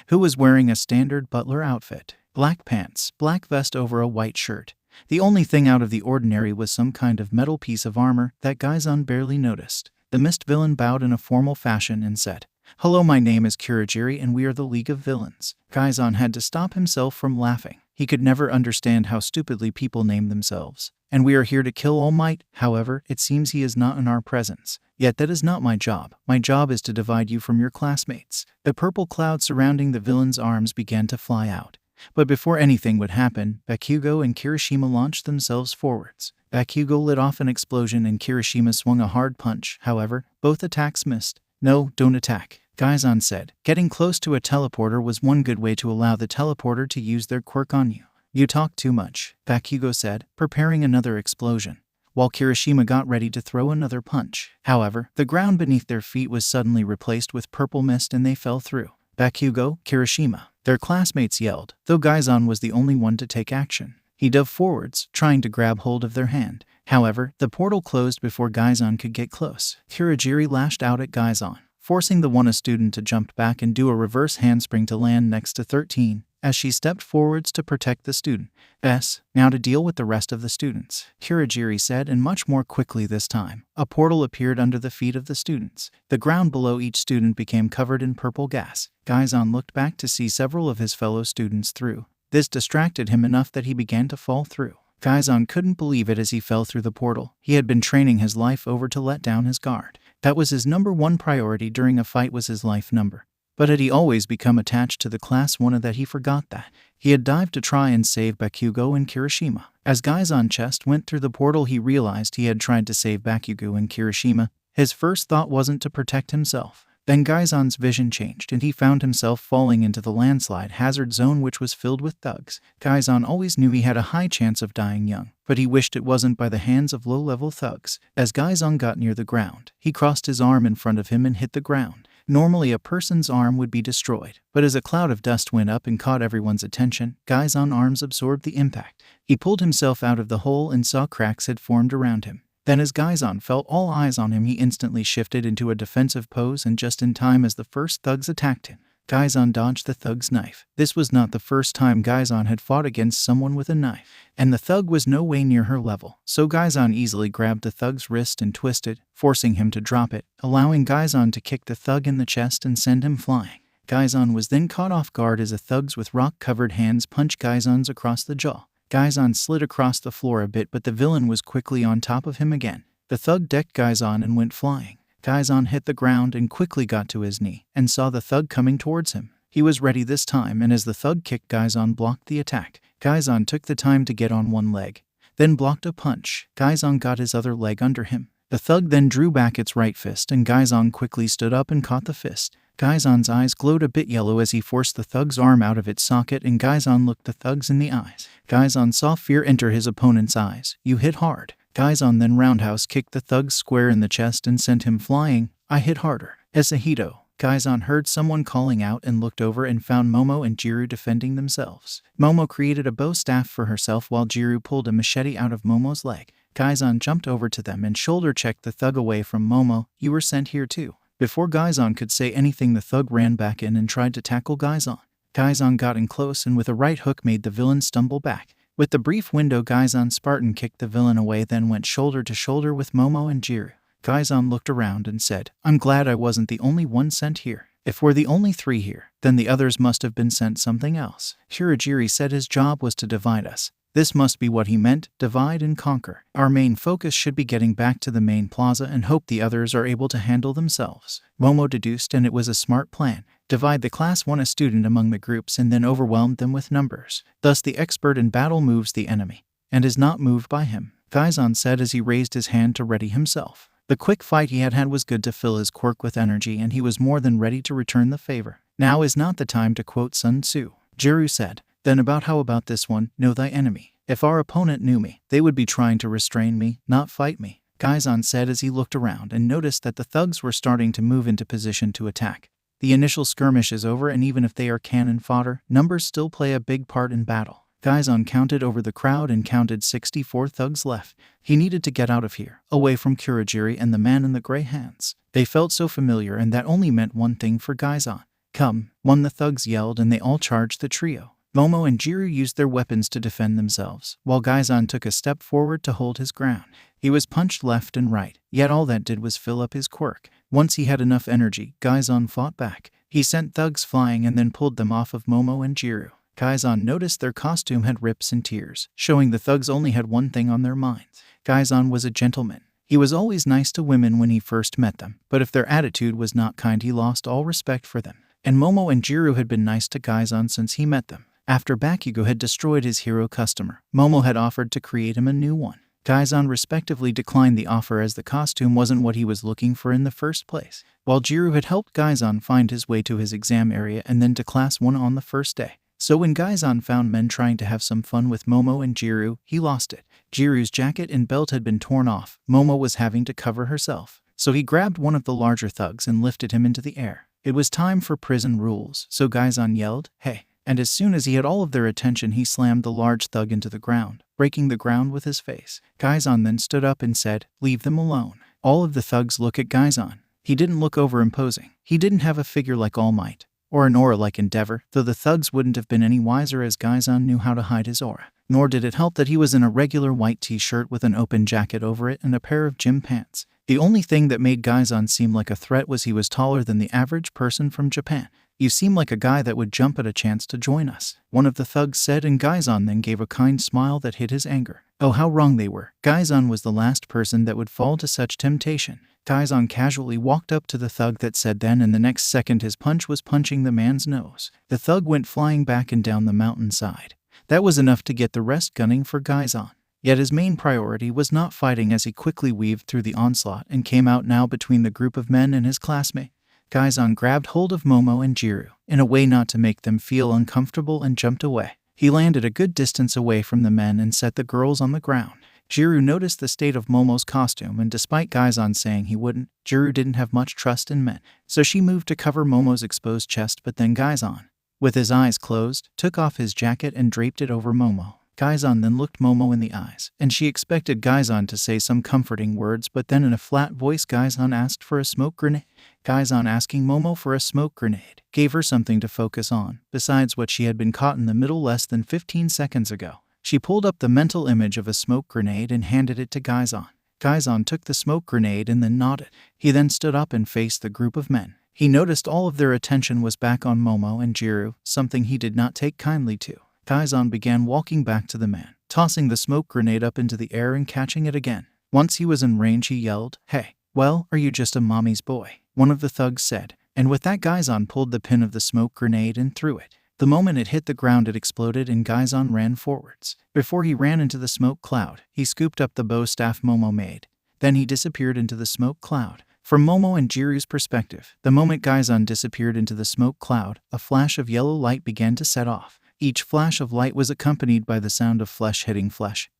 who was wearing a standard butler outfit. Black pants, black vest over a white shirt. The only thing out of the ordinary was some kind of metal piece of armor that Gaizan barely noticed. The mist villain bowed in a formal fashion and said, "Hello, my name is Kurajiri and we are the League of Villains." Gaizan had to stop himself from laughing. He could never understand how stupidly people name themselves. "And we are here to kill All Might. However, it seems he is not in our presence. Yet that is not my job. My job is to divide you from your classmates." The purple cloud surrounding the villain's arms began to fly out. But before anything would happen, Bakugo and Kirishima launched themselves forwards. Bakugo lit off an explosion and Kirishima swung a hard punch. However, both attacks missed. "No, don't attack," Gaizan said. Getting close to a teleporter was one good way to allow the teleporter to use their quirk on you. "You talk too much," Bakugo said, preparing another explosion, while Kirishima got ready to throw another punch. However, the ground beneath their feet was suddenly replaced with purple mist and they fell through. "Bakugo, Kirishima," their classmates yelled, though Gaizan was the only one to take action. He dove forwards, trying to grab hold of their hand. However, the portal closed before Gaizan could get close. Kurajiri lashed out at Gaizan, forcing the one student to jump back and do a reverse handspring to land next to 13. as she stepped forwards to protect the student. Now to deal with the rest of the students, Kurogiri said, and much more quickly this time. A portal appeared under the feet of the students. The ground below each student became covered in purple gas. Gaizan looked back to see several of his fellow students through. This distracted him enough that he began to fall through. Gaizan couldn't believe it as he fell through the portal. He had been training his life over to let down his guard. That was his number one priority during a fight, was his life number. But had he always become attached to the class 1 that he forgot that? He had dived to try and save Bakugo and Kirishima. As Gaizan's chest went through the portal, he realized he had tried to save Bakugo and Kirishima. His first thought wasn't to protect himself. Then Gaizan's vision changed and he found himself falling into the landslide hazard zone, which was filled with thugs. Gaizan always knew he had a high chance of dying young, but he wished it wasn't by the hands of low-level thugs. As Gaizan got near the ground, he crossed his arm in front of him and hit the ground. Normally a person's arm would be destroyed, but as a cloud of dust went up and caught everyone's attention, Gaizan's arms absorbed the impact. He pulled himself out of the hole and saw cracks had formed around him. Then as Gaizan felt all eyes on him, he instantly shifted into a defensive pose, and just in time as the first thugs attacked him, Gaizan dodged the thug's knife. This was not the first time Gaizan had fought against someone with a knife, and the thug was no way near her level, so Gaizan easily grabbed the thug's wrist and twisted, forcing him to drop it, allowing Gaizan to kick the thug in the chest and send him flying. Gaizan was then caught off guard as a thug's with rock-covered hands punched Gaizan's across the jaw. Gaizan slid across the floor a bit, but the villain was quickly on top of him again. The thug decked Gaizan and went flying. Gaizan hit the ground and quickly got to his knee, and saw the thug coming towards him. He was ready this time, and as the thug kicked, Gaizan blocked the attack. Gaizan took the time to get on one leg, then blocked a punch. Gaizan got his other leg under him. The thug then drew back its right fist, and Gaizan quickly stood up and caught the fist. Gaizan's eyes glowed a bit yellow as he forced the thug's arm out of its socket, and Gaizan looked the thugs in the eyes. Gaizan saw fear enter his opponent's eyes. "You hit hard." Gaizan then roundhouse kicked the thug square in the chest and sent him flying. "I hit harder." Esahito. Gaizan heard someone calling out and looked over and found Momo and Jiru defending themselves. Momo created a bow staff for herself while Jiru pulled a machete out of Momo's leg. Gaizan jumped over to them and shoulder-checked the thug away from Momo. "You were sent here too." Before Gaizan could say anything, the thug ran back in and tried to tackle Gaizan. Gaizan got in close and with a right hook made the villain stumble back. With the brief window, Gaizan Spartan kicked the villain away, then went shoulder to shoulder with Momo and Jiru. Gaizan looked around and said, "I'm glad I wasn't the only one sent here. If we're the only 3 here, then the others must have been sent something else." Kurogiri said his job was to divide us. This must be what he meant, divide and conquer. Our main focus should be getting back to the main plaza and hope the others are able to handle themselves. Momo deduced, and it was a smart plan. Divide the class 1 a student among the groups and then overwhelm them with numbers. Thus the expert in battle moves the enemy, and is not moved by him, Gaizan said as he raised his hand to ready himself. The quick fight he had had was good to fill his quirk with energy, and he was more than ready to return the favor. "Now is not the time to quote Sun Tzu," Jiru said. "Then how about this one? Know thy enemy. If our opponent knew me, they would be trying to restrain me, not fight me," Gaizan said as he looked around and noticed that the thugs were starting to move into position to attack. The initial skirmish is over, and even if they are cannon fodder, numbers still play a big part in battle. Gaizan counted over the crowd and counted 64 thugs left. He needed to get out of here, away from Kurogiri and the man in the gray hands. They felt so familiar, and that only meant one thing for Gaizan. "Come!" One the thugs yelled, and they all charged the trio. Momo and Jiru used their weapons to defend themselves, while Gaizan took a step forward to hold his ground. He was punched left and right, yet all that did was fill up his quirk. Once he had enough energy, Gaizan fought back. He sent thugs flying and then pulled them off of Momo and Jiru. Gaizan noticed their costume had rips and tears, showing the thugs only had one thing on their minds. Gaizan was a gentleman. He was always nice to women when he first met them, but if their attitude was not kind, he lost all respect for them. And Momo and Jiru had been nice to Gaizan since he met them. After Bakugo had destroyed his hero customer, Momo had offered to create him a new one. Gaizan respectively declined the offer as the costume wasn't what he was looking for in the first place, while Jiru had helped Gaizan find his way to his exam area and then to class 1 on the first day. So when Gaizan found men trying to have some fun with Momo and Jiru, he lost it. Jiru's jacket and belt had been torn off. Momo was having to cover herself. So he grabbed one of the larger thugs and lifted him into the air. It was time for prison rules, so Gaizan yelled, "Hey!" And as soon as he had all of their attention, he slammed the large thug into the ground, breaking the ground with his face. Gaizan then stood up and said, "Leave them alone." All of the thugs look at Gaizan. He didn't look over imposing. He didn't have a figure like All Might. or an aura-like endeavor, though the thugs wouldn't have been any wiser as Gaizan knew how to hide his aura. Nor did it help that he was in a regular white t-shirt with an open jacket over it and a pair of gym pants. The only thing that made Gaizan seem like a threat was he was taller than the average person from Japan. "You seem like a guy that would jump at a chance to join us," one of the thugs said, and Gaizan then gave a kind smile that hid his anger. Oh, how wrong they were. Gaizan was the last person that would fall to such temptation. Gaizan casually walked up to the thug that said then, and the next second his punch was punching the man's nose. The thug went flying back and down the mountainside. That was enough to get the rest gunning for Gaizan. Yet his main priority was not fighting, as he quickly weaved through the onslaught and came out now between the group of men and his classmate. Gaizan grabbed hold of Momo and Jiru, in a way not to make them feel uncomfortable, and jumped away. He landed a good distance away from the men and set the girls on the ground. Jiru noticed the state of Momo's costume, and despite Gaizan saying he wouldn't, Jiru didn't have much trust in men. So she moved to cover Momo's exposed chest, but then Gaizan, with his eyes closed, took off his jacket and draped it over Momo. Gaizan then looked Momo in the eyes, and she expected Gaizan to say some comforting words, but then in a flat voice Gaizan asked for a smoke grenade. Gaizan asking Momo for a smoke grenade gave her something to focus on, besides what she had been caught in the middle less than 15 seconds ago. She pulled up the mental image of a smoke grenade and handed it to Gaizan. Gaizan took the smoke grenade and then nodded. He then stood up and faced the group of men. He noticed all of their attention was back on Momo and Jiru, something he did not take kindly to. Gaizan began walking back to the man, tossing the smoke grenade up into the air and catching it again. Once he was in range, he yelled, "Hey, well, are you just a mommy's boy?" one of the thugs said. And with that, Gaizan pulled the pin of the smoke grenade and threw it. The moment it hit the ground, it exploded and Gaizan ran forwards. Before he ran into the smoke cloud, he scooped up the bow staff Momo made. Then he disappeared into the smoke cloud. From Momo and Jiru's perspective, the moment Gaizan disappeared into the smoke cloud, a flash of yellow light began to set off. Each flash of light was accompanied by the sound of flesh hitting flesh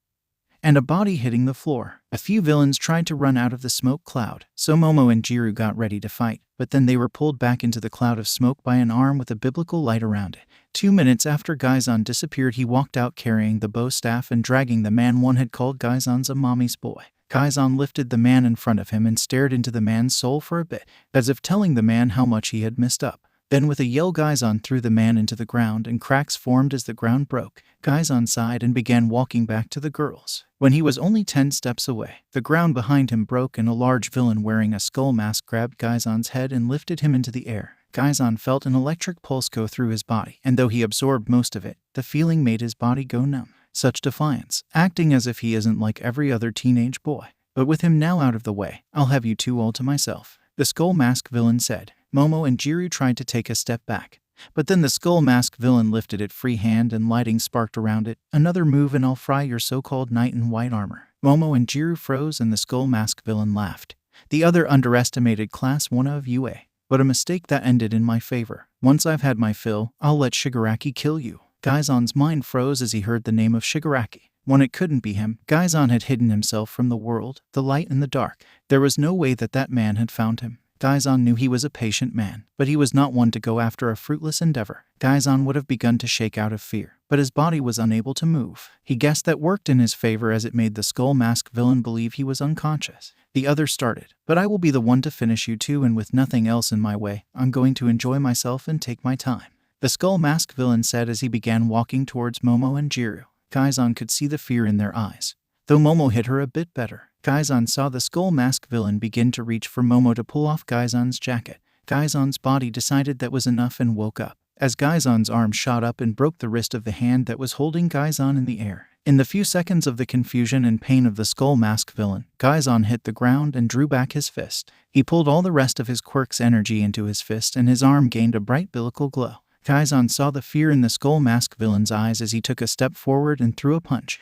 and a body hitting the floor. A few villains tried to run out of the smoke cloud, so Momo and Jiru got ready to fight, but then they were pulled back into the cloud of smoke by an arm with a biblical light around it. 2 minutes after Gaizan disappeared, he walked out carrying the bow staff and dragging the man one had called Gaizan's a mommy's boy. Gaizan lifted the man in front of him and stared into the man's soul for a bit, as if telling the man how much he had messed up. Then with a yell, Gaizan threw the man into the ground and cracks formed as the ground broke. Gaizan sighed and began walking back to the girls. When he was only 10 steps away, the ground behind him broke and a large villain wearing a skull mask grabbed Gaizan's head and lifted him into the air. Gaizan felt an electric pulse go through his body, and though he absorbed most of it, the feeling made his body go numb. Such defiance, acting as if he isn't like every other teenage boy. But with him now out of the way, I'll have you two all to myself, the skull mask villain said. Momo and Jiru tried to take a step back, but then the skull mask villain lifted it free hand and lighting sparked around it. Another move and I'll fry your so-called knight in white armor. Momo and Jiru froze and the skull mask villain laughed. The other underestimated class 1 of UA, but a mistake that ended in my favor. Once I've had my fill, I'll let Shigaraki kill you. Gaizan's mind froze as he heard the name of Shigaraki. When it couldn't be him, Gaizan had hidden himself from the world, the light and the dark. There was no way that that man had found him. Gaizan knew he was a patient man, but he was not one to go after a fruitless endeavor. Gaizan would have begun to shake out of fear, but his body was unable to move. He guessed that worked in his favor as it made the skull mask villain believe he was unconscious. The other started, but I will be the one to finish you two, and with nothing else in my way, I'm going to enjoy myself and take my time, the skull mask villain said as he began walking towards Momo and Jiru. Gaizan could see the fear in their eyes. Though Momo hit her a bit better, Gaizan saw the skull mask villain begin to reach for Momo to pull off Gaizan's jacket. Gaizan's body decided that was enough and woke up, as Gaizan's arm shot up and broke the wrist of the hand that was holding Gaizan in the air. In the few seconds of the confusion and pain of the skull mask villain, Gaizan hit the ground and drew back his fist. He pulled all the rest of his quirk's energy into his fist and his arm gained a bright biblical glow. Gaizan saw the fear in the skull mask villain's eyes as he took a step forward and threw a punch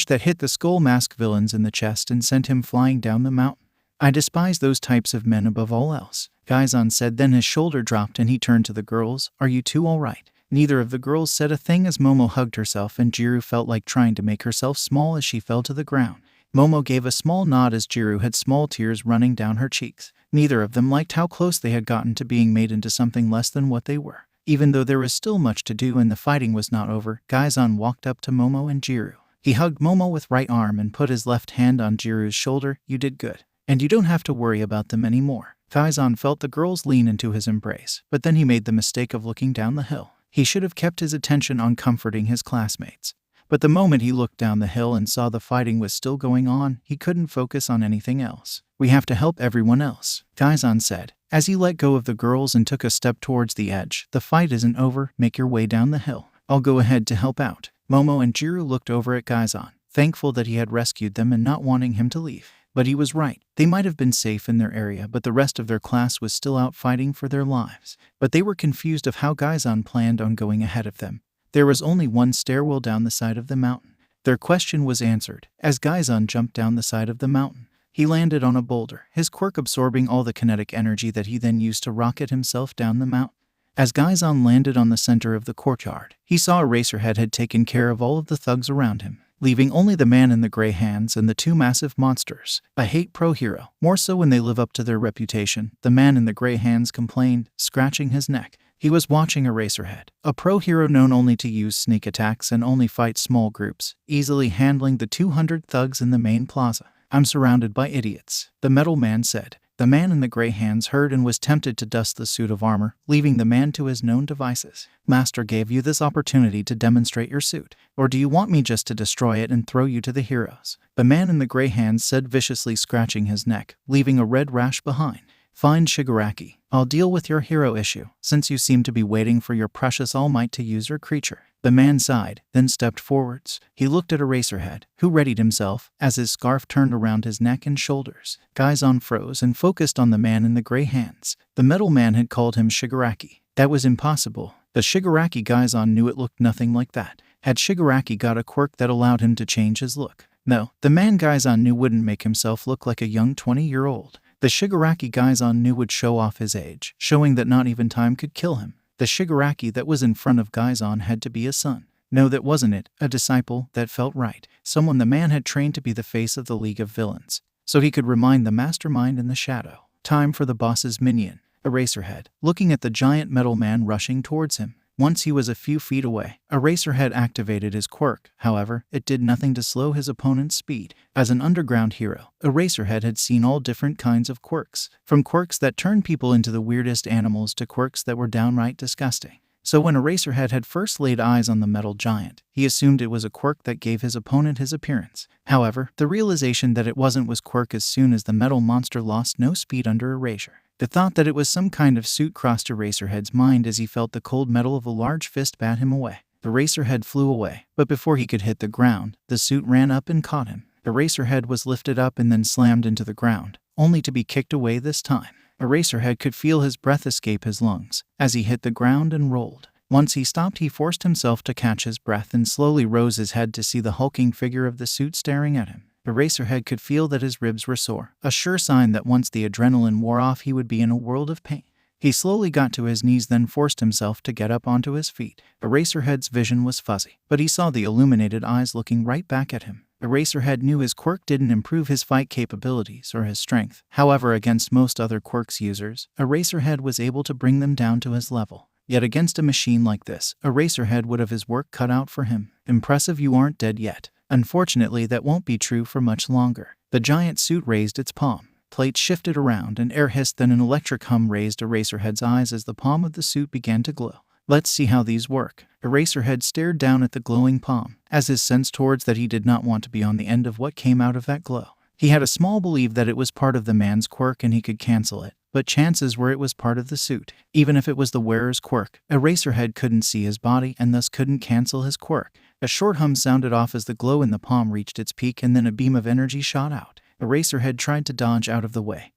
that hit the skull mask villain's in the chest and sent him flying down the mountain. I despise those types of men above all else, Gaizan said. Then his shoulder dropped and he turned to the girls. Are you two all right? Neither of the girls said a thing as Momo hugged herself and Jiru felt like trying to make herself small as she fell to the ground. Momo gave a small nod as Jiru had small tears running down her cheeks. Neither of them liked how close they had gotten to being made into something less than what they were. Even though there was still much to do and the fighting was not over, Gaizan walked up to Momo and Jiru. He hugged Momo with right arm and put his left hand on Jiru's shoulder. You did good, and you don't have to worry about them anymore. Kaizen felt the girls lean into his embrace, but then he made the mistake of looking down the hill. He should have kept his attention on comforting his classmates. But the moment he looked down the hill and saw the fighting was still going on, he couldn't focus on anything else. "We have to help everyone else," Kaizen said, as he let go of the girls and took a step towards the edge. "The fight isn't over, make your way down the hill. I'll go ahead to help out." Momo and Jiro looked over at Kaizen, thankful that he had rescued them and not wanting him to leave. But he was right. They might have been safe in their area, but the rest of their class was still out fighting for their lives. But they were confused of how Kaizen planned on going ahead of them. There was only one stairwell down the side of the mountain. Their question was answered, as Kaizen jumped down the side of the mountain. He landed on a boulder, his quirk absorbing all the kinetic energy that he then used to rocket himself down the mountain. As Kaizen landed on the center of the courtyard, he saw Eraserhead had taken care of all of the thugs around him, leaving only the man in the gray hands and the two massive monsters. "I hate pro hero, more so when they live up to their reputation," the man in the gray hands complained, scratching his neck. He was watching Eraserhead, a pro hero known only to use sneak attacks and only fight small groups, easily handling the 200 thugs in the main plaza. "I'm surrounded by idiots," the metal man said. The man in the gray hands heard and was tempted to dust the suit of armor, leaving the man to his known devices. "Master gave you this opportunity to demonstrate your suit, or do you want me just to destroy it and throw you to the heroes?" The man in the gray hands said, viciously scratching his neck, leaving a red rash behind. "Fine, Shigaraki. I'll deal with your hero issue, since you seem to be waiting for your precious All Might to use your creature." The man sighed, then stepped forwards. He looked at Eraserhead, who readied himself, as his scarf turned around his neck and shoulders. Kaizen froze and focused on the man in the gray hands. The metal man had called him Shigaraki. That was impossible. The Shigaraki Kaizen knew it looked nothing like that. Had Shigaraki got a quirk that allowed him to change his look? No, the man Kaizen knew wouldn't make himself look like a young 20-year-old. The Shigaraki Kaizen knew would show off his age, showing that not even time could kill him. The Shigaraki that was in front of Kaizen had to be a son. No, that wasn't it. A disciple. That felt right. Someone the man had trained to be the face of the League of Villains, so he could remind the mastermind in the shadow. Time for the boss's minion. Eraserhead, looking at the giant metal man rushing towards him. Once he was a few feet away, Eraserhead activated his quirk. However, it did nothing to slow his opponent's speed. As an underground hero, Eraserhead had seen all different kinds of quirks, from quirks that turned people into the weirdest animals to quirks that were downright disgusting. So when Eraserhead had first laid eyes on the metal giant, he assumed it was a quirk that gave his opponent his appearance. However, the realization that it wasn't was quirk as soon as the metal monster lost no speed under erasure. The thought that it was some kind of suit crossed Eraserhead's mind as he felt the cold metal of a large fist bat him away. Eraserhead flew away, but before he could hit the ground, the suit ran up and caught him. Eraserhead was lifted up and then slammed into the ground, only to be kicked away this time. Eraserhead could feel his breath escape his lungs as he hit the ground and rolled. Once he stopped, he forced himself to catch his breath and slowly rose his head to see the hulking figure of the suit staring at him. Eraserhead could feel that his ribs were sore, a sure sign that once the adrenaline wore off he would be in a world of pain. He slowly got to his knees, then forced himself to get up onto his feet. Eraserhead's vision was fuzzy, but he saw the illuminated eyes looking right back at him. Eraserhead knew his quirk didn't improve his fight capabilities or his strength. However, against most other quirks users, Eraserhead was able to bring them down to his level. Yet against a machine like this, Eraserhead would have his work cut out for him. Impressive, you aren't dead yet. Unfortunately, that won't be true for much longer. The giant suit raised its palm. Plates shifted around and air hissed, then an electric hum raised Eraserhead's eyes as the palm of the suit began to glow. Let's see how these work. Eraserhead stared down at the glowing palm, as his sense towards that he did not want to be on the end of what came out of that glow. He had a small belief that it was part of the man's quirk and he could cancel it, but chances were it was part of the suit. Even if it was the wearer's quirk, Eraserhead couldn't see his body and thus couldn't cancel his quirk. A short hum sounded off as the glow in the palm reached its peak and then a beam of energy shot out. Eraserhead tried to dodge out of the way.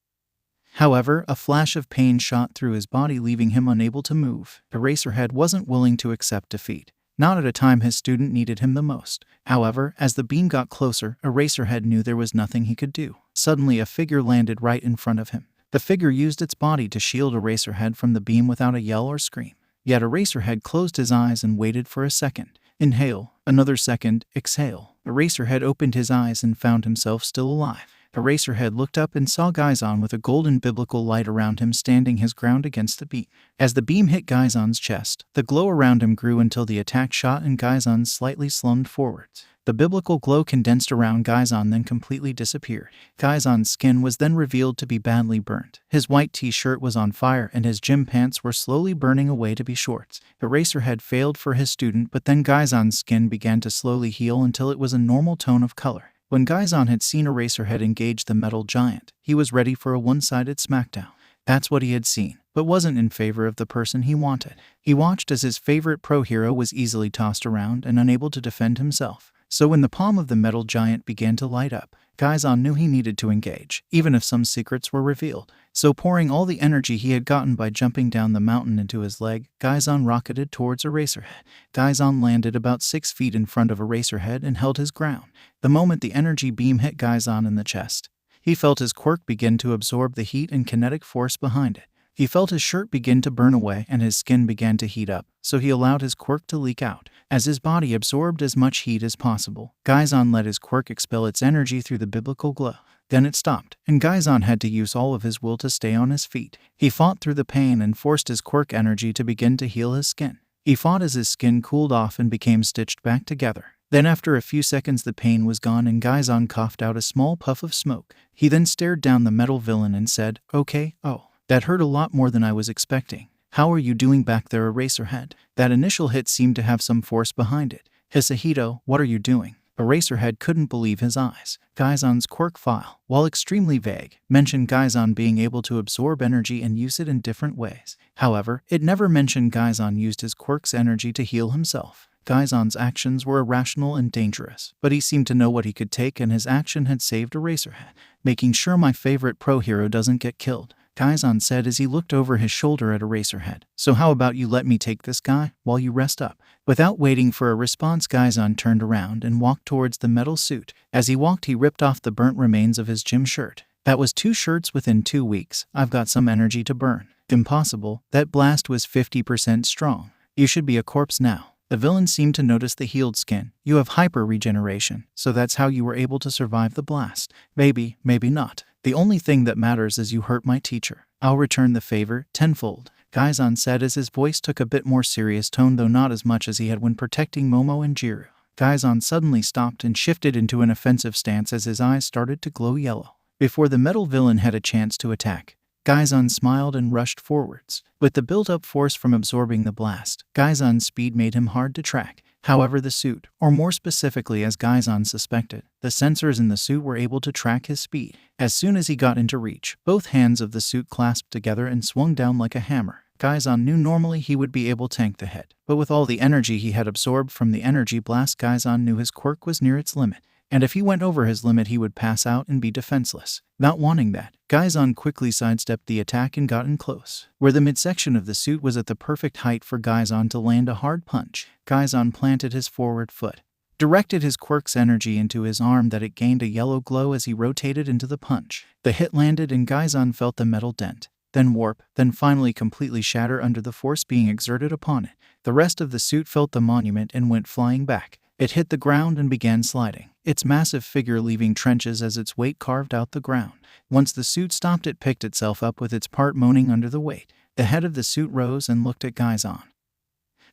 However, a flash of pain shot through his body, leaving him unable to move. Eraserhead wasn't willing to accept defeat, not at a time his student needed him the most. However, as the beam got closer, Eraserhead knew there was nothing he could do. Suddenly, a figure landed right in front of him. The figure used its body to shield Eraserhead from the beam without a yell or scream. Yet Eraserhead closed his eyes and waited for a second. Inhale. Another second. Exhale. Eraserhead opened his eyes and found himself still alive. Eraserhead looked up and saw Gaizon with a golden biblical light around him standing his ground against the beam. As the beam hit Gaizon's chest, the glow around him grew until the attack shot and Gaizon slightly slumped forwards. The biblical glow condensed around Gaizon then completely disappeared. Gaizon's skin was then revealed to be badly burnt. His white t-shirt was on fire and his gym pants were slowly burning away to be shorts. Eraserhead failed for his student, but then Gaizon's skin began to slowly heal until it was a normal tone of color. When Gaizon had seen Eraserhead engage the metal giant, he was ready for a one-sided smackdown. That's what he had seen, but wasn't in favor of the person he wanted. He watched as his favorite pro hero was easily tossed around and unable to defend himself. So when the palm of the metal giant began to light up, Gaizon knew he needed to engage, even if some secrets were revealed. So pouring all the energy he had gotten by jumping down the mountain into his leg, Gaizon rocketed towards Eraserhead. Gaizon landed about 6 feet in front of Eraserhead and held his ground. The moment the energy beam hit Gaizon in the chest, he felt his quirk begin to absorb the heat and kinetic force behind it. He felt his shirt begin to burn away and his skin began to heat up, so he allowed his quirk to leak out. As his body absorbed as much heat as possible, Gaizon let his quirk expel its energy through the biblical glow. Then it stopped, and Gaizon had to use all of his will to stay on his feet. He fought through the pain and forced his quirk energy to begin to heal his skin. He fought as his skin cooled off and became stitched back together. Then after a few seconds the pain was gone and Gaizon coughed out a small puff of smoke. He then stared down the metal villain and said, "Okay, oh. That hurt a lot more than I was expecting. How are you doing back there, Eraserhead?" That initial hit seemed to have some force behind it. "Hisahito, what are you doing?" Eraserhead couldn't believe his eyes. Gaizon's quirk file, while extremely vague, mentioned Gaizon being able to absorb energy and use it in different ways. However, it never mentioned Gaizon used his quirk's energy to heal himself. Gaizon's actions were irrational and dangerous, but he seemed to know what he could take and his action had saved Eraserhead. "Making sure my favorite pro hero doesn't get killed," Gaizon said as he looked over his shoulder at Eraserhead. "So how about you let me take this guy while you rest up?" Without waiting for a response, Gaizon turned around and walked towards the metal suit. As he walked, he ripped off the burnt remains of his gym shirt. "That was 2 shirts within 2 weeks. I've got some energy to burn." "Impossible. That blast was 50% strong. You should be a corpse now." The villain seemed to notice the healed skin. "You have hyper-regeneration, so that's how you were able to survive the blast." "Maybe, maybe not. The only thing that matters is you hurt my teacher. I'll return the favor tenfold," Gaizon said as his voice took a bit more serious tone, though not as much as he had when protecting Momo and Jiru. Gaizon suddenly stopped and shifted into an offensive stance as his eyes started to glow yellow. Before the metal villain had a chance to attack, Gaizon smiled and rushed forwards. With the built-up force from absorbing the blast, Gaizon's speed made him hard to track. However, the suit, or more specifically as Gaizon suspected, the sensors in the suit were able to track his speed. As soon as he got into reach, both hands of the suit clasped together and swung down like a hammer. Gaizon knew normally he would be able to tank the hit, but with all the energy he had absorbed from the energy blast, Gaizon knew his quirk was near its limit. And if he went over his limit, he would pass out and be defenseless. Not wanting that, Gaizon quickly sidestepped the attack and got in close. Where the midsection of the suit was at the perfect height for Gaizon to land a hard punch, Gaizon planted his forward foot, directed his quirk's energy into his arm that it gained a yellow glow as he rotated into the punch. The hit landed and Gaizon felt the metal dent, then warp, then finally completely shatter under the force being exerted upon it. The rest of the suit felt the monument and went flying back. It hit the ground and began sliding, its massive figure leaving trenches as its weight carved out the ground. Once the suit stopped, it picked itself up with its part moaning under the weight. The head of the suit rose and looked at Gaizon,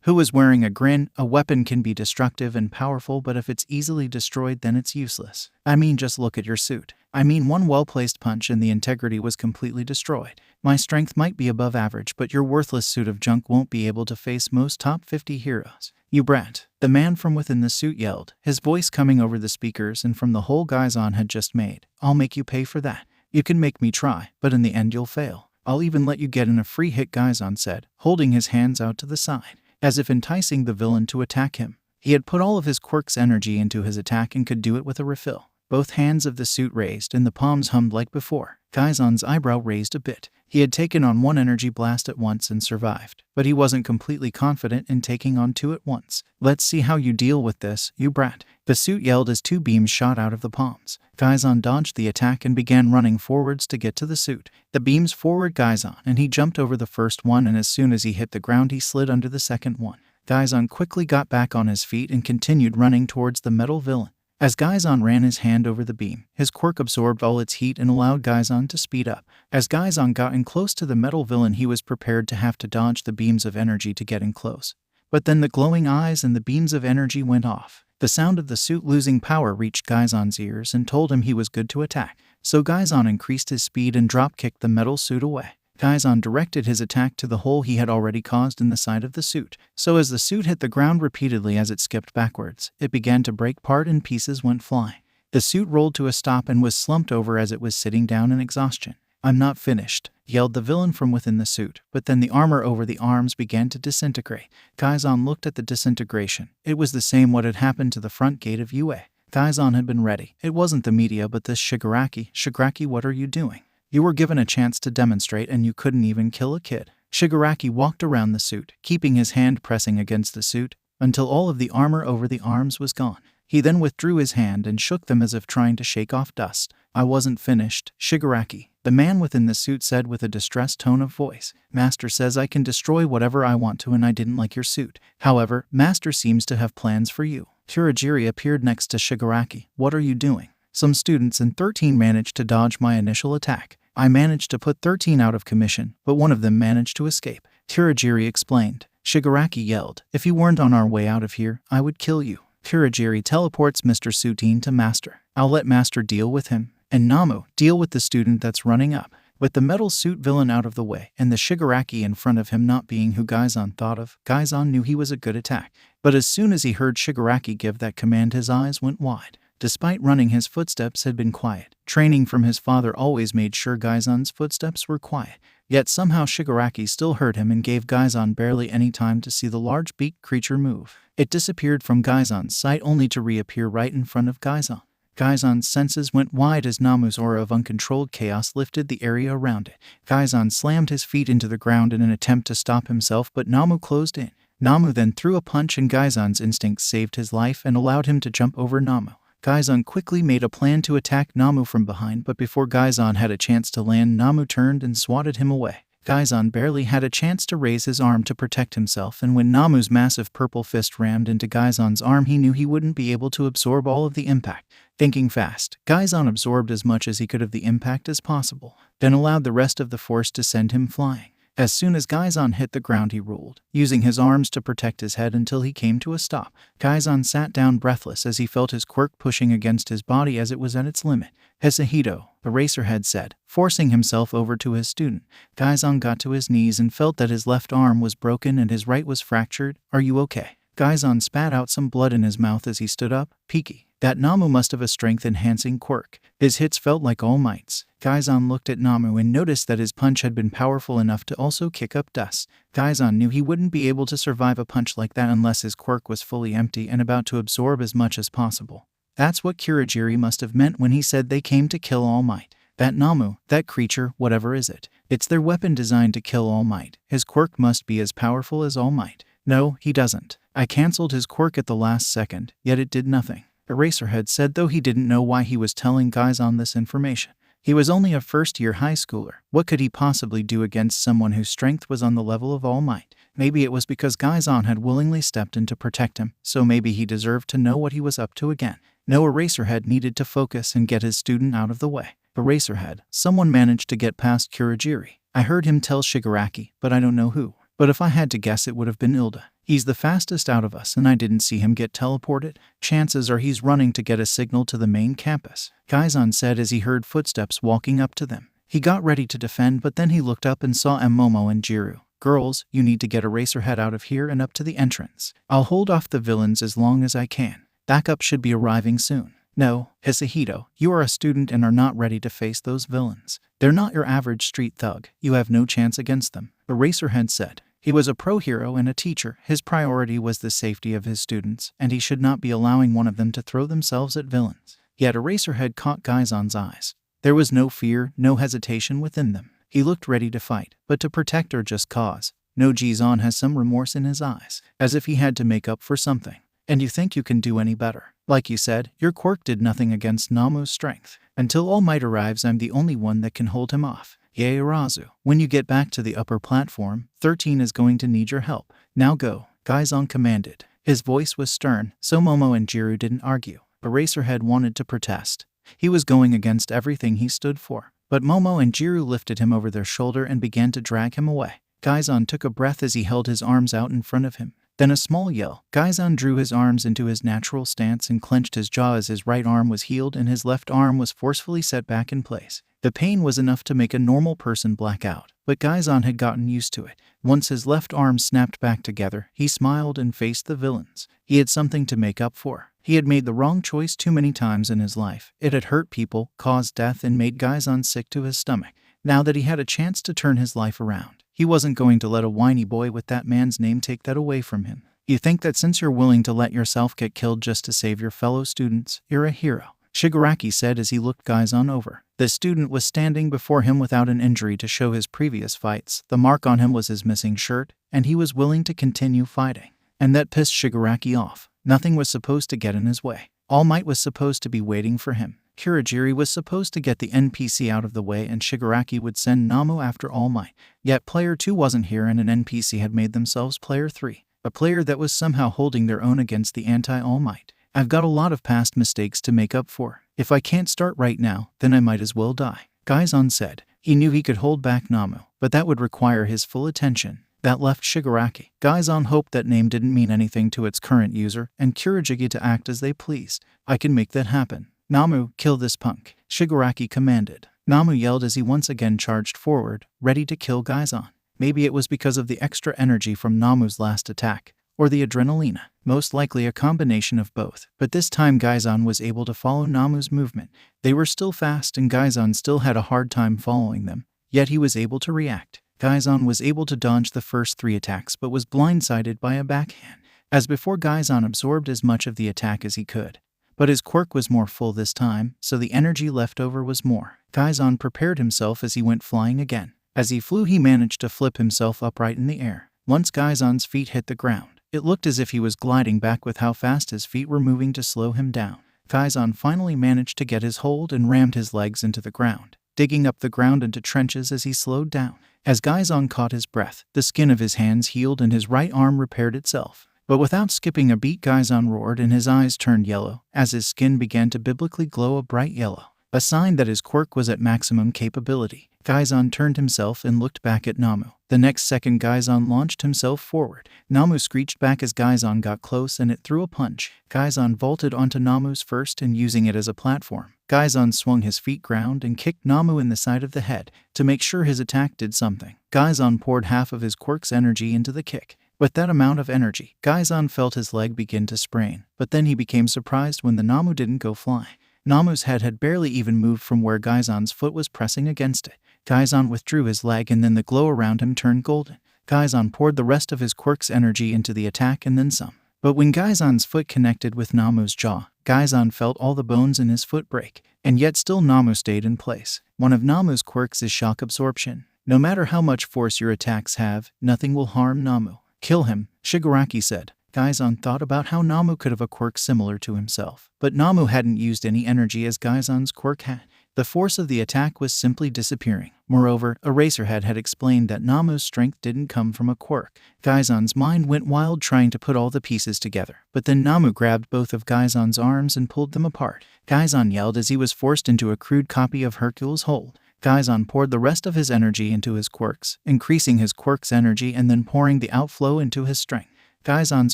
who was wearing a grin. "A weapon can be destructive and powerful, but if it's easily destroyed, then it's useless. I mean, just look at your suit. I mean, one well-placed punch and the integrity was completely destroyed. My strength might be above average, but your worthless suit of junk won't be able to face most top 50 heroes. You brat," the man from within the suit yelled, his voice coming over the speakers and from the hole Gaizon had just made. "I'll make you pay for that. You can make me try, but in the end you'll fail. I'll even let you get in a free hit," Gaizon said, holding his hands out to the side, as if enticing the villain to attack him. He had put all of his quirk's energy into his attack and could do it with a refill. Both hands of the suit raised and the palms hummed like before. Gaizon's eyebrow raised a bit. He had taken on 1 energy blast at once and survived, but he wasn't completely confident in taking on 2 at once. "Let's see how you deal with this, you brat," the suit yelled as 2 beams shot out of the palms. Gaizon dodged the attack and began running forwards to get to the suit. The beams forward Gaizon and he jumped over the first one, and as soon as he hit the ground he slid under the second one. Gaizon quickly got back on his feet and continued running towards the metal villain. As Gaizon ran his hand over the beam, his quirk absorbed all its heat and allowed Gaizon to speed up. As Gaizon got in close to the metal villain, he was prepared to have to dodge the beams of energy to get in close. But then the glowing eyes and the beams of energy went off. The sound of the suit losing power reached Gaizan's ears and told him he was good to attack. So Gaizan increased his speed and drop-kicked the metal suit away. Gaizan directed his attack to the hole he had already caused in the side of the suit. So as the suit hit the ground repeatedly as it skipped backwards, it began to break apart and pieces went flying. The suit rolled to a stop and was slumped over as it was sitting down in exhaustion. "I'm not finished," yelled the villain from within the suit, but then the armor over the arms began to disintegrate. Gaizan looked at the disintegration. It was the same what had happened to the front gate of UA. Gaizan had been ready. It wasn't the media but this Shigaraki. "Shigaraki, what are you doing? You were given a chance to demonstrate and you couldn't even kill a kid." Shigaraki walked around the suit, keeping his hand pressing against the suit, until all of the armor over the arms was gone. He then withdrew his hand and shook them as if trying to shake off dust. "I wasn't finished, Shigaraki," the man within the suit said with a distressed tone of voice. "Master says I can destroy whatever I want to and I didn't like your suit. However, Master seems to have plans for you." Kurogiri appeared next to Shigaraki. "What are you doing? Some students in 13 managed to dodge my initial attack. I managed to put 13 out of commission, but one of them managed to escape," Kurogiri explained. Shigaraki yelled, "If you weren't on our way out of here, I would kill you." Kurogiri teleports Mr. Sutin to Master. "I'll let Master deal with him. And Namu, deal with the student that's running up." With the metal suit villain out of the way, and the Shigaraki in front of him not being who Gaizan thought of, Gaizan knew he was a good attack. But as soon as he heard Shigaraki give that command, his eyes went wide. Despite running, his footsteps had been quiet. Training from his father always made sure Gaizan's footsteps were quiet. Yet somehow Shigaraki still heard him and gave Gaizan barely any time to see the large beaked creature move. It disappeared from Gaizan's sight only to reappear right in front of Gaizan. Gaizan's senses went wide as Namu's aura of uncontrolled chaos lifted the area around it. Gaizan slammed his feet into the ground in an attempt to stop himself, but Namu closed in. Namu then threw a punch and Gaizan's instincts saved his life and allowed him to jump over Namu. Gaizan quickly made a plan to attack Namu from behind, but before Gaizan had a chance to land, Namu turned and swatted him away. Gaizan barely had a chance to raise his arm to protect himself, and when Namu's massive purple fist rammed into Gaizan's arm, he knew he wouldn't be able to absorb all of the impact. Thinking fast, Gaizan absorbed as much as he could of the impact as possible, then allowed the rest of the force to send him flying. As soon as Gaizan hit the ground, he rolled, using his arms to protect his head until he came to a stop. Gaizan sat down breathless as he felt his quirk pushing against his body as it was at its limit. "Hisahito," Eraserhead said, forcing himself over to his student. Gaizan got to his knees and felt that his left arm was broken and his right was fractured. "Are you okay?" Gaizan spat out some blood in his mouth as he stood up. "Peaky. That Namu must have a strength-enhancing quirk. His hits felt like All Might's." Gaizan looked at Namu and noticed that his punch had been powerful enough to also kick up dust. Gaizan knew he wouldn't be able to survive a punch like that unless his quirk was fully empty and about to absorb as much as possible. That's what Kurogiri must have meant when he said they came to kill All Might. That Namu, that creature, whatever is it, it's their weapon designed to kill All Might. His quirk must be as powerful as All Might. "No, he doesn't. I cancelled his quirk at the last second, yet it did nothing," Eraserhead said, though he didn't know why he was telling Gaizan this information. He was only a first-year high schooler. What could he possibly do against someone whose strength was on the level of All Might? Maybe it was because Gaizan had willingly stepped in to protect him, so maybe he deserved to know what he was up to again. No, Eraserhead needed to focus and get his student out of the way. Eraserhead, someone managed to get past Kurogiri. I heard him tell Shigaraki, but I don't know who. But if I had to guess, it would have been Ilda. He's the fastest out of us and I didn't see him get teleported. Chances are he's running to get a signal to the main campus, Gaizan said as he heard footsteps walking up to them. He got ready to defend, but then he looked up and saw Momo and Jiru. "Girls, you need to get Eraserhead out of here and up to the entrance. I'll hold off the villains as long as I can. Backup should be arriving soon." "No, Hisahito, you are a student and are not ready to face those villains. They're not your average street thug. You have no chance against them," Eraserhead said. He was a pro hero and a teacher. His priority was the safety of his students, and he should not be allowing one of them to throw themselves at villains. Yet Eraserhead caught Gaizan's eyes. There was no fear, no hesitation within them. He looked ready to fight, but to protect or just cause. No, Gaizan has some remorse in his eyes, as if he had to make up for something. "And you think you can do any better? Like you said, your quirk did nothing against Namu's strength. Until All Might arrives, I'm the only one that can hold him off. Yaorazu, when you get back to the upper platform, 13 is going to need your help. Now go," Gaizan commanded. His voice was stern, so Momo and Jiru didn't argue. Eraserhead wanted to protest. He was going against everything he stood for. But Momo and Jiru lifted him over their shoulder and began to drag him away. Gaizan took a breath as he held his arms out in front of him. Then a small yell. Gaizan drew his arms into his natural stance and clenched his jaw as his right arm was healed and his left arm was forcefully set back in place. The pain was enough to make a normal person black out, but Gaizan had gotten used to it. Once his left arm snapped back together, he smiled and faced the villains. He had something to make up for. He had made the wrong choice too many times in his life. It had hurt people, caused death, and made Gaizan sick to his stomach. Now that he had a chance to turn his life around, he wasn't going to let a whiny boy with that man's name take that away from him. You think that since you're willing to let yourself get killed just to save your fellow students, you're a hero, Shigaraki said as he looked Gaizan over. The student was standing before him without an injury to show his previous fights. The mark on him was his missing shirt, and he was willing to continue fighting. And that pissed Shigaraki off. Nothing was supposed to get in his way. All Might was supposed to be waiting for him. Kurogiri was supposed to get the NPC out of the way and Shigaraki would send Namu after All Might. Yet Player 2 wasn't here and an NPC had made themselves Player 3. A player that was somehow holding their own against the anti-All Might. I've got a lot of past mistakes to make up for. If I can't start right now, then I might as well die, Gaizan said. He knew he could hold back Namu, but that would require his full attention. That left Shigaraki. Gaizan hoped that name didn't mean anything to its current user, and Kurogiri to act as they pleased. I can make that happen. Namu, kill this punk, Shigaraki commanded. Namu yelled as he once again charged forward, ready to kill Gaizan. Maybe it was because of the extra energy from Namu's last attack, or the adrenaline. Most likely a combination of both. But this time Gaizan was able to follow Namu's movement. They were still fast and Gaizan still had a hard time following them, yet he was able to react. Gaizan was able to dodge the first 3 attacks but was blindsided by a backhand. As before, Gaizan absorbed as much of the attack as he could. But his quirk was more full this time, so the energy left over was more. Gaizan prepared himself as he went flying again. As he flew, he managed to flip himself upright in the air. Once Gaizan's feet hit the ground, it looked as if he was gliding back with how fast his feet were moving to slow him down. Gaizan finally managed to get his hold and rammed his legs into the ground, digging up the ground into trenches as he slowed down. As Gaizan caught his breath, the skin of his hands healed and his right arm repaired itself. But without skipping a beat, Gaizan roared and his eyes turned yellow as his skin began to biblically glow a bright yellow, a sign that his quirk was at maximum capability. Gaizan turned himself and looked back at Namu. The next second, Gaizan launched himself forward. Namu screeched back as Gaizan got close and it threw a punch. Gaizan vaulted onto Namu's first and using it as a platform. Gaizan swung his feet ground and kicked Namu in the side of the head to make sure his attack did something. Gaizan poured half of his quirk's energy into the kick. With that amount of energy, Gaizan felt his leg begin to sprain, but then he became surprised when the Namu didn't go flying. Namu's head had barely even moved from where Gaizan's foot was pressing against it. Gaizan withdrew his leg and then the glow around him turned golden. Gaizan poured the rest of his quirk's energy into the attack and then some. But when Gaizan's foot connected with Namu's jaw, Gaizan felt all the bones in his foot break, and yet still Namu stayed in place. One of Namu's quirks is shock absorption. No matter how much force your attacks have, nothing will harm Namu. Kill him, Shigaraki said. Gaizan thought about how Namu could have a quirk similar to himself, but Namu hadn't used any energy as Gaizan's quirk had. The force of the attack was simply disappearing. Moreover, Eraserhead had explained that Namu's strength didn't come from a quirk. Gaizan's mind went wild trying to put all the pieces together, but then Namu grabbed both of Gaizan's arms and pulled them apart. Gaizan yelled as he was forced into a crude copy of Hercule's hold. Gaizan poured the rest of his energy into his quirks, increasing his quirk's energy and then pouring the outflow into his strength. Gaizan's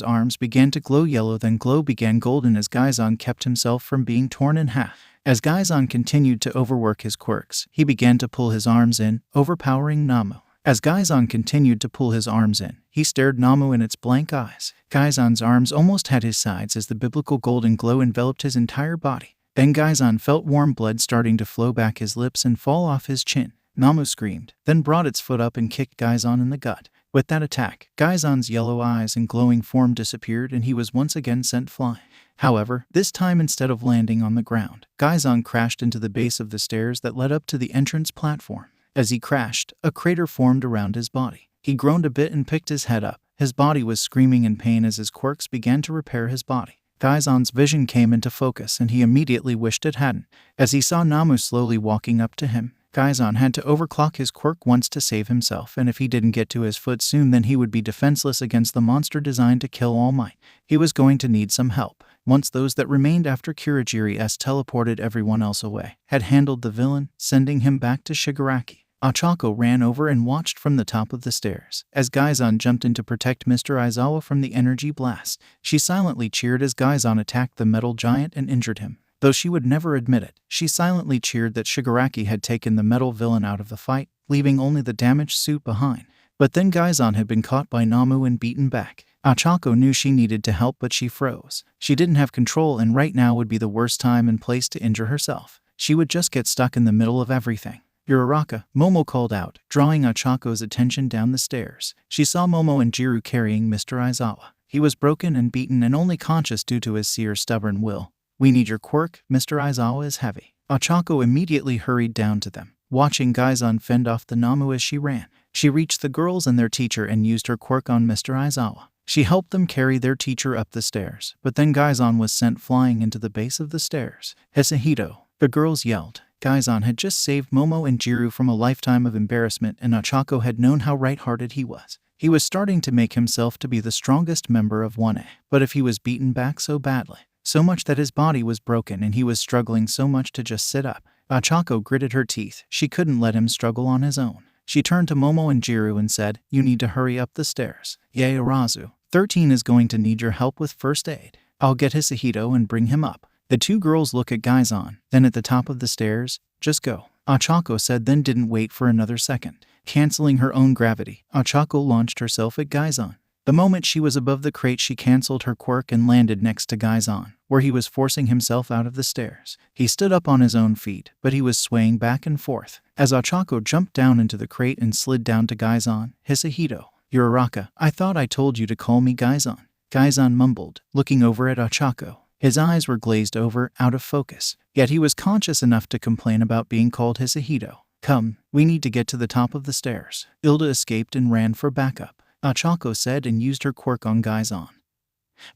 arms began to glow yellow, then glow began golden as Gaizan kept himself from being torn in half. As Gaizan continued to overwork his quirks, he began to pull his arms in, overpowering Namu. As Gaizan continued to pull his arms in, he stared Namu in its blank eyes. Gaizan's arms almost had his sides as the biblical golden glow enveloped his entire body. Then Gaizan felt warm blood starting to flow back his lips and fall off his chin. Namu screamed, then brought its foot up and kicked Gaizan in the gut. With that attack, Gaizan's yellow eyes and glowing form disappeared and he was once again sent flying. However, this time instead of landing on the ground, Gaizan crashed into the base of the stairs that led up to the entrance platform. As he crashed, a crater formed around his body. He groaned a bit and picked his head up. His body was screaming in pain as his quirks began to repair his body. Gaizan's vision came into focus and he immediately wished it hadn't. As he saw Namu slowly walking up to him, Gaizan had to overclock his quirk once to save himself, and if he didn't get to his foot soon then he would be defenseless against the monster designed to kill All Might. He was going to need some help. Once those that remained after Kurogiri's teleported everyone else away, had handled the villain, sending him back to Shigaraki. Ochaco ran over and watched from the top of the stairs as Gaizan jumped in to protect Mr. Aizawa from the energy blast. She silently cheered as Gaizan attacked the metal giant and injured him. Though she would never admit it, she silently cheered that Shigaraki had taken the metal villain out of the fight, leaving only the damaged suit behind. But then Gaizan had been caught by Namu and beaten back. Ochaco knew she needed to help, but she froze. She didn't have control, and right now would be the worst time and place to injure herself. She would just get stuck in the middle of everything. "Uraraka," Momo called out, drawing Ochaco's attention down the stairs. She saw Momo and Jiru carrying Mr. Aizawa. He was broken and beaten and only conscious due to his seer stubborn will. "We need your quirk, Mr. Aizawa is heavy." Ochaco immediately hurried down to them, watching Gaizan fend off the Namu as she ran. She reached the girls and their teacher and used her quirk on Mr. Aizawa. She helped them carry their teacher up the stairs, but then Gaizan was sent flying into the base of the stairs. "Hisahito," the girls yelled. Gaizan had just saved Momo and Jiru from a lifetime of embarrassment, and Ochaco had known how right-hearted he was. He was starting to make himself to be the strongest member of 1A, but if he was beaten back so badly, so much that his body was broken and he was struggling so much to just sit up, Ochaco gritted her teeth. She couldn't let him struggle on his own. She turned to Momo and Jiru and said, "You need to hurry up the stairs. Yaorazu, 13 is going to need your help with first aid. I'll get Hisahito and bring him up." The two girls look at Gaizan, then at the top of the stairs. "Just go," Ochaco said, then didn't wait for another second. Canceling her own gravity, Ochaco launched herself at Gaizan. The moment she was above the crate, she cancelled her quirk and landed next to Gaizan, where he was forcing himself out of the stairs. He stood up on his own feet, but he was swaying back and forth. As Ochaco jumped down into the crate and slid down to Gaizan, "Hisahito, Uraraka, I thought I told you to call me Gaizan." Gaizan mumbled, looking over at Ochaco. His eyes were glazed over, out of focus. Yet he was conscious enough to complain about being called Hisahito. "Come, we need to get to the top of the stairs." Ilda escaped and ran for backup, Ochaco said, and used her quirk on Gaizan.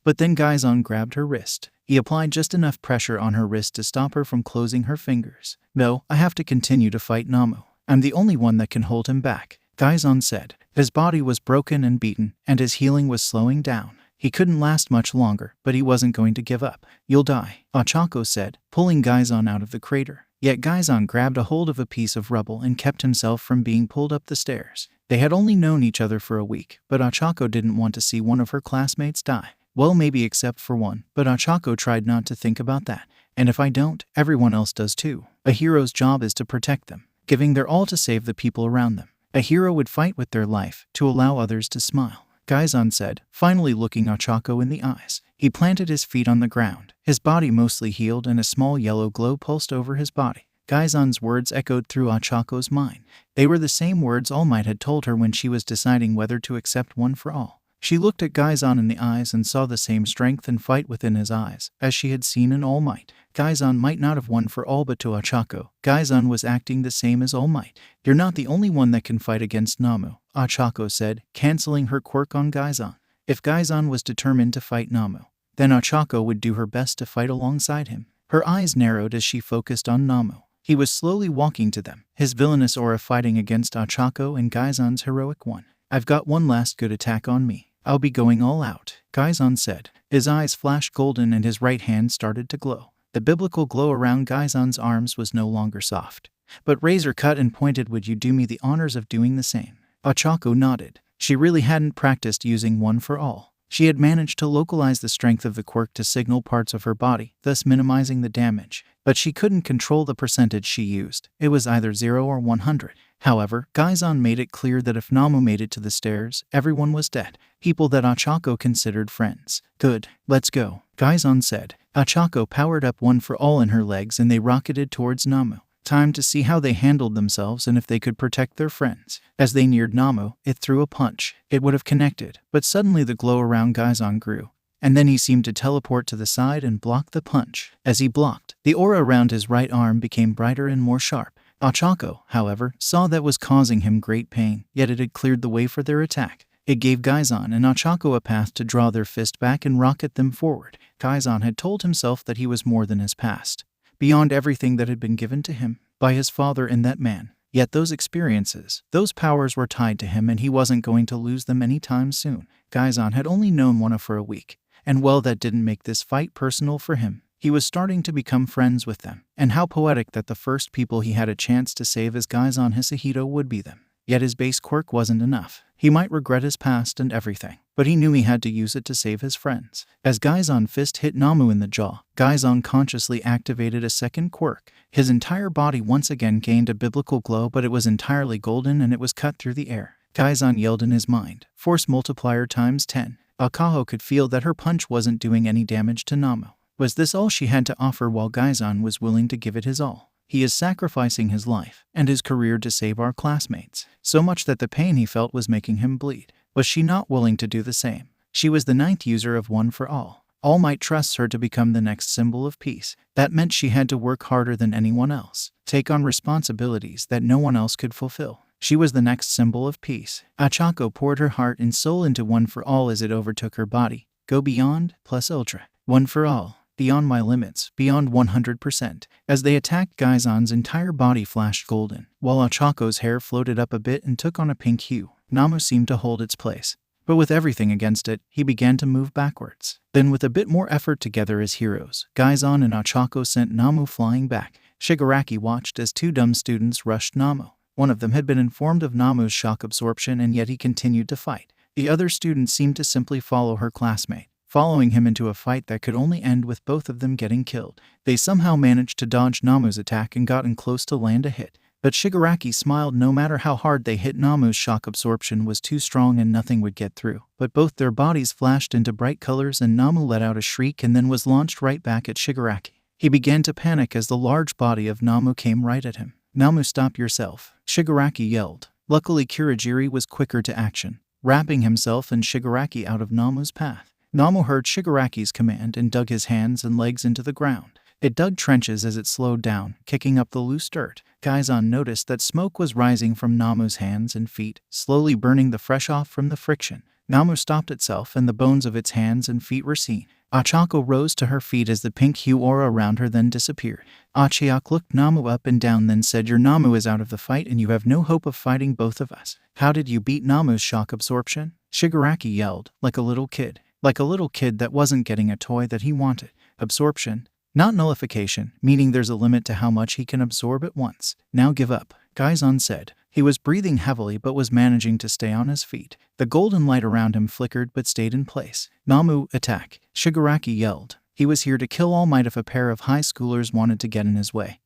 But then Gaizan grabbed her wrist. He applied just enough pressure on her wrist to stop her from closing her fingers. "No, I have to continue to fight Namu. I'm the only one that can hold him back," Gaizan said. His body was broken and beaten, and his healing was slowing down. He couldn't last much longer, but he wasn't going to give up. "You'll die," Ochaco said, pulling Gaizan out of the crater. Yet Gaizan grabbed a hold of a piece of rubble and kept himself from being pulled up the stairs. They had only known each other for a week, but Ochaco didn't want to see one of her classmates die. Well, maybe except for one, but Ochaco tried not to think about that. "And if I don't, everyone else does too. A hero's job is to protect them, giving their all to save the people around them. A hero would fight with their life to allow others to smile," Gaizan said, finally looking Ochaco in the eyes. He planted his feet on the ground. His body mostly healed and a small yellow glow pulsed over his body. Gaizan's words echoed through Ochaco's mind. They were the same words All Might had told her when she was deciding whether to accept One for All. She looked at Gaizan in the eyes and saw the same strength and fight within his eyes as she had seen in All Might. Gaizan might not have won for all, but to Ochaco, Gaizan was acting the same as All Might. "You're not the only one that can fight against Namu," Ochaco said, canceling her quirk on Gaizan. If Gaizan was determined to fight Namu, then Ochaco would do her best to fight alongside him. Her eyes narrowed as she focused on Namu. He was slowly walking to them, his villainous aura fighting against Ochaco and Gaizan's heroic one. "I've got one last good attack on me. I'll be going all out," Gaizan said. His eyes flashed golden and his right hand started to glow. The biblical glow around Gaizan's arms was no longer soft, but razor-cut and pointed. "Would you do me the honors of doing the same?" Ochaco nodded. She really hadn't practiced using One for All. She had managed to localize the strength of the quirk to signal parts of her body, thus minimizing the damage. But she couldn't control the percentage she used. It was either 0 or 100. However, Gaizan made it clear that if Namu made it to the stairs, everyone was dead. People that Ochaco considered friends. "Good, let's go," Gaizan said. Ochaco powered up One for All in her legs and they rocketed towards Namu. Time to see how they handled themselves and if they could protect their friends. As they neared Namu, it threw a punch. It would have connected, but suddenly the glow around Gaizan grew, and then he seemed to teleport to the side and block the punch. As he blocked, the aura around his right arm became brighter and more sharp. Ochaco, however, saw that was causing him great pain, yet it had cleared the way for their attack. It gave Gaizan and Ochaco a path to draw their fist back and rocket them forward. Gaizan had told himself that he was more than his past, beyond everything that had been given to him by his father and that man. Yet those experiences, those powers were tied to him and he wasn't going to lose them anytime soon. Gaizan had only known Wana for a week, and well, that didn't make this fight personal for him. He was starting to become friends with them, and how poetic that the first people he had a chance to save as Gaizan Hisahito would be them. Yet his base quirk wasn't enough. He might regret his past and everything, but he knew he had to use it to save his friends. As Gaizan's fist hit Namu in the jaw, Gaizan consciously activated a second quirk. His entire body once again gained a biblical glow, but it was entirely golden and it was cut through the air. Gaizan yelled in his mind, "Force multiplier times 10. Ochaco could feel that her punch wasn't doing any damage to Namu. Was this all she had to offer while Gaizan was willing to give it his all? He is sacrificing his life and his career to save our classmates, so much that the pain he felt was making him bleed. Was she not willing to do the same? She was the 9th user of One for All. All Might trusts her to become the next symbol of peace. That meant she had to work harder than anyone else, take on responsibilities that no one else could fulfill. She was the next symbol of peace. Ochaco poured her heart and soul into One for All as it overtook her body. Go beyond, plus ultra. One for All. Beyond my limits, beyond 100%. As they attacked, Gaizan's entire body flashed golden, while Ochaco's hair floated up a bit and took on a pink hue. Namu seemed to hold its place, but with everything against it, he began to move backwards. Then with a bit more effort together as heroes, Gaizan and Ochaco sent Namu flying back. Shigaraki watched as 2 dumb students rushed Namu. One of them had been informed of Namu's shock absorption, and yet he continued to fight. The other student seemed to simply follow her classmate, following him into a fight that could only end with both of them getting killed. They somehow managed to dodge Namu's attack and gotten close to land a hit. But Shigaraki smiled. No matter how hard they hit, Namu's shock absorption was too strong and nothing would get through. But both their bodies flashed into bright colors and Namu let out a shriek and then was launched right back at Shigaraki. He began to panic as the large body of Namu came right at him. "Namu, stop yourself," Shigaraki yelled. Luckily, Kurogiri was quicker to action, wrapping himself and Shigaraki out of Namu's path. Namu heard Shigaraki's command and dug his hands and legs into the ground. It dug trenches as it slowed down, kicking up the loose dirt. Gaizan noticed that smoke was rising from Namu's hands and feet, slowly burning the fresh off from the friction. Namu stopped itself and the bones of its hands and feet were seen. Ochaco rose to her feet as the pink hue aura around her then disappeared. Ochaco looked Namu up and down, then said, "Your Namu is out of the fight and you have no hope of fighting both of us. How did you beat Namu's shock absorption?" Shigaraki yelled, like a little kid. Like a little kid that wasn't getting a toy that he wanted. Absorption, not nullification, meaning there's a limit to how much he can absorb at once. "Now give up," Gaizan said. He was breathing heavily but was managing to stay on his feet. The golden light around him flickered but stayed in place. "Namu, attack," Shigaraki yelled. He was here to kill All Might if a pair of high schoolers wanted to get in his way.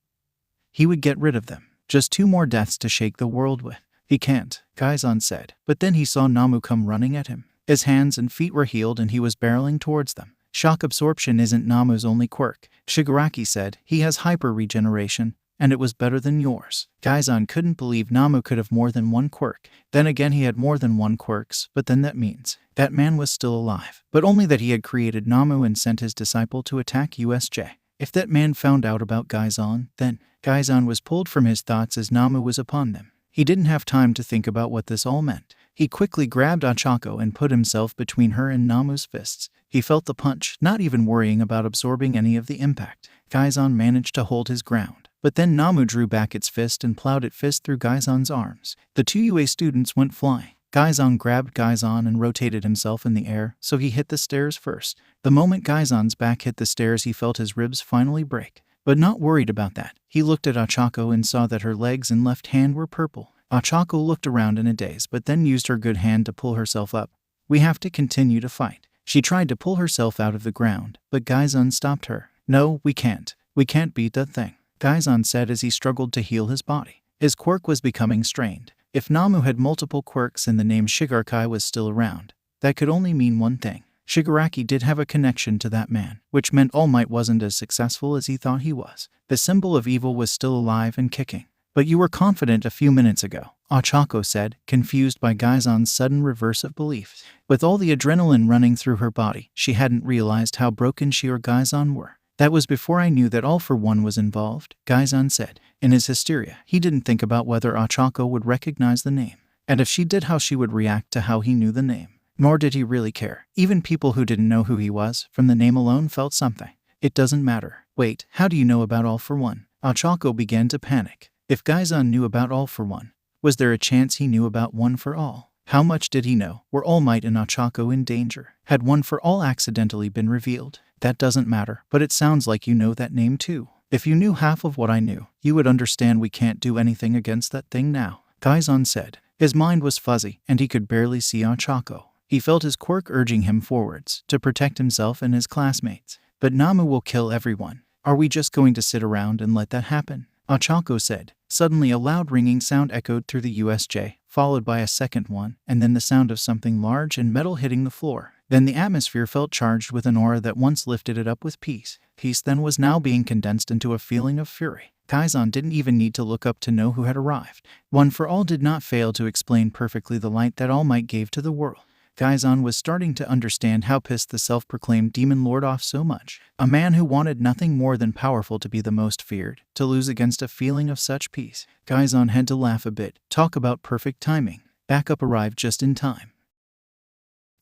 He would get rid of them. Just 2 more deaths to shake the world with. "He can't," Gaizan said. But then he saw Namu come running at him. His hands and feet were healed and he was barreling towards them. "Shock absorption isn't Namu's only quirk," Shigaraki said. "He has hyper regeneration, and it was better than yours." Gaizan couldn't believe Namu could have more than 1 quirk. Then again, he had more than 1 quirks, but then that means that man was still alive. But only that he had created Namu and sent his disciple to attack USJ. If that man found out about Gaizan, then Gaizan was pulled from his thoughts as Namu was upon them. He didn't have time to think about what this all meant. He quickly grabbed Ochaco and put himself between her and Namu's fists. He felt the punch, not even worrying about absorbing any of the impact. Gaizan managed to hold his ground, but then Namu drew back its fist and plowed its fist through Gaizan's arms. The 2 UA students went flying. Gaizan grabbed Gaizan and rotated himself in the air, so he hit the stairs first. The moment Gaizan's back hit the stairs, he felt his ribs finally break. But not worried about that, he looked at Ochaco and saw that her legs and left hand were purple. Ochaco looked around in a daze but then used her good hand to pull herself up. "We have to continue to fight." She tried to pull herself out of the ground, but Gaizan stopped her. "No, we can't. We can't beat that thing," Gaizan said as he struggled to heal his body. His quirk was becoming strained. If Namu had multiple quirks and the name Shigaraki was still around, that could only mean one thing. Shigaraki did have a connection to that man, which meant All Might wasn't as successful as he thought he was. The symbol of evil was still alive and kicking. "But you were confident a few minutes ago," Ochaco said, confused by Gaizan's sudden reverse of belief. With all the adrenaline running through her body, she hadn't realized how broken she or Gaizan were. "That was before I knew that All for One was involved," Gaizan said. In his hysteria, he didn't think about whether Ochaco would recognize the name, and if she did, how she would react to how he knew the name. Nor did he really care. Even people who didn't know who he was, from the name alone, felt something. "It doesn't matter." "Wait, how do you know about All for One?" Ochaco began to panic. If Gaizan knew about All for One, was there a chance he knew about One for All? How much did he know? Were All Might and Ochaco in danger? Had One for All accidentally been revealed? That doesn't matter, but it sounds like you know that name too. If you knew half of what I knew, you would understand we can't do anything against that thing now, Kaizan said. His mind was fuzzy, and he could barely see Ochaco. He felt his quirk urging him forwards to protect himself and his classmates. But Namu will kill everyone. Are we just going to sit around and let that happen? Ochaco said. Suddenly a loud ringing sound echoed through the USJ, followed by a second one, and then the sound of something large and metal hitting the floor. Then the atmosphere felt charged with an aura that once lifted it up with peace. Peace then was now being condensed into a feeling of fury. Kaizan didn't even need to look up to know who had arrived. One for All did not fail to explain perfectly the light that All Might gave to the world. Kaizan was starting to understand how pissed the self-proclaimed demon lord off so much. A man who wanted nothing more than powerful to be the most feared, to lose against a feeling of such peace. Kaizan had to laugh a bit. Talk about perfect timing. Backup arrived just in time.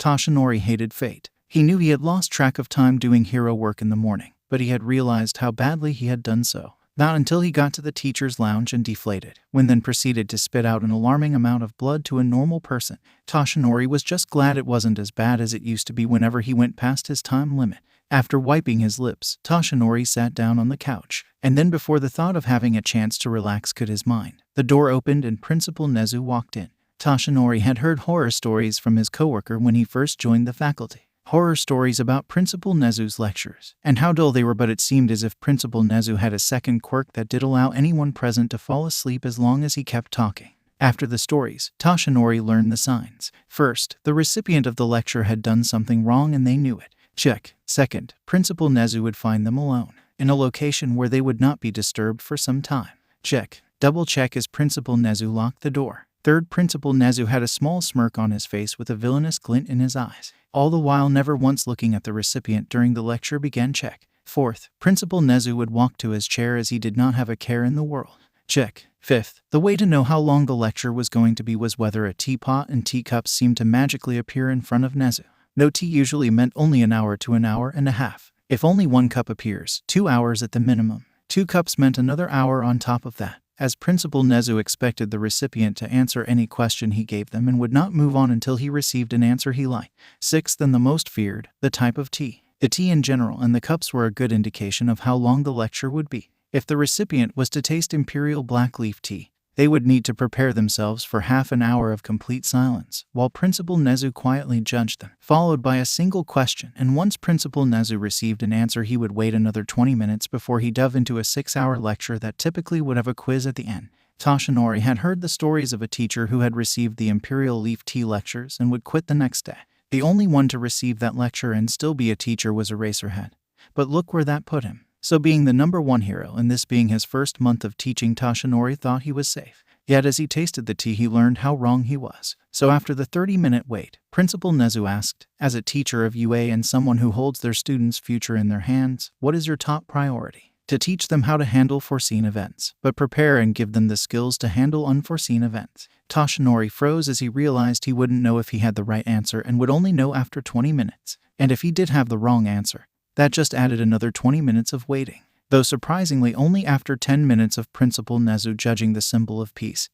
Toshinori hated fate. He knew he had lost track of time doing hero work in the morning, but he had realized how badly he had done so. Not until he got to the teacher's lounge and deflated, when then proceeded to spit out an alarming amount of blood to a normal person. Toshinori was just glad it wasn't as bad as it used to be whenever he went past his time limit. After wiping his lips, Toshinori sat down on the couch, and then before the thought of having a chance to relax could his mind, the door opened and Principal Nezu walked in. Toshinori had heard horror stories from his coworker when he first joined the faculty. Horror stories about Principal Nezu's lectures, and how dull they were, but it seemed as if Principal Nezu had a second quirk that did allow anyone present to fall asleep as long as he kept talking. After the stories, Toshinori learned the signs. First, the recipient of the lecture had done something wrong and they knew it. Check. Second, Principal Nezu would find them alone, in a location where they would not be disturbed for some time. Check. Double check as Principal Nezu locked the door. Third, Principal Nezu had a small smirk on his face with a villainous glint in his eyes. All the while never once looking at the recipient during the lecture began. Check. Fourth, Principal Nezu would walk to his chair as he did not have a care in the world. Check. Fifth, the way to know how long the lecture was going to be was whether a teapot and teacups seemed to magically appear in front of Nezu. No tea usually meant only an hour to an hour and a half. If only one cup appears, 2 hours at the minimum. 2 cups meant another hour on top of that, as Principal Nezu expected the recipient to answer any question he gave them and would not move on until he received an answer he liked. Sixth, and the most feared, the type of tea. The tea in general and the cups were a good indication of how long the lecture would be. If the recipient was to taste Imperial Black Leaf Tea, they would need to prepare themselves for half an hour of complete silence, while Principal Nezu quietly judged them, followed by a single question, and once Principal Nezu received an answer he would wait another 20 minutes before he dove into a 6-hour lecture that typically would have a quiz at the end. Toshinori had heard the stories of a teacher who had received the Imperial Leaf Tea lectures and would quit the next day. The only one to receive that lecture and still be a teacher was Eraserhead. But look where that put him. So being the #1 hero and this being his first month of teaching, Toshinori thought he was safe. Yet as he tasted the tea he learned how wrong he was. So after the 30-minute wait, Principal Nezu asked, as a teacher of UA and someone who holds their students' future in their hands, what is your top priority? To teach them how to handle foreseen events, but prepare and give them the skills to handle unforeseen events. Toshinori froze as he realized he wouldn't know if he had the right answer and would only know after 20 minutes. And if he did have the wrong answer, that just added another 20 minutes of waiting. Though surprisingly only after 10 minutes of Principal Nezu judging the symbol of peace.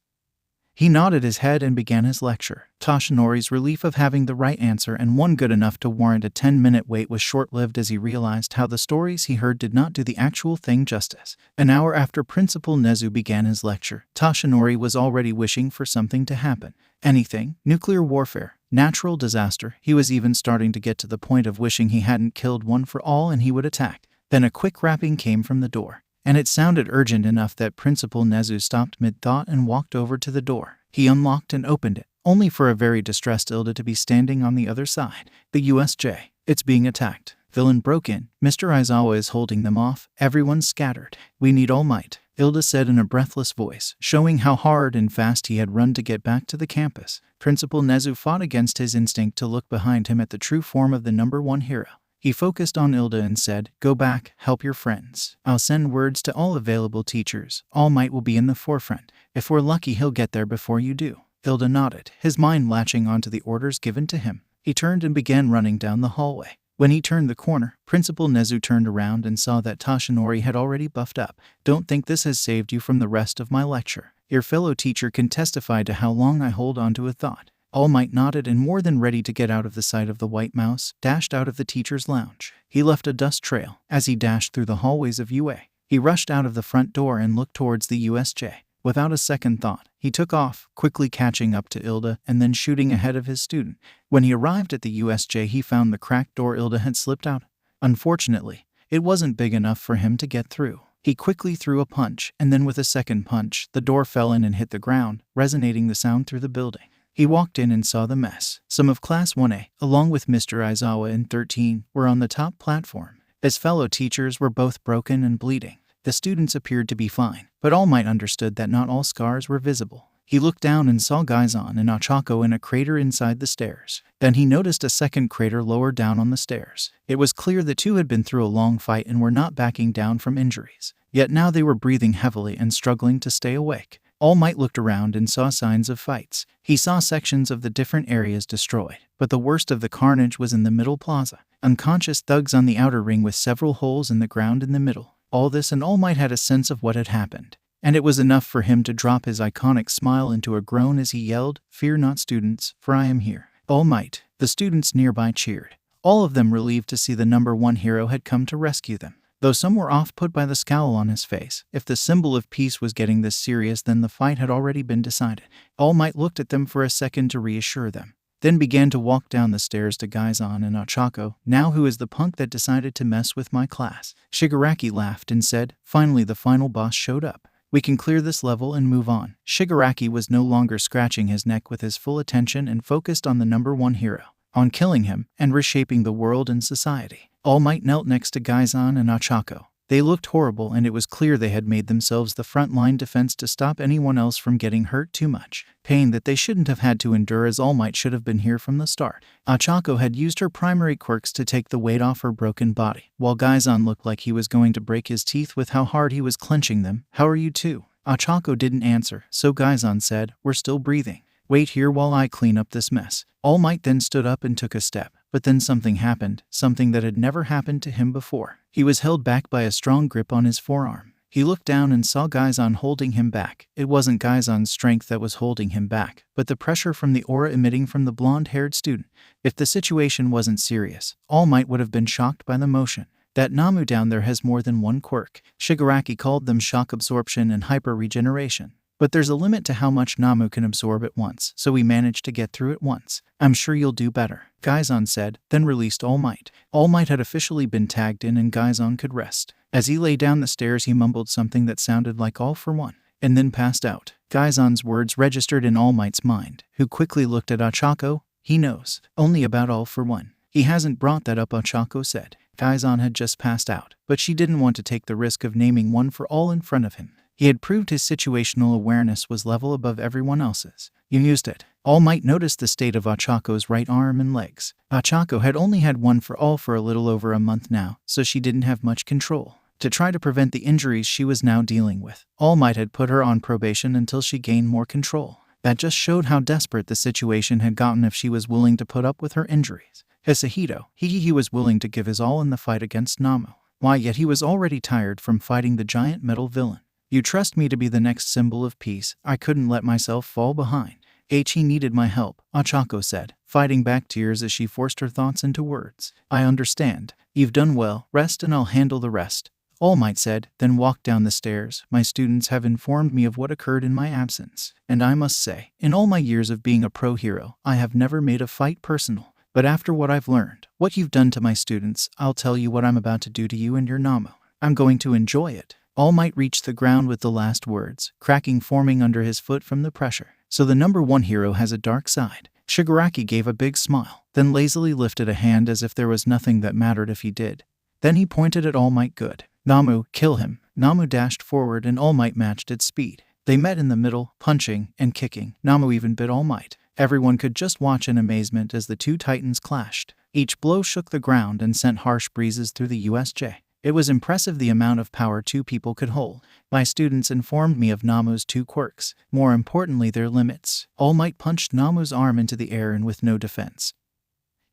He nodded his head and began his lecture. Toshinori's relief of having the right answer and one good enough to warrant a 10-minute wait was short-lived as he realized how the stories he heard did not do the actual thing justice. An hour after Principal Nezu began his lecture, Toshinori was already wishing for something to happen. Anything, nuclear warfare, natural disaster. He was even starting to get to the point of wishing he hadn't killed One for All and he would attack. Then a quick rapping came from the door, and it sounded urgent enough that Principal Nezu stopped mid-thought and walked over to the door. He unlocked and opened it, only for a very distressed Ilda to be standing on the other side. The USJ. It's being attacked. Villain broke in. Mr. Aizawa is holding them off. Everyone's scattered. We need All Might, Ilda said in a breathless voice, showing how hard and fast he had run to get back to the campus. Principal Nezu fought against his instinct to look behind him at the true form of the #1 hero. He focused on Ilda and said, go back, help your friends. I'll send words to all available teachers. All Might will be in the forefront. If we're lucky he'll get there before you do. Ilda nodded, his mind latching onto the orders given to him. He turned and began running down the hallway. When he turned the corner, Principal Nezu turned around and saw that Toshinori had already buffed up. Don't think this has saved you from the rest of my lecture. Your fellow teacher can testify to how long I hold on to a thought. All Might nodded and, more than ready to get out of the sight of the white mouse, dashed out of the teacher's lounge. He left a dust trail as he dashed through the hallways of UA. He rushed out of the front door and looked towards the USJ. Without a second thought, he took off, quickly catching up to Ilda and then shooting ahead of his student. When he arrived at the USJ, he found the cracked door Ilda had slipped out. Unfortunately, it wasn't big enough for him to get through. He quickly threw a punch, and then with a second punch, the door fell in and hit the ground, resonating the sound through the building. He walked in and saw the mess. Some of Class 1A, along with Mr. Aizawa and 13, were on the top platform. His fellow teachers were both broken and bleeding. The students appeared to be fine, but All Might understood that not all scars were visible. He looked down and saw Gaizan and Ochaco in a crater inside the stairs. Then he noticed a second crater lower down on the stairs. It was clear the two had been through a long fight and were not backing down from injuries. Yet now they were breathing heavily and struggling to stay awake. All Might looked around and saw signs of fights. He saw sections of the different areas destroyed, but the worst of the carnage was in the middle plaza. Unconscious thugs on the outer ring with several holes in the ground in the middle. All this, and All Might had a sense of what had happened. And it was enough for him to drop his iconic smile into a groan as he yelled, "Fear not, students, for I am here." All Might. The students nearby cheered, all of them relieved to see the number one hero had come to rescue them. Though some were off-put by the scowl on his face. If the symbol of peace was getting this serious, then the fight had already been decided. All Might looked at them for a second to reassure them, then began to walk down the stairs to Gaizan and Ochaco. "Now who is the punk that decided to mess with my class?" Shigaraki laughed and said, "Finally the final boss showed up. We can clear this level and move on." Shigaraki was no longer scratching his neck with his full attention and focused on the number one hero, on killing him and reshaping the world and society. All Might knelt next to Gaizan and Ochaco. They looked horrible, and it was clear they had made themselves the front-line defense to stop anyone else from getting hurt too much. Pain that they shouldn't have had to endure, as All Might should have been here from the start. Ochaco had used her primary quirks to take the weight off her broken body, while Gaizan looked like he was going to break his teeth with how hard he was clenching them. "How are you two?" Ochaco didn't answer, so Gaizan said, "We're still breathing. Wait here while I clean up this mess." All Might then stood up and took a step. But then something happened, something that had never happened to him before. He was held back by a strong grip on his forearm. He looked down and saw Gaizan holding him back. It wasn't Gaizan's strength that was holding him back, but the pressure from the aura emitting from the blonde-haired student. If the situation wasn't serious, All Might would have been shocked by the motion. That Namu down there has more than one quirk. Shigaraki called them shock absorption and hyper-regeneration. But there's a limit to how much Namu can absorb at once, so we managed to get through it once. "I'm sure you'll do better," Gaizan said, then released All Might. All Might had officially been tagged in and Gaizan could rest. As he lay down the stairs, he mumbled something that sounded like "all for one," and then passed out. Gaizan's words registered in All Might's mind, who quickly looked at Ochaco. "He knows only about all for one. He hasn't brought that up," Ochaco said. Gaizan had just passed out, but she didn't want to take the risk of naming one for all in front of him. He had proved his situational awareness was level above everyone else's. You used it. All Might noticed the state of Ochaco's right arm and legs. Ochaco had only had one for all for a little over a month now, so she didn't have much control. To try to prevent the injuries she was now dealing with, All Might had put her on probation until she gained more control. That just showed how desperate the situation had gotten if she was willing to put up with her injuries. Hisahito, he was willing to give his all in the fight against Namu. Why, yet he was already tired from fighting the giant metal villain. "You trust me to be the next symbol of peace. I couldn't let myself fall behind." He needed my help, Ochaco said, fighting back tears as she forced her thoughts into words. "I understand. You've done well. Rest and I'll handle the rest," All Might said, then walked down the stairs. "My students have informed me of what occurred in my absence. And I must say, in all my years of being a pro hero, I have never made a fight personal. But after what I've learned, what you've done to my students, I'll tell you what I'm about to do to you and your Namu. I'm going to enjoy it." All Might reached the ground with the last words, cracking forming under his foot from the pressure. "So the number one hero has a dark side." Shigaraki gave a big smile, then lazily lifted a hand as if there was nothing that mattered if he did. Then he pointed at All Might. "Good. Namu, kill him." Namu dashed forward and All Might matched its speed. They met in the middle, punching and kicking. Namu even bit All Might. Everyone could just watch in amazement as the two titans clashed. Each blow shook the ground and sent harsh breezes through the USJ. It was impressive the amount of power two people could hold. My students informed me of Namu's two quirks, more importantly their limits. All Might punched Namu's arm into the air and with no defense.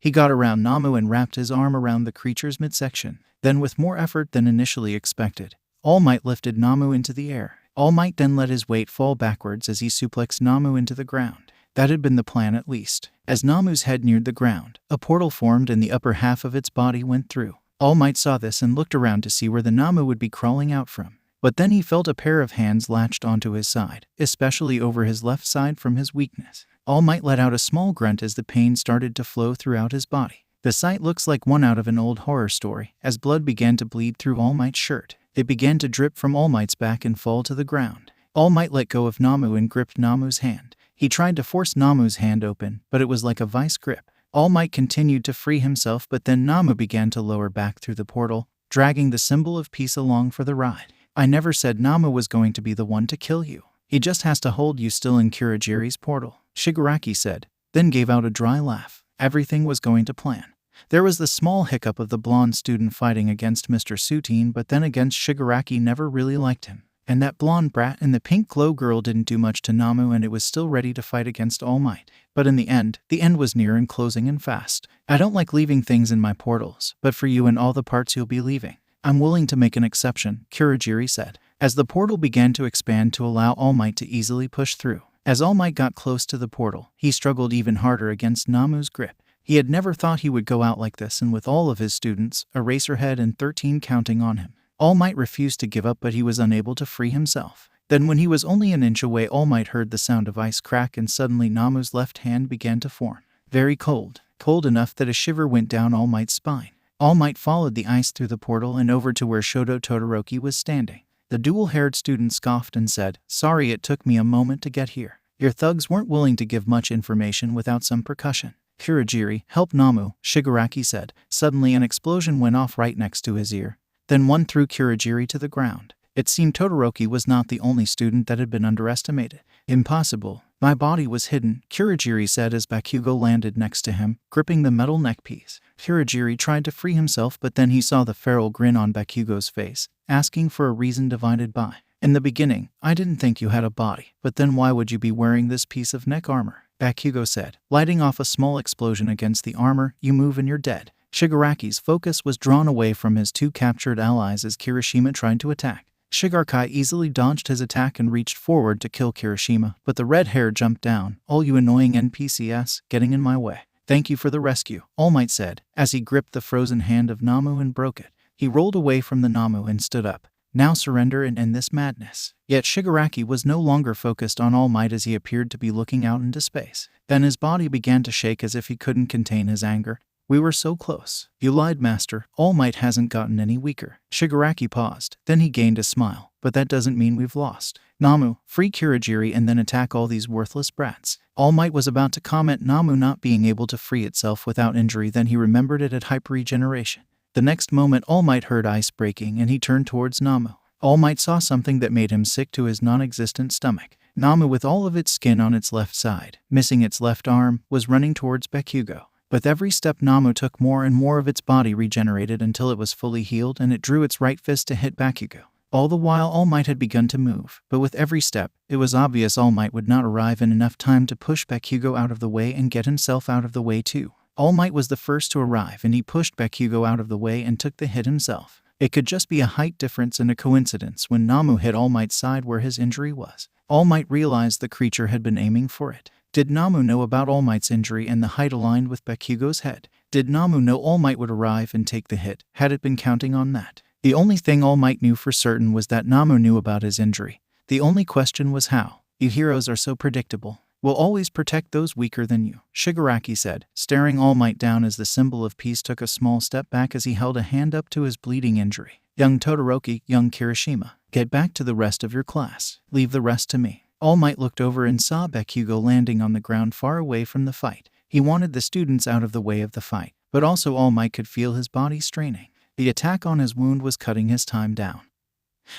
He got around Namu and wrapped his arm around the creature's midsection. Then with more effort than initially expected, All Might lifted Namu into the air. All Might then let his weight fall backwards as he suplexed Namu into the ground. That had been the plan at least. As Namu's head neared the ground, a portal formed and the upper half of its body went through. All Might saw this and looked around to see where the Namu would be crawling out from. But then he felt a pair of hands latched onto his side, especially over his left side from his weakness. All Might let out a small grunt as the pain started to flow throughout his body. The sight looks like one out of an old horror story. As blood began to bleed through All Might's shirt, it began to drip from All Might's back and fall to the ground. All Might let go of Namu and gripped Namu's hand. He tried to force Namu's hand open, but it was like a vice grip. All Might continued to free himself, but then Namu began to lower back through the portal, dragging the symbol of peace along for the ride. I never said Namu was going to be the one to kill you. He just has to hold you still in Kurogiri's portal, Shigaraki said, then gave out a dry laugh. Everything was going to plan. There was the small hiccup of the blonde student fighting against Mr. Soutine, but then against Shigaraki never really liked him. And that blonde brat and the pink glow girl didn't do much to Namu, and it was still ready to fight against All Might. But in the end was near and closing in fast. I don't like leaving things in my portals, but for you and all the parts you'll be leaving, I'm willing to make an exception, Kurogiri said, as the portal began to expand to allow All Might to easily push through. As All Might got close to the portal, he struggled even harder against Namu's grip. He had never thought he would go out like this, and with all of his students, Eraserhead and 13 counting on him. All Might refused to give up, but he was unable to free himself. Then when he was only an inch away, All Might heard the sound of ice crack, and suddenly Namu's left hand began to form. Very cold. Cold enough that a shiver went down All Might's spine. All Might followed the ice through the portal and over to where Shoto Todoroki was standing. The dual-haired student scoffed and said, "Sorry it took me a moment to get here. Your thugs weren't willing to give much information without some percussion." Kurogiri, help Namu, Shigaraki said. Suddenly an explosion went off right next to his ear. Then one threw Kurogiri to the ground. It seemed Todoroki was not the only student that had been underestimated. Impossible. My body was hidden, Kurogiri said as Bakugo landed next to him, gripping the metal neckpiece. Kurogiri tried to free himself, but then he saw the feral grin on Bakugo's face, asking for a reason divided by. In the beginning, I didn't think you had a body, but then why would you be wearing this piece of neck armor? Bakugo said, lighting off a small explosion against the armor. You move and you're dead. Shigaraki's focus was drawn away from his two captured allies as Kirishima tried to attack. Shigaraki easily dodged his attack and reached forward to kill Kirishima, but the red hair jumped down. All you annoying NPCs, getting in my way. Thank you for the rescue, All Might said, as he gripped the frozen hand of Namu and broke it. He rolled away from the Namu and stood up. Now surrender and end this madness. Yet Shigaraki was no longer focused on All Might as he appeared to be looking out into space. Then his body began to shake as if he couldn't contain his anger. We were so close. You lied, Master. All Might hasn't gotten any weaker. Shigaraki paused. Then he gained a smile. But that doesn't mean we've lost. Namu, free Kurogiri and then attack all these worthless brats. All Might was about to comment Namu not being able to free itself without injury, then he remembered it had hyper-regeneration. The next moment All Might heard ice breaking and he turned towards Namu. All Might saw something that made him sick to his non-existent stomach. Namu, with all of its skin on its left side, missing its left arm, was running towards Bakugo. With every step Namu took, more and more of its body regenerated until it was fully healed, and it drew its right fist to hit Bakugo. All the while All Might had begun to move, but with every step, it was obvious All Might would not arrive in enough time to push Bakugo out of the way and get himself out of the way too. All Might was the first to arrive, and he pushed Bakugo out of the way and took the hit himself. It could just be a height difference and a coincidence when Namu hit All Might's side where his injury was. All Might realized the creature had been aiming for it. Did Namu know about All Might's injury and the height aligned with Bakugo's head? Did Namu know All Might would arrive and take the hit? Had it been counting on that? The only thing All Might knew for certain was that Namu knew about his injury. The only question was how. You heroes are so predictable. We'll always protect those weaker than you, Shigaraki said, staring All Might down as the symbol of peace took a small step back as he held a hand up to his bleeding injury. Young Todoroki, young Kirishima, get back to the rest of your class. Leave the rest to me. All Might looked over and saw Bakugo landing on the ground far away from the fight. He wanted the students out of the way of the fight, but also All Might could feel his body straining. The attack on his wound was cutting his time down.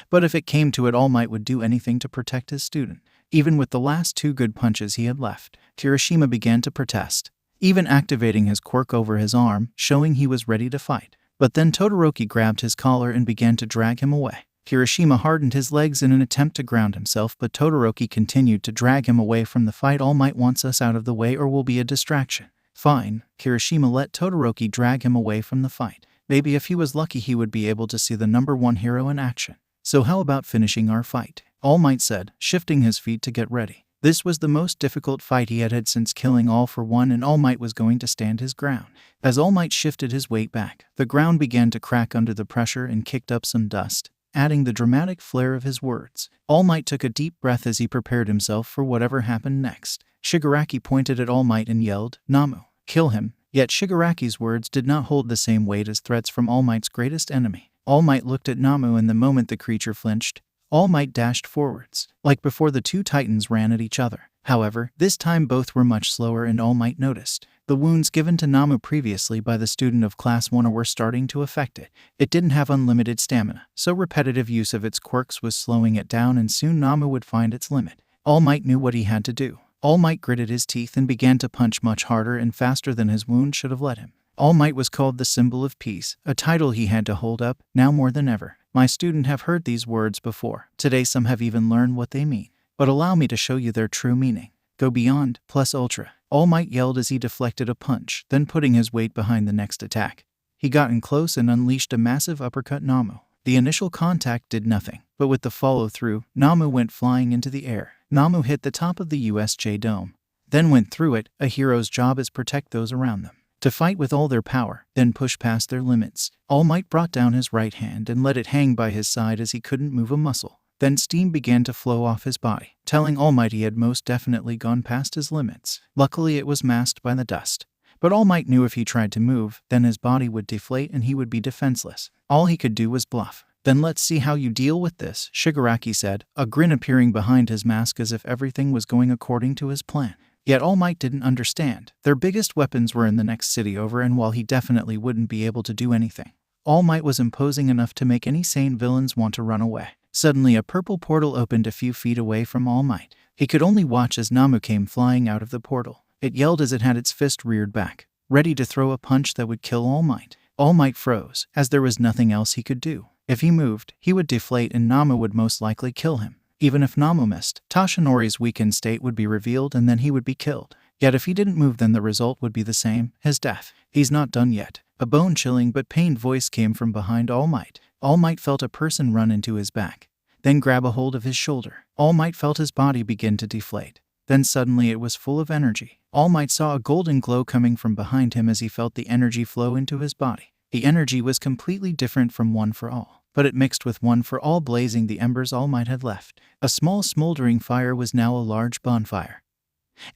But if it came to it, All Might would do anything to protect his student. Even with the last two good punches he had left, Kirishima began to protest, even activating his quirk over his arm, showing he was ready to fight. But then Todoroki grabbed his collar and began to drag him away. Kirishima hardened his legs in an attempt to ground himself, but Todoroki continued to drag him away from the fight. All Might wants us out of the way or we'll be a distraction. Fine, Kirishima let Todoroki drag him away from the fight. Maybe if he was lucky he would be able to see the number one hero in action. So how about finishing our fight? All Might said, shifting his feet to get ready. This was the most difficult fight he had had since killing All for One, and All Might was going to stand his ground. As All Might shifted his weight back, the ground began to crack under the pressure and kicked up some dust, adding the dramatic flair of his words. All Might took a deep breath as he prepared himself for whatever happened next. Shigaraki pointed at All Might and yelled, "Namu, kill him." Yet Shigaraki's words did not hold the same weight as threats from All Might's greatest enemy. All Might looked at Namu, and the moment the creature flinched, All Might dashed forwards. Like before, the two titans ran at each other. However, this time both were much slower, and All Might noticed. The wounds given to Namu previously by the student of Class 1 were starting to affect it. It didn't have unlimited stamina, so repetitive use of its quirks was slowing it down, and soon Namu would find its limit. All Might knew what he had to do. All Might gritted his teeth and began to punch much harder and faster than his wound should have let him. All Might was called the symbol of peace, a title he had to hold up, now more than ever. My student have heard these words before. Today some have even learned what they mean. But allow me to show you their true meaning. Go beyond, plus ultra. All Might yelled as he deflected a punch, then putting his weight behind the next attack. He got in close and unleashed a massive uppercut. Namu. The initial contact did nothing, but with the follow-through, Namu went flying into the air. Namu hit the top of the USJ dome, then went through it. A hero's job is protect those around them, to fight with all their power, then push past their limits. All Might brought down his right hand and let it hang by his side as he couldn't move a muscle. Then steam began to flow off his body, telling All Might he had most definitely gone past his limits. Luckily it was masked by the dust. But All Might knew if he tried to move, then his body would deflate and he would be defenseless. All he could do was bluff. Then let's see how you deal with this, Shigaraki said, a grin appearing behind his mask as if everything was going according to his plan. Yet All Might didn't understand. Their biggest weapons were in the next city over, and while he definitely wouldn't be able to do anything, All Might was imposing enough to make any sane villains want to run away. Suddenly a purple portal opened a few feet away from All Might. He could only watch as Namu came flying out of the portal. It yelled as it had its fist reared back, ready to throw a punch that would kill All Might. All Might froze, as there was nothing else he could do. If he moved, he would deflate and Namu would most likely kill him. Even if Namu missed, Toshinori's weakened state would be revealed and then he would be killed. Yet if he didn't move, then the result would be the same, his death. He's not done yet. A bone-chilling but pained voice came from behind All Might. All Might felt a person run into his back, then grab a hold of his shoulder. All Might felt his body begin to deflate. Then suddenly it was full of energy. All Might saw a golden glow coming from behind him as he felt the energy flow into his body. The energy was completely different from One for All, but it mixed with One for All, blazing the embers All Might had left. A small smoldering fire was now a large bonfire,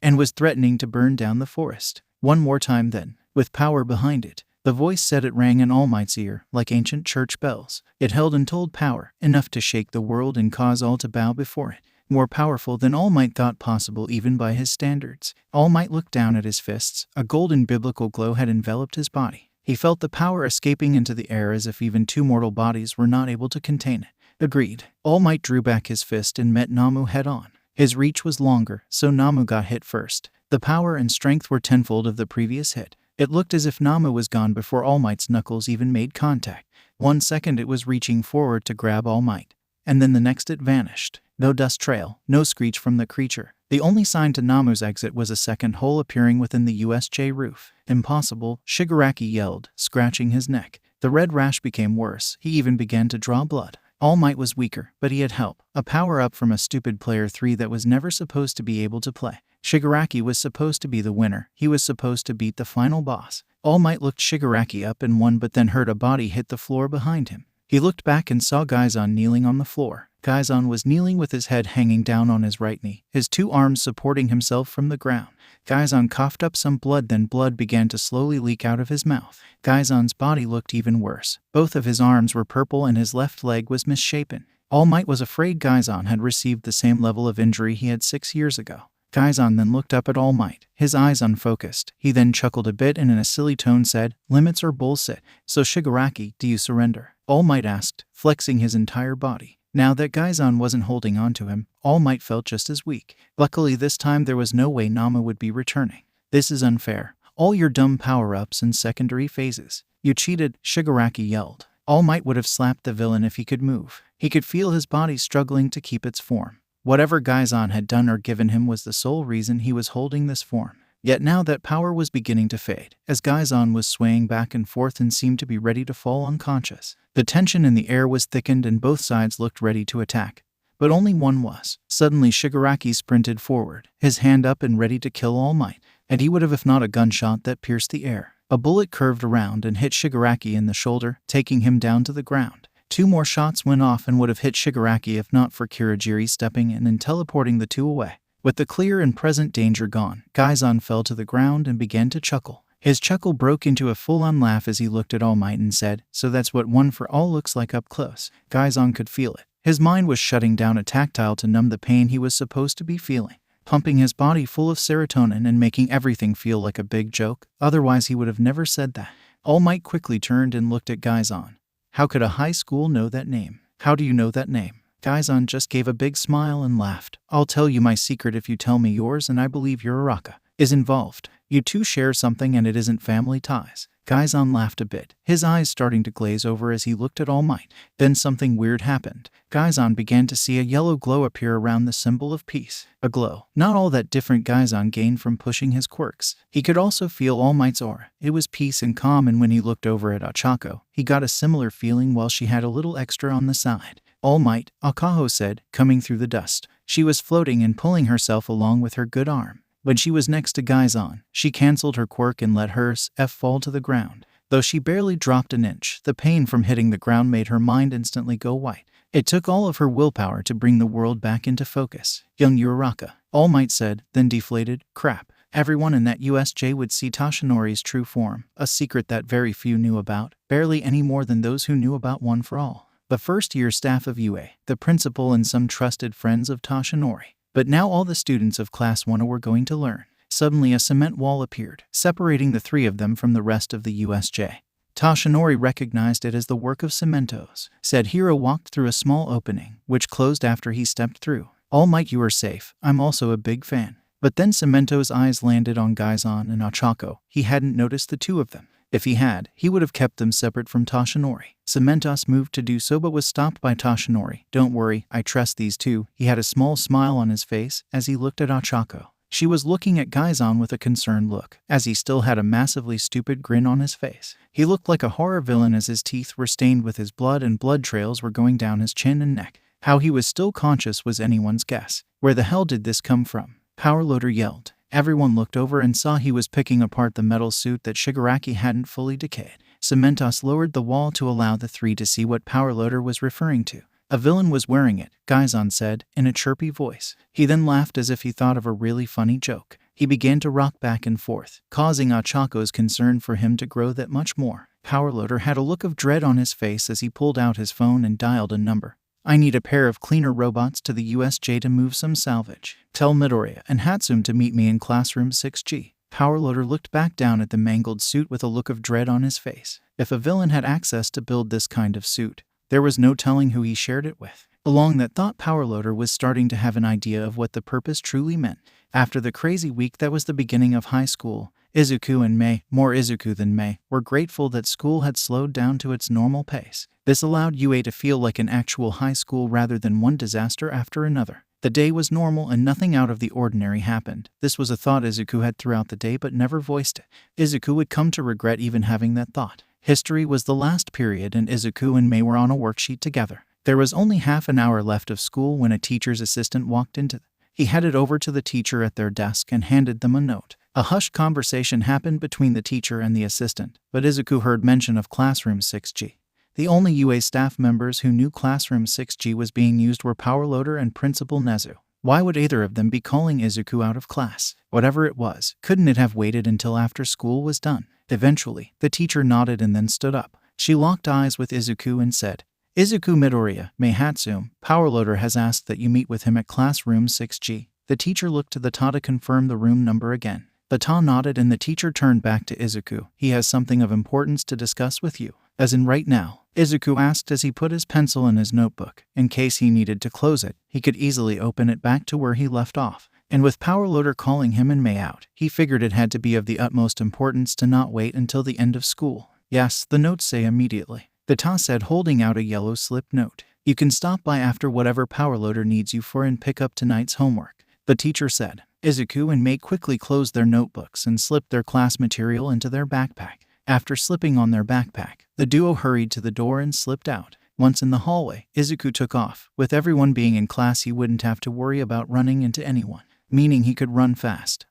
and was threatening to burn down the forest. One more time then, with power behind it. The voice said. It rang in All Might's ear like ancient church bells. It held untold power, enough to shake the world and cause all to bow before it. More powerful than All Might thought possible even by his standards. All Might looked down at his fists. A golden biblical glow had enveloped his body. He felt the power escaping into the air as if even two mortal bodies were not able to contain it. Agreed. All Might drew back his fist and met Namu head on. His reach was longer, so Namu got hit first. The power and strength were tenfold of the previous hit. It looked as if Namu was gone before All Might's knuckles even made contact. 1 second it was reaching forward to grab All Might, and then the next it vanished. No dust trail, no screech from the creature. The only sign to Namu's exit was a second hole appearing within the USJ roof. Impossible, Shigaraki yelled, scratching his neck. The red rash became worse. He even began to draw blood. All Might was weaker, but he had help. A power-up from a stupid player 3 that was never supposed to be able to play. Shigaraki was supposed to be the winner. He was supposed to beat the final boss. All Might looked Shigaraki up and won, but then heard a body hit the floor behind him. He looked back and saw Gaizan kneeling on the floor. Gaizan was kneeling with his head hanging down on his right knee, his two arms supporting himself from the ground. Gaizan coughed up some blood, then blood began to slowly leak out of his mouth. Gaizan's body looked even worse. Both of his arms were purple and his left leg was misshapen. All Might was afraid Gaizan had received the same level of injury he had 6 years ago. Gaizan then looked up at All Might, his eyes unfocused. He then chuckled a bit and in a silly tone said, "Limits are bullshit. So Shigaraki, do you surrender?" All Might asked, flexing his entire body. Now that Gaizan wasn't holding on to him, All Might felt just as weak. Luckily this time there was no way Namu would be returning. "This is unfair. All your dumb power-ups and secondary phases. You cheated," Shigaraki yelled. All Might would have slapped the villain if he could move. He could feel his body struggling to keep its form. Whatever Gaizan had done or given him was the sole reason he was holding this form. Yet now that power was beginning to fade, as Gaizan was swaying back and forth and seemed to be ready to fall unconscious. The tension in the air was thickened and both sides looked ready to attack. but only one was. Suddenly Shigaraki sprinted forward, his hand up and ready to kill All Might, and he would have if not a gunshot that pierced the air. A bullet curved around and hit Shigaraki in the shoulder, taking him down to the ground. 2 more shots went off and would have hit Shigaraki if not for Kirigiri stepping in and teleporting the 2 away. With the clear and present danger gone, Gaizan fell to the ground and began to chuckle. His chuckle broke into a full-on laugh as he looked at All Might and said, "So that's what one for all looks like up close." Gaizan could feel it. His mind was shutting down a tactile to numb the pain he was supposed to be feeling, pumping his body full of serotonin and making everything feel like a big joke. Otherwise he would have never said that. All Might quickly turned and looked at Gaizan. "How could a high school know that name?" "How do you know that name?" Gaizan just gave a big smile and laughed. "I'll tell you my secret if you tell me yours, and I believe your Araka is involved. You two share something and it isn't family ties." Gaizan laughed a bit, his eyes starting to glaze over as he looked at All Might. Then something weird happened. Gaizan began to see a yellow glow appear around the symbol of peace. A glow not all that different Gaizan gained from pushing his quirks. He could also feel All Might's aura. It was peace and calm, and when he looked over at Ochaco, he got a similar feeling while she had a little extra on the side. "All Might," Ochaco said, coming through the dust. She was floating and pulling herself along with her good arm. When she was next to Gaizan, she cancelled her quirk and let hers fall to the ground. Though she barely dropped an inch, the pain from hitting the ground made her mind instantly go white. It took all of her willpower to bring the world back into focus. "Young Uraraka," All Might said, then deflated. "Crap. Everyone in that USJ would see Toshinori's true form, a secret that very few knew about, barely any more than those who knew about One for All. The first-year staff of UA, the principal and some trusted friends of Toshinori. But now all the students of Class 1 were going to learn." Suddenly a cement wall appeared, separating the 3 of them from the rest of the USJ. Toshinori recognized it as the work of Cementos. Said hero walked through a small opening, which closed after he stepped through. "All Might, you are safe. I'm also a big fan." But then Cementos' eyes landed on Gaizan and Ochaco. He hadn't noticed the 2 of them. If he had, he would have kept them separate from Toshinori. Cementos moved to do so but was stopped by Toshinori. "Don't worry, I trust these 2. He had a small smile on his face as he looked at Ochaco. She was looking at Gaizan with a concerned look, as he still had a massively stupid grin on his face. He looked like a horror villain as his teeth were stained with his blood and blood trails were going down his chin and neck. How he was still conscious was anyone's guess. Where the hell did this come from? Powerloader yelled. Everyone looked over and saw he was picking apart the metal suit that Shigaraki hadn't fully decayed. Cementos lowered the wall to allow the 3 to see what Powerloader was referring to. "A villain was wearing it," Gaizan said, in a chirpy voice. He then laughed as if he thought of a really funny joke. He began to rock back and forth, causing Ochaco's concern for him to grow that much more. Powerloader had a look of dread on his face as he pulled out his phone and dialed a number. "I need a pair of cleaner robots to the USJ to move some salvage. Tell Midoriya and Hatsume to meet me in classroom 6G. Powerloader looked back down at the mangled suit with a look of dread on his face. If a villain had access to build this kind of suit, there was no telling who he shared it with. Along that thought, Powerloader was starting to have an idea of what the purpose truly meant. After the crazy week that was the beginning of high school, Izuku and Mei, more Izuku than Mei, were grateful that school had slowed down to its normal pace. This allowed UA to feel like an actual high school rather than one disaster after another. The day was normal and nothing out of the ordinary happened. This was a thought Izuku had throughout the day but never voiced it. Izuku would come to regret even having that thought. History was the last period and Izuku and Mei were on a worksheet together. There was only half an hour left of school when a teacher's assistant walked into them. He headed over to the teacher at their desk and handed them a note. A hushed conversation happened between the teacher and the assistant, but Izuku heard mention of Classroom 6G. The only UA staff members who knew Classroom 6G was being used were Powerloader and Principal Nezu. Why would either of them be calling Izuku out of class? Whatever it was, couldn't it have waited until after school was done? Eventually, the teacher nodded and then stood up. She locked eyes with Izuku and said, "Izuku Midoriya, Mei Hatsume, Powerloader has asked that you meet with him at Classroom 6G. The teacher looked to the Ta to confirm the room number again. The Ta nodded and the teacher turned back to Izuku. "He has something of importance to discuss with you." "As in right now?" Izuku asked as he put his pencil in his notebook. In case he needed to close it, he could easily open it back to where he left off. And with Powerloader calling him and Mei out, he figured it had to be of the utmost importance to not wait until the end of school. "Yes, the notes say immediately," the Ta said, holding out a yellow slip note. "You can stop by after whatever Powerloader needs you for and pick up tonight's homework," the teacher said. Izuku and Mei quickly closed their notebooks and slipped their class material into their backpack. After slipping on their backpack, the duo hurried to the door and slipped out. Once in the hallway, Izuku took off. With everyone being in class, he wouldn't have to worry about running into anyone, meaning he could run fast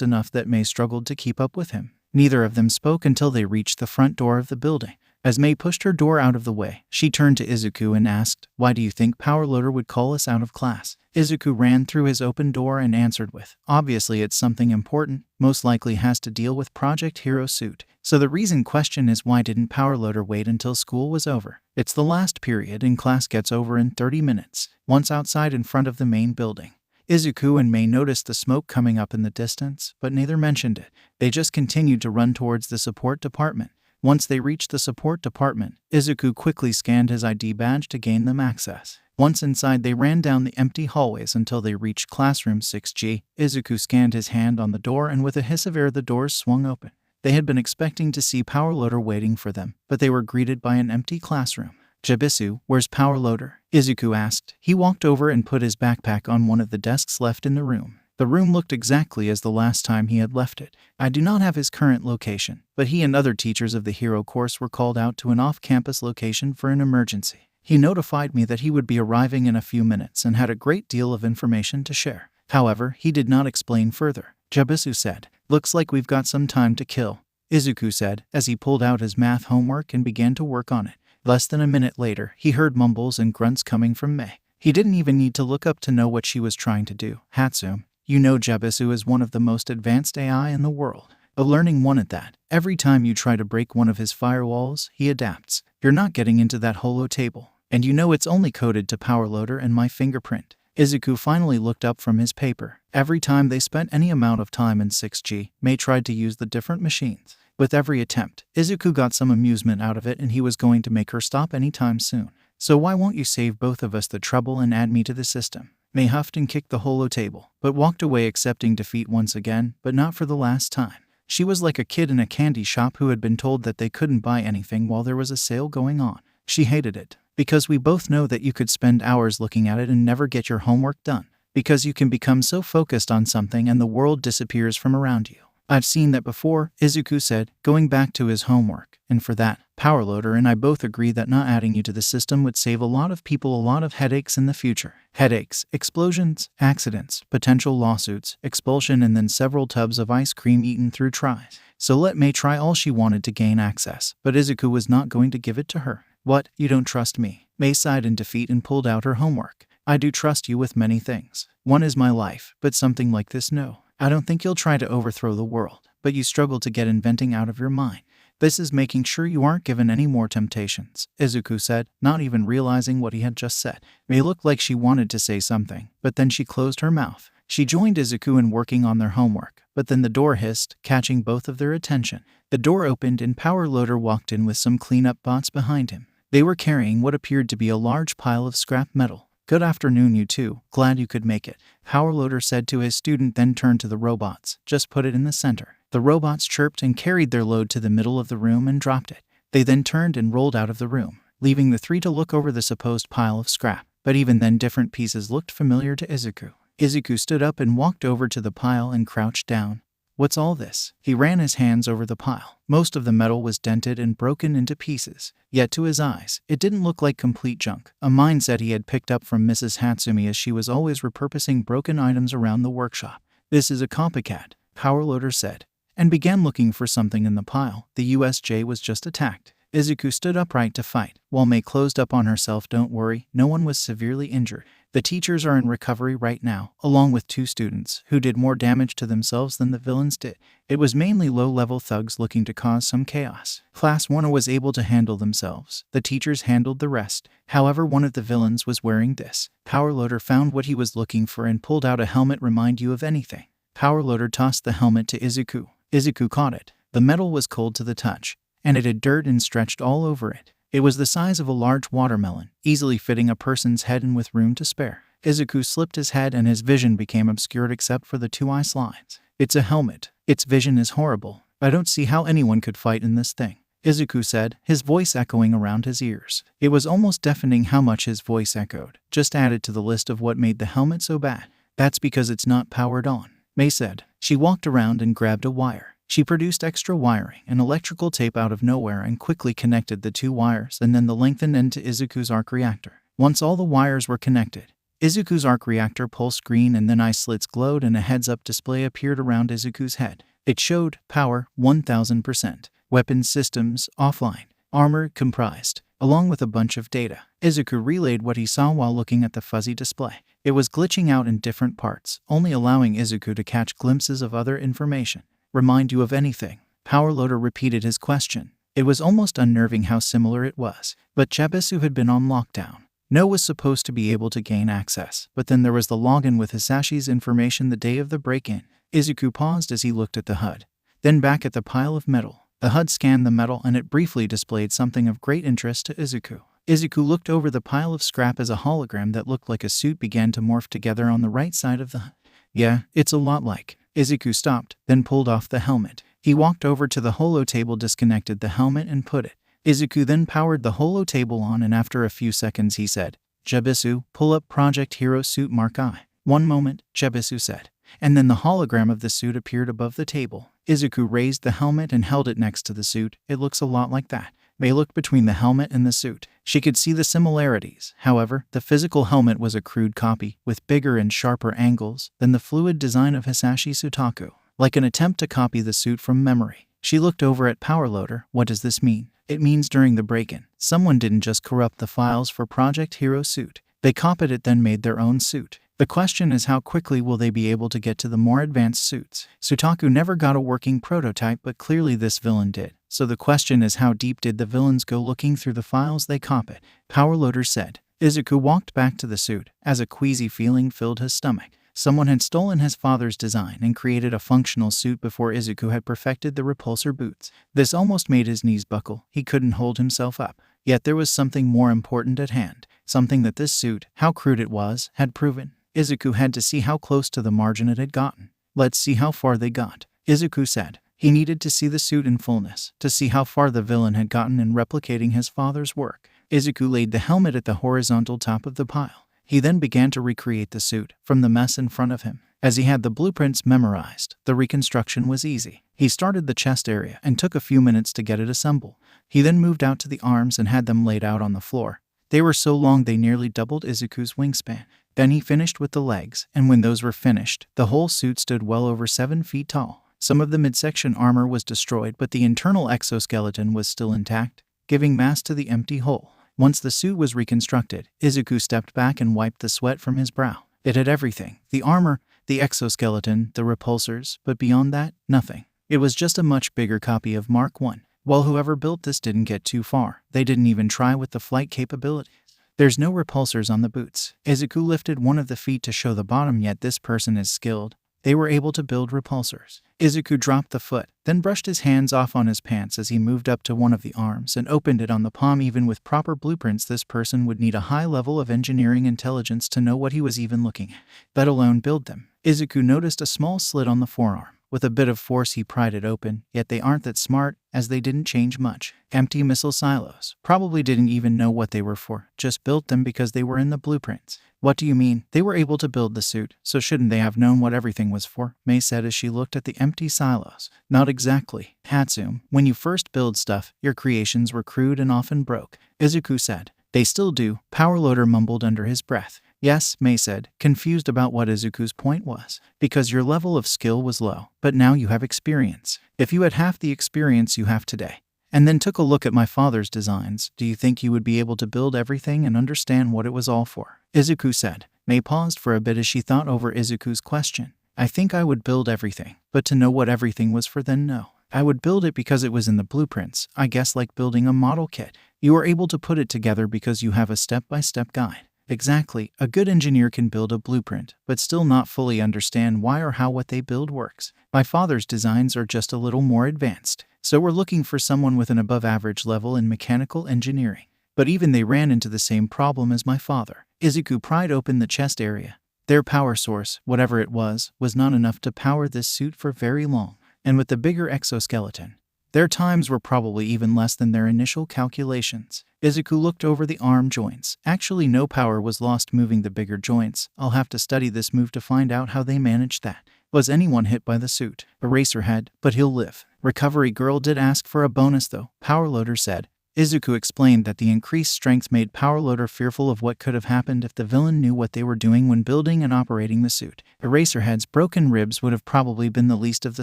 enough that Mei struggled to keep up with him. Neither of them spoke until they reached the front door of the building. As Mei pushed her door out of the way, she turned to Izuku and asked, "Why do you think Power Loader would call us out of class?" Izuku ran through his open door and answered with, "Obviously it's something important, most likely has to deal with Project Hero Suit. So the reason question is, why didn't Power Loader wait until school was over? It's the last period and class gets over in 30 minutes. Once outside in front of the main building, Izuku and Mei noticed the smoke coming up in the distance, but neither mentioned it. They just continued to run towards the support department. Once they reached the support department, Izuku quickly scanned his ID badge to gain them access. Once inside, they ran down the empty hallways until they reached classroom 6G. Izuku scanned his hand on the door, and with a hiss of air, the doors swung open. They had been expecting to see Power Loader waiting for them, but they were greeted by an empty classroom. "Jabisu, where's Power Loader?" Izuku asked. He walked over and put his backpack on one of the desks left in the room. The room looked exactly as the last time he had left it. "I do not have his current location, but he and other teachers of the Hero course were called out to an off-campus location for an emergency. He notified me that he would be arriving in a few minutes and had a great deal of information to share. However, he did not explain further." Jabisu said, "Looks like we've got some time to kill," Izuku said, as he pulled out his math homework and began to work on it. Less than a minute later, he heard mumbles and grunts coming from Mei. He didn't even need to look up to know what she was trying to do. "Hatsume, you know Jabisu is one of the most advanced AI in the world. A learning one at that. Every time you try to break one of his firewalls, he adapts. You're not getting into that holo table. And you know it's only coded to Power Loader and my fingerprint." Izuku finally looked up from his paper. Every time they spent any amount of time in 6G, Mei tried to use the different machines. With every attempt, Izuku got some amusement out of it, and he was going to make her stop anytime soon. "So why won't you save both of us the trouble and add me to the system?" Mei huffed and kicked the holo table, but walked away accepting defeat once again, but not for the last time. She was like a kid in a candy shop who had been told that they couldn't buy anything while there was a sale going on. She hated it. "Because we both know that you could spend hours looking at it and never get your homework done. Because you can become so focused on something and the world disappears from around you." "I've seen that before," Izuku said, going back to his homework. "And for that, Power Loader and I both agree that not adding you to the system would save a lot of people a lot of headaches in the future. Headaches, explosions, accidents, potential lawsuits, expulsion, and then several tubs of ice cream eaten through tries. So let Mei try all she wanted to gain access, but Izuku was not going to give it to her. "What, you don't trust me?" Mei sighed in defeat and pulled out her homework. "I do trust you with many things. One is my life, but something like this, no. I don't think you'll try to overthrow the world, but you struggle to get inventing out of your mind. This is making sure you aren't given any more temptations," Izuku said, not even realizing what he had just said. Mei looked like she wanted to say something, but then she closed her mouth. She joined Izuku in working on their homework, but then the door hissed, catching both of their attention. The door opened and Power Loader walked in with some cleanup bots behind him. They were carrying what appeared to be a large pile of scrap metal. "Good afternoon, you two. Glad you could make it," Power Loader said to his student, then turned to the robots. "Just put it in the center." The robots chirped and carried their load to the middle of the room and dropped it. They then turned and rolled out of the room, leaving the three to look over the supposed pile of scrap. But even then, different pieces looked familiar to Izuku. Izuku stood up and walked over to the pile and crouched down. "What's all this?" He ran his hands over the pile. Most of the metal was dented and broken into pieces. Yet to his eyes, it didn't look like complete junk, a mindset he had picked up from Mrs. Hatsume, as she was always repurposing broken items around the workshop. "This is a copycat," Power Loader said, and began looking for something in the pile. The USJ was just attacked. Izuku stood upright to fight, while Mei closed up on herself. "Don't worry, no one was severely injured. The teachers are in recovery right now, along with 2 students, who did more damage to themselves than the villains did. It was mainly low-level thugs looking to cause some chaos. Class 1 was able to handle themselves. The teachers handled the rest. However, one of the villains was wearing this." Power Loader found what he was looking for and pulled out a helmet. "Remind you of anything?" Power Loader tossed the helmet to Izuku. Izuku caught it. The metal was cold to the touch, and it had dirt and stretched all over it. It was the size of a large watermelon, easily fitting a person's head and with room to spare. Izuku slipped his head and his vision became obscured except for the 2 eye slides. "It's a helmet. Its vision is horrible. I don't see how anyone could fight in this thing," Izuku said, his voice echoing around his ears. It was almost deafening how much his voice echoed. Just added to the list of what made the helmet so bad. "That's because it's not powered on," Mei said. She walked around and grabbed a wire. She produced extra wiring and electrical tape out of nowhere and quickly connected the two wires and then the lengthened end to Izuku's Arc Reactor. Once all the wires were connected, Izuku's Arc Reactor pulsed green and then eye slits glowed and a heads-up display appeared around Izuku's head. It showed power 1000%, weapons systems offline, armor comprised, along with a bunch of data. Izuku relayed what he saw while looking at the fuzzy display. It was glitching out in different parts, only allowing Izuku to catch glimpses of other information. Remind you of anything? Powerloader repeated his question. It was almost unnerving how similar it was. But Chibisu had been on lockdown. No was supposed to be able to gain access, but then there was the login with Hisashi's information the day of the break-in. Izuku paused as he looked at the HUD, then back at the pile of metal. The HUD scanned the metal and it briefly displayed something of great interest to Izuku. Izuku looked over the pile of scrap as a hologram that looked like a suit began to morph together on the right side of the HUD. Yeah, it's a lot like. Izuku stopped, then pulled off the helmet. He walked over to the holo table, disconnected the helmet and put it. Izuku then powered the holo table on and after a few seconds he said, "Chibisu, pull up Project Hero Suit Mark I." "One moment," Chibisu said. And then the hologram of the suit appeared above the table. Izuku raised the helmet and held it next to the suit. "It looks a lot like that." Mei looked between the helmet and the suit. She could see the similarities. However, the physical helmet was a crude copy, with bigger and sharper angles than the fluid design of Hisashi Sutaku, like an attempt to copy the suit from memory. She looked over at Powerloader. "What does this mean?" "It means during the break-in, someone didn't just corrupt the files for Project Hero Suit. They copied it then made their own suit. The question is how quickly will they be able to get to the more advanced suits?" Sutaku never got a working prototype, but clearly this villain did. So the question is how deep did the villains go looking through the files they copied? Powerloader said. Izuku walked back to the suit as a queasy feeling filled his stomach. Someone had stolen his father's design and created a functional suit before Izuku had perfected the repulsor boots. This almost made his knees buckle. He couldn't hold himself up. Yet there was something more important at hand. Something that this suit, how crude it was, had proven. Izuku had to see how close to the margin it had gotten. "Let's see how far they got," Izuku said. He needed to see the suit in fullness, to see how far the villain had gotten in replicating his father's work. Izuku laid the helmet at the horizontal top of the pile. He then began to recreate the suit from the mess in front of him. As he had the blueprints memorized, the reconstruction was easy. He started the chest area and took a few minutes to get it assembled. He then moved out to the arms and had them laid out on the floor. They were so long they nearly doubled Izuku's wingspan. Then he finished with the legs, and when those were finished, the whole suit stood well over 7 feet tall. Some of the midsection armor was destroyed, but the internal exoskeleton was still intact, giving mass to the empty hole. Once the suit was reconstructed, Izuku stepped back and wiped the sweat from his brow. It had everything: the armor, the exoskeleton, the repulsors, but beyond that, nothing. It was just a much bigger copy of Mark I. Well, whoever built this didn't get too far. They didn't even try with the flight capabilities. There's no repulsors on the boots. Izuku lifted one of the feet to show the bottom, yet this person is skilled. They were able to build repulsors. Izuku dropped the foot, then brushed his hands off on his pants as he moved up to one of the arms and opened it on the palm. Even with proper blueprints, this person would need a high level of engineering intelligence to know what he was even looking at, let alone build them. Izuku noticed a small slit on the forearm. With a bit of force he pried it open, yet they aren't that smart, as they didn't change much. Empty missile silos. Probably didn't even know what they were for, just built them because they were in the blueprints. "What do you mean? They were able to build the suit, so shouldn't they have known what everything was for?" Mei said as she looked at the empty silos. "Not exactly, Hatsume. When you first build stuff, your creations were crude and often broke," Izuku said. "They still do," Powerloader mumbled under his breath. "Yes," Mei said, confused about what Izuku's point was. "Because your level of skill was low, but now you have experience. If you had half the experience you have today, and then took a look at my father's designs, do you think you would be able to build everything and understand what it was all for?" Izuku said. Mei paused for a bit as she thought over Izuku's question. "I think I would build everything, but to know what everything was for, then no. I would build it because it was in the blueprints, I guess, like building a model kit. You are able to put it together because you have a step-by-step guide." Exactly, a good engineer can build a blueprint, but still not fully understand why or how what they build works. My father's designs are just a little more advanced, so we're looking for someone with an above-average level in mechanical engineering. But even they ran into the same problem as my father. Izuku pried open the chest area. Their power source, whatever it was not enough to power this suit for very long. And with the bigger exoskeleton, their times were probably even less than their initial calculations. Izuku looked over the arm joints. Actually, no power was lost moving the bigger joints. I'll have to study this move to find out how they managed that. Was anyone hit by the suit? Eraserhead, but he'll live. Recovery Girl did ask for a bonus though, Powerloader said. Izuku explained that the increased strength made Powerloader fearful of what could have happened if the villain knew what they were doing when building and operating the suit. Eraserhead's broken ribs would have probably been the least of the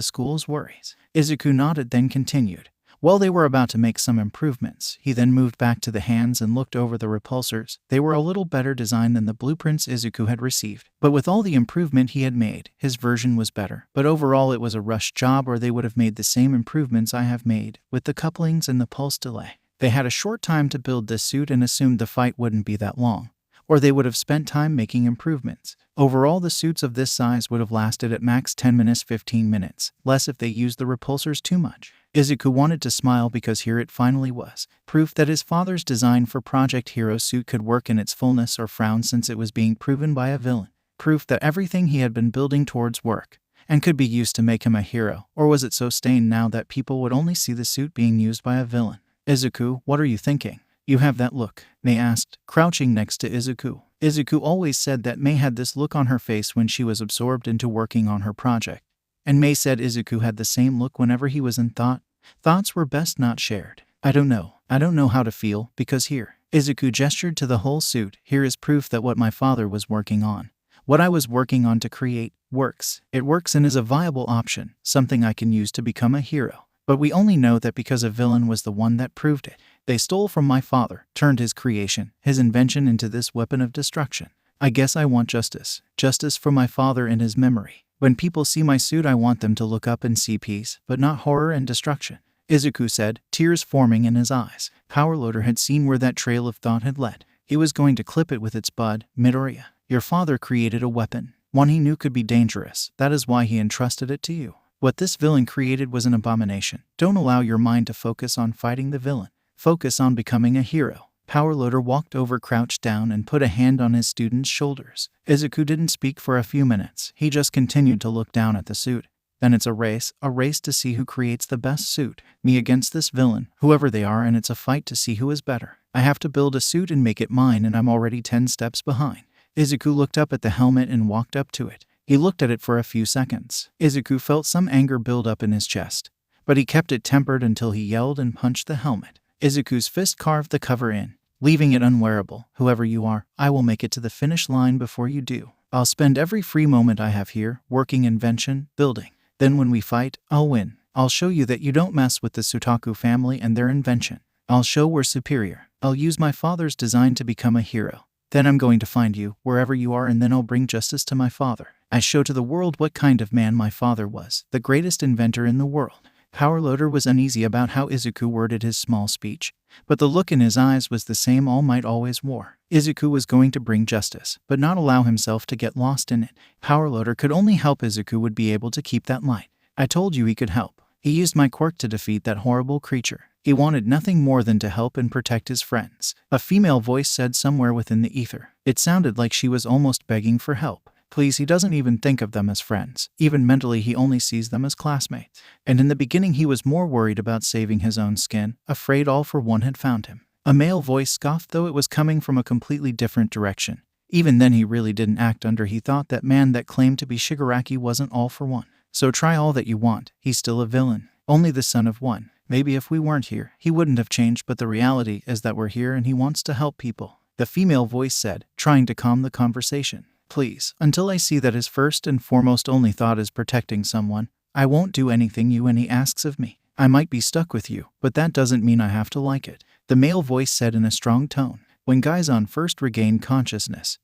school's worries. Izuku nodded, then continued. While they were about to make some improvements, he then moved back to the hands and looked over the repulsors. They were a little better designed than the blueprints Izuku had received. But with all the improvement he had made, his version was better. But overall it was a rushed job, or they would have made the same improvements I have made, with the couplings and the pulse delay. They had a short time to build this suit and assumed the fight wouldn't be that long, or they would have spent time making improvements. Overall, the suits of this size would have lasted at max 10 minutes 15 minutes, less if they used the repulsors too much. Izuku wanted to smile because here it finally was. Proof that his father's design for Project Hero suit could work in its fullness, or frown since it was being proven by a villain. Proof that everything he had been building towards work and could be used to make him a hero, or was it so stained now that people would only see the suit being used by a villain? Izuku, what are you thinking? You have that look, Mei asked, crouching next to Izuku. Izuku always said that Mei had this look on her face when she was absorbed into working on her project. And Mei said Izuku had the same look whenever he was in thought. Thoughts were best not shared. I don't know how to feel, because here. Izuku gestured to the whole suit. Here is proof that what my father was working on, what I was working on to create, works. It works and is a viable option, something I can use to become a hero. But we only know that because a villain was the one that proved it. They stole from my father, turned his creation, his invention into this weapon of destruction. I guess I want justice. Justice for my father and his memory. When people see my suit, I want them to look up and see peace, but not horror and destruction. Izuku said, tears forming in his eyes. Powerloader had seen where that trail of thought had led. He was going to clip it with its bud. Midoriya, your father created a weapon, one he knew could be dangerous. That is why he entrusted it to you. What this villain created was an abomination. Don't allow your mind to focus on fighting the villain. Focus on becoming a hero. Powerloader walked over, crouched down, and put a hand on his student's shoulders. Izuku didn't speak for a few minutes. He just continued to look down at the suit. Then it's a race to see who creates the best suit. Me against this villain, whoever they are, and it's a fight to see who is better. I have to build a suit and make it mine, and I'm already 10 steps behind. Izuku looked up at the helmet and walked up to it. He looked at it for a few seconds. Izuku felt some anger build up in his chest, but he kept it tempered until he yelled and punched the helmet. Izuku's fist carved the cover in, leaving it unwearable. Whoever you are, I will make it to the finish line before you do. I'll spend every free moment I have here, working invention, building. Then when we fight, I'll win. I'll show you that you don't mess with the Ochaco family and their invention. I'll show we're superior. I'll use my father's design to become a hero. Then I'm going to find you, wherever you are, and then I'll bring justice to my father. I show to the world what kind of man my father was, the greatest inventor in the world. Powerloader was uneasy about how Izuku worded his small speech, but the look in his eyes was the same All Might always wore. Izuku was going to bring justice, but not allow himself to get lost in it. Powerloader could only help. Izuku would be able to keep that light. I told you he could help. He used my quirk to defeat that horrible creature. He wanted nothing more than to help and protect his friends. A female voice said somewhere within the ether. It sounded like she was almost begging for help. Please, he doesn't even think of them as friends. Even mentally, he only sees them as classmates. And in the beginning, he was more worried about saving his own skin, afraid All for One had found him. A male voice scoffed, though it was coming from a completely different direction. Even then, he really didn't act under. He thought that man that claimed to be Shigaraki wasn't All for One. So try all that you want, he's still a villain. Only the son of one. Maybe if we weren't here, he wouldn't have changed, but the reality is that we're here and he wants to help people. The female voice said, trying to calm the conversation. Please, until I see that his first and foremost only thought is protecting someone, I won't do anything you and he asks of me. I might be stuck with you, but that doesn't mean I have to like it. The male voice said in a strong tone. When Gaizan first regained consciousness,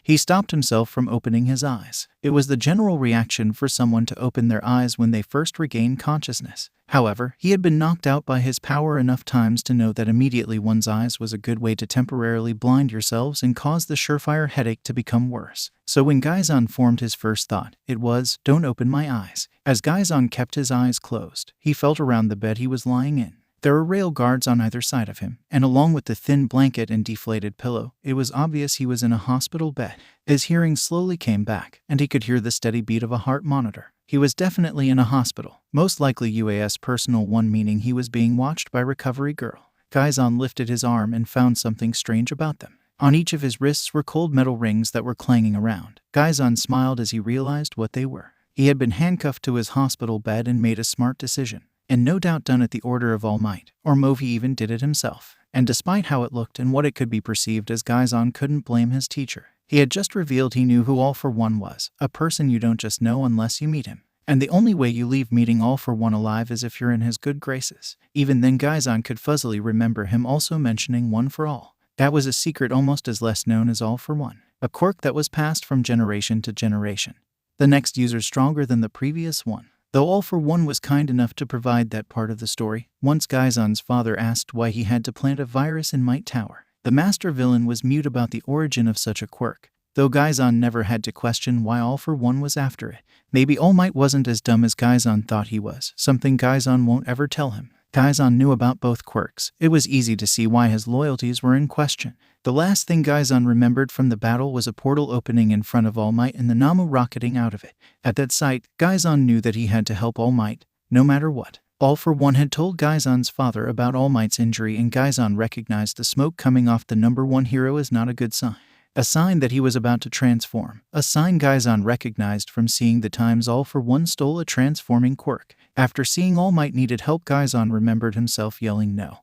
he stopped himself from opening his eyes. It was the general reaction for someone to open their eyes when they first regain consciousness. However, he had been knocked out by his power enough times to know that immediately one's eyes was a good way to temporarily blind yourselves and cause the surefire headache to become worse. So when Gaizan formed his first thought, it was, don't open my eyes. As Gaizan kept his eyes closed, he felt around the bed he was lying in. There were rail guards on either side of him, and along with the thin blanket and deflated pillow, it was obvious he was in a hospital bed. His hearing slowly came back, and he could hear the steady beat of a heart monitor. He was definitely in a hospital, most likely UAS Personal 1, meaning he was being watched by Recovery Girl. Gaizan lifted his arm and found something strange about them. On each of his wrists were cold metal rings that were clanging around. Gaizan smiled as he realized what they were. He had been handcuffed to his hospital bed and made a smart decision, and no doubt done at the order of All Might, or Movi even did it himself. And despite how it looked and what it could be perceived as, Gaizan couldn't blame his teacher. He had just revealed he knew who All For One was, a person you don't just know unless you meet him. And the only way you leave meeting All For One alive is if you're in his good graces. Even then, Gaizan could fuzzily remember him also mentioning One For All. That was a secret almost as less known as All For One, a quirk that was passed from generation to generation. The next user stronger than the previous one. Though All For One was kind enough to provide that part of the story, once Gaizan's father asked why he had to plant a virus in Might Tower, the master villain was mute about the origin of such a quirk, though Gaizan never had to question why All For One was after it. Maybe All Might wasn't as dumb as Gaizan thought he was, something Gaizan won't ever tell him. Gaizan knew about both quirks. It was easy to see why his loyalties were in question. The last thing Gaizan remembered from the battle was a portal opening in front of All Might and the Namu rocketing out of it. At that sight, Gaizan knew that he had to help All Might, no matter what. All For One had told Gaizan's father about All Might's injury, and Gaizan recognized the smoke coming off the #1 hero as not a good sign. A sign that he was about to transform. A sign Gaizan recognized from seeing the times All For One stole a transforming quirk. After seeing All Might needed help, Gaizan remembered himself yelling no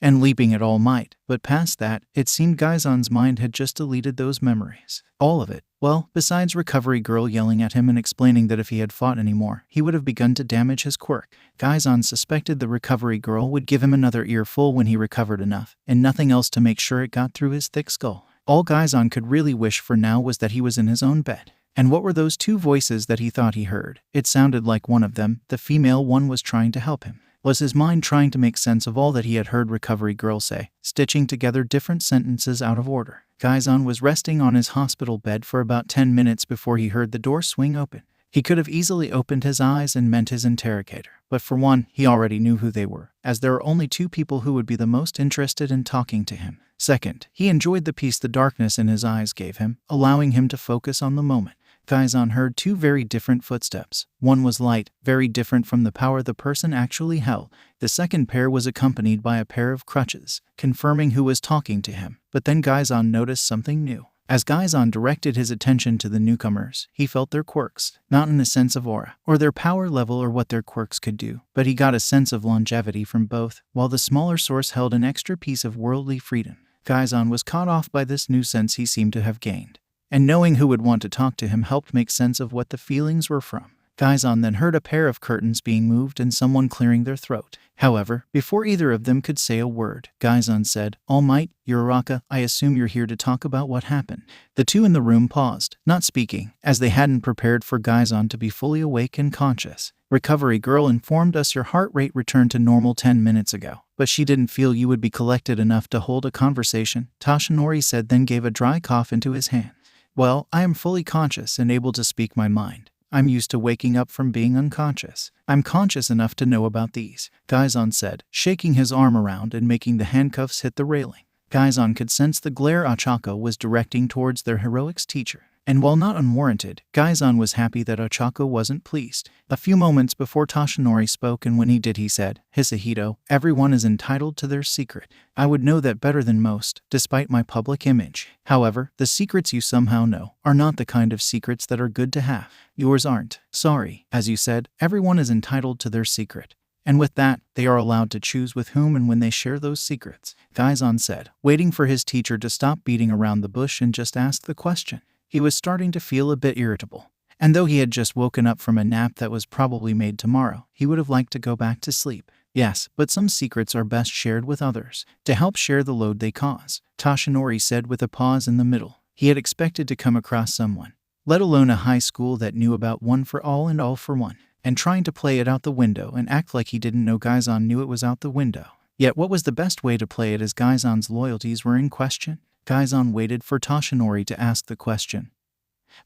and leaping at All Might, but past that, it seemed Gaizan's mind had just deleted those memories. All of it. Well, besides Recovery Girl yelling at him and explaining that if he had fought anymore, he would have begun to damage his quirk. Gaizan suspected the Recovery Girl would give him another earful when he recovered enough, and nothing else to make sure it got through his thick skull. All Gaizan could really wish for now was that he was in his own bed. And what were those two voices that he thought he heard? It sounded like one of them, the female one, was trying to help him. Was his mind trying to make sense of all that he had heard Recovery Girl say, stitching together different sentences out of order? Gaizan was resting on his hospital bed for about 10 minutes before he heard the door swing open. He could have easily opened his eyes and met his interrogator, but for one, he already knew who they were, as there were only two people who would be the most interested in talking to him. Second, he enjoyed the peace the darkness in his eyes gave him, allowing him to focus on the moment. Gaizan heard two very different footsteps. One was light, very different from the power the person actually held. The second pair was accompanied by a pair of crutches, confirming who was talking to him. But then Gaizan noticed something new. As Gaizan directed his attention to the newcomers, he felt their quirks, not in a sense of aura, or their power level or what their quirks could do, but he got a sense of longevity from both, while the smaller source held an extra piece of worldly freedom. Gaizan was caught off by this new sense he seemed to have gained, and knowing who would want to talk to him helped make sense of what the feelings were from. Gaizan then heard a pair of curtains being moved and someone clearing their throat. However, before either of them could say a word, Gaizan said, "All Might, you're Arca, I assume you're here to talk about what happened." The two in the room paused, not speaking, as they hadn't prepared for Gaizan to be fully awake and conscious. Recovery Girl informed us your heart rate returned to normal 10 minutes ago, but she didn't feel you would be collected enough to hold a conversation, Toshinori said, then gave a dry cough into his hand. Well, I am fully conscious and able to speak my mind. I'm used to waking up from being unconscious. I'm conscious enough to know about these, Gaizan said, shaking his arm around and making the handcuffs hit the railing. Gaizan could sense the glare Ochaco was directing towards their heroics teacher. And while not unwarranted, Gaizan was happy that Ochaco wasn't pleased. A few moments before Toshinori spoke, and when he did he said, "Hisahito, everyone is entitled to their secret. I would know that better than most, despite my public image. However, the secrets you somehow know are not the kind of secrets that are good to have. Yours aren't. Sorry. As you said, everyone is entitled to their secret. And with that, they are allowed to choose with whom and when they share those secrets," Gaizan said, waiting for his teacher to stop beating around the bush and just ask the question. He was starting to feel a bit irritable, and though he had just woken up from a nap that was probably made tomorrow, he would have liked to go back to sleep. Yes, but some secrets are best shared with others, to help share the load they cause, Toshinori said with a pause in the middle. He had expected to come across someone, let alone a high school that knew about One for All and All for One, and trying to play it out the window and act like he didn't know Gaizan knew it was out the window. Yet what was the best way to play it as Gaizan's loyalties were in question? Gaizan waited for Toshinori to ask the question,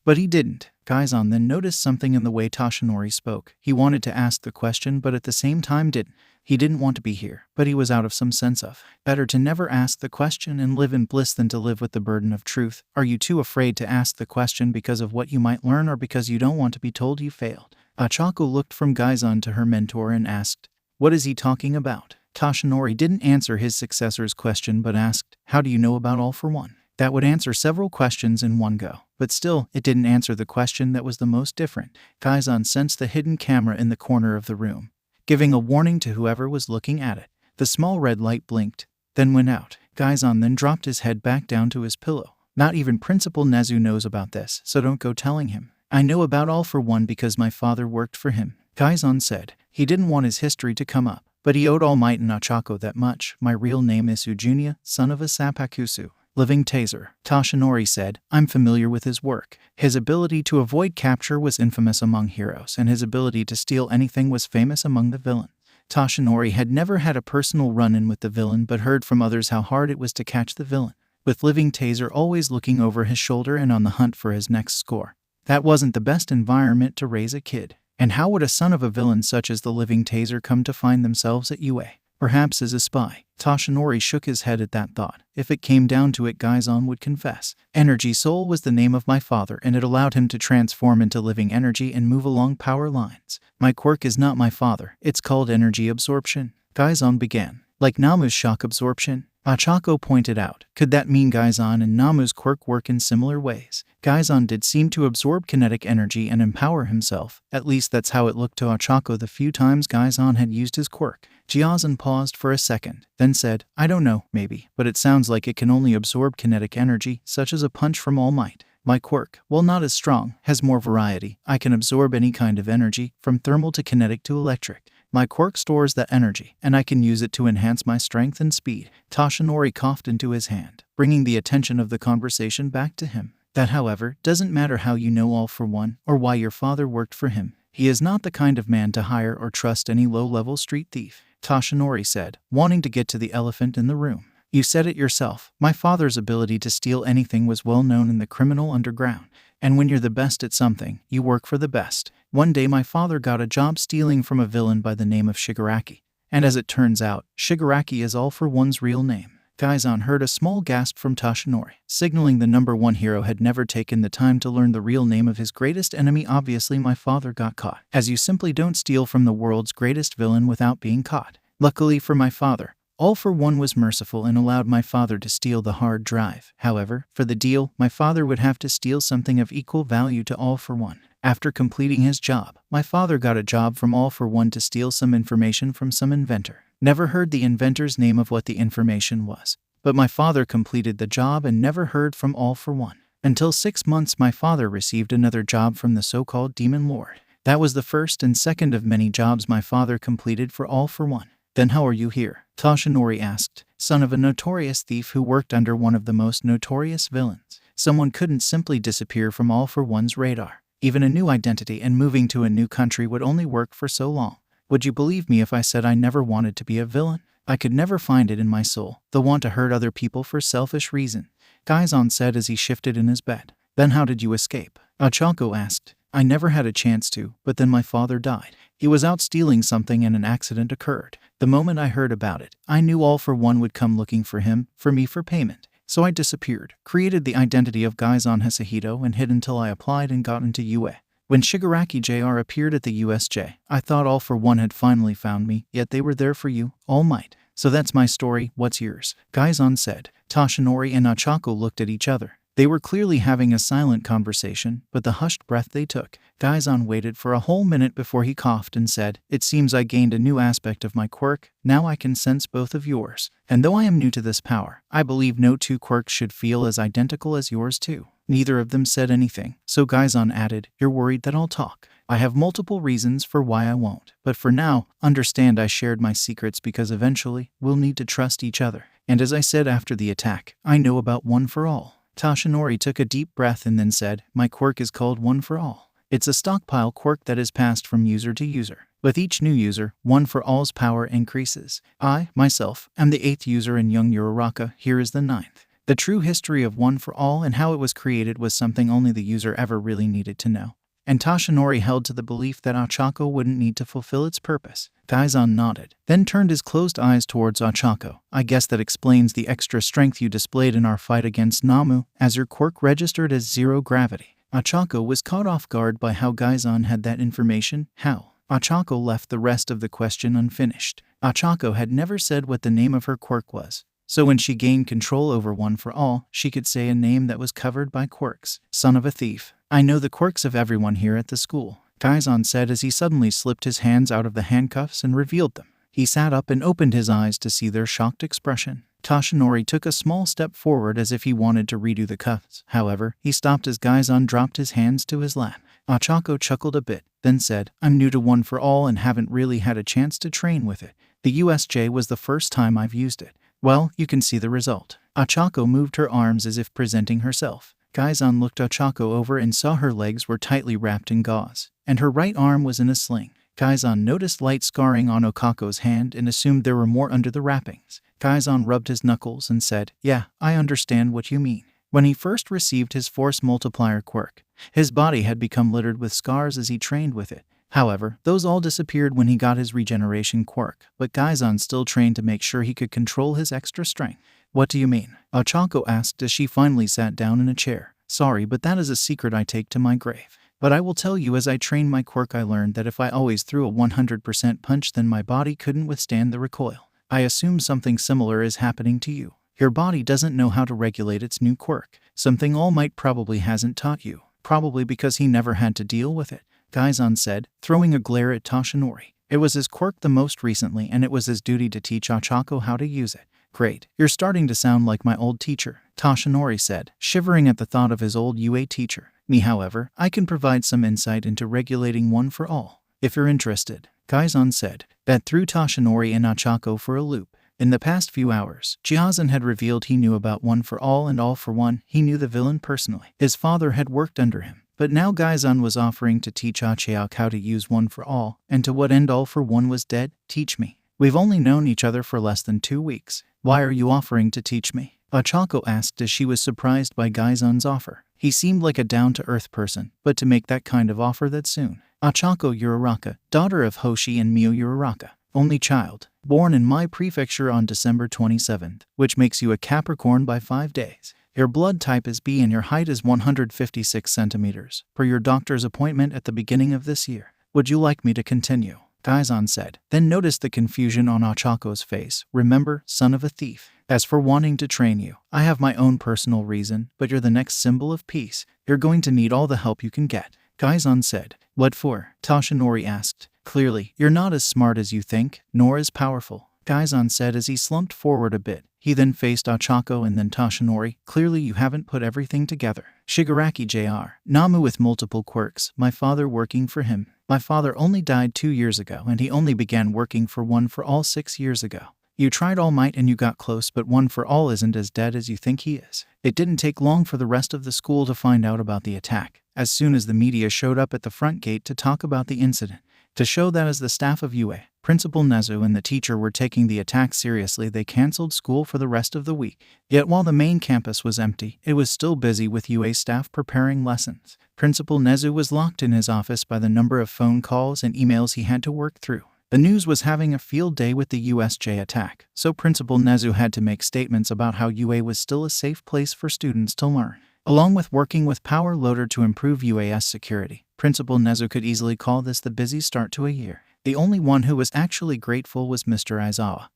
but he didn't. Gaizan then noticed something in the way Toshinori spoke. He wanted to ask the question but at the same time didn't. He didn't want to be here, but he was out of some sense of, better to never ask the question and live in bliss than to live with the burden of truth. Are you too afraid to ask the question because of what you might learn or because you don't want to be told you failed? Ochaco looked from Gaizan to her mentor and asked, "What is he talking about?" Toshinori didn't answer his successor's question but asked, "How do you know about All for One?" That would answer several questions in one go. but still, it didn't answer the question that was the most different. Gaizan sensed the hidden camera in the corner of the room, giving a warning to whoever was looking at it. The small red light blinked, then went out. Gaizan then dropped his head back down to his pillow. Not even Principal Nezu knows about this, so don't go telling him. I know about All for One because my father worked for him, Gaizan said. He didn't want his history to come up, but he owed All Might and Ochaco that much. My real name is Ujunya, son of a Sapakusu. Living Taser, Toshinori said. I'm familiar with his work. His ability to avoid capture was infamous among heroes, and his ability to steal anything was famous among the villains. Toshinori had never had a personal run-in with the villain but heard from others how hard it was to catch the villain, with Living Taser always looking over his shoulder and on the hunt for his next score. That wasn't the best environment to raise a kid. And how would a son of a villain such as the Living Taser come to find themselves at UA? Perhaps as a spy. Toshinori shook his head at that thought. If it came down to it, Gaizan would confess. Energy Soul was the name of my father, and it allowed him to transform into living energy and move along power lines. My quirk is not my father. It's called energy absorption, Gaizan began. Like Namu's shock absorption? Ochaco pointed out. Could that mean Gaizan and Namu's quirk work in similar ways? Gaizan did seem to absorb kinetic energy and empower himself. At least that's how it looked to Ochaco the few times Gaizan had used his quirk. Jiazan paused for a second, then said, I don't know, maybe, but it sounds like it can only absorb kinetic energy, such as a punch from All Might. My quirk, while not as strong, has more variety. I can absorb any kind of energy, from thermal to kinetic to electric. My quirk stores that energy, and I can use it to enhance my strength and speed. Toshinori coughed into his hand, bringing the attention of the conversation back to him. That, however, doesn't matter how you know All for One, or why your father worked for him. He is not the kind of man to hire or trust any low-level street thief, Toshinori said, wanting to get to the elephant in the room. You said it yourself. My father's ability to steal anything was well known in the criminal underground. And when you're the best at something, you work for the best. One day my father got a job stealing from a villain by the name of Shigaraki. And as it turns out, Shigaraki is All for One's real name. Gaizan heard a small gasp from Toshinori, signaling the number one hero had never taken the time to learn the real name of his greatest enemy. Obviously my father got caught, as you simply don't steal from the world's greatest villain without being caught. Luckily for my father, All for One was merciful and allowed my father to steal the hard drive. However, for the deal, my father would have to steal something of equal value to All for One. After completing his job, my father got a job from All for One to steal some information from some inventor. Never heard the inventor's name of what the information was, but my father completed the job and never heard from All for One. Until 6 months my father received another job from the so-called Demon Lord. That was the first and second of many jobs my father completed for All for One. Then how are you here? Toshinori asked. Son of a notorious thief who worked under one of the most notorious villains. Someone couldn't simply disappear from All for One's radar. Even a new identity and moving to a new country would only work for so long. Would you believe me if I said I never wanted to be a villain? I could never find it in my soul, the want to hurt other people for selfish reason, Gaizan said as he shifted in his bed. Then how did you escape? Ochaco asked. I never had a chance to, but then my father died. He was out stealing something and an accident occurred. The moment I heard about it, I knew All for One would come looking for him, for me for payment. So I disappeared, created the identity of Gaizan Hisahito and hid until I applied and got into UA. When Shigaraki Jr. appeared at the USJ, I thought All for One had finally found me, yet they were there for you, All Might. So that's my story, what's yours? Gaizan said. Toshinori and Ochaco looked at each other. They were clearly having a silent conversation, but the hushed breath they took. Gaizan waited for a whole minute before he coughed and said, It seems I gained a new aspect of my quirk. Now I can sense both of yours. And though I am new to this power, I believe no two quirks should feel as identical as yours too. Neither of them said anything, so Gaizan added, You're worried that I'll talk. I have multiple reasons for why I won't. But for now, understand I shared my secrets because eventually, we'll need to trust each other. And as I said after the attack, I know about One for All. Toshinori took a deep breath and then said, My quirk is called One for All. It's a stockpile quirk that is passed from user to user. With each new user, One for All's power increases. I, myself, am the 8th user in young Uraraka, here is the 9th. The true history of One for All and how it was created was something only the user ever really needed to know. And Toshinori held to the belief that Ochaco wouldn't need to fulfill its purpose. Gaizan nodded, then turned his closed eyes towards Ochaco. I guess that explains the extra strength you displayed in our fight against Namu, as your quirk registered as 0 gravity. Ochaco was caught off guard by how Gaizan had that information. How? Ochaco left the rest of the question unfinished. Ochaco had never said what the name of her quirk was. So when she gained control over One for All, she could say a name that was covered by quirks. Son of a thief. I know the quirks of everyone here at the school, Kaizen said as he suddenly slipped his hands out of the handcuffs and revealed them. He sat up and opened his eyes to see their shocked expression. Toshinori took a small step forward as if he wanted to redo the cuffs. However, he stopped as Kaizen dropped his hands to his lap. Ochaco chuckled a bit, then said, I'm new to One for All and haven't really had a chance to train with it. The USJ was the first time I've used it. Well, you can see the result. Ochaco moved her arms as if presenting herself. Kaizen looked Ochaco over and saw her legs were tightly wrapped in gauze, and her right arm was in a sling. Kaizen noticed light scarring on Ochaco's hand and assumed there were more under the wrappings. Kaizen rubbed his knuckles and said, Yeah, I understand what you mean. When he first received his force multiplier quirk, his body had become littered with scars as he trained with it. However, those all disappeared when he got his regeneration quirk, but Kaizen still trained to make sure he could control his extra strength. What do you mean? Ochaco asked as she finally sat down in a chair. Sorry, but that is a secret I take to my grave. But I will tell you, as I trained my quirk, I learned that if I always threw a 100% punch, then my body couldn't withstand the recoil. I assume something similar is happening to you. Your body doesn't know how to regulate its new quirk, something All Might probably hasn't taught you, probably because he never had to deal with it, Kaizen said, throwing a glare at Toshinori. It was his quirk the most recently, and it was his duty to teach Ochaco how to use it. Great, you're starting to sound like my old teacher, Toshinori said, shivering at the thought of his old UA teacher. Me, however, I can provide some insight into regulating One for All, if you're interested, Kaizen said. That threw Toshinori and Ochaco for a loop. In the past few hours, Jiazen had revealed he knew about One for All and All for One. He knew the villain personally. His father had worked under him. But now Kaizen was offering to teach Ochaco how to use One for All, and to what end All for One was dead. Teach me. We've only known each other for less than 2 weeks. Why are you offering to teach me? Ochaco asked as she was surprised by Kaizen's offer. He seemed like a down-to-earth person, but to make that kind of offer that soon. Ochaco Uraraka, daughter of Hoshi and Mio Uraraka, only child, born in my prefecture on December 27th, which makes you a Capricorn by 5 days. Your blood type is B and your height is 156 centimeters, per your doctor's appointment at the beginning of this year. Would you like me to continue? Kaizen said, then noticed the confusion on Ochaco's face. Remember, son of a thief. As for wanting to train you, I have my own personal reason, but you're the next symbol of peace. You're going to need all the help you can get. Kaizen said. What for? Toshinori asked. Clearly, you're not as smart as you think, nor as powerful, Kaizen said as he slumped forward a bit. He then faced Ochaco and then Toshinori. Clearly you haven't put everything together. Shigaraki Jr. Namu with multiple quirks, my father working for him. My father only died 2 years ago and he only began working for One for All 6 years ago. You tried All Might and you got close, but One for All isn't as dead as you think he is. It didn't take long for the rest of the school to find out about the attack, as soon as the media showed up at the front gate to talk about the incident. To show that as the staff of UA, Principal Nezu and the teacher were taking the attack seriously, they cancelled school for the rest of the week. Yet while the main campus was empty, it was still busy with UA staff preparing lessons. Principal Nezu was locked in his office by the number of phone calls and emails he had to work through. The news was having a field day with the USJ attack, so Principal Nezu had to make statements about how UA was still a safe place for students to learn. Along with working with Power Loader to improve UAS security, Principal Nezu could easily call this the busy start to a year. The only one who was actually grateful was Mr. Aizawa,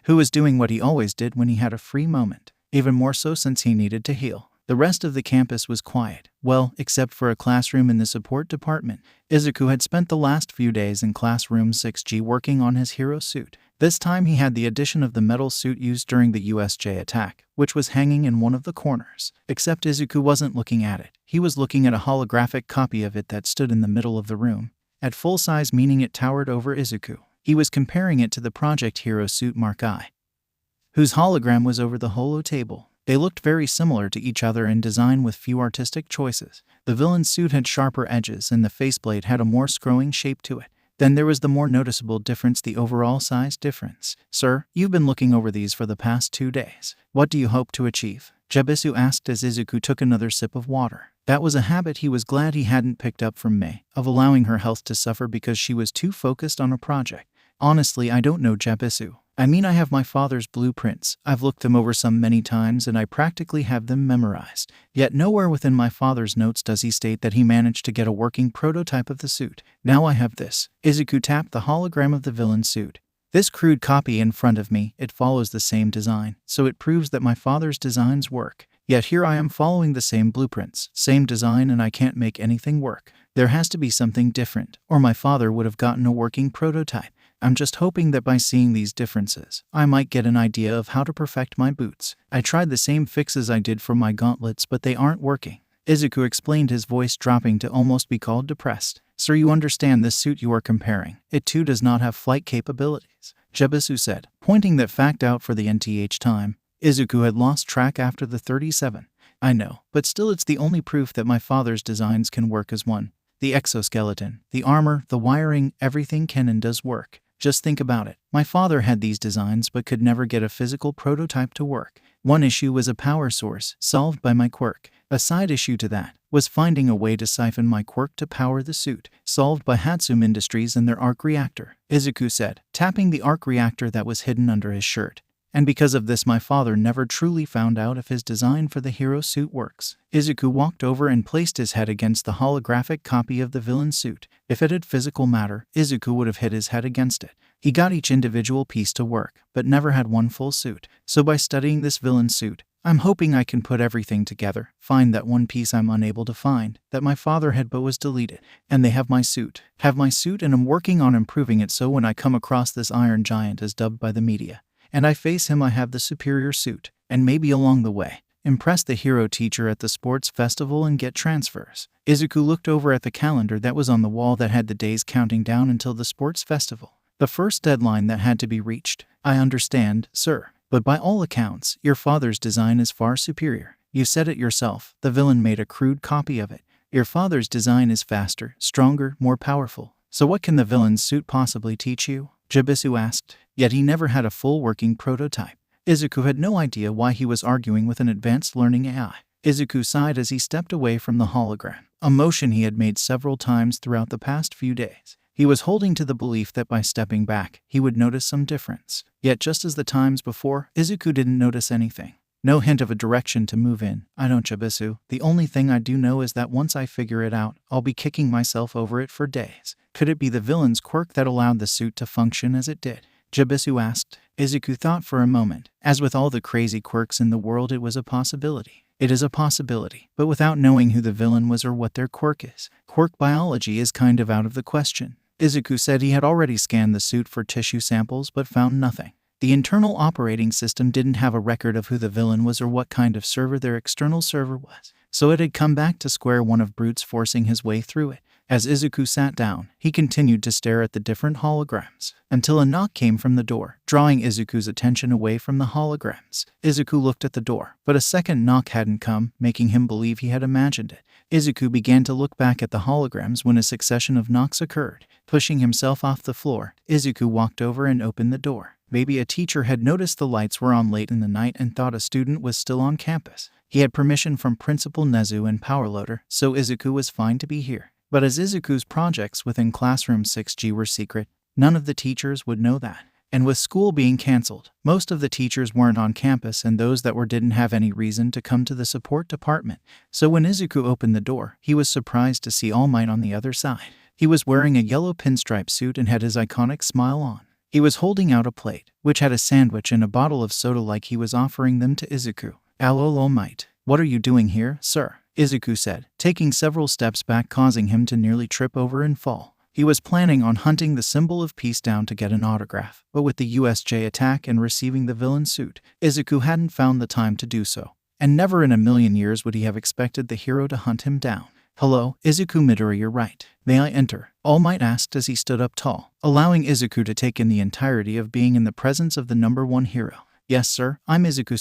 who was doing what he always did when he had a free moment, even more so since he needed to heal. The rest of the campus was quiet, well, except for a classroom in the support department. Izuku had spent the last few days in classroom 6G working on his hero suit. This time he had the addition of the metal suit used during the USJ attack, which was hanging in one of the corners. Except Izuku wasn't looking at it. He was looking at a holographic copy of it that stood in the middle of the room, at full size, meaning it towered over Izuku. He was comparing it to the Project Hero suit Mark I, whose hologram was over the holo table. They looked very similar to each other in design with few artistic choices. The villain's suit had sharper edges and the faceplate had a more scrolling shape to it. Then there was the more noticeable difference, the overall size difference. Sir, you've been looking over these for the past 2 days. What do you hope to achieve? Jebisu asked as Izuku took another sip of water. That was a habit he was glad he hadn't picked up from Mei, of allowing her health to suffer because she was too focused on a project. Honestly, I don't know, Jebisu. I mean, I have my father's blueprints. I've looked them over some many times and I practically have them memorized. Yet nowhere within my father's notes does he state that he managed to get a working prototype of the suit. Now I have this. Izuku tapped the hologram of the villain suit. This crude copy in front of me, it follows the same design, so it proves that my father's designs work. Yet here I am following the same blueprints, same design, and I can't make anything work. There has to be something different, or my father would have gotten a working prototype. I'm just hoping that by seeing these differences, I might get an idea of how to perfect my boots. I tried the same fixes I did for my gauntlets, but they aren't working. Izuku explained, his voice dropping to almost be called depressed. Sir, you understand this suit you are comparing. It too does not have flight capabilities, Jebisu said, pointing that fact out for the nth time. Izuku had lost track after the 37. I know, but still it's the only proof that my father's designs can work as one. The exoskeleton, the armor, the wiring, everything can and does work. Just think about it. My father had these designs but could never get a physical prototype to work. One issue was a power source, solved by my quirk. A side issue to that was finding a way to siphon my quirk to power the suit, solved by Hatsume Industries and their Arc Reactor, Izuku said, tapping the Arc Reactor that was hidden under his shirt. And because of this, my father never truly found out if his design for the hero suit works. Izuku walked over and placed his head against the holographic copy of the villain suit. If it had physical matter, Izuku would have hit his head against it. He got each individual piece to work, but never had one full suit. So by studying this villain suit, I'm hoping I can put everything together, find that one piece I'm unable to find, that my father had but was deleted, and they have my suit. And I'm working on improving it so when I come across this iron giant as dubbed by the media, and I face him, I have the superior suit, and maybe along the way, impress the hero teacher at the sports festival and get transfers. Izuku looked over at the calendar that was on the wall that had the days counting down until the sports festival, the first deadline that had to be reached. I understand, sir, but by all accounts, your father's design is far superior. You said it yourself, the villain made a crude copy of it. Your father's design is faster, stronger, more powerful. So what can the villain's suit possibly teach you? Jebisu asked. Yet he never had a full working prototype. Izuku had no idea why he was arguing with an advanced learning AI. Izuku sighed as he stepped away from the hologram, a motion he had made several times throughout the past few days. He was holding to the belief that by stepping back, he would notice some difference. Yet just as the times before, Izuku didn't notice anything. No hint of a direction to move in. I don't, Jebisu. The only thing I do know is that once I figure it out, I'll be kicking myself over it for days. Could it be the villain's quirk that allowed the suit to function as it did? Jebisu asked. Izuku thought for a moment. As with all the crazy quirks in the world, it was a possibility. It is a possibility, but without knowing who the villain was or what their quirk is. Quirk biology is kind of out of the question. Izuku said he had already scanned the suit for tissue samples but found nothing. The internal operating system didn't have a record of who the villain was or what kind of server their external server was, so it had come back to square one of brutes forcing his way through it. As Izuku sat down, he continued to stare at the different holograms, until a knock came from the door, drawing Izuku's attention away from the holograms. Izuku looked at the door, but a second knock hadn't come, making him believe he had imagined it. Izuku began to look back at the holograms when a succession of knocks occurred. Pushing himself off the floor, Izuku walked over and opened the door. Maybe a teacher had noticed the lights were on late in the night and thought a student was still on campus. He had permission from Principal Nezu and Powerloader, so Izuku was fine to be here. But as Izuku's projects within Classroom 6G were secret, none of the teachers would know that. And with school being cancelled, most of the teachers weren't on campus, and those that were didn't have any reason to come to the support department. So when Izuku opened the door, he was surprised to see All Might on the other side. He was wearing a yellow pinstripe suit and had his iconic smile on. He was holding out a plate, which had a sandwich and a bottle of soda, like he was offering them to Izuku. All Might, what are you doing here, sir? Izuku said, taking several steps back, causing him to nearly trip over and fall. He was planning on hunting the symbol of peace down to get an autograph, but with the USJ attack and receiving the villain suit, Izuku hadn't found the time to do so. And never in a million years would he have expected the hero to hunt him down. Hello, Izuku Midoriya, right? May I enter? All Might asked as he stood up tall, allowing Izuku to take in the entirety of being in the presence of the #1 hero. Yes, sir, I'm Izuku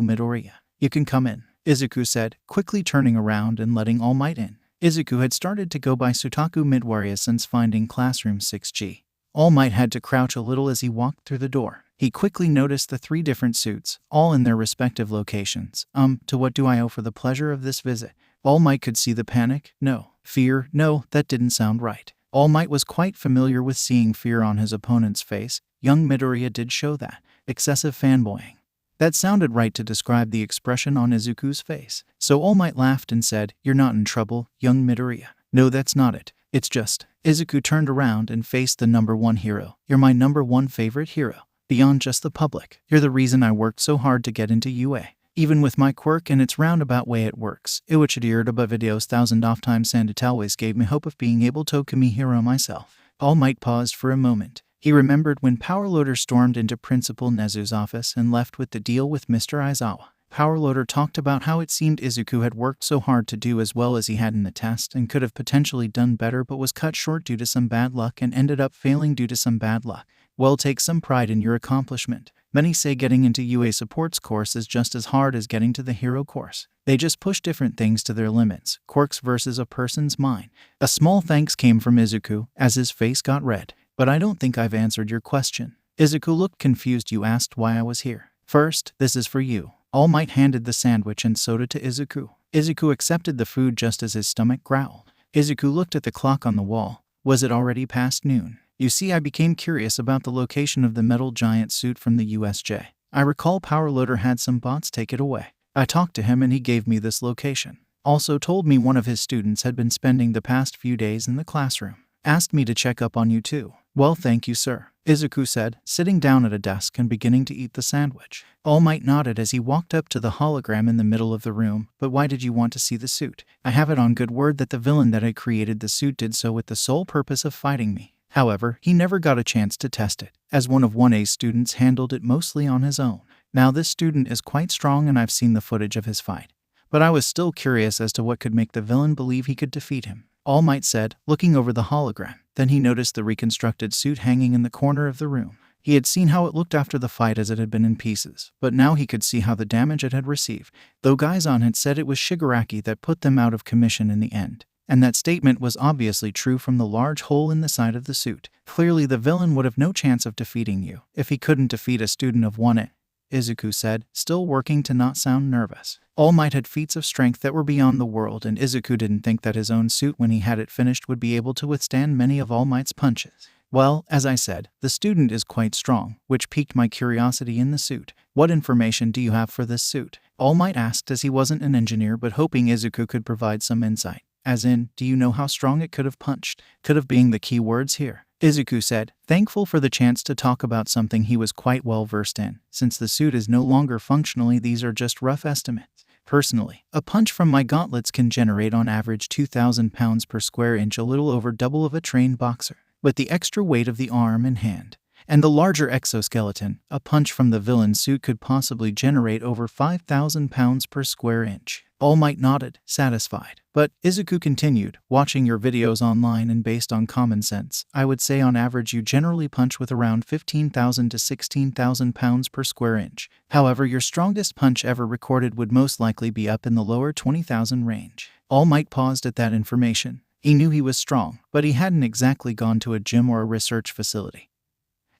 Midoriya. You can come in, Izuku said, quickly turning around and letting All Might in. Izuku had started to go by Izuku Midoriya since finding Classroom 6G. All Might had to crouch a little as he walked through the door. He quickly noticed the 3 different suits, all in their respective locations. To what do I owe for the pleasure of this visit? All Might could see the panic. No. Fear. No, that didn't sound right. All Might was quite familiar with seeing fear on his opponent's face. Young Midoriya did show that. Excessive fanboying. That sounded right to describe the expression on Izuku's face. So All Might laughed and said, "You're not in trouble, young Midoriya." "No, that's not it. It's just, Izuku turned around and faced the number one hero. You're my number one favorite hero. Beyond just the public. You're the reason I worked so hard to get into UA. Even with my quirk and its roundabout way it works, Iwachidired above videos 1000 off times and it always gave me hope of being able to Okami hero myself. All Might paused for a moment. He remembered when Powerloader stormed into Principal Nezu's office and left with the deal with Mr. Aizawa. Powerloader talked about how it seemed Izuku had worked so hard to do as well as he had in the test and could have potentially done better but was cut short due to some bad luck and ended up failing due to some bad luck. Well, take some pride in your accomplishment. Many say getting into UA supports course is just as hard as getting to the hero course. They just push different things to their limits. Quirks versus a person's mind. A small thanks came from Izuku as his face got red. But I don't think I've answered your question. Izuku looked confused. You asked why I was here. First, this is for you. All Might handed the sandwich and soda to Izuku. Izuku accepted the food just as his stomach growled. Izuku looked at the clock on the wall. Was it already past noon? You see, I became curious about the location of the metal giant suit from the USJ. I recall Powerloader had some bots take it away. I talked to him and he gave me this location. Also told me one of his students had been spending the past few days in the classroom. Asked me to check up on you too. Well, thank you, sir, Izuku said, sitting down at a desk and beginning to eat the sandwich. All Might nodded as he walked up to the hologram in the middle of the room. But why did you want to see the suit? I have it on good word that the villain that had created the suit did so with the sole purpose of fighting me. However, he never got a chance to test it, as one of 1A's students handled it mostly on his own. Now this student is quite strong and I've seen the footage of his fight. But I was still curious as to what could make the villain believe he could defeat him. All Might said, looking over the hologram. Then he noticed the reconstructed suit hanging in the corner of the room. He had seen how it looked after the fight as it had been in pieces, but now he could see how the damage it had received, though Gaizan had said it was Shigaraki that put them out of commission in the end. And that statement was obviously true from the large hole in the side of the suit. Clearly the villain would have no chance of defeating you if he couldn't defeat a student of 1A, Izuku said, still working to not sound nervous. All Might had feats of strength that were beyond the world, and Izuku didn't think that his own suit when he had it finished would be able to withstand many of All Might's punches. Well, as I said, the student is quite strong, which piqued my curiosity in the suit. What information do you have for this suit? All Might asked as he wasn't an engineer but hoping Izuku could provide some insight. As in, do you know how strong it could have punched? Could have being the key words here. Izuku said, thankful for the chance to talk about something he was quite well versed in. Since the suit is no longer functionally, these are just rough estimates. Personally, a punch from my gauntlets can generate on average 2,000 pounds per square inch, a little over double of a trained boxer. With the extra weight of the arm and hand, and the larger exoskeleton, a punch from the villain suit could possibly generate over 5,000 pounds per square inch. All Might nodded, satisfied. But, Izuku continued, watching your videos online and based on common sense, I would say on average you generally punch with around 15,000 to 16,000 pounds per square inch. However, your strongest punch ever recorded would most likely be up in the lower 20,000 range. All Might paused at that information. He knew he was strong, but he hadn't exactly gone to a gym or a research facility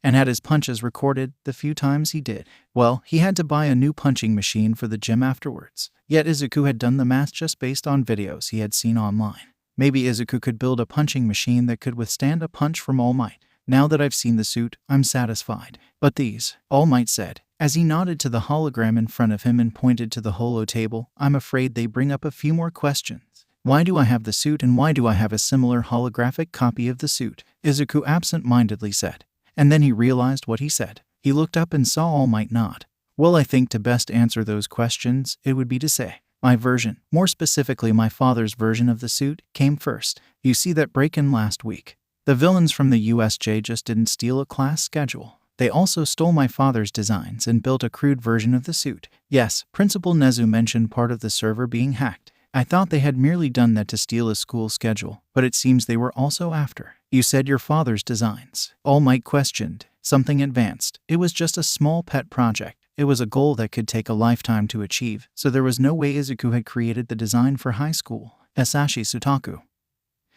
and had his punches recorded the few times he did. Well, he had to buy a new punching machine for the gym afterwards. Yet Izuku had done the math just based on videos he had seen online. Maybe Izuku could build a punching machine that could withstand a punch from All Might. Now that I've seen the suit, I'm satisfied. But these, All Might said, as he nodded to the hologram in front of him and pointed to the holo table, I'm afraid they bring up a few more questions. Why do I have the suit and why do I have a similar holographic copy of the suit? Izuku absent-mindedly said. And then he realized what he said. He looked up and saw All Might nod. Well, I think to best answer those questions, it would be to say, my version, more specifically my father's version of the suit, came first. You see that break-in last week. The villains from the USJ just didn't steal a class schedule. They also stole my father's designs and built a crude version of the suit. Yes, Principal Nezu mentioned part of the server being hacked. I thought they had merely done that to steal a school schedule, but it seems they were also after. You said your father's designs. All Might questioned. Something advanced. It was just a small pet project. It was a goal that could take a lifetime to achieve, so there was no way Izuku had created the design for high school. Asashi Sutaku.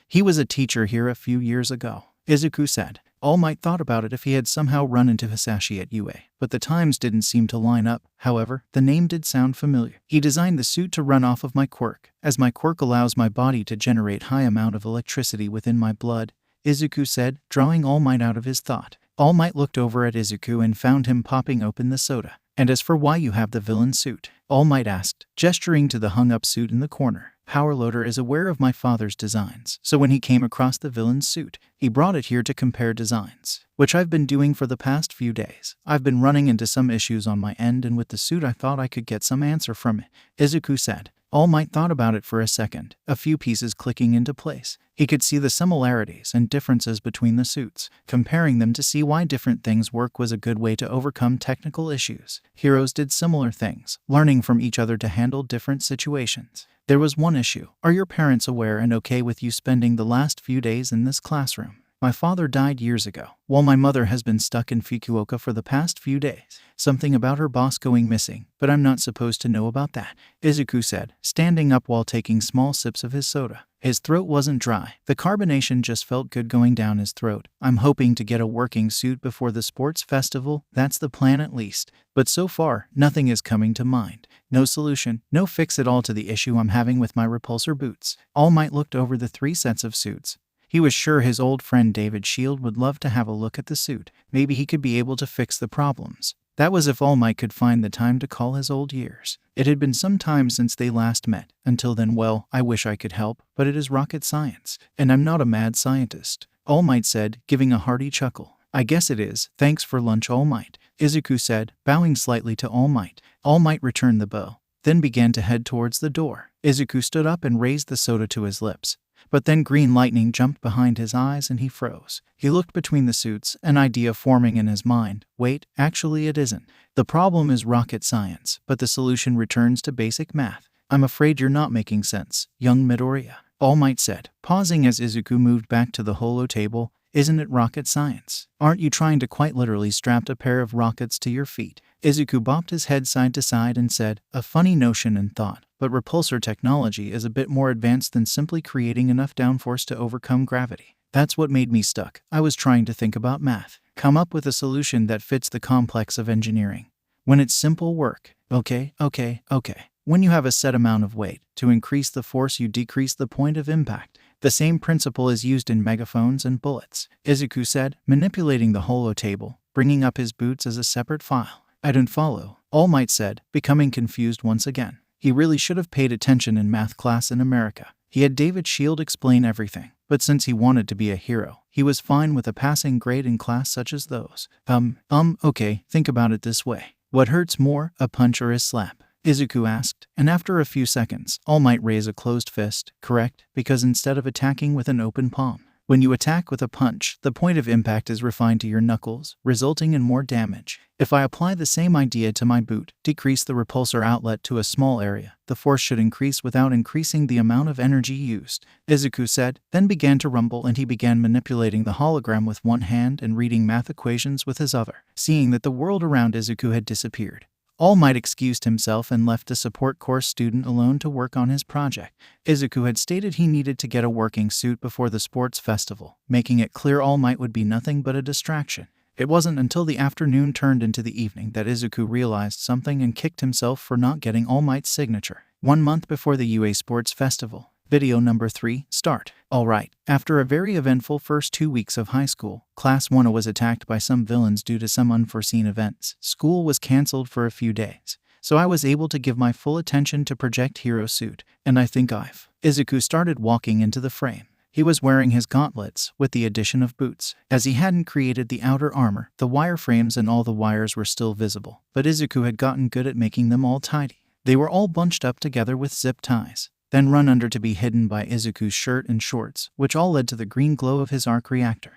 He was a teacher here a few years ago, Izuku said. All Might thought about it if he had somehow run into Hisashi at UA, but the times didn't seem to line up. However, the name did sound familiar. He designed the suit to run off of my quirk, as my quirk allows my body to generate high amount of electricity within my blood, Izuku said, drawing All Might out of his thought. All Might looked over at Izuku and found him popping open the soda. And as for why you have the villain suit, All Might asked, gesturing to the hung-up suit in the corner. Powerloader is aware of my father's designs, so when he came across the villain's suit, he brought it here to compare designs, which I've been doing for the past few days. I've been running into some issues on my end, and with the suit I thought I could get some answer from it, Izuku said. All Might thought about it for a second, a few pieces clicking into place. He could see the similarities and differences between the suits. Comparing them to see why different things work was a good way to overcome technical issues. Heroes did similar things, learning from each other to handle different situations. There was one issue. Are your parents aware and okay with you spending the last few days in this classroom? My father died years ago, while my mother has been stuck in Fukuoka for the past few days. Something about her boss going missing, but I'm not supposed to know about that, Izuku said, standing up while taking small sips of his soda. His throat wasn't dry. The carbonation just felt good going down his throat. I'm hoping to get a working suit before the sports festival. That's the plan at least. But so far, nothing is coming to mind. No solution, no fix at all to the issue I'm having with my repulsor boots. All Might looked over the 3 sets of suits. He was sure his old friend David Shield would love to have a look at the suit. Maybe he could be able to fix the problems. That was if All Might could find the time to call his old years. It had been some time since they last met. Until then, well, I wish I could help, but it is rocket science, and I'm not a mad scientist, All Might said, giving a hearty chuckle. I guess it is. Thanks for lunch, All Might, Izuku said, bowing slightly to All Might. All Might returned the bow, then began to head towards the door. Izuku stood up and raised the soda to his lips. But then green lightning jumped behind his eyes and he froze. He looked between the suits, an idea forming in his mind. Wait, actually it isn't. The problem is rocket science, but the solution returns to basic math. I'm afraid you're not making sense, young Midoriya, All Might said, pausing as Izuku moved back to the holo table. Isn't it rocket science? Aren't you trying to quite literally strap a pair of rockets to your feet? Izuku bopped his head side to side and said, a funny notion and thought, but repulsor technology is a bit more advanced than simply creating enough downforce to overcome gravity. That's what made me stuck. I was trying to think about math, come up with a solution that fits the complex of engineering. When it's simple work, okay. When you have a set amount of weight, to increase the force you decrease the point of impact. The same principle is used in megaphones and bullets, Izuku said, manipulating the holo table, bringing up his boots as a separate file. I don't follow, All Might said, becoming confused once again. He really should have paid attention in math class in America. He had David Shield explain everything, but since he wanted to be a hero, he was fine with a passing grade in class such as those. Okay, think about it this way. What hurts more, a punch or a slap? Izuku asked, and after a few seconds, All Might raise a closed fist, correct? Because instead of attacking with an open palm, when you attack with a punch, the point of impact is refined to your knuckles, resulting in more damage. If I apply the same idea to my boot, decrease the repulsor outlet to a small area, the force should increase without increasing the amount of energy used, Izuku said, then began to rumble and he began manipulating the hologram with one hand and reading math equations with his other. Seeing that the world around Izuku had disappeared, All Might excused himself and left the support course student alone to work on his project. Izuku had stated he needed to get a working suit before the sports festival, making it clear All Might would be nothing but a distraction. It wasn't until the afternoon turned into the evening that Izuku realized something and kicked himself for not getting All Might's signature. 1 month before the UA Sports Festival. Video number 3, start. Alright, after a very eventful first 2 weeks of high school, Class 1 was attacked by some villains due to some unforeseen events. School was cancelled for a few days, so I was able to give my full attention to Project Hero Suit, and I think Izuku started walking into the frame. He was wearing his gauntlets, with the addition of boots. As he hadn't created the outer armor, the wireframes and all the wires were still visible, but Izuku had gotten good at making them all tidy. They were all bunched up together with zip ties, then run under to be hidden by Izuku's shirt and shorts, which all led to the green glow of his arc reactor.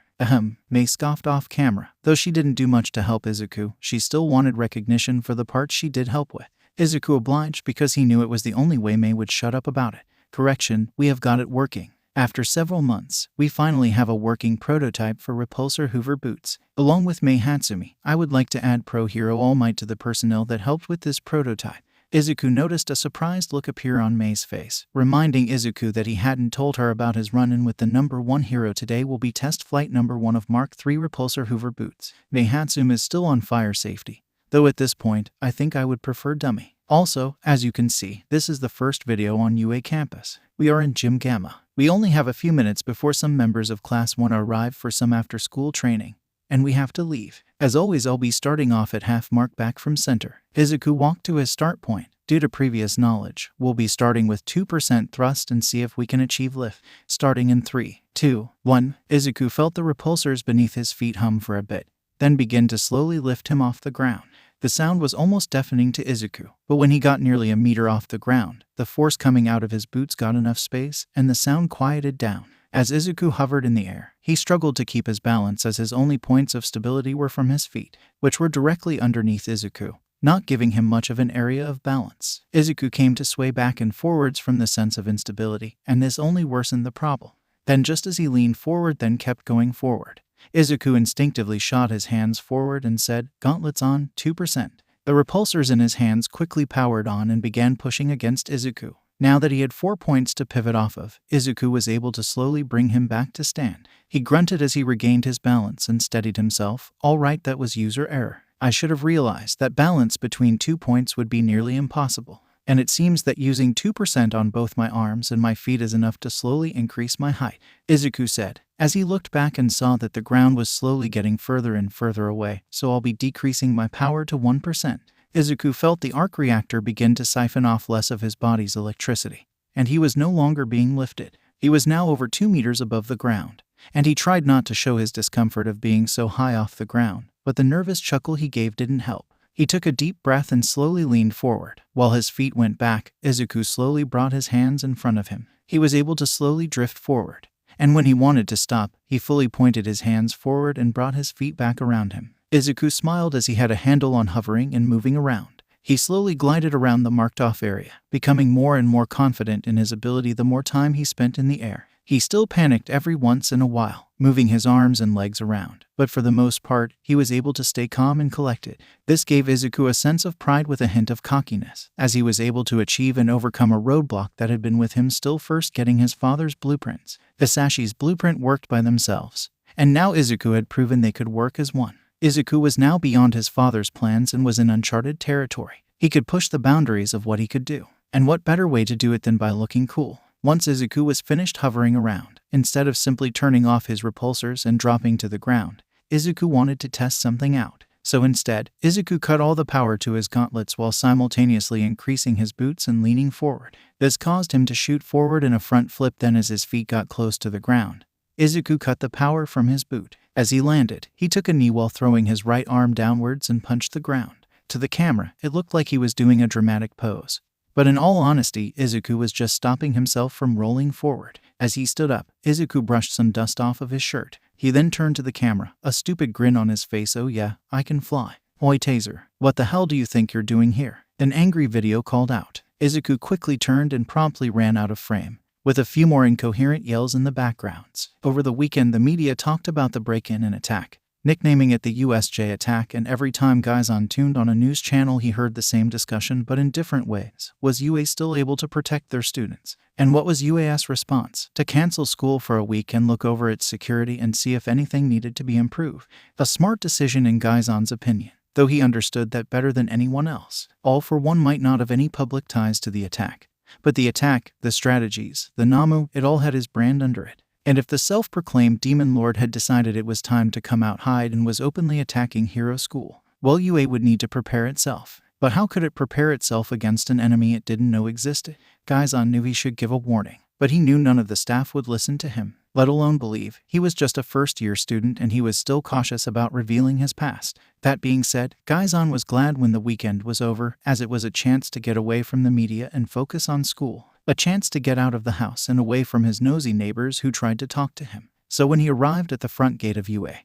Mei scoffed off camera. Though she didn't do much to help Izuku, she still wanted recognition for the parts she did help with. Izuku obliged because he knew it was the only way Mei would shut up about it. Correction, we have got it working. After several months, we finally have a working prototype for repulsor Hoover boots. Along with Mei Hatsume, I would like to add Pro Hero All Might to the personnel that helped with this prototype. Izuku noticed a surprised look appear on Mei's face, reminding Izuku that he hadn't told her about his run-in with the number 1 hero. Today will be test flight number 1 of Mark III repulsor Hoover boots. Mei Hatsume is still on fire safety, though at this point, I think I would prefer dummy. Also, as you can see, this is the first video on UA campus. We are in Gym Gamma. We only have a few minutes before some members of Class 1 arrive for some after-school training, and we have to leave. As always, I'll be starting off at half mark back from center. Izuku walked to his start point, Due to previous knowledge, we'll be starting with 2% thrust and see if we can achieve lift. Starting in 3, 2, 1, Izuku felt the repulsors beneath his feet hum for a bit, then begin to slowly lift him off the ground. The sound was almost deafening to Izuku, but when he got nearly a meter off the ground, the force coming out of his boots got enough space, and the sound quieted down. As Izuku hovered in the air, he struggled to keep his balance as his only points of stability were from his feet, which were directly underneath Izuku, not giving him much of an area of balance. Izuku came to sway back and forwards from the sense of instability, and this only worsened the problem. Then just as he leaned forward then kept going forward, Izuku instinctively shot his hands forward and said, "Gauntlets on, 2%. The repulsors in his hands quickly powered on and began pushing against Izuku. Now that he had 4 points to pivot off of, Izuku was able to slowly bring him back to stand. He grunted as he regained his balance and steadied himself. "All right, that was user error. I should have realized that balance between 2 points would be nearly impossible. And it seems that using 2% on both my arms and my feet is enough to slowly increase my height," Izuku said, as he looked back and saw that the ground was slowly getting further and further away, "so I'll be decreasing my power to 1%. Izuku felt the Arc Reactor begin to siphon off less of his body's electricity, and he was no longer being lifted. He was now over 2 meters above the ground, and he tried not to show his discomfort of being so high off the ground, but the nervous chuckle he gave didn't help. He took a deep breath and slowly leaned forward. While his feet went back, Izuku slowly brought his hands in front of him. He was able to slowly drift forward, and when he wanted to stop, he fully pointed his hands forward and brought his feet back around him. Izuku smiled as he had a handle on hovering and moving around. He slowly glided around the marked-off area, becoming more and more confident in his ability the more time he spent in the air. He still panicked every once in a while, moving his arms and legs around, but for the most part, he was able to stay calm and collected. This gave Izuku a sense of pride with a hint of cockiness, as he was able to achieve and overcome a roadblock that had been with him still first getting his father's blueprints. Isashi's blueprint worked by themselves, and now Izuku had proven they could work as one. Izuku was now beyond his father's plans and was in uncharted territory. He could push the boundaries of what he could do, and what better way to do it than by looking cool. Once Izuku was finished hovering around, instead of simply turning off his repulsors and dropping to the ground, Izuku wanted to test something out. So instead, Izuku cut all the power to his gauntlets while simultaneously increasing his boots and leaning forward. This caused him to shoot forward in a front flip. Then as his feet got close to the ground, Izuku cut the power from his boot. As he landed, he took a knee while throwing his right arm downwards and punched the ground. To the camera, it looked like he was doing a dramatic pose. But in all honesty, Izuku was just stopping himself from rolling forward. As he stood up, Izuku brushed some dust off of his shirt. He then turned to the camera, a stupid grin on his face. "Oh yeah, I can fly. Oi taser, what the hell do you think you're doing here?" An angry video called out. Izuku quickly turned and promptly ran out of frame, with a few more incoherent yells in the backgrounds. Over the weekend, the media talked about the break-in and attack, nicknaming it the USJ attack, and every time Gaizan tuned on a news channel he heard the same discussion but in different ways. Was UA still able to protect their students? And what was UA's response? To cancel school for a week and look over its security and see if anything needed to be improved. A smart decision in Gaizan's opinion, though he understood that better than anyone else. All for One might not have any public ties to the attack, but the attack, the strategies, the Namu, it all had his brand under it. And if the self-proclaimed Demon Lord had decided it was time to come out hide and was openly attacking Hero School, well, UA would need to prepare itself. But how could it prepare itself against an enemy it didn't know existed? Gaizan knew he should give a warning, but he knew none of the staff would listen to him, let alone believe. He was just a first-year student and he was still cautious about revealing his past. That being said, Gaizan was glad when the weekend was over, as it was a chance to get away from the media and focus on school. A chance to get out of the house and away from his nosy neighbors who tried to talk to him. So when he arrived at the front gate of UA,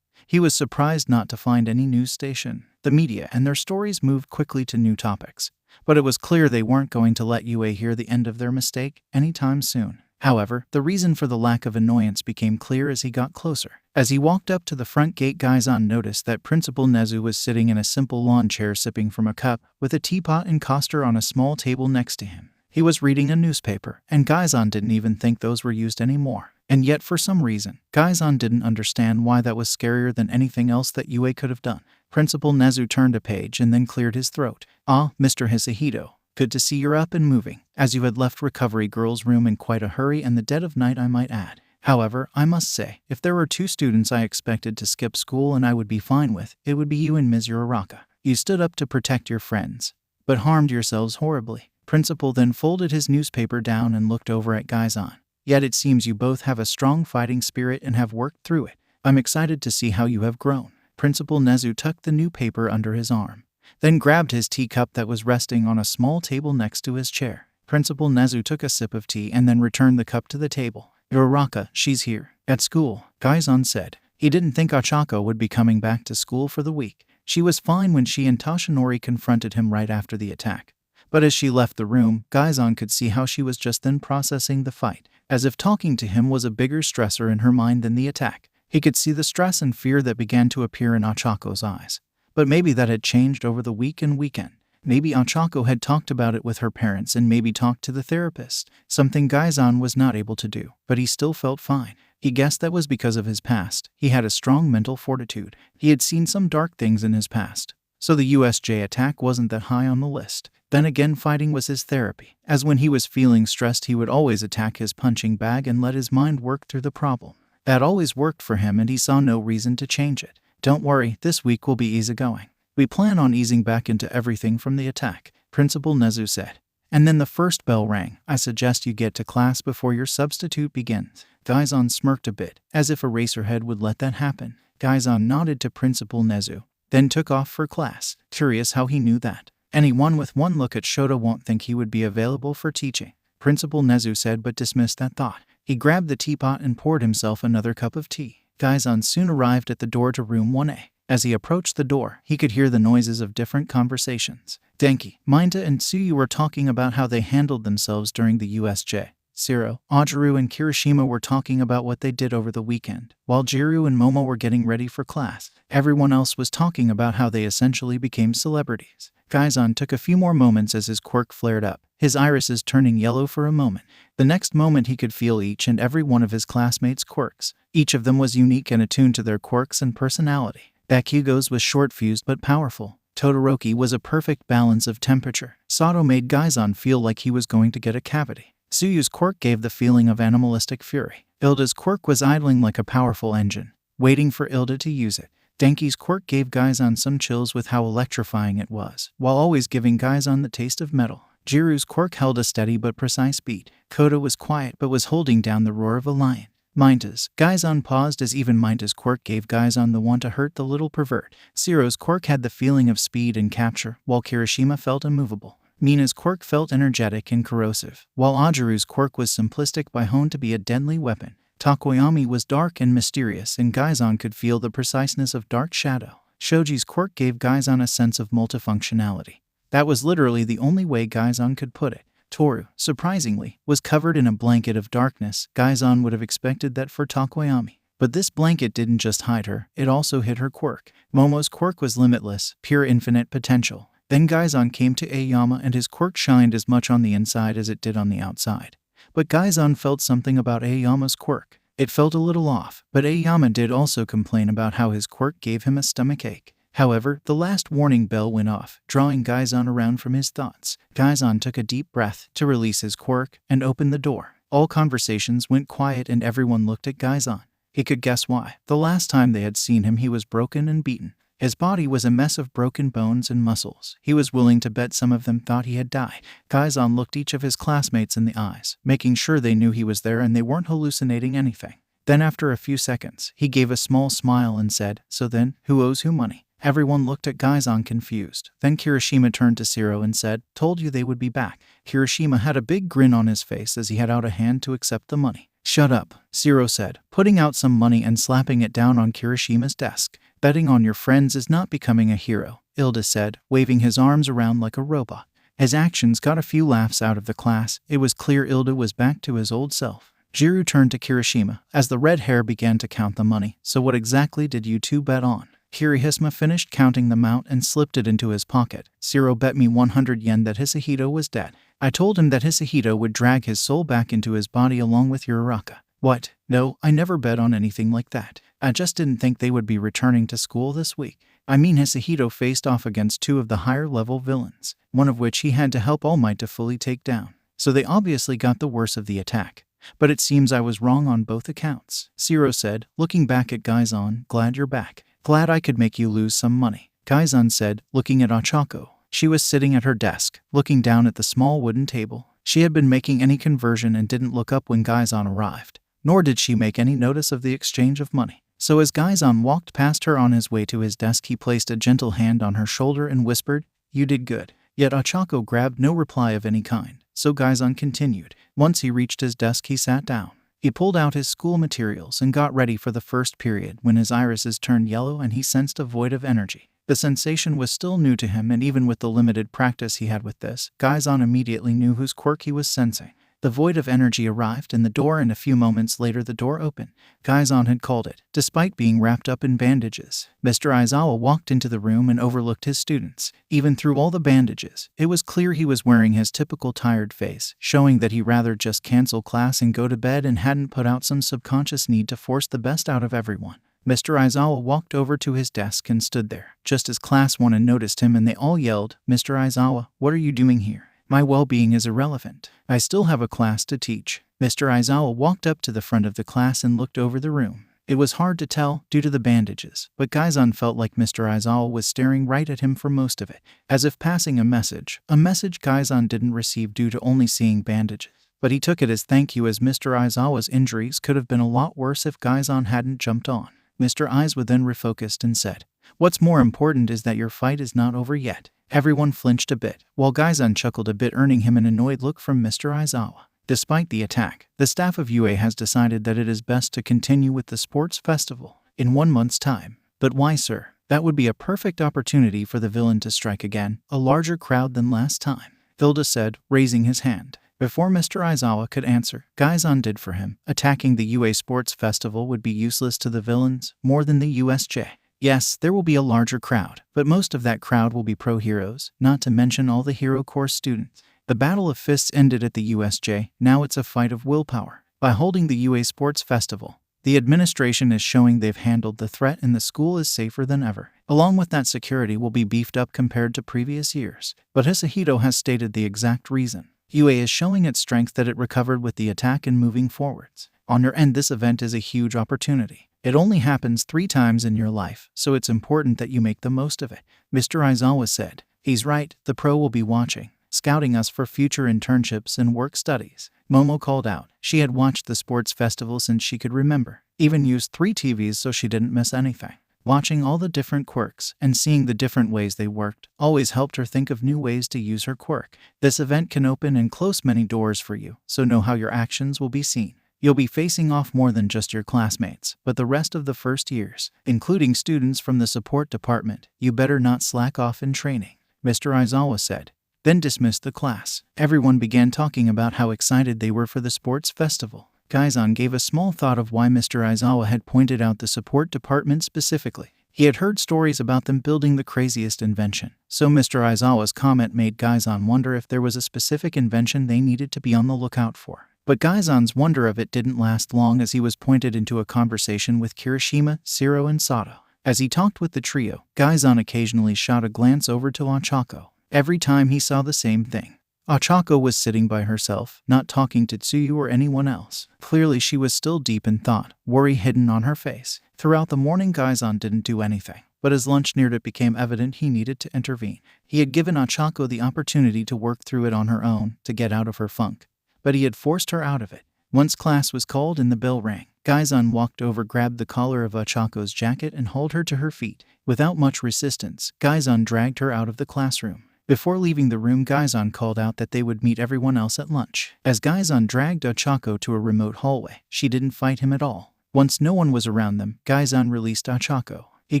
he was surprised not to find any news station. The media and their stories moved quickly to new topics, but it was clear they weren't going to let UA hear the end of their mistake anytime soon. However, the reason for the lack of annoyance became clear as he got closer. As he walked up to the front gate, Gaizan noticed that Principal Nezu was sitting in a simple lawn chair sipping from a cup, with a teapot and coaster on a small table next to him. He was reading a newspaper, and Gaizan didn't even think those were used anymore. And yet, for some reason, Gaizan didn't understand why that was scarier than anything else that UA could have done. Principal Nezu turned a page and then cleared his throat. "Ah, Mr. Hisahito, good to see you're up and moving, as you had left Recovery Girl's room in quite a hurry and the dead of night, I might add. However, I must say, if there were 2 students I expected to skip school and I would be fine with, it would be you and Ms. Uraraka. You stood up to protect your friends. but harmed yourselves horribly. Principal then folded his newspaper down and looked over at Gaizan. Yet it seems you both have a strong fighting spirit and have worked through it. I'm excited to see how you have grown. Principal Nezu tucked the new paper under his arm, then grabbed his teacup that was resting on a small table next to his chair. Principal Nezu took a sip of tea and then returned the cup to the table. Uraraka, she's here. At school, Gaizan said. He didn't think Ochaco would be coming back to school for the week. She was fine when she and Toshinori confronted him right after the attack. But as she left the room, Gaizan could see how she was just then processing the fight, as if talking to him was a bigger stressor in her mind than the attack. He could see the stress and fear that began to appear in Ochaco's eyes. But maybe that had changed over the week and weekend. Maybe Ochaco had talked about it with her parents and maybe talked to the therapist, something Gaizan was not able to do, but he still felt fine. He guessed that was because of his past. He had a strong mental fortitude. He had seen some dark things in his past. So the USJ attack wasn't that high on the list. Then again, fighting was his therapy, as when he was feeling stressed he would always attack his punching bag and let his mind work through the problem. That always worked for him and he saw no reason to change it. Don't worry, this week will be easygoing. We plan on easing back into everything from the attack, Principal Nezu said. And then the first bell rang. I suggest you get to class before your substitute begins. Gaizan smirked a bit, as if a racerhead would let that happen. Gaizan nodded to Principal Nezu, then took off for class, curious how he knew that. Anyone with one look at Shota won't think he would be available for teaching, Principal Nezu said, but dismissed that thought. He grabbed the teapot and poured himself another cup of tea. Gaizan soon arrived at the door to room 1A. As he approached the door, he could hear the noises of different conversations. Denki, Minta and Tsuyu were talking about how they handled themselves during the USJ. Zero, Ajiru and Kirishima were talking about what they did over the weekend, while Jiru and Momo were getting ready for class. Everyone else was talking about how they essentially became celebrities. Gaizan took a few more moments as his quirk flared up, his irises turning yellow for a moment. The next moment he could feel each and every one of his classmates' quirks. Each of them was unique and attuned to their quirks and personality. Bakugo's was short-fused but powerful. Todoroki was a perfect balance of temperature. Sato made Gaizan feel like he was going to get a cavity. Tsuyu's quirk gave the feeling of animalistic fury. Ilda's quirk was idling like a powerful engine, waiting for Ilda to use it. Denki's quirk gave Gaizan some chills with how electrifying it was, while always giving Gaizan the taste of metal. Jiru's quirk held a steady but precise beat. Koda was quiet but was holding down the roar of a lion. Minta's. Gaizan paused as even Minta's quirk gave Gaizan the want to hurt the little pervert. Zero's quirk had the feeling of speed and capture, while Kirishima felt immovable. Mina's quirk felt energetic and corrosive, while Ajiru's quirk was simplistic but honed to be a deadly weapon. Takoyami was dark and mysterious, and Gaizan could feel the preciseness of Dark Shadow. Shoji's quirk gave Gaizan a sense of multifunctionality. That was literally the only way Gaizan could put it. Toru, surprisingly, was covered in a blanket of darkness. Gaizan would have expected that for Takoyami. But this blanket didn't just hide her, it also hid her quirk. Momo's quirk was limitless, pure infinite potential. Then Gaizan came to Aoyama and his quirk shined as much on the inside as it did on the outside. But Gaizan felt something about Aoyama's quirk. It felt a little off, but Aoyama did also complain about how his quirk gave him a stomachache. However, the last warning bell went off, drawing Gaizan around from his thoughts. Gaizan took a deep breath to release his quirk and opened the door. All conversations went quiet and everyone looked at Gaizan. He could guess why. The last time they had seen him he was broken and beaten. His body was a mess of broken bones and muscles. He was willing to bet some of them thought he had died. Gaizan looked each of his classmates in the eyes, making sure they knew he was there and they weren't hallucinating anything. Then after a few seconds, he gave a small smile and said, "So then, who owes who money?" Everyone looked at Gaizan confused. Then Kirishima turned to Zero and said, "Told you they would be back." Kirishima had a big grin on his face as he had out a hand to accept the money. "Shut up," Zero said, putting out some money and slapping it down on Kirishima's desk. "Betting on your friends is not becoming a hero," Ilda said, waving his arms around like a robot. His actions got a few laughs out of the class. It was clear Ilda was back to his old self. Jiru turned to Kirishima as the red hair began to count the money. "So what exactly did you two bet on?" Kirishima finished counting the amount and slipped it into his pocket. "Zero bet me 100 yen that Hisahito was dead. I told him that Hisahito would drag his soul back into his body along with Uraraka." "What? No, I never bet on anything like that. I just didn't think they would be returning to school this week. I mean, Hisahito faced off against two of the higher-level villains, one of which he had to help All Might to fully take down. So they obviously got the worst of the attack. But it seems I was wrong on both accounts," Zero said, looking back at Gaizan. "Glad you're back. Glad I could make you lose some money." Gaizan said, looking at Ochaco. She was sitting at her desk, looking down at the small wooden table. She had been making any conversion and didn't look up when Gaizan arrived, nor did she make any notice of the exchange of money. So as Gaizan walked past her on his way to his desk, he placed a gentle hand on her shoulder and whispered, "You did good." Yet Ochaco grabbed no reply of any kind, so Gaizan continued. Once he reached his desk, he sat down. He pulled out his school materials and got ready for the first period when his irises turned yellow and he sensed a void of energy. The sensation was still new to him, and even with the limited practice he had with this, Gaizan immediately knew whose quirk he was sensing. The void of energy arrived in the door, and a few moments later the door opened. Gaizan had called it, despite being wrapped up in bandages. Mr. Aizawa walked into the room and overlooked his students. Even through all the bandages, it was clear he was wearing his typical tired face, showing that he rather just cancel class and go to bed and hadn't put out some subconscious need to force the best out of everyone. Mr. Aizawa walked over to his desk and stood there, just as Class 1 noticed him, and they all yelled, "Mr. Aizawa, what are you doing here? My well-being is irrelevant. I still have a class to teach." Mr. Aizawa walked up to the front of the class and looked over the room. It was hard to tell due to the bandages, but Gaizan felt like Mr. Aizawa was staring right at him for most of it, as if passing a message Gaizan didn't receive due to only seeing bandages. But he took it as thank you, as Mr. Aizawa's injuries could have been a lot worse if Gaizan hadn't jumped on. Mr. Aizawa then refocused and said, "What's more important is that your fight is not over yet." Everyone flinched a bit, while Gaizan chuckled a bit, earning him an annoyed look from Mr. Aizawa. Despite the attack, the staff of UA has decided that it is best to continue with the sports festival in 1 month's time. But why, sir? That would be a perfect opportunity for the villain to strike again, a larger crowd than last time, Vilda said, raising his hand. Before Mr. Aizawa could answer, Gaizan did for him. Attacking the UA Sports Festival would be useless to the villains, more than the USJ. Yes, there will be a larger crowd, but most of that crowd will be pro-heroes, not to mention all the hero course students. The Battle of Fists ended at the USJ, now it's a fight of willpower. By holding the UA Sports Festival, the administration is showing they've handled the threat and the school is safer than ever. Along with that, security will be beefed up compared to previous years. But Hisahito has stated the exact reason. UA is showing its strength that it recovered with the attack and moving forwards. On your end, this event is a huge opportunity. It only happens 3 times in your life, so it's important that you make the most of it. Mr. Aizawa said, "He's right, the pro will be watching, scouting us for future internships and work studies." Momo called out. She had watched the sports festival since she could remember, even used 3 TVs so she didn't miss anything. Watching all the different quirks and seeing the different ways they worked always helped her think of new ways to use her quirk. This event can open and close many doors for you, so know how your actions will be seen. You'll be facing off more than just your classmates, but the rest of the first years, including students from the support department. You better not slack off in training, Mr. Aizawa said, then dismissed the class. Everyone began talking about how excited they were for the sports festival. Gaizan gave a small thought of why Mr. Aizawa had pointed out the support department specifically. He had heard stories about them building the craziest invention, so Mr. Aizawa's comment made Gaizan wonder if there was a specific invention they needed to be on the lookout for. But Gaizan's wonder of it didn't last long, as he was pointed into a conversation with Kirishima, Siro, and Sato. As he talked with the trio, Gaizan occasionally shot a glance over to Ochaco. Every time he saw the same thing. Ochaco was sitting by herself, not talking to Tsuyu or anyone else. Clearly she was still deep in thought, worry hidden on her face. Throughout the morning, Gaizan didn't do anything, but as lunch neared, it became evident he needed to intervene. He had given Ochaco the opportunity to work through it on her own, to get out of her funk, but he had forced her out of it. Once class was called and the bell rang, Gaizan walked over, grabbed the collar of Ochaco's jacket and hauled her to her feet. Without much resistance, Gaizan dragged her out of the classroom. Before leaving the room, Gaizan called out that they would meet everyone else at lunch. As Gaizan dragged Ochaco to a remote hallway, she didn't fight him at all. Once no one was around them, Gaizan released Ochaco. He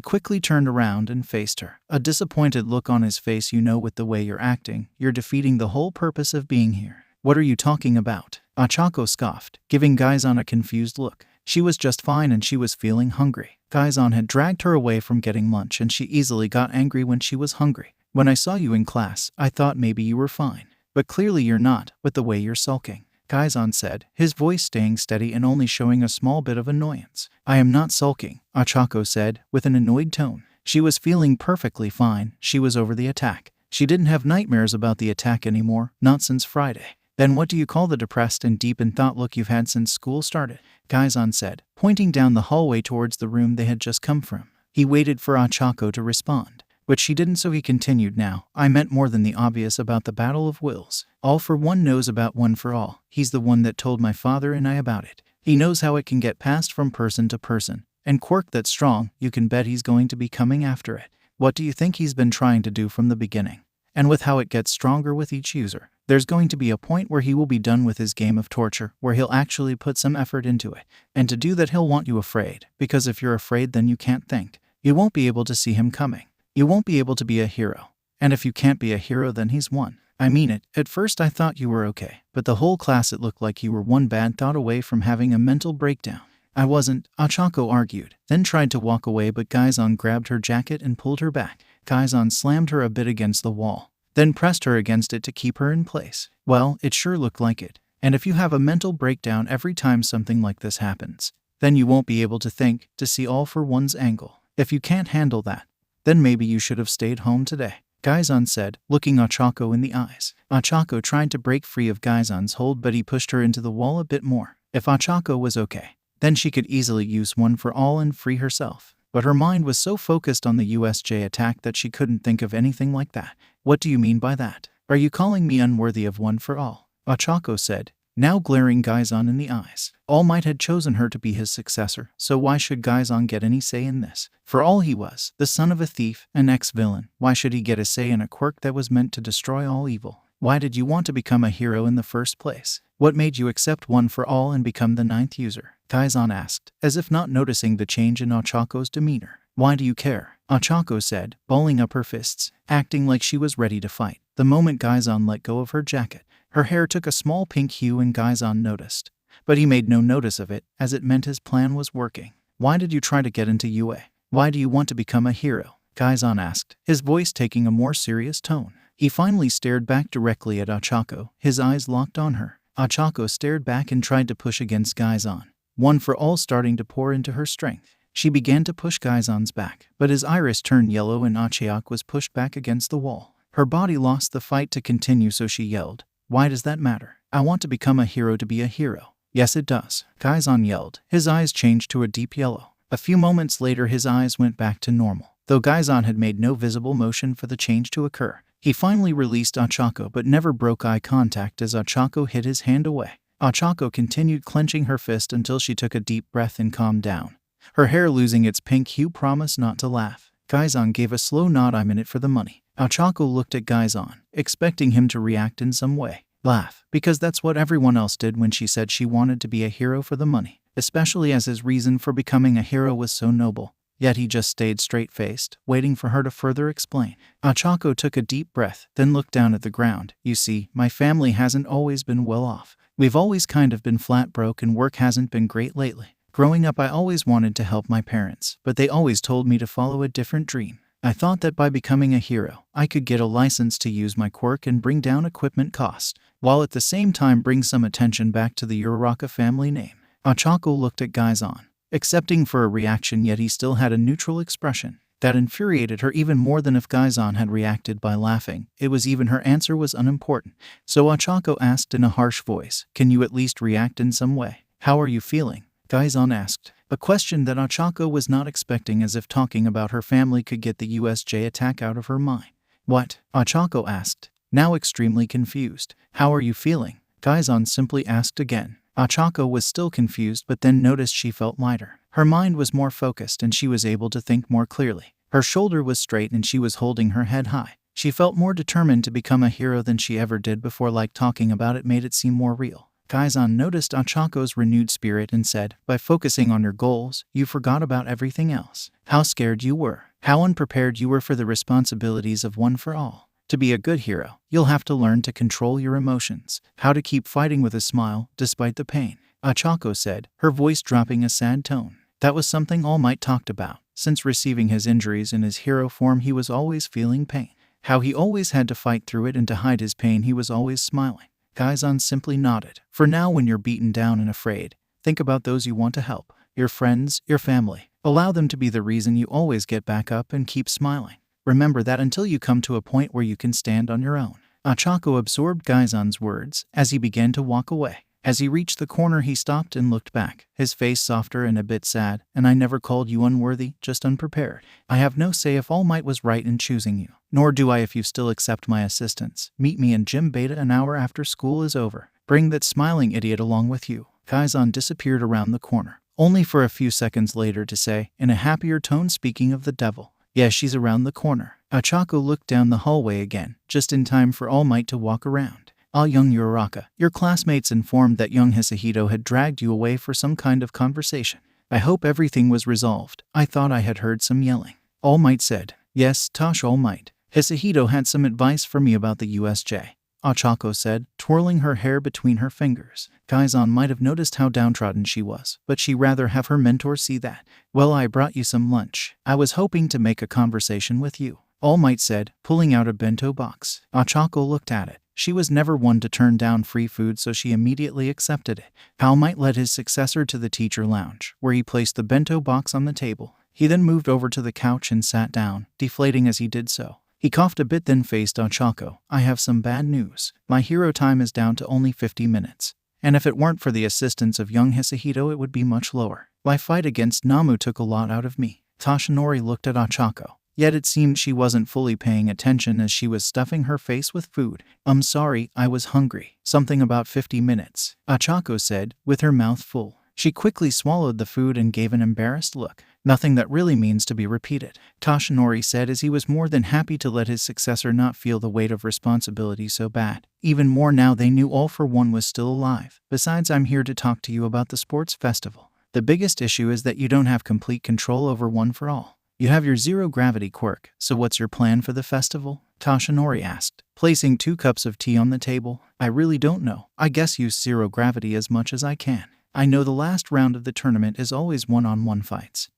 quickly turned around and faced her, a disappointed look on his face. "You know, with the way you're acting, you're defeating the whole purpose of being here." "What are you talking about?" Ochaco scoffed, giving Gaizan a confused look. She was just fine and she was feeling hungry. Gaizan had dragged her away from getting lunch and she easily got angry when she was hungry. "When I saw you in class, I thought maybe you were fine. But clearly you're not, with the way you're sulking," Gaizan said, his voice staying steady and only showing a small bit of annoyance. "I am not sulking," Ochaco said, with an annoyed tone. She was feeling perfectly fine. She was over the attack. She didn't have nightmares about the attack anymore, not since Friday. "Then what do you call the depressed and deep in thought look you've had since school started?" Gaizan said, pointing down the hallway towards the room they had just come from. He waited for Ochaco to respond. But she didn't, so he continued, now, I meant more than the obvious about the battle of wills. All for One knows about One for All. He's the one that told my father and I about it. He knows how it can get passed from person to person. And Quirk that's strong, you can bet he's going to be coming after it. What do you think he's been trying to do from the beginning? And with how it gets stronger with each user, there's going to be a point where he will be done with his game of torture, where he'll actually put some effort into it. And to do that he'll want you afraid, because if you're afraid then you can't think. You won't be able to see him coming. You won't be able to be a hero. And if you can't be a hero then he's won. I mean it, at first I thought you were okay, but the whole class it looked like you were one bad thought away from having a mental breakdown. I wasn't, Ochaco argued, then tried to walk away, but Gaizan grabbed her jacket and pulled her back. Gaizan slammed her a bit against the wall, then pressed her against it to keep her in place. Well, it sure looked like it. And if you have a mental breakdown every time something like this happens, then you won't be able to think, to see All for One's angle. If you can't handle that, then maybe you should have stayed home today, Gaizan said, looking Ochaco in the eyes. Ochaco tried to break free of Gaizan's hold, but he pushed her into the wall a bit more. If Ochaco was okay, then she could easily use One for All and free herself. But her mind was so focused on the USJ attack that she couldn't think of anything like that. What do you mean by that? Are you calling me unworthy of One for All? Ochaco said, now glaring Gaizan in the eyes. All Might had chosen her to be his successor, so why should Gaizan get any say in this? For all he was, the son of a thief, an ex-villain, why should he get a say in a quirk that was meant to destroy all evil? Why did you want to become a hero in the first place? What made you accept One for All and become the 9th user? Gaizan asked, as if not noticing the change in Ochaco's demeanor. Why do you care? Ochaco said, balling up her fists, acting like she was ready to fight. The moment Gaizan let go of her jacket, her hair took a small pink hue and Gaizan noticed. But he made no notice of it, as it meant his plan was working. Why did you try to get into UA? Why do you want to become a hero? Gaizan asked, his voice taking a more serious tone. He finally stared back directly at Ochaco, his eyes locked on her. Ochaco stared back and tried to push against Gaizan, One for All starting to pour into her strength. She began to push Gaizan's back, but his iris turned yellow and Ochaco was pushed back against the wall. Her body lost the fight to continue, so she yelled, why does that matter? I want to become a hero to be a hero. Yes it does, Gaizan yelled. His eyes changed to a deep yellow. A few moments later his eyes went back to normal. Though Gaizan had made no visible motion for the change to occur, he finally released Ochaco but never broke eye contact as Ochaco hid his hand away. Ochaco continued clenching her fist until she took a deep breath and calmed down. Her hair losing its pink hue promised not to laugh. Gaizan gave a slow nod. I'm in it for the money. Ochaco looked at Gaizan, expecting him to react in some way. Laugh, because that's what everyone else did when she said she wanted to be a hero for the money, especially as his reason for becoming a hero was so noble. Yet he just stayed straight-faced, waiting for her to further explain. Ochaco took a deep breath, then looked down at the ground. You see, my family hasn't always been well off. We've always kind of been flat broke and work hasn't been great lately. Growing up I always wanted to help my parents, but they always told me to follow a different dream. I thought that by becoming a hero, I could get a license to use my quirk and bring down equipment costs, while at the same time bring some attention back to the Uraraka family name. Ochaco looked at Gaizan, accepting for a reaction, yet he still had a neutral expression. That infuriated her even more than if Gaizan had reacted by laughing. It was even her answer was unimportant. So Ochaco asked in a harsh voice, can you at least react in some way? How are you feeling? Gaizan asked, a question that Ochaco was not expecting, as if talking about her family could get the USJ attack out of her mind. What? Ochaco asked, now extremely confused. How are you feeling? Gaizan simply asked again. Ochaco was still confused, but then noticed she felt lighter. Her mind was more focused and she was able to think more clearly. Her shoulder was straight and she was holding her head high. She felt more determined to become a hero than she ever did before, like talking about it made it seem more real. Gaizan noticed Ochaco's renewed spirit and said, by focusing on your goals, you forgot about everything else. How scared you were. How unprepared you were for the responsibilities of One for All. To be a good hero, you'll have to learn to control your emotions. How to keep fighting with a smile, despite the pain. Ochaco said, her voice dropping a sad tone. That was something All Might talked about. Since receiving his injuries in his hero form, he was always feeling pain. How he always had to fight through it, and to hide his pain he was always smiling. Gaizan simply nodded. For now, when you're beaten down and afraid, think about those you want to help. Your friends, your family. Allow them to be the reason you always get back up and keep smiling. Remember that until you come to a point where you can stand on your own. Ochaco absorbed Gaizan's words as he began to walk away. As he reached the corner, he stopped and looked back, his face softer and a bit sad. "And I never called you unworthy, just unprepared. I have no say if All Might was right in choosing you, nor do I if you still accept my assistance. Meet me in Gym Beta an hour after school is over. Bring that smiling idiot along with you." Kaizen disappeared around the corner, only for a few seconds later to say, in a happier tone, speaking of the devil, "Yeah, she's around the corner." Ochaco looked down the hallway again, just in time for All Might to walk around. "Ah, young Uraraka, your classmates informed that young Hisahito had dragged you away for some kind of conversation. I hope everything was resolved. I thought I had heard some yelling." All Might said, "Yes, Tosh All Might. Hisahito had some advice for me about the USJ." Ochaco said, twirling her hair between her fingers. Kaizen might have noticed how downtrodden she was, but she'd rather have her mentor see that. "Well, I brought you some lunch. I was hoping to make a conversation with you," All Might said, pulling out a bento box. Ochaco looked at it. She was never one to turn down free food, so she immediately accepted it. All Might led his successor to the teacher lounge, where he placed the bento box on the table. He then moved over to the couch and sat down, deflating as he did so. He coughed a bit, then faced Ochaco. "I have some bad news. My hero time is down to only 50 minutes. And if it weren't for the assistance of young Hisahito, it would be much lower. My fight against Namu took a lot out of me." Toshinori looked at Ochaco. Yet it seemed she wasn't fully paying attention as she was stuffing her face with food. "I'm sorry, I was hungry." "Something about 50 minutes, Ochaco said, with her mouth full. She quickly swallowed the food and gave an embarrassed look. "Nothing that really means to be repeated," Toshinori said, as he was more than happy to let his successor not feel the weight of responsibility so bad. Even more now they knew All for One was still alive. "Besides, I'm here to talk to you about the sports festival. The biggest issue is that you don't have complete control over One for All. You have your zero-gravity quirk, so what's your plan for the festival?" Toshinori asked, placing 2 cups of tea on the table. "I really don't know. I guess use zero-gravity as much as I can. I know the last round of the tournament is always one-on-one fights.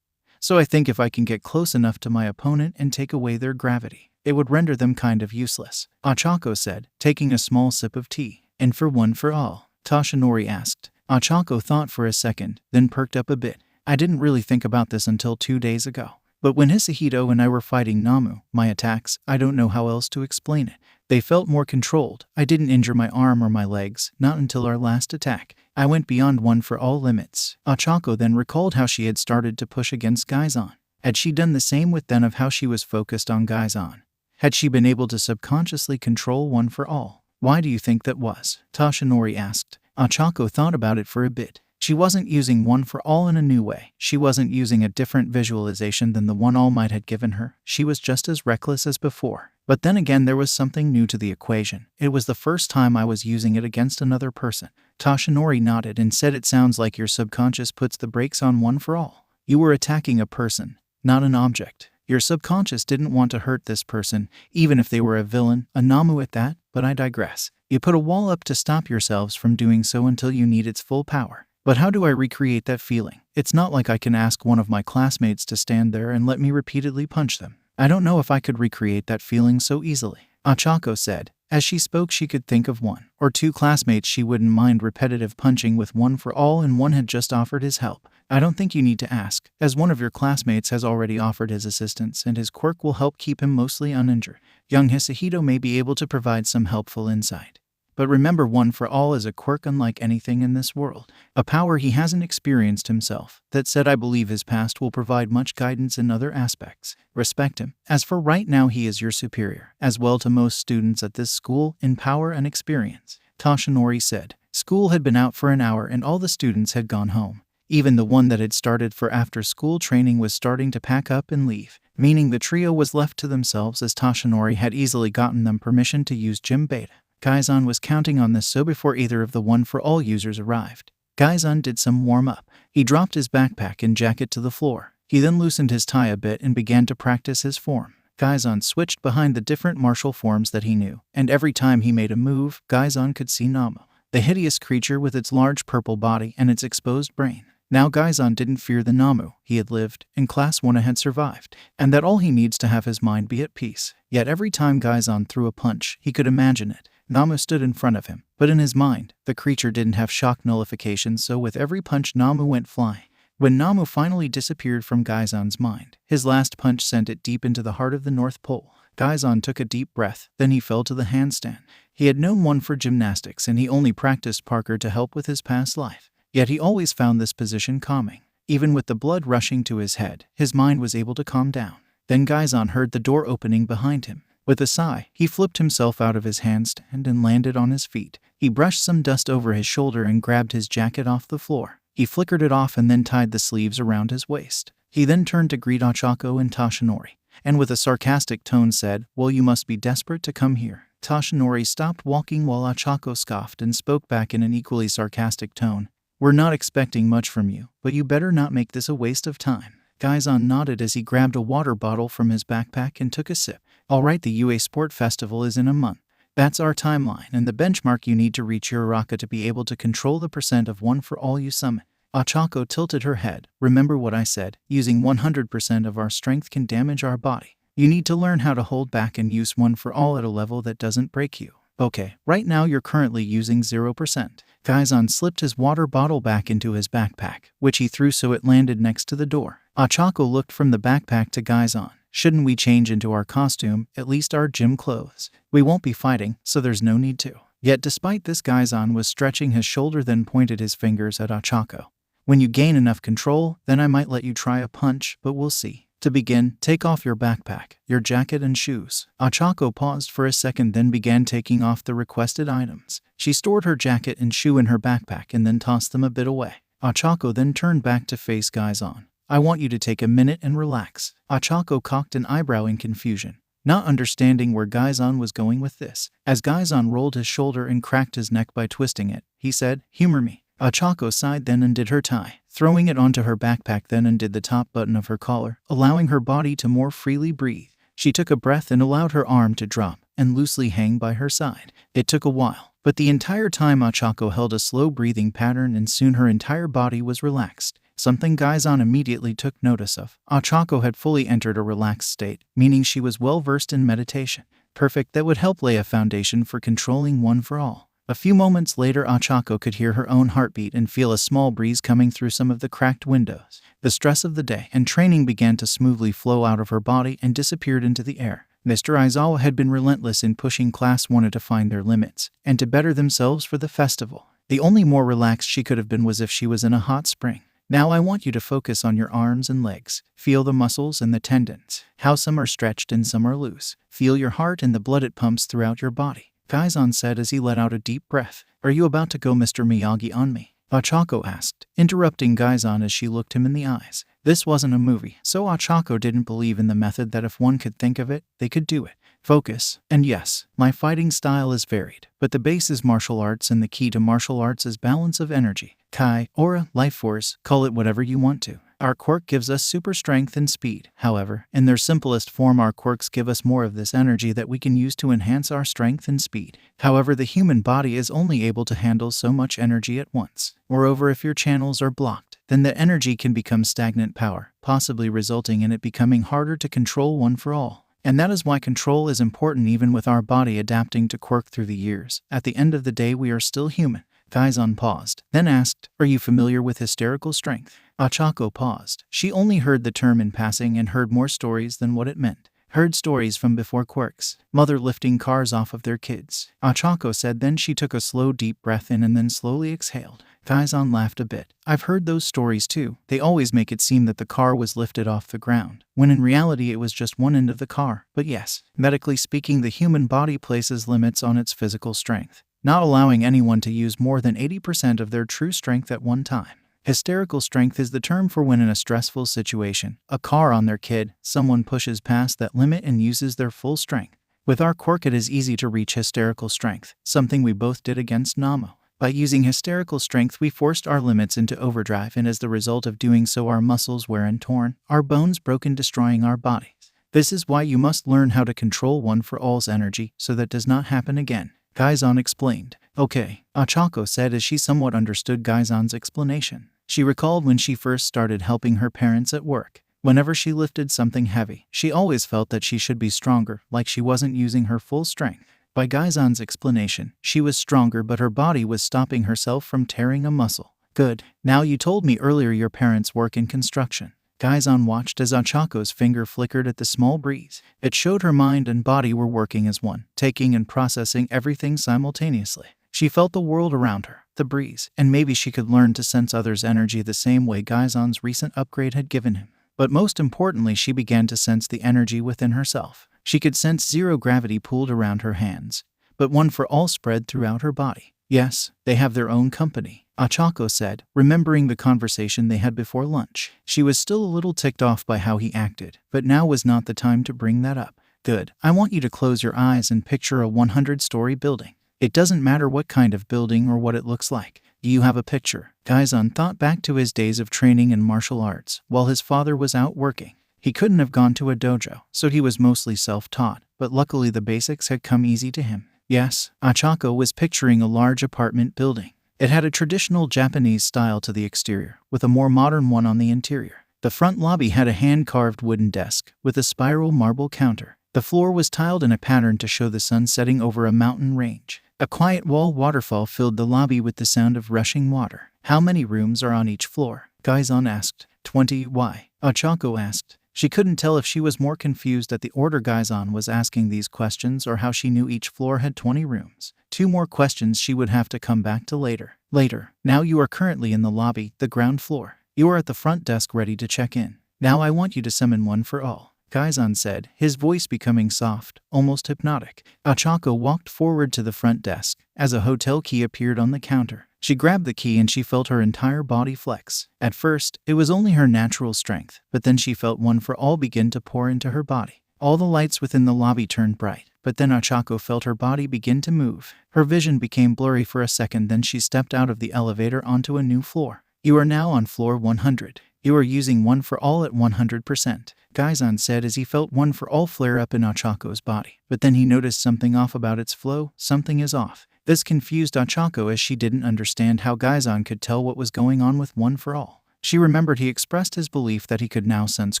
So I think if I can get close enough to my opponent and take away their gravity, it would render them kind of useless," Ochaco said, taking a small sip of tea. "And for One for All?" Toshinori asked. Ochaco thought for a second, then perked up a bit. "I didn't really think about this until 2 days ago. But when Hisahito and I were fighting Namu, my attacks, I don't know how else to explain it. They felt more controlled. I didn't injure my arm or my legs, not until our last attack. I went beyond One for All limits." Ochaco then recalled how she had started to push against Gaizan. Had she done the same with then of how she was focused on Gaizan? Had she been able to subconsciously control One for All? "Why do you think that was?" Toshinori asked. Ochaco thought about it for a bit. She wasn't using One for All in a new way. She wasn't using a different visualization than the one All Might had given her. She was just as reckless as before. But then again, there was something new to the equation. "It was the first time I was using it against another person." Toshinori nodded and said, "It sounds like your subconscious puts the brakes on One for All. You were attacking a person, not an object. Your subconscious didn't want to hurt this person, even if they were a villain, a Namu at that, but I digress. You put a wall up to stop yourselves from doing so until you need its full power. But how do I recreate that feeling? It's not like I can ask one of my classmates to stand there and let me repeatedly punch them. I don't know if I could recreate that feeling so easily," Ochaco said. As she spoke, she could think of 1 or 2 classmates she wouldn't mind repetitive punching with One for All, and one had just offered his help. "I don't think you need to ask, as one of your classmates has already offered his assistance, and his quirk will help keep him mostly uninjured. Young Hisahito may be able to provide some helpful insight. But remember, One for All is a quirk unlike anything in this world, a power he hasn't experienced himself. That said, I believe his past will provide much guidance in other aspects. Respect him. As for right now, he is your superior, as well to most students at this school, in power and experience," Toshinori said. School had been out for an hour and all the students had gone home. Even the one that had started for after-school training was starting to pack up and leave, meaning the trio was left to themselves, as Toshinori had easily gotten them permission to use Gym Beta. Gaizan was counting on this, so before either of the One for All users arrived, Gaizan did some warm-up. He dropped his backpack and jacket to the floor. He then loosened his tie a bit and began to practice his form. Gaizan switched behind the different martial forms that he knew, and every time he made a move, Gaizan could see Namu, the hideous creature with its large purple body and its exposed brain. Now Gaizan didn't fear the Namu. He had lived, and Class 1 had survived, and that all he needs to have his mind be at peace. Yet every time Gaizan threw a punch, he could imagine it. Namu stood in front of him, but in his mind, the creature didn't have shock nullification, so with every punch Namu went flying. When Namu finally disappeared from Gaizan's mind, his last punch sent it deep into the heart of the North Pole. Gaizan took a deep breath, then he fell to the handstand. He had known one for gymnastics and he only practiced Parker to help with his past life. Yet he always found this position calming. Even with the blood rushing to his head, his mind was able to calm down. Then Gaizan heard the door opening behind him. With a sigh, he flipped himself out of his handstand and landed on his feet. He brushed some dust over his shoulder and grabbed his jacket off the floor. He flickered it off and then tied the sleeves around his waist. He then turned to greet Ochaco and Toshinori, and with a sarcastic tone said, "Well, you must be desperate to come here." Toshinori stopped walking while Ochaco scoffed and spoke back in an equally sarcastic tone. "We're not expecting much from you, but you better not make this a waste of time." Gaizan nodded as he grabbed a water bottle from his backpack and took a sip. "All right, the UA Sport Festival is in a month. That's our timeline and the benchmark you need to reach your Uraka to be able to control the percent of one for all you summon." Ochaco tilted her head. "Remember what I said, using 100% of our strength can damage our body. You need to learn how to hold back and use one for all at a level that doesn't break you. Okay, right now you're currently using 0%. Gaizan slipped his water bottle back into his backpack, which he threw so it landed next to the door. Ochaco looked from the backpack to Gaizan. "Shouldn't we change into our costume, at least our gym clothes? We won't be fighting, so there's no need to." Yet despite this, Gaizan was stretching his shoulder, then pointed his fingers at Ochaco. "When you gain enough control, then I might let you try a punch, but we'll see. To begin, take off your backpack, your jacket and shoes." Ochaco paused for a second, then began taking off the requested items. She stored her jacket and shoe in her backpack and then tossed them a bit away. Ochaco then turned back to face Gaizan. "I want you to take a minute and relax." Ochaco cocked an eyebrow in confusion, not understanding where Gaizan was going with this. As Gaizan rolled his shoulder and cracked his neck by twisting it, he said, "Humor me." Ochaco sighed, then undid her tie, throwing it onto her backpack, then undid the top button of her collar, allowing her body to more freely breathe. She took a breath and allowed her arm to drop and loosely hang by her side. It took a while, but the entire time Ochaco held a slow breathing pattern and soon her entire body was relaxed. Something Gaizan immediately took notice of. Ochaco had fully entered a relaxed state, meaning she was well versed in meditation. Perfect, that would help lay a foundation for controlling one for all. A few moments later, Ochaco could hear her own heartbeat and feel a small breeze coming through some of the cracked windows. The stress of the day and training began to smoothly flow out of her body and disappeared into the air. Mr. Aizawa had been relentless in pushing Class 1 to find their limits and to better themselves for the festival. The only more relaxed she could have been was if she was in a hot spring. "Now I want you to focus on your arms and legs. Feel the muscles and the tendons, how some are stretched and some are loose. Feel your heart and the blood it pumps throughout your body." Gaizan said as he let out a deep breath. "Are you about to go Mr. Miyagi on me?" Ochaco asked, interrupting Gaizan as she looked him in the eyes. This wasn't a movie, so Ochaco didn't believe in the method that if one could think of it, they could do it. Focus. And yes, my fighting style is varied, but the base is martial arts and the key to martial arts is balance of energy. Kai, aura, life force, call it whatever you want to. Our quirk gives us super strength and speed. However, in their simplest form, our quirks give us more of this energy that we can use to enhance our strength and speed. However, the human body is only able to handle so much energy at once. Moreover, if your channels are blocked, then the energy can become stagnant power, possibly resulting in it becoming harder to control one for all. And that is why control is important even with our body adapting to quirk through the years. At the end of the day, we are still human. Gaizan paused, then asked, "Are you familiar with hysterical strength?" Ochaco paused. She only heard the term in passing and heard more stories than what it meant. Heard stories from before quirks. Mother lifting cars off of their kids. Ochaco said, then she took a slow deep breath in and then slowly exhaled. Gaizan laughed a bit. "I've heard those stories too. They always make it seem that the car was lifted off the ground, when in reality it was just one end of the car. But yes, medically speaking, the human body places limits on its physical strength, not allowing anyone to use more than 80% of their true strength at one time. Hysterical strength is the term for when in a stressful situation, a car on their kid, someone pushes past that limit and uses their full strength. With our quirk it is easy to reach hysterical strength, something we both did against Namu. By using hysterical strength we forced our limits into overdrive, and as the result of doing so our muscles were torn, our bones broken, destroying our bodies. This is why you must learn how to control one for all's energy so that does not happen again." Gaizan explained. "Okay," Ochaco said as she somewhat understood Gaizan's explanation. She recalled when she first started helping her parents at work. Whenever she lifted something heavy, she always felt that she should be stronger, like she wasn't using her full strength. By Gaizan's explanation, she was stronger but her body was stopping herself from tearing a muscle. "Good. Now you told me earlier your parents work in construction. Gaizan watched as Ochaco's finger flickered at the small breeze. It showed her mind and body were working as one, taking and processing everything simultaneously. She felt the world around her, the breeze, and maybe she could learn to sense others' energy the same way Gaizan's recent upgrade had given him. But most importantly, she began to sense the energy within herself. She could sense zero gravity pulled around her hands, but one for all spread throughout her body. Yes, they have their own company, Ochaco said, remembering the conversation they had before lunch. She was still a little ticked off by how he acted, but now was not the time to bring that up. Good. I want you to close your eyes and picture a 100-story building. It doesn't matter what kind of building or what it looks like. Do you have a picture? Gaizan thought back to his days of training in martial arts while his father was out working. He couldn't have gone to a dojo, so he was mostly self-taught, but luckily the basics had come easy to him. Yes, Ochaco was picturing a large apartment building. It had a traditional Japanese style to the exterior, with a more modern one on the interior. The front lobby had a hand-carved wooden desk with a spiral marble counter. The floor was tiled in a pattern to show the sun setting over a mountain range. A quiet wall waterfall filled the lobby with the sound of rushing water. How many rooms are on each floor? Gaizan asked. 20. Why? Ochaco asked. She couldn't tell if she was more confused at the order Gaizan was asking these questions or how she knew each floor had 20 rooms. 2 more questions she would have to come back to later. Now you are currently in the lobby, the ground floor. You are at the front desk ready to check in. Now I want you to summon one for all, Gaizan said, his voice becoming soft, almost hypnotic. Ochaco walked forward to the front desk as a hotel key appeared on the counter. She grabbed the key and she felt her entire body flex. At first, it was only her natural strength, but then she felt one for all begin to pour into her body. All the lights within the lobby turned bright, but then Ochaco felt her body begin to move. Her vision became blurry for a second, then she stepped out of the elevator onto a new floor. You are now on floor 100. You are using one for all at 100%, Gaizan said as he felt one for all flare up in Ochaco's body. But then he noticed something off about its flow. Something is off. This confused Ochaco as she didn't understand how Gaizan could tell what was going on with one for all. She remembered he expressed his belief that he could now sense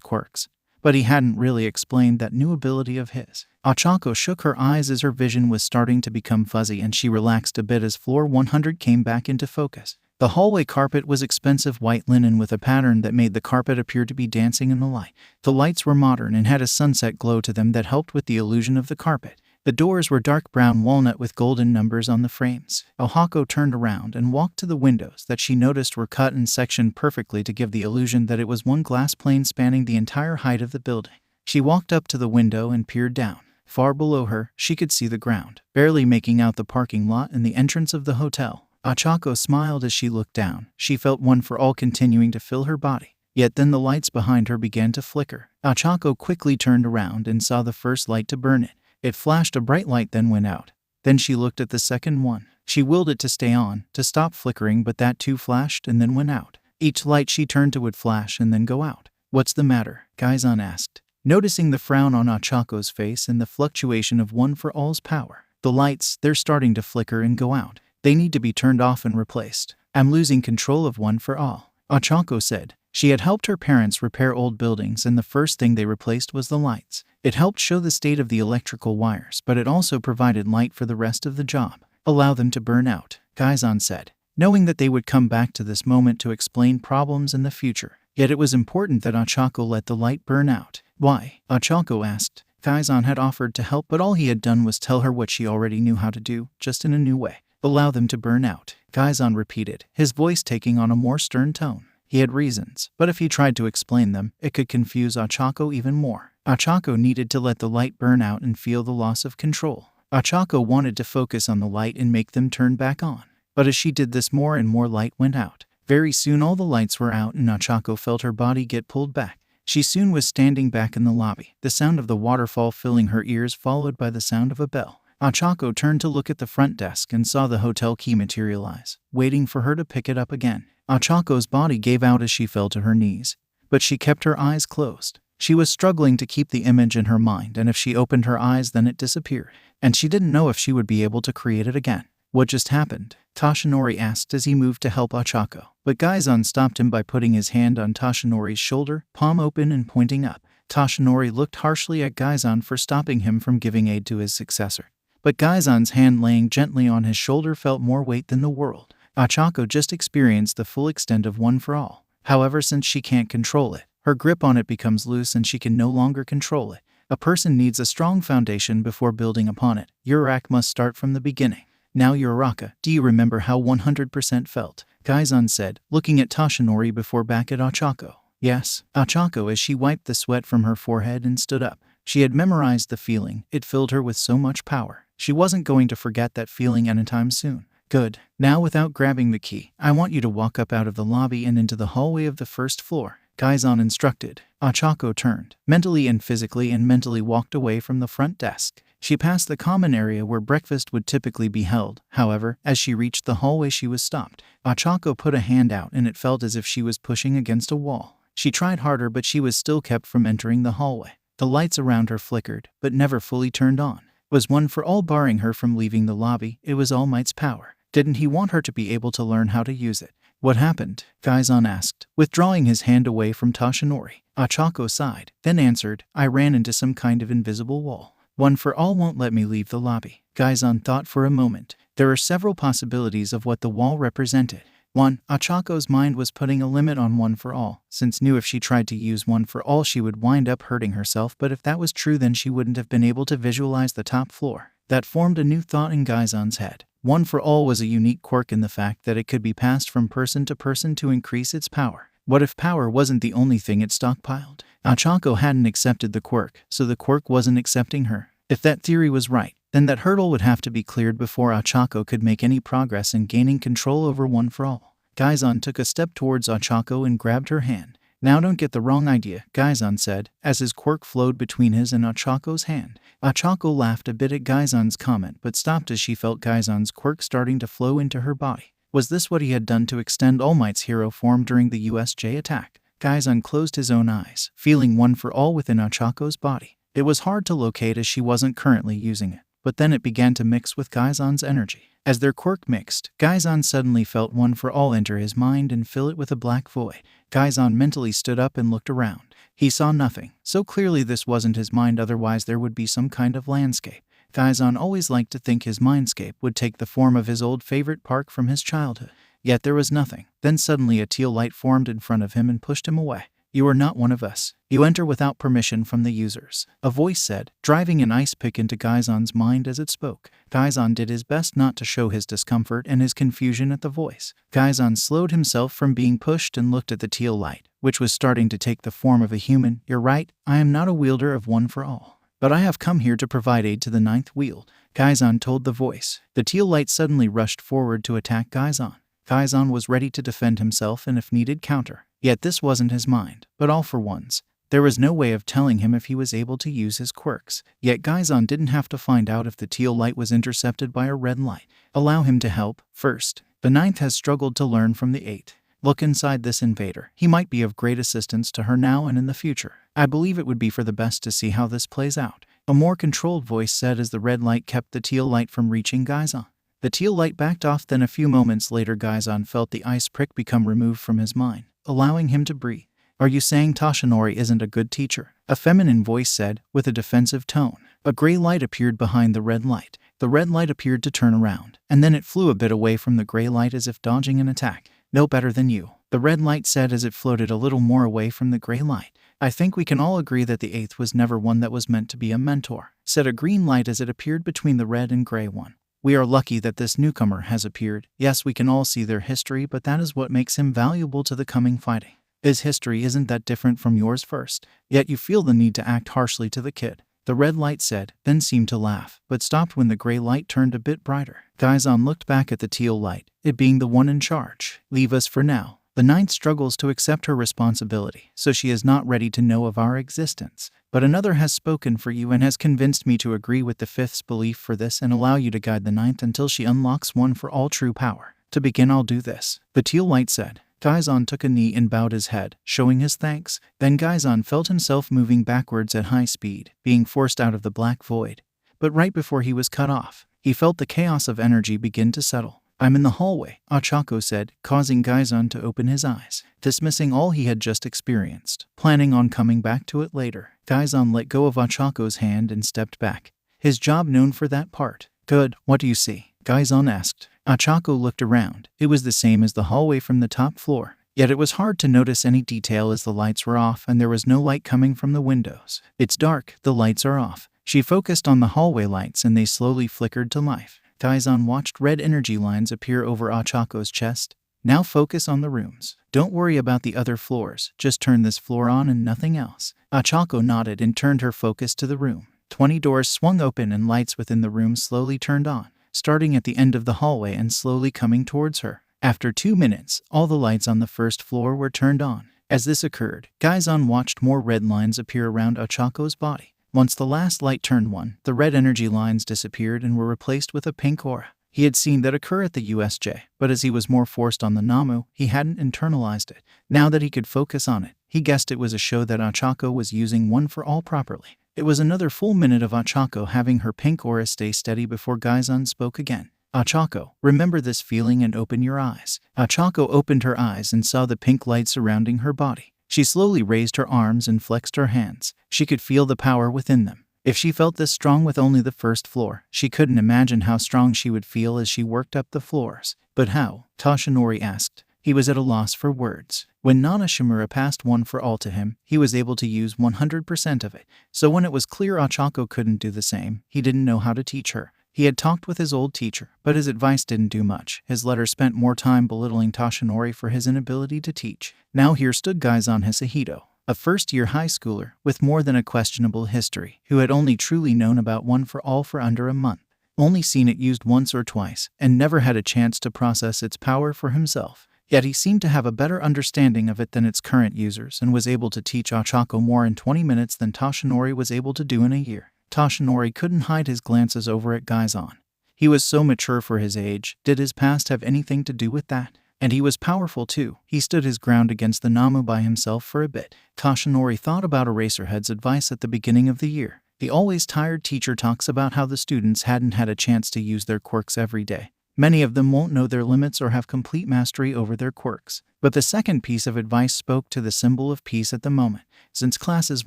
quirks, but he hadn't really explained that new ability of his. Ochaco shook her eyes as her vision was starting to become fuzzy and she relaxed a bit as floor 100 came back into focus. The hallway carpet was expensive white linen with a pattern that made the carpet appear to be dancing in the light. The lights were modern and had a sunset glow to them that helped with the illusion of the carpet. The doors were dark brown walnut with golden numbers on the frames. Ochaco turned around and walked to the windows that she noticed were cut and sectioned perfectly to give the illusion that it was one glass plane spanning the entire height of the building. She walked up to the window and peered down. Far below her, she could see the ground, barely making out the parking lot and the entrance of the hotel. Ochaco smiled as she looked down. She felt one for all continuing to fill her body. Yet then the lights behind her began to flicker. Ochaco quickly turned around and saw the first light to burn it. It flashed a bright light, then went out. Then she looked at the second one. She willed it to stay on, to stop flickering, but that too flashed and then went out. Each light she turned to would flash and then go out. What's the matter? Gaizan asked, noticing the frown on Ochaco's face and the fluctuation of one for all's power. The lights, they're starting to flicker and go out. They need to be turned off and replaced. I'm losing control of one for all, Ochaco said. She had helped her parents repair old buildings and the first thing they replaced was the lights. It helped show the state of the electrical wires, but it also provided light for the rest of the job. Allow them to burn out, Gaizan said, knowing that they would come back to this moment to explain problems in the future. Yet it was important that Ochaco let the light burn out. Why? Ochaco asked. Gaizan had offered to help, but all he had done was tell her what she already knew how to do, just in a new way. Allow them to burn out, Gaizan repeated, his voice taking on a more stern tone. He had reasons, but if he tried to explain them, it could confuse Ochaco even more. Ochaco needed to let the light burn out and feel the loss of control. Ochaco wanted to focus on the light and make them turn back on. But as she did this, more and more light went out. Very soon all the lights were out and Ochaco felt her body get pulled back. She soon was standing back in the lobby, the sound of the waterfall filling her ears followed by the sound of a bell. Ochaco turned to look at the front desk and saw the hotel key materialize, waiting for her to pick it up again. Ochaco's body gave out as she fell to her knees, but she kept her eyes closed. She was struggling to keep the image in her mind, and if she opened her eyes then it disappeared, and she didn't know if she would be able to create it again. What just happened? Toshinori asked as he moved to help Ochaco, but Gaizan stopped him by putting his hand on Toshinori's shoulder, palm open and pointing up. Toshinori looked harshly at Gaizan for stopping him from giving aid to his successor, but Gaizan's hand laying gently on his shoulder felt more weight than the world. Ochaco just experienced the full extent of one for all. However, since she can't control it, Her grip on it becomes loose and she can no longer control it. A person needs a strong foundation before building upon it. Your act must start from the beginning. Now Uraraka, do you remember how 100% felt? Gaizan said, looking at Toshinori before back at Ochaco. Yes, Ochaco, as she wiped the sweat from her forehead and stood up. She had memorized the feeling. It filled her with so much power. She wasn't going to forget that feeling anytime soon. Good. Now without grabbing the key, I want you to walk up out of the lobby and into the hallway of the first floor. Gaizan instructed. Ochaco turned, mentally and physically, and mentally walked away from the front desk. She passed the common area where breakfast would typically be held. However, as she reached the hallway she was stopped. Ochaco put a hand out and it felt as if she was pushing against a wall. She tried harder but she was still kept from entering the hallway. The lights around her flickered, but never fully turned on. Was One for All barring her from leaving the lobby? It was All Might's power. Didn't he want her to be able to learn how to use it? What happened? Gaizan asked, withdrawing his hand away from Toshinori. Ochaco sighed, then answered, I ran into some kind of invisible wall. One for All won't let me leave the lobby. Gaizan thought for a moment. There are several possibilities of what the wall represented. 1. Ochaco's mind was putting a limit on One for All, since knew if she tried to use One for All she would wind up hurting herself, but if that was true then she wouldn't have been able to visualize the top floor. That formed a new thought in Gaizan's head. One for All was a unique quirk in the fact that it could be passed from person to person to increase its power. What if power wasn't the only thing it stockpiled? Ochaco hadn't accepted the quirk, so the quirk wasn't accepting her. If that theory was right, then that hurdle would have to be cleared before Ochaco could make any progress in gaining control over One for All. Gaizan took a step towards Ochaco and grabbed her hand. Now don't get the wrong idea, Gaizan said, as his quirk flowed between his and Ochaco's hand. Ochaco laughed a bit at Gaizan's comment but stopped as she felt Gaizan's quirk starting to flow into her body. Was this what he had done to extend All Might's hero form during the USJ attack? Gaizan closed his own eyes, feeling One for All within Ochaco's body. It was hard to locate as she wasn't currently using it, but then it began to mix with Gaizan's energy. As their quirk mixed, Gaizan suddenly felt One for All enter his mind and fill it with a black void. Gaizan mentally stood up and looked around. He saw nothing, so clearly this wasn't his mind, otherwise there would be some kind of landscape. Gaizan always liked to think his mindscape would take the form of his old favorite park from his childhood. Yet there was nothing. Then suddenly a teal light formed in front of him and pushed him away. You are not one of us. You enter without permission from the users, a voice said, driving an ice pick into Gaizan's mind as it spoke. Gaizan did his best not to show his discomfort and his confusion at the voice. Gaizan slowed himself from being pushed and looked at the teal light, which was starting to take the form of a human. You're right, I am not a wielder of One for All, but I have come here to provide aid to the ninth wield, Gaizan told the voice. The teal light suddenly rushed forward to attack Gaizan. Gaizan was ready to defend himself and if needed counter. Yet this wasn't his mind, but All for One's. There was no way of telling him if he was able to use his quirks. Yet Gaizan didn't have to find out if the teal light was intercepted by a red light. Allow him to help. First, the ninth has struggled to learn from the eighth. Look inside this invader. He might be of great assistance to her now and in the future. I believe it would be for the best to see how this plays out, a more controlled voice said as the red light kept the teal light from reaching Gaizan. The teal light backed off, then a few moments later Gaizan felt the ice prick become removed from his mind, allowing him to breathe. Are you saying Toshinori isn't a good teacher? A feminine voice said, with a defensive tone. A gray light appeared behind the red light. The red light appeared to turn around, and then it flew a bit away from the gray light as if dodging an attack. No better than you, the red light said as it floated a little more away from the gray light. I think we can all agree that the eighth was never one that was meant to be a mentor, said a green light as it appeared between the red and gray one. We are lucky that this newcomer has appeared. Yes, we can all see their history, but that is what makes him valuable to the coming fighting. His history isn't that different from yours first, yet you feel the need to act harshly to the kid, the red light said, then seemed to laugh, but stopped when the gray light turned a bit brighter. Gaizan looked back at the teal light, it being the one in charge. Leave us for now. The ninth struggles to accept her responsibility, so she is not ready to know of our existence. But another has spoken for you and has convinced me to agree with the fifth's belief for this and allow you to guide the ninth until she unlocks One for All true power. To begin, I'll do this, the teal light said. Gaizan took a knee and bowed his head, showing his thanks. Then Gaizan felt himself moving backwards at high speed, being forced out of the black void. But right before he was cut off, he felt the chaos of energy begin to settle. I'm in the hallway, Ochaco said, causing Gaizan to open his eyes, dismissing all he had just experienced, planning on coming back to it later. Gaizan let go of Ochaco's hand and stepped back, his job known for that part. Good, what do you see? Gaizan asked. Ochaco looked around. It was the same as the hallway from the top floor. Yet it was hard to notice any detail as the lights were off and there was no light coming from the windows. It's dark, the lights are off. She focused on the hallway lights and they slowly flickered to life. Gaizan watched red energy lines appear over Ochaco's chest. Now focus on the rooms. Don't worry about the other floors, just turn this floor on and nothing else. Ochaco nodded and turned her focus to the room. 20 doors swung open and lights within the room slowly turned on, starting at the end of the hallway and slowly coming towards her. After 2 minutes, all the lights on the first floor were turned on. As this occurred, Gaizan watched more red lines appear around Ochaco's body. Once the last light turned on, the red energy lines disappeared and were replaced with a pink aura. He had seen that occur at the USJ, but as he was more forced on the Namu, he hadn't internalized it. Now that he could focus on it, he guessed it was a show that Ochaco was using One for All properly. It was another full minute of Ochaco having her pink aura stay steady before Gaizan spoke again. Ochaco, remember this feeling and open your eyes. Ochaco opened her eyes and saw the pink light surrounding her body. She slowly raised her arms and flexed her hands. She could feel the power within them. If she felt this strong with only the first floor, she couldn't imagine how strong she would feel as she worked up the floors. But how? Toshinori asked. He was at a loss for words. When Nana Shimura passed One for All to him, he was able to use 100% of it. So when it was clear Ochaco couldn't do the same, he didn't know how to teach her. He had talked with his old teacher, but his advice didn't do much. His letter spent more time belittling Toshinori for his inability to teach. Now here stood Gaizan Hisahito, a first-year high schooler with more than a questionable history, who had only truly known about One for All for under a month, only seen it used once or twice, and never had a chance to process its power for himself. Yet he seemed to have a better understanding of it than its current users and was able to teach Ochaco more in 20 minutes than Toshinori was able to do in a year. Toshinori couldn't hide his glances over at Gaizan. He was so mature for his age. Did his past have anything to do with that? And he was powerful too. He stood his ground against the Namu by himself for a bit. Toshinori thought about Eraserhead's advice at the beginning of the year. The always tired teacher talks about how the students hadn't had a chance to use their quirks every day. Many of them won't know their limits or have complete mastery over their quirks. But the second piece of advice spoke to the symbol of peace at the moment. Since classes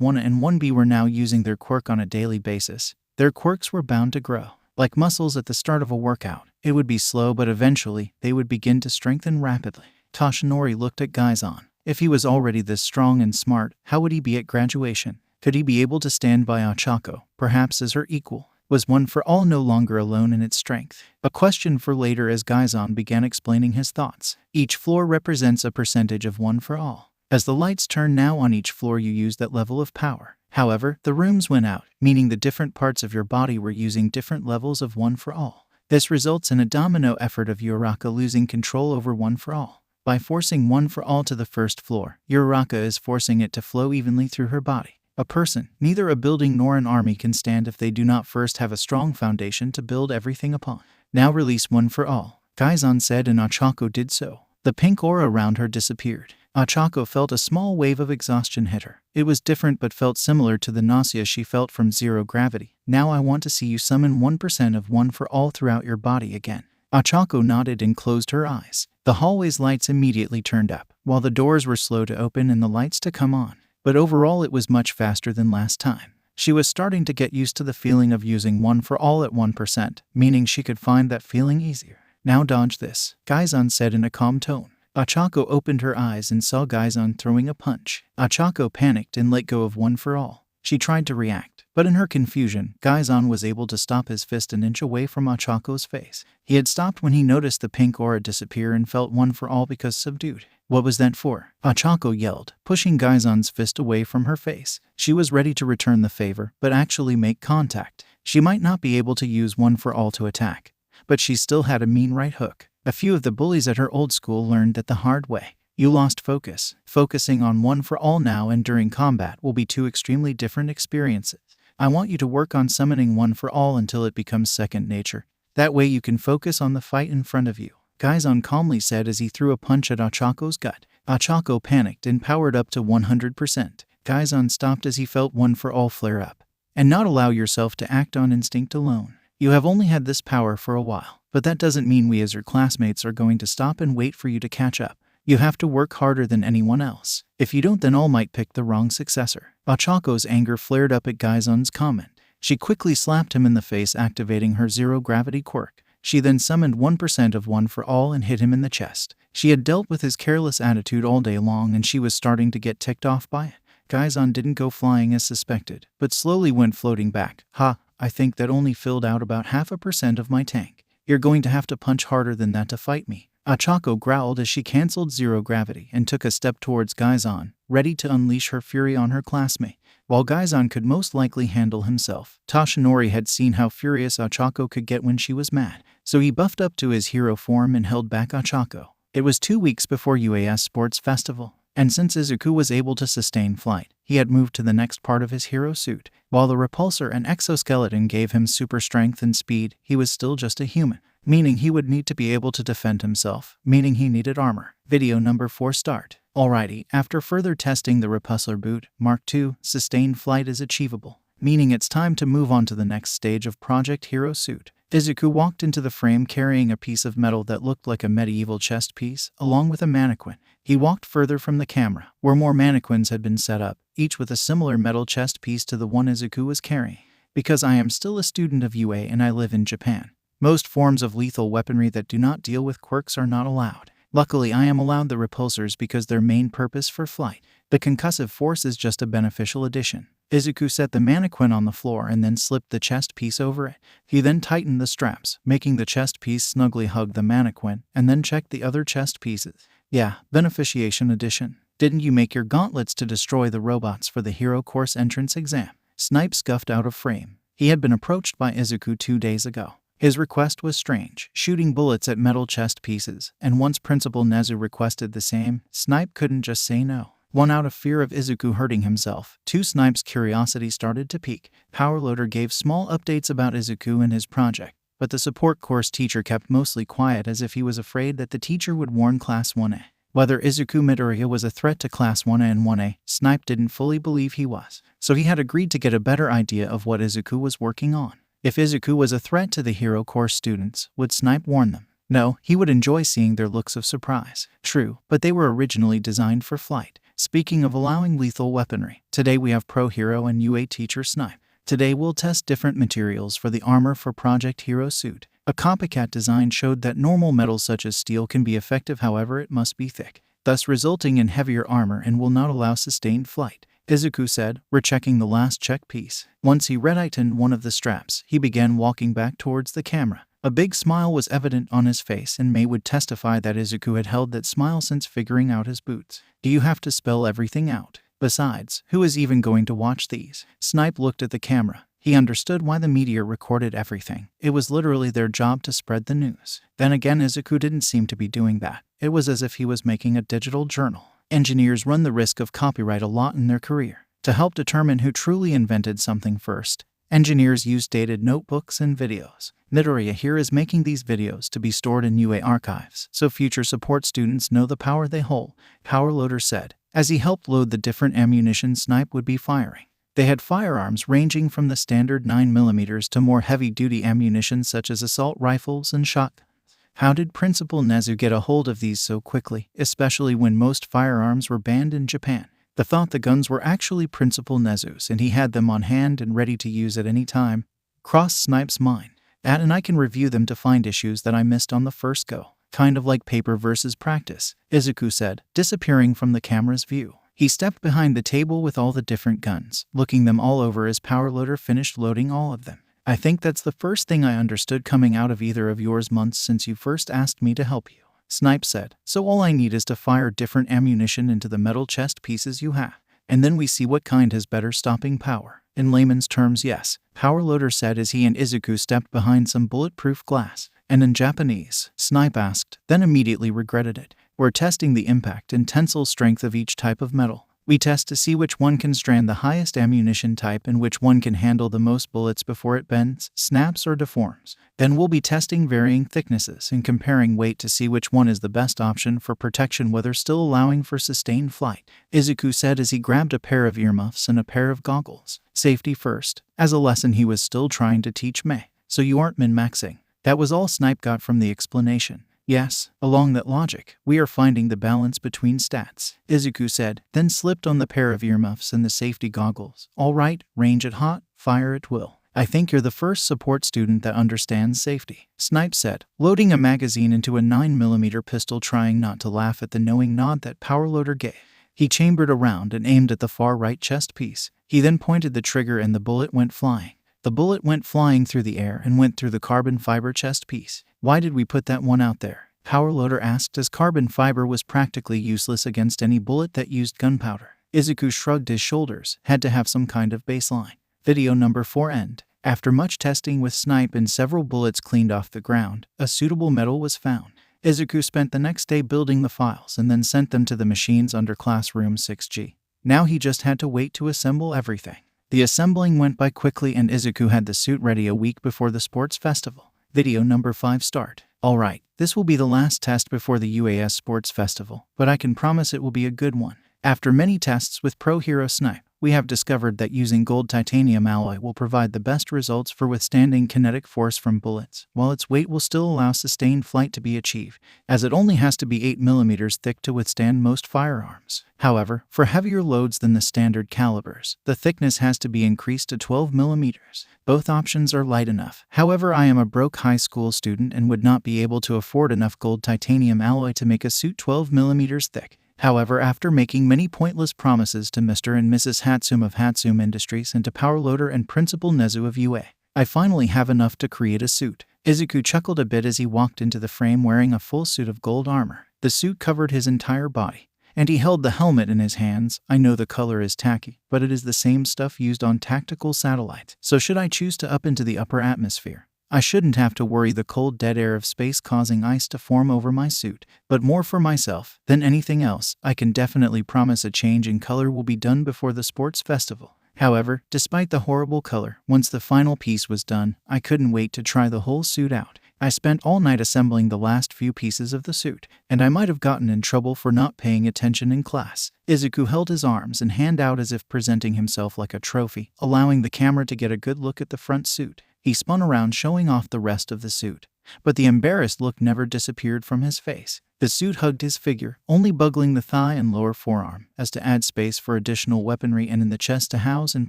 1 and 1B were now using their quirk on a daily basis, their quirks were bound to grow. Like muscles at the start of a workout, it would be slow but eventually they would begin to strengthen rapidly. Toshinori looked at Gaizan. If he was already this strong and smart, how would he be at graduation? Could he be able to stand by Ochaco, perhaps as her equal? Was One for All no longer alone in its strength? A question for later as Gaizan began explaining his thoughts. Each floor represents a percentage of One for All. As the lights turn now on each floor you use that level of power. However, the rooms went out, meaning the different parts of your body were using different levels of One for All. This results in a domino effort of Uraraka losing control over One for All. By forcing One for All to the first floor, Uraraka is forcing it to flow evenly through her body. A person, neither a building nor an army, can stand if they do not first have a strong foundation to build everything upon. Now release One for All, Gaizan said, and Ochaco did so. The pink aura around her disappeared. Ochaco felt a small wave of exhaustion hit her. It was different but felt similar to the nausea she felt from zero gravity. Now I want to see you summon 1% of One for All throughout your body again. Ochaco nodded and closed her eyes. The hallway's lights immediately turned up, while the doors were slow to open and the lights to come on. But overall it was much faster than last time. She was starting to get used to the feeling of using One for All at 1%, meaning she could find that feeling easier. Now dodge this, Gaizan said in a calm tone. Ochaco opened her eyes and saw Gaizan throwing a punch. Ochaco panicked and let go of One for All. She tried to react, but in her confusion, Gaizan was able to stop his fist an inch away from Ochaco's face. He had stopped when he noticed the pink aura disappear and felt One for All because subdued. What was that for? Ochaco yelled, pushing Gaizan's fist away from her face. She was ready to return the favor, but actually make contact. She might not be able to use One for All to attack, but she still had a mean right hook. A few of the bullies at her old school learned that the hard way. You lost focus. Focusing on One for All now and during combat will be two extremely different experiences. I want you to work on summoning One for All until it becomes second nature. That way you can focus on the fight in front of you, Gaizan calmly said as he threw a punch at Ochaco's gut. Ochaco panicked and powered up to 100%. Gaizan stopped as he felt One for All flare up. And not allow yourself to act on instinct alone. You have only had this power for a while, but that doesn't mean we as your classmates are going to stop and wait for you to catch up. You have to work harder than anyone else. If you don't, then All Might pick the wrong successor. Ochaco's anger flared up at Gaizan's comment. She quickly slapped him in the face, activating her zero-gravity quirk. She then summoned 1% of one for all and hit him in the chest. She had dealt with his careless attitude all day long and she was starting to get ticked off by it. Gaizan didn't go flying as suspected, but slowly went floating back. I think that only filled out about 0.5% of my tank. You're going to have to punch harder than that to fight me. Ochaco growled as she cancelled zero gravity and took a step towards Gaizan, ready to unleash her fury on her classmate. While Gaizan could most likely handle himself, Toshinori had seen how furious Ochaco could get when she was mad, so he buffed up to his hero form and held back Ochaco. It was 2 weeks before UAS Sports Festival, and since Izuku was able to sustain flight, he had moved to the next part of his hero suit. While the repulsor and exoskeleton gave him super strength and speed, he was still just a human, meaning he would need to be able to defend himself, meaning he needed armor. Video number 4 start. Alrighty, after further testing the repulsor boot, Mark II, sustained flight is achievable, meaning it's time to move on to the next stage of Project Hero Suit. Izuku walked into the frame carrying a piece of metal that looked like a medieval chest piece, along with a mannequin. He walked further from the camera, where more mannequins had been set up, each with a similar metal chest piece to the one Izuku was carrying. Because I am still a student of UA and I live in Japan, most forms of lethal weaponry that do not deal with quirks are not allowed. Luckily, I am allowed the repulsors because their main purpose for flight. The concussive force is just a beneficial addition. Izuku set the mannequin on the floor and then slipped the chest piece over it. He then tightened the straps, making the chest piece snugly hug the mannequin, and then checked the other chest pieces. Yeah, beneficiation addition. Didn't you make your gauntlets to destroy the robots for the hero course entrance exam? Snipe scuffed out of frame. He had been approached by Izuku 2 days ago. His request was strange, shooting bullets at metal chest pieces, and once Principal Nezu requested the same, Snipe couldn't just say no. One out of fear of Izuku hurting himself, 2 Snipe's curiosity started to pique. Powerloader gave small updates about Izuku and his project, but the support course teacher kept mostly quiet as if he was afraid that the teacher would warn Class 1A. Whether Izuku Midoriya was a threat to Class 1A and 1A, Snipe didn't fully believe he was, so he had agreed to get a better idea of what Izuku was working on. If Izuku was a threat to the hero course students, would Snipe warn them? No, he would enjoy seeing their looks of surprise. True, but they were originally designed for flight. Speaking of allowing lethal weaponry, today we have Pro Hero and UA teacher Snipe. Today we'll test different materials for the armor for Project Hero Suit. A copycat design showed that normal metals such as steel can be effective, however it must be thick, thus resulting in heavier armor and will not allow sustained flight. Izuku said, rechecking the last check piece. Once he retightened one of the straps, he began walking back towards the camera. A big smile was evident on his face, and Mei would testify that Izuku had held that smile since figuring out his boots. Do you have to spell everything out? Besides, who is even going to watch these? Snipe looked at the camera. He understood why the media recorded everything. It was literally their job to spread the news. Then again, Izuku didn't seem to be doing that. It was as if he was making a digital journal. Engineers run the risk of copyright a lot in their career. To help determine who truly invented something first, engineers use dated notebooks and videos. Midoriya here is making these videos to be stored in UA archives, so future support students know the power they hold, Powerloader said, as he helped load the different ammunition Snipe would be firing. They had firearms ranging from the standard 9mm to more heavy-duty ammunition such as assault rifles and shotguns. How did Principal Nezu get a hold of these so quickly, especially when most firearms were banned in Japan? The thought the guns were actually Principal Nezu's and he had them on hand and ready to use at any time crossed Snipe's mind. And I can review them to find issues that I missed on the first go. Kind of like paper versus practice, Izuku said, disappearing from the camera's view. He stepped behind the table with all the different guns, looking them all over as Powerloader finished loading all of them. I think that's the first thing I understood coming out of either of yours months since you first asked me to help you, Snipe said. So all I need is to fire different ammunition into the metal chest pieces you have, and then we see what kind has better stopping power. In layman's terms, yes, Powerloader said as he and Izuku stepped behind some bulletproof glass. And in Japanese, Snipe asked, then immediately regretted it. We're testing the impact and tensile strength of each type of metal. We test to see which one can strand the highest ammunition type and which one can handle the most bullets before it bends, snaps, or deforms. Then we'll be testing varying thicknesses and comparing weight to see which one is the best option for protection while still allowing for sustained flight, Izuku said as he grabbed a pair of earmuffs and a pair of goggles. Safety first, as a lesson he was still trying to teach Mei. So you aren't min-maxing. That was all Snipe got from the explanation. Yes, along that logic, we are finding the balance between stats, Izuku said, then slipped on the pair of earmuffs and the safety goggles. All right, range it hot, fire at will. I think you're the first support student that understands safety, Snipe said, loading a magazine into a 9mm pistol, trying not to laugh at the knowing nod that Powerloader gave. He chambered around and aimed at the far right chest piece. He then pointed the trigger and the bullet went flying. The bullet went flying through the air and went through the carbon fiber chest piece. Why did we put that one out there? Powerloader asked, as carbon fiber was practically useless against any bullet that used gunpowder. Izuku shrugged his shoulders, had to have some kind of baseline. Video number 4 end. After much testing with Snipe and several bullets cleaned off the ground, a suitable metal was found. Izuku spent the next day building the files and then sent them to the machines under Classroom 6G. Now he just had to wait to assemble everything. The assembling went by quickly and Izuku had the suit ready a week before the sports festival. Video number 5 start. Alright, this will be the last test before the UAS Sports Festival, but I can promise it will be a good one. After many tests with Pro Hero Snipe, we have discovered that using gold titanium alloy will provide the best results for withstanding kinetic force from bullets, while its weight will still allow sustained flight to be achieved, as it only has to be 8mm thick to withstand most firearms. However, for heavier loads than the standard calibers, the thickness has to be increased to 12mm. Both options are light enough. However, I am a broke high school student and would not be able to afford enough gold titanium alloy to make a suit 12mm thick. However, after making many pointless promises to Mr. and Mrs. Hatsume of Hatsume Industries and to Powerloader and Principal Nezu of UA, I finally have enough to create a suit. Izuku chuckled a bit as he walked into the frame wearing a full suit of gold armor. The suit covered his entire body, and he held the helmet in his hands. I know the color is tacky, but it is the same stuff used on tactical satellites. So should I choose to up into the upper atmosphere, I shouldn't have to worry the cold dead air of space causing ice to form over my suit. But more for myself than anything else, I can definitely promise a change in color will be done before the sports festival. However, despite the horrible color, once the final piece was done, I couldn't wait to try the whole suit out. I spent all night assembling the last few pieces of the suit, and I might have gotten in trouble for not paying attention in class. Izuku held his arms and hand out as if presenting himself like a trophy, allowing the camera to get a good look at the front suit. He spun around showing off the rest of the suit, but the embarrassed look never disappeared from his face. The suit hugged his figure, only buggling the thigh and lower forearm, as to add space for additional weaponry and in the chest to house and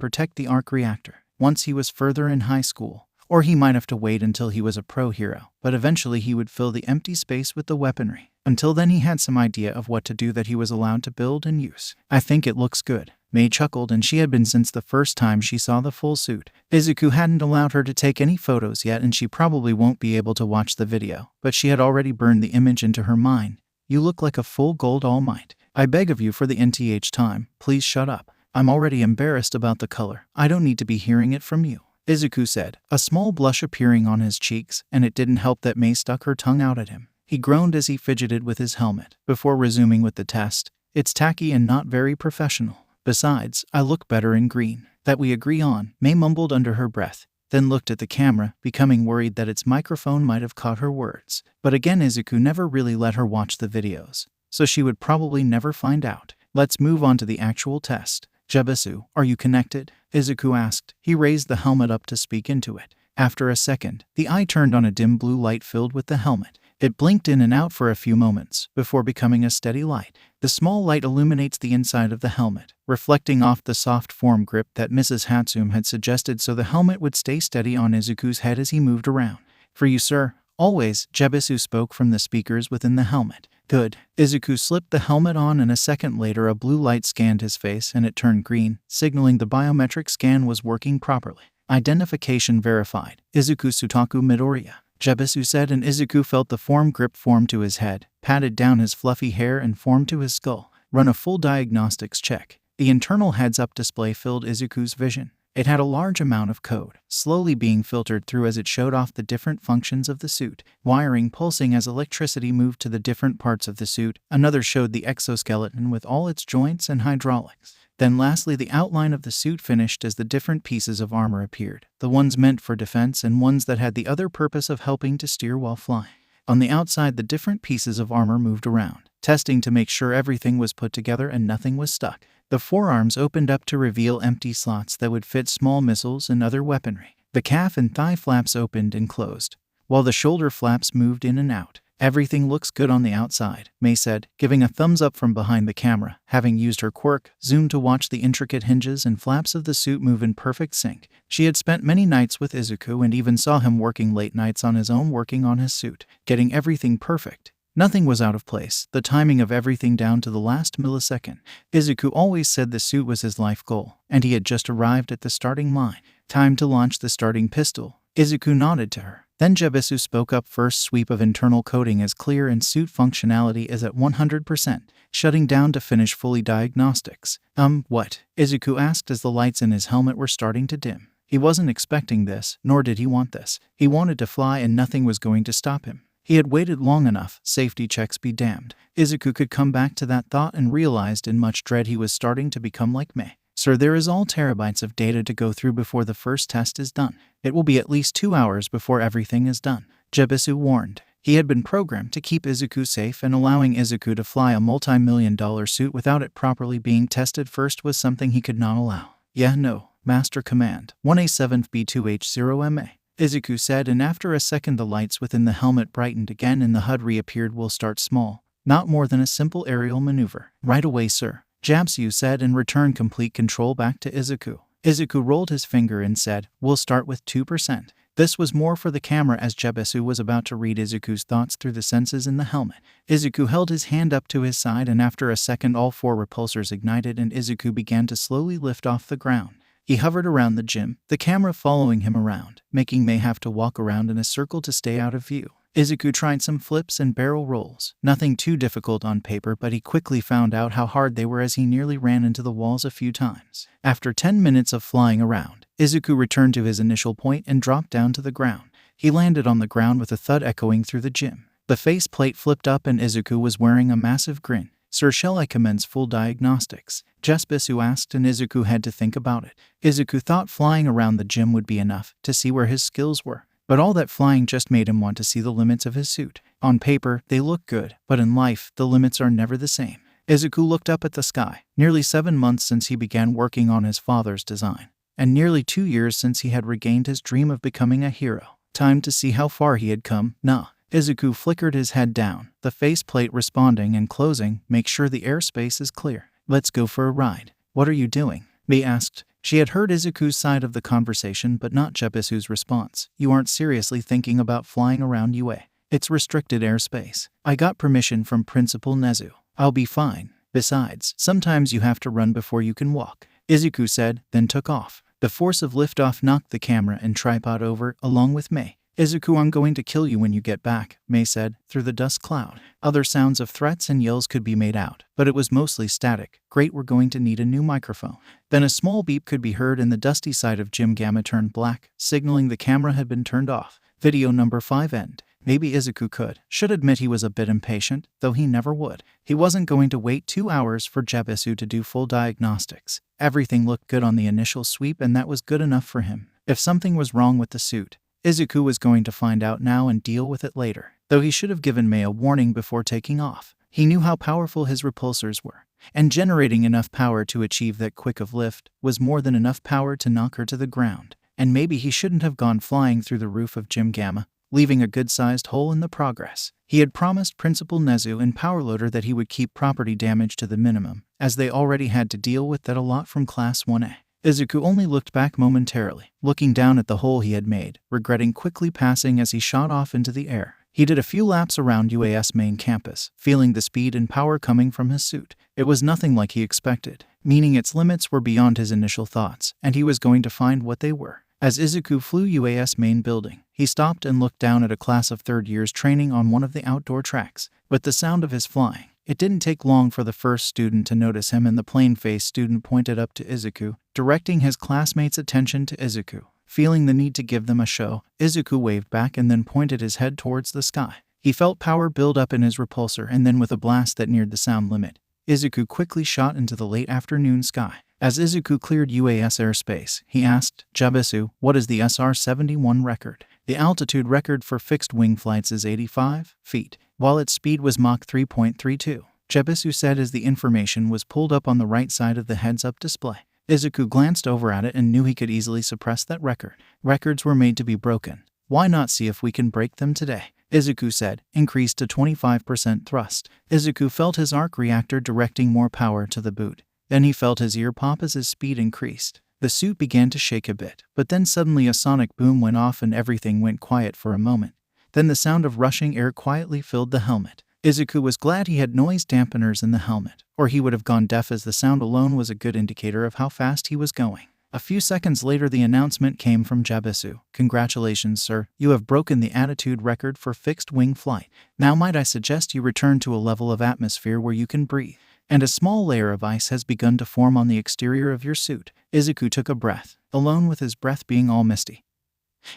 protect the Arc Reactor. Once he was further in high school, or he might have to wait until he was a pro hero, but eventually he would fill the empty space with the weaponry. Until then he had some idea of what to do that he was allowed to build and use. I think it looks good. Mei chuckled, and she had been since the first time she saw the full suit. Izuku hadn't allowed her to take any photos yet and she probably won't be able to watch the video, but she had already burned the image into her mind. You look like a full gold All Might. I beg of you for the nth time, please shut up. I'm already embarrassed about the color. I don't need to be hearing it from you, Izuku said, a small blush appearing on his cheeks, and it didn't help that Mei stuck her tongue out at him. He groaned as he fidgeted with his helmet, before resuming with the test. It's tacky and not very professional. Besides, I look better in green. That we agree on, Mei mumbled under her breath, then looked at the camera, becoming worried that its microphone might have caught her words. But again, Izuku never really let her watch the videos, so she would probably never find out. Let's move on to the actual test. Jebisu, are you connected? Izuku asked. He raised the helmet up to speak into it. After a second, the eye turned on a dim blue light filled with the helmet. It blinked in and out for a few moments, before becoming a steady light. The small light illuminates the inside of the helmet, reflecting off the soft form grip that Mrs. Hatsume had suggested so the helmet would stay steady on Izuku's head as he moved around. For you, sir. Always, Jebisu spoke from the speakers within the helmet. Good. Izuku slipped the helmet on and a second later a blue light scanned his face and it turned green, signaling the biometric scan was working properly. Identification verified. Izuku Midoriya, Jebisu said, and Izuku felt the form grip form to his head, patted down his fluffy hair and form to his skull. Run a full diagnostics check. The internal heads-up display filled Izuku's vision. It had a large amount of code, slowly being filtered through as it showed off the different functions of the suit. Wiring pulsing as electricity moved to the different parts of the suit. Another showed the exoskeleton with all its joints and hydraulics. Then lastly, the outline of the suit finished as the different pieces of armor appeared, the ones meant for defense and ones that had the other purpose of helping to steer while flying. On the outside, the different pieces of armor moved around, testing to make sure everything was put together and nothing was stuck. The forearms opened up to reveal empty slots that would fit small missiles and other weaponry. The calf and thigh flaps opened and closed, while the shoulder flaps moved in and out. Everything looks good on the outside, Mei said, giving a thumbs up from behind the camera. Having used her quirk, zoomed to watch the intricate hinges and flaps of the suit move in perfect sync. She had spent many nights with Izuku and even saw him working late nights on his own, working on his suit, getting everything perfect. Nothing was out of place, the timing of everything down to the last millisecond. Izuku always said the suit was his life goal, and he had just arrived at the starting line. Time to launch the starting pistol. Izuku nodded to her. Then Jebisu spoke up. First sweep of internal coating is clear and suit functionality is at 100%. Shutting down to finish fully diagnostics. What? Izuku asked as the lights in his helmet were starting to dim. He wasn't expecting this, nor did he want this. He wanted to fly and nothing was going to stop him. He had waited long enough, safety checks be damned. Izuku could come back to that thought and realized in much dread he was starting to become like Mei. Sir, there is all terabytes of data to go through before the first test is done. It will be at least 2 hours before everything is done, Jebisu warned. He had been programmed to keep Izuku safe, and allowing Izuku to fly a multi-million-dollar suit without it properly being tested first was something he could not allow. Yeah, no. Master Command. 1A7B2H0MA. Izuku said, and after a second the lights within the helmet brightened again and the HUD reappeared. We'll start small. Not more than a simple aerial maneuver. Right away, sir. Japsu said and returned complete control back to Izuku. Izuku rolled his finger and said, we'll start with 2%. This was more for the camera as Jebisu was about to read Izuku's thoughts through the senses in the helmet. Izuku held his hand up to his side and after a second all 4 repulsors ignited and Izuku began to slowly lift off the ground. He hovered around the gym, the camera following him around, making Mei have to walk around in a circle to stay out of view. Izuku tried some flips and barrel rolls. Nothing too difficult on paper, but he quickly found out how hard they were as he nearly ran into the walls a few times. After 10 minutes of flying around, Izuku returned to his initial point and dropped down to the ground. He landed on the ground with a thud echoing through the gym. The faceplate flipped up and Izuku was wearing a massive grin. Sir, shall I commence full diagnostics? Jebisu asked and Izuku had to think about it. Izuku thought flying around the gym would be enough to see where his skills were. But all that flying just made him want to see the limits of his suit. On paper, they look good, but in life, the limits are never the same. Izuku looked up at the sky. Nearly 7 months since he began working on his father's design, and nearly 2 years since he had regained his dream of becoming a hero. Time to see how far he had come. Nah. Izuku flickered his head down, the faceplate responding and closing. Make sure the airspace is clear. Let's go for a ride. What are you doing? Mei asked. She had heard Izuku's side of the conversation but not Jebisu's response. You aren't seriously thinking about flying around UA. It's restricted airspace. I got permission from Principal Nezu. I'll be fine. Besides, sometimes you have to run before you can walk, Izuku said, then took off. The force of liftoff knocked the camera and tripod over, along with Mei. Izuku, I'm going to kill you when you get back, Mei said, through the dust cloud. Other sounds of threats and yells could be made out, but it was mostly static. Great, we're going to need a new microphone. Then a small beep could be heard and the dusty side of Gym Gamma turned black, signaling the camera had been turned off. Video number 5 end. Maybe Izuku should admit he was a bit impatient, though he never would. He wasn't going to wait 2 hours for Jebisu to do full diagnostics. Everything looked good on the initial sweep and that was good enough for him. If something was wrong with the suit, Izuku was going to find out now and deal with it later, though he should have given Mei a warning before taking off. He knew how powerful his repulsors were, and generating enough power to achieve that quick of lift was more than enough power to knock her to the ground. And maybe he shouldn't have gone flying through the roof of Gym Gamma, leaving a good-sized hole in the progress. He had promised Principal Nezu and Powerloader that he would keep property damage to the minimum, as they already had to deal with that a lot from Class 1A. Izuku only looked back momentarily, looking down at the hole he had made, regretting quickly passing as he shot off into the air. He did a few laps around UAS main campus, feeling the speed and power coming from his suit. It was nothing like he expected, meaning its limits were beyond his initial thoughts, and he was going to find what they were. As Izuku flew UAS main building, he stopped and looked down at a class of 3rd years training on one of the outdoor tracks. With the sound of his flying, it didn't take long for the first student to notice him, and the plain-faced student pointed up to Izuku, directing his classmates' attention to Izuku. Feeling the need to give them a show, Izuku waved back and then pointed his head towards the sky. He felt power build up in his repulsor, and then with a blast that neared the sound limit, Izuku quickly shot into the late afternoon sky. As Izuku cleared UAS airspace, he asked, Jebisu, what is the SR-71 record? The altitude record for fixed-wing flights is 85 feet, while its speed was Mach 3.32. Jebisu said as the information was pulled up on the right side of the heads-up display. Izuku glanced over at it and knew he could easily suppress that record. Records were made to be broken. Why not see if we can break them today? Izuku said, increased to 25% thrust. Izuku felt his arc reactor directing more power to the boot. Then he felt his ear pop as his speed increased. The suit began to shake a bit, but then suddenly a sonic boom went off and everything went quiet for a moment. Then the sound of rushing air quietly filled the helmet. Izuku was glad he had noise dampeners in the helmet, or he would have gone deaf, as the sound alone was a good indicator of how fast he was going. A few seconds later the announcement came from Jabisu. Congratulations, sir. You have broken the attitude record for fixed-wing flight. Now might I suggest you return to a level of atmosphere where you can breathe. And a small layer of ice has begun to form on the exterior of your suit. Izuku took a breath, alone with his breath being all misty.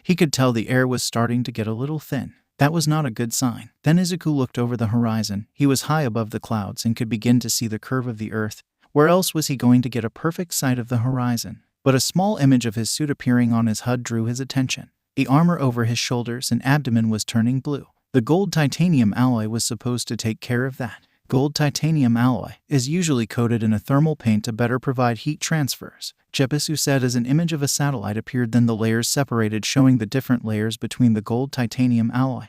He could tell the air was starting to get a little thin. That was not a good sign. Then Izuku looked over the horizon. He was high above the clouds and could begin to see the curve of the earth. Where else was he going to get a perfect sight of the horizon? But a small image of his suit appearing on his HUD drew his attention. The armor over his shoulders and abdomen was turning blue. The gold titanium alloy was supposed to take care of that. Gold titanium alloy is usually coated in a thermal paint to better provide heat transfers. Jabisu said as an image of a satellite appeared, then the layers separated, showing the different layers between the gold titanium alloy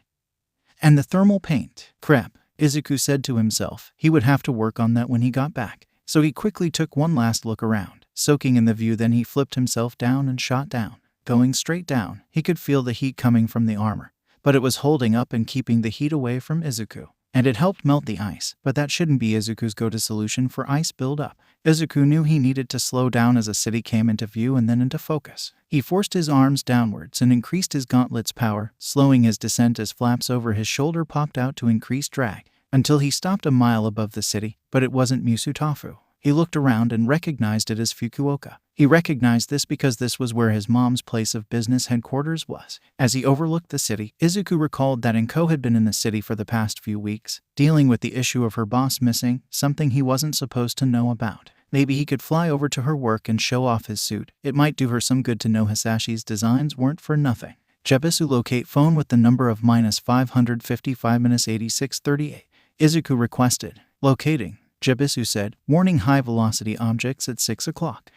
and the thermal paint. Crap, Izuku said to himself. He would have to work on that when he got back. So he quickly took one last look around, soaking in the view. Then he flipped himself down and shot down. Going straight down, he could feel the heat coming from the armor, but it was holding up and keeping the heat away from Izuku. And it helped melt the ice, but that shouldn't be Izuku's go-to solution for ice build-up. Izuku knew he needed to slow down as a city came into view and then into focus. He forced his arms downwards and increased his gauntlets' power, slowing his descent as flaps over his shoulder popped out to increase drag, until he stopped a mile above the city, but it wasn't Musutafu. He looked around and recognized it as Fukuoka. He recognized this because this was where his mom's place of business headquarters was. As he overlooked the city, Izuku recalled that Inko had been in the city for the past few weeks, dealing with the issue of her boss missing, something he wasn't supposed to know about. Maybe he could fly over to her work and show off his suit. It might do her some good to know Hisashi's designs weren't for nothing. Jabisu locate phone with the number of -555-8638. Izuku requested. Locating. Jabisu said, warning high-velocity objects at 6 o'clock.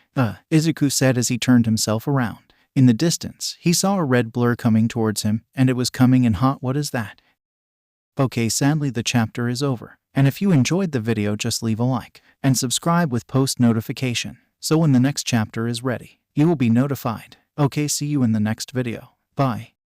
Izuku said as he turned himself around. In the distance, he saw a red blur coming towards him, and it was coming in hot. What is that? Okay, sadly the chapter is over. And if you enjoyed the video, just leave a like and subscribe with post notification, so when the next chapter is ready, you will be notified. Okay, see you in the next video. Bye.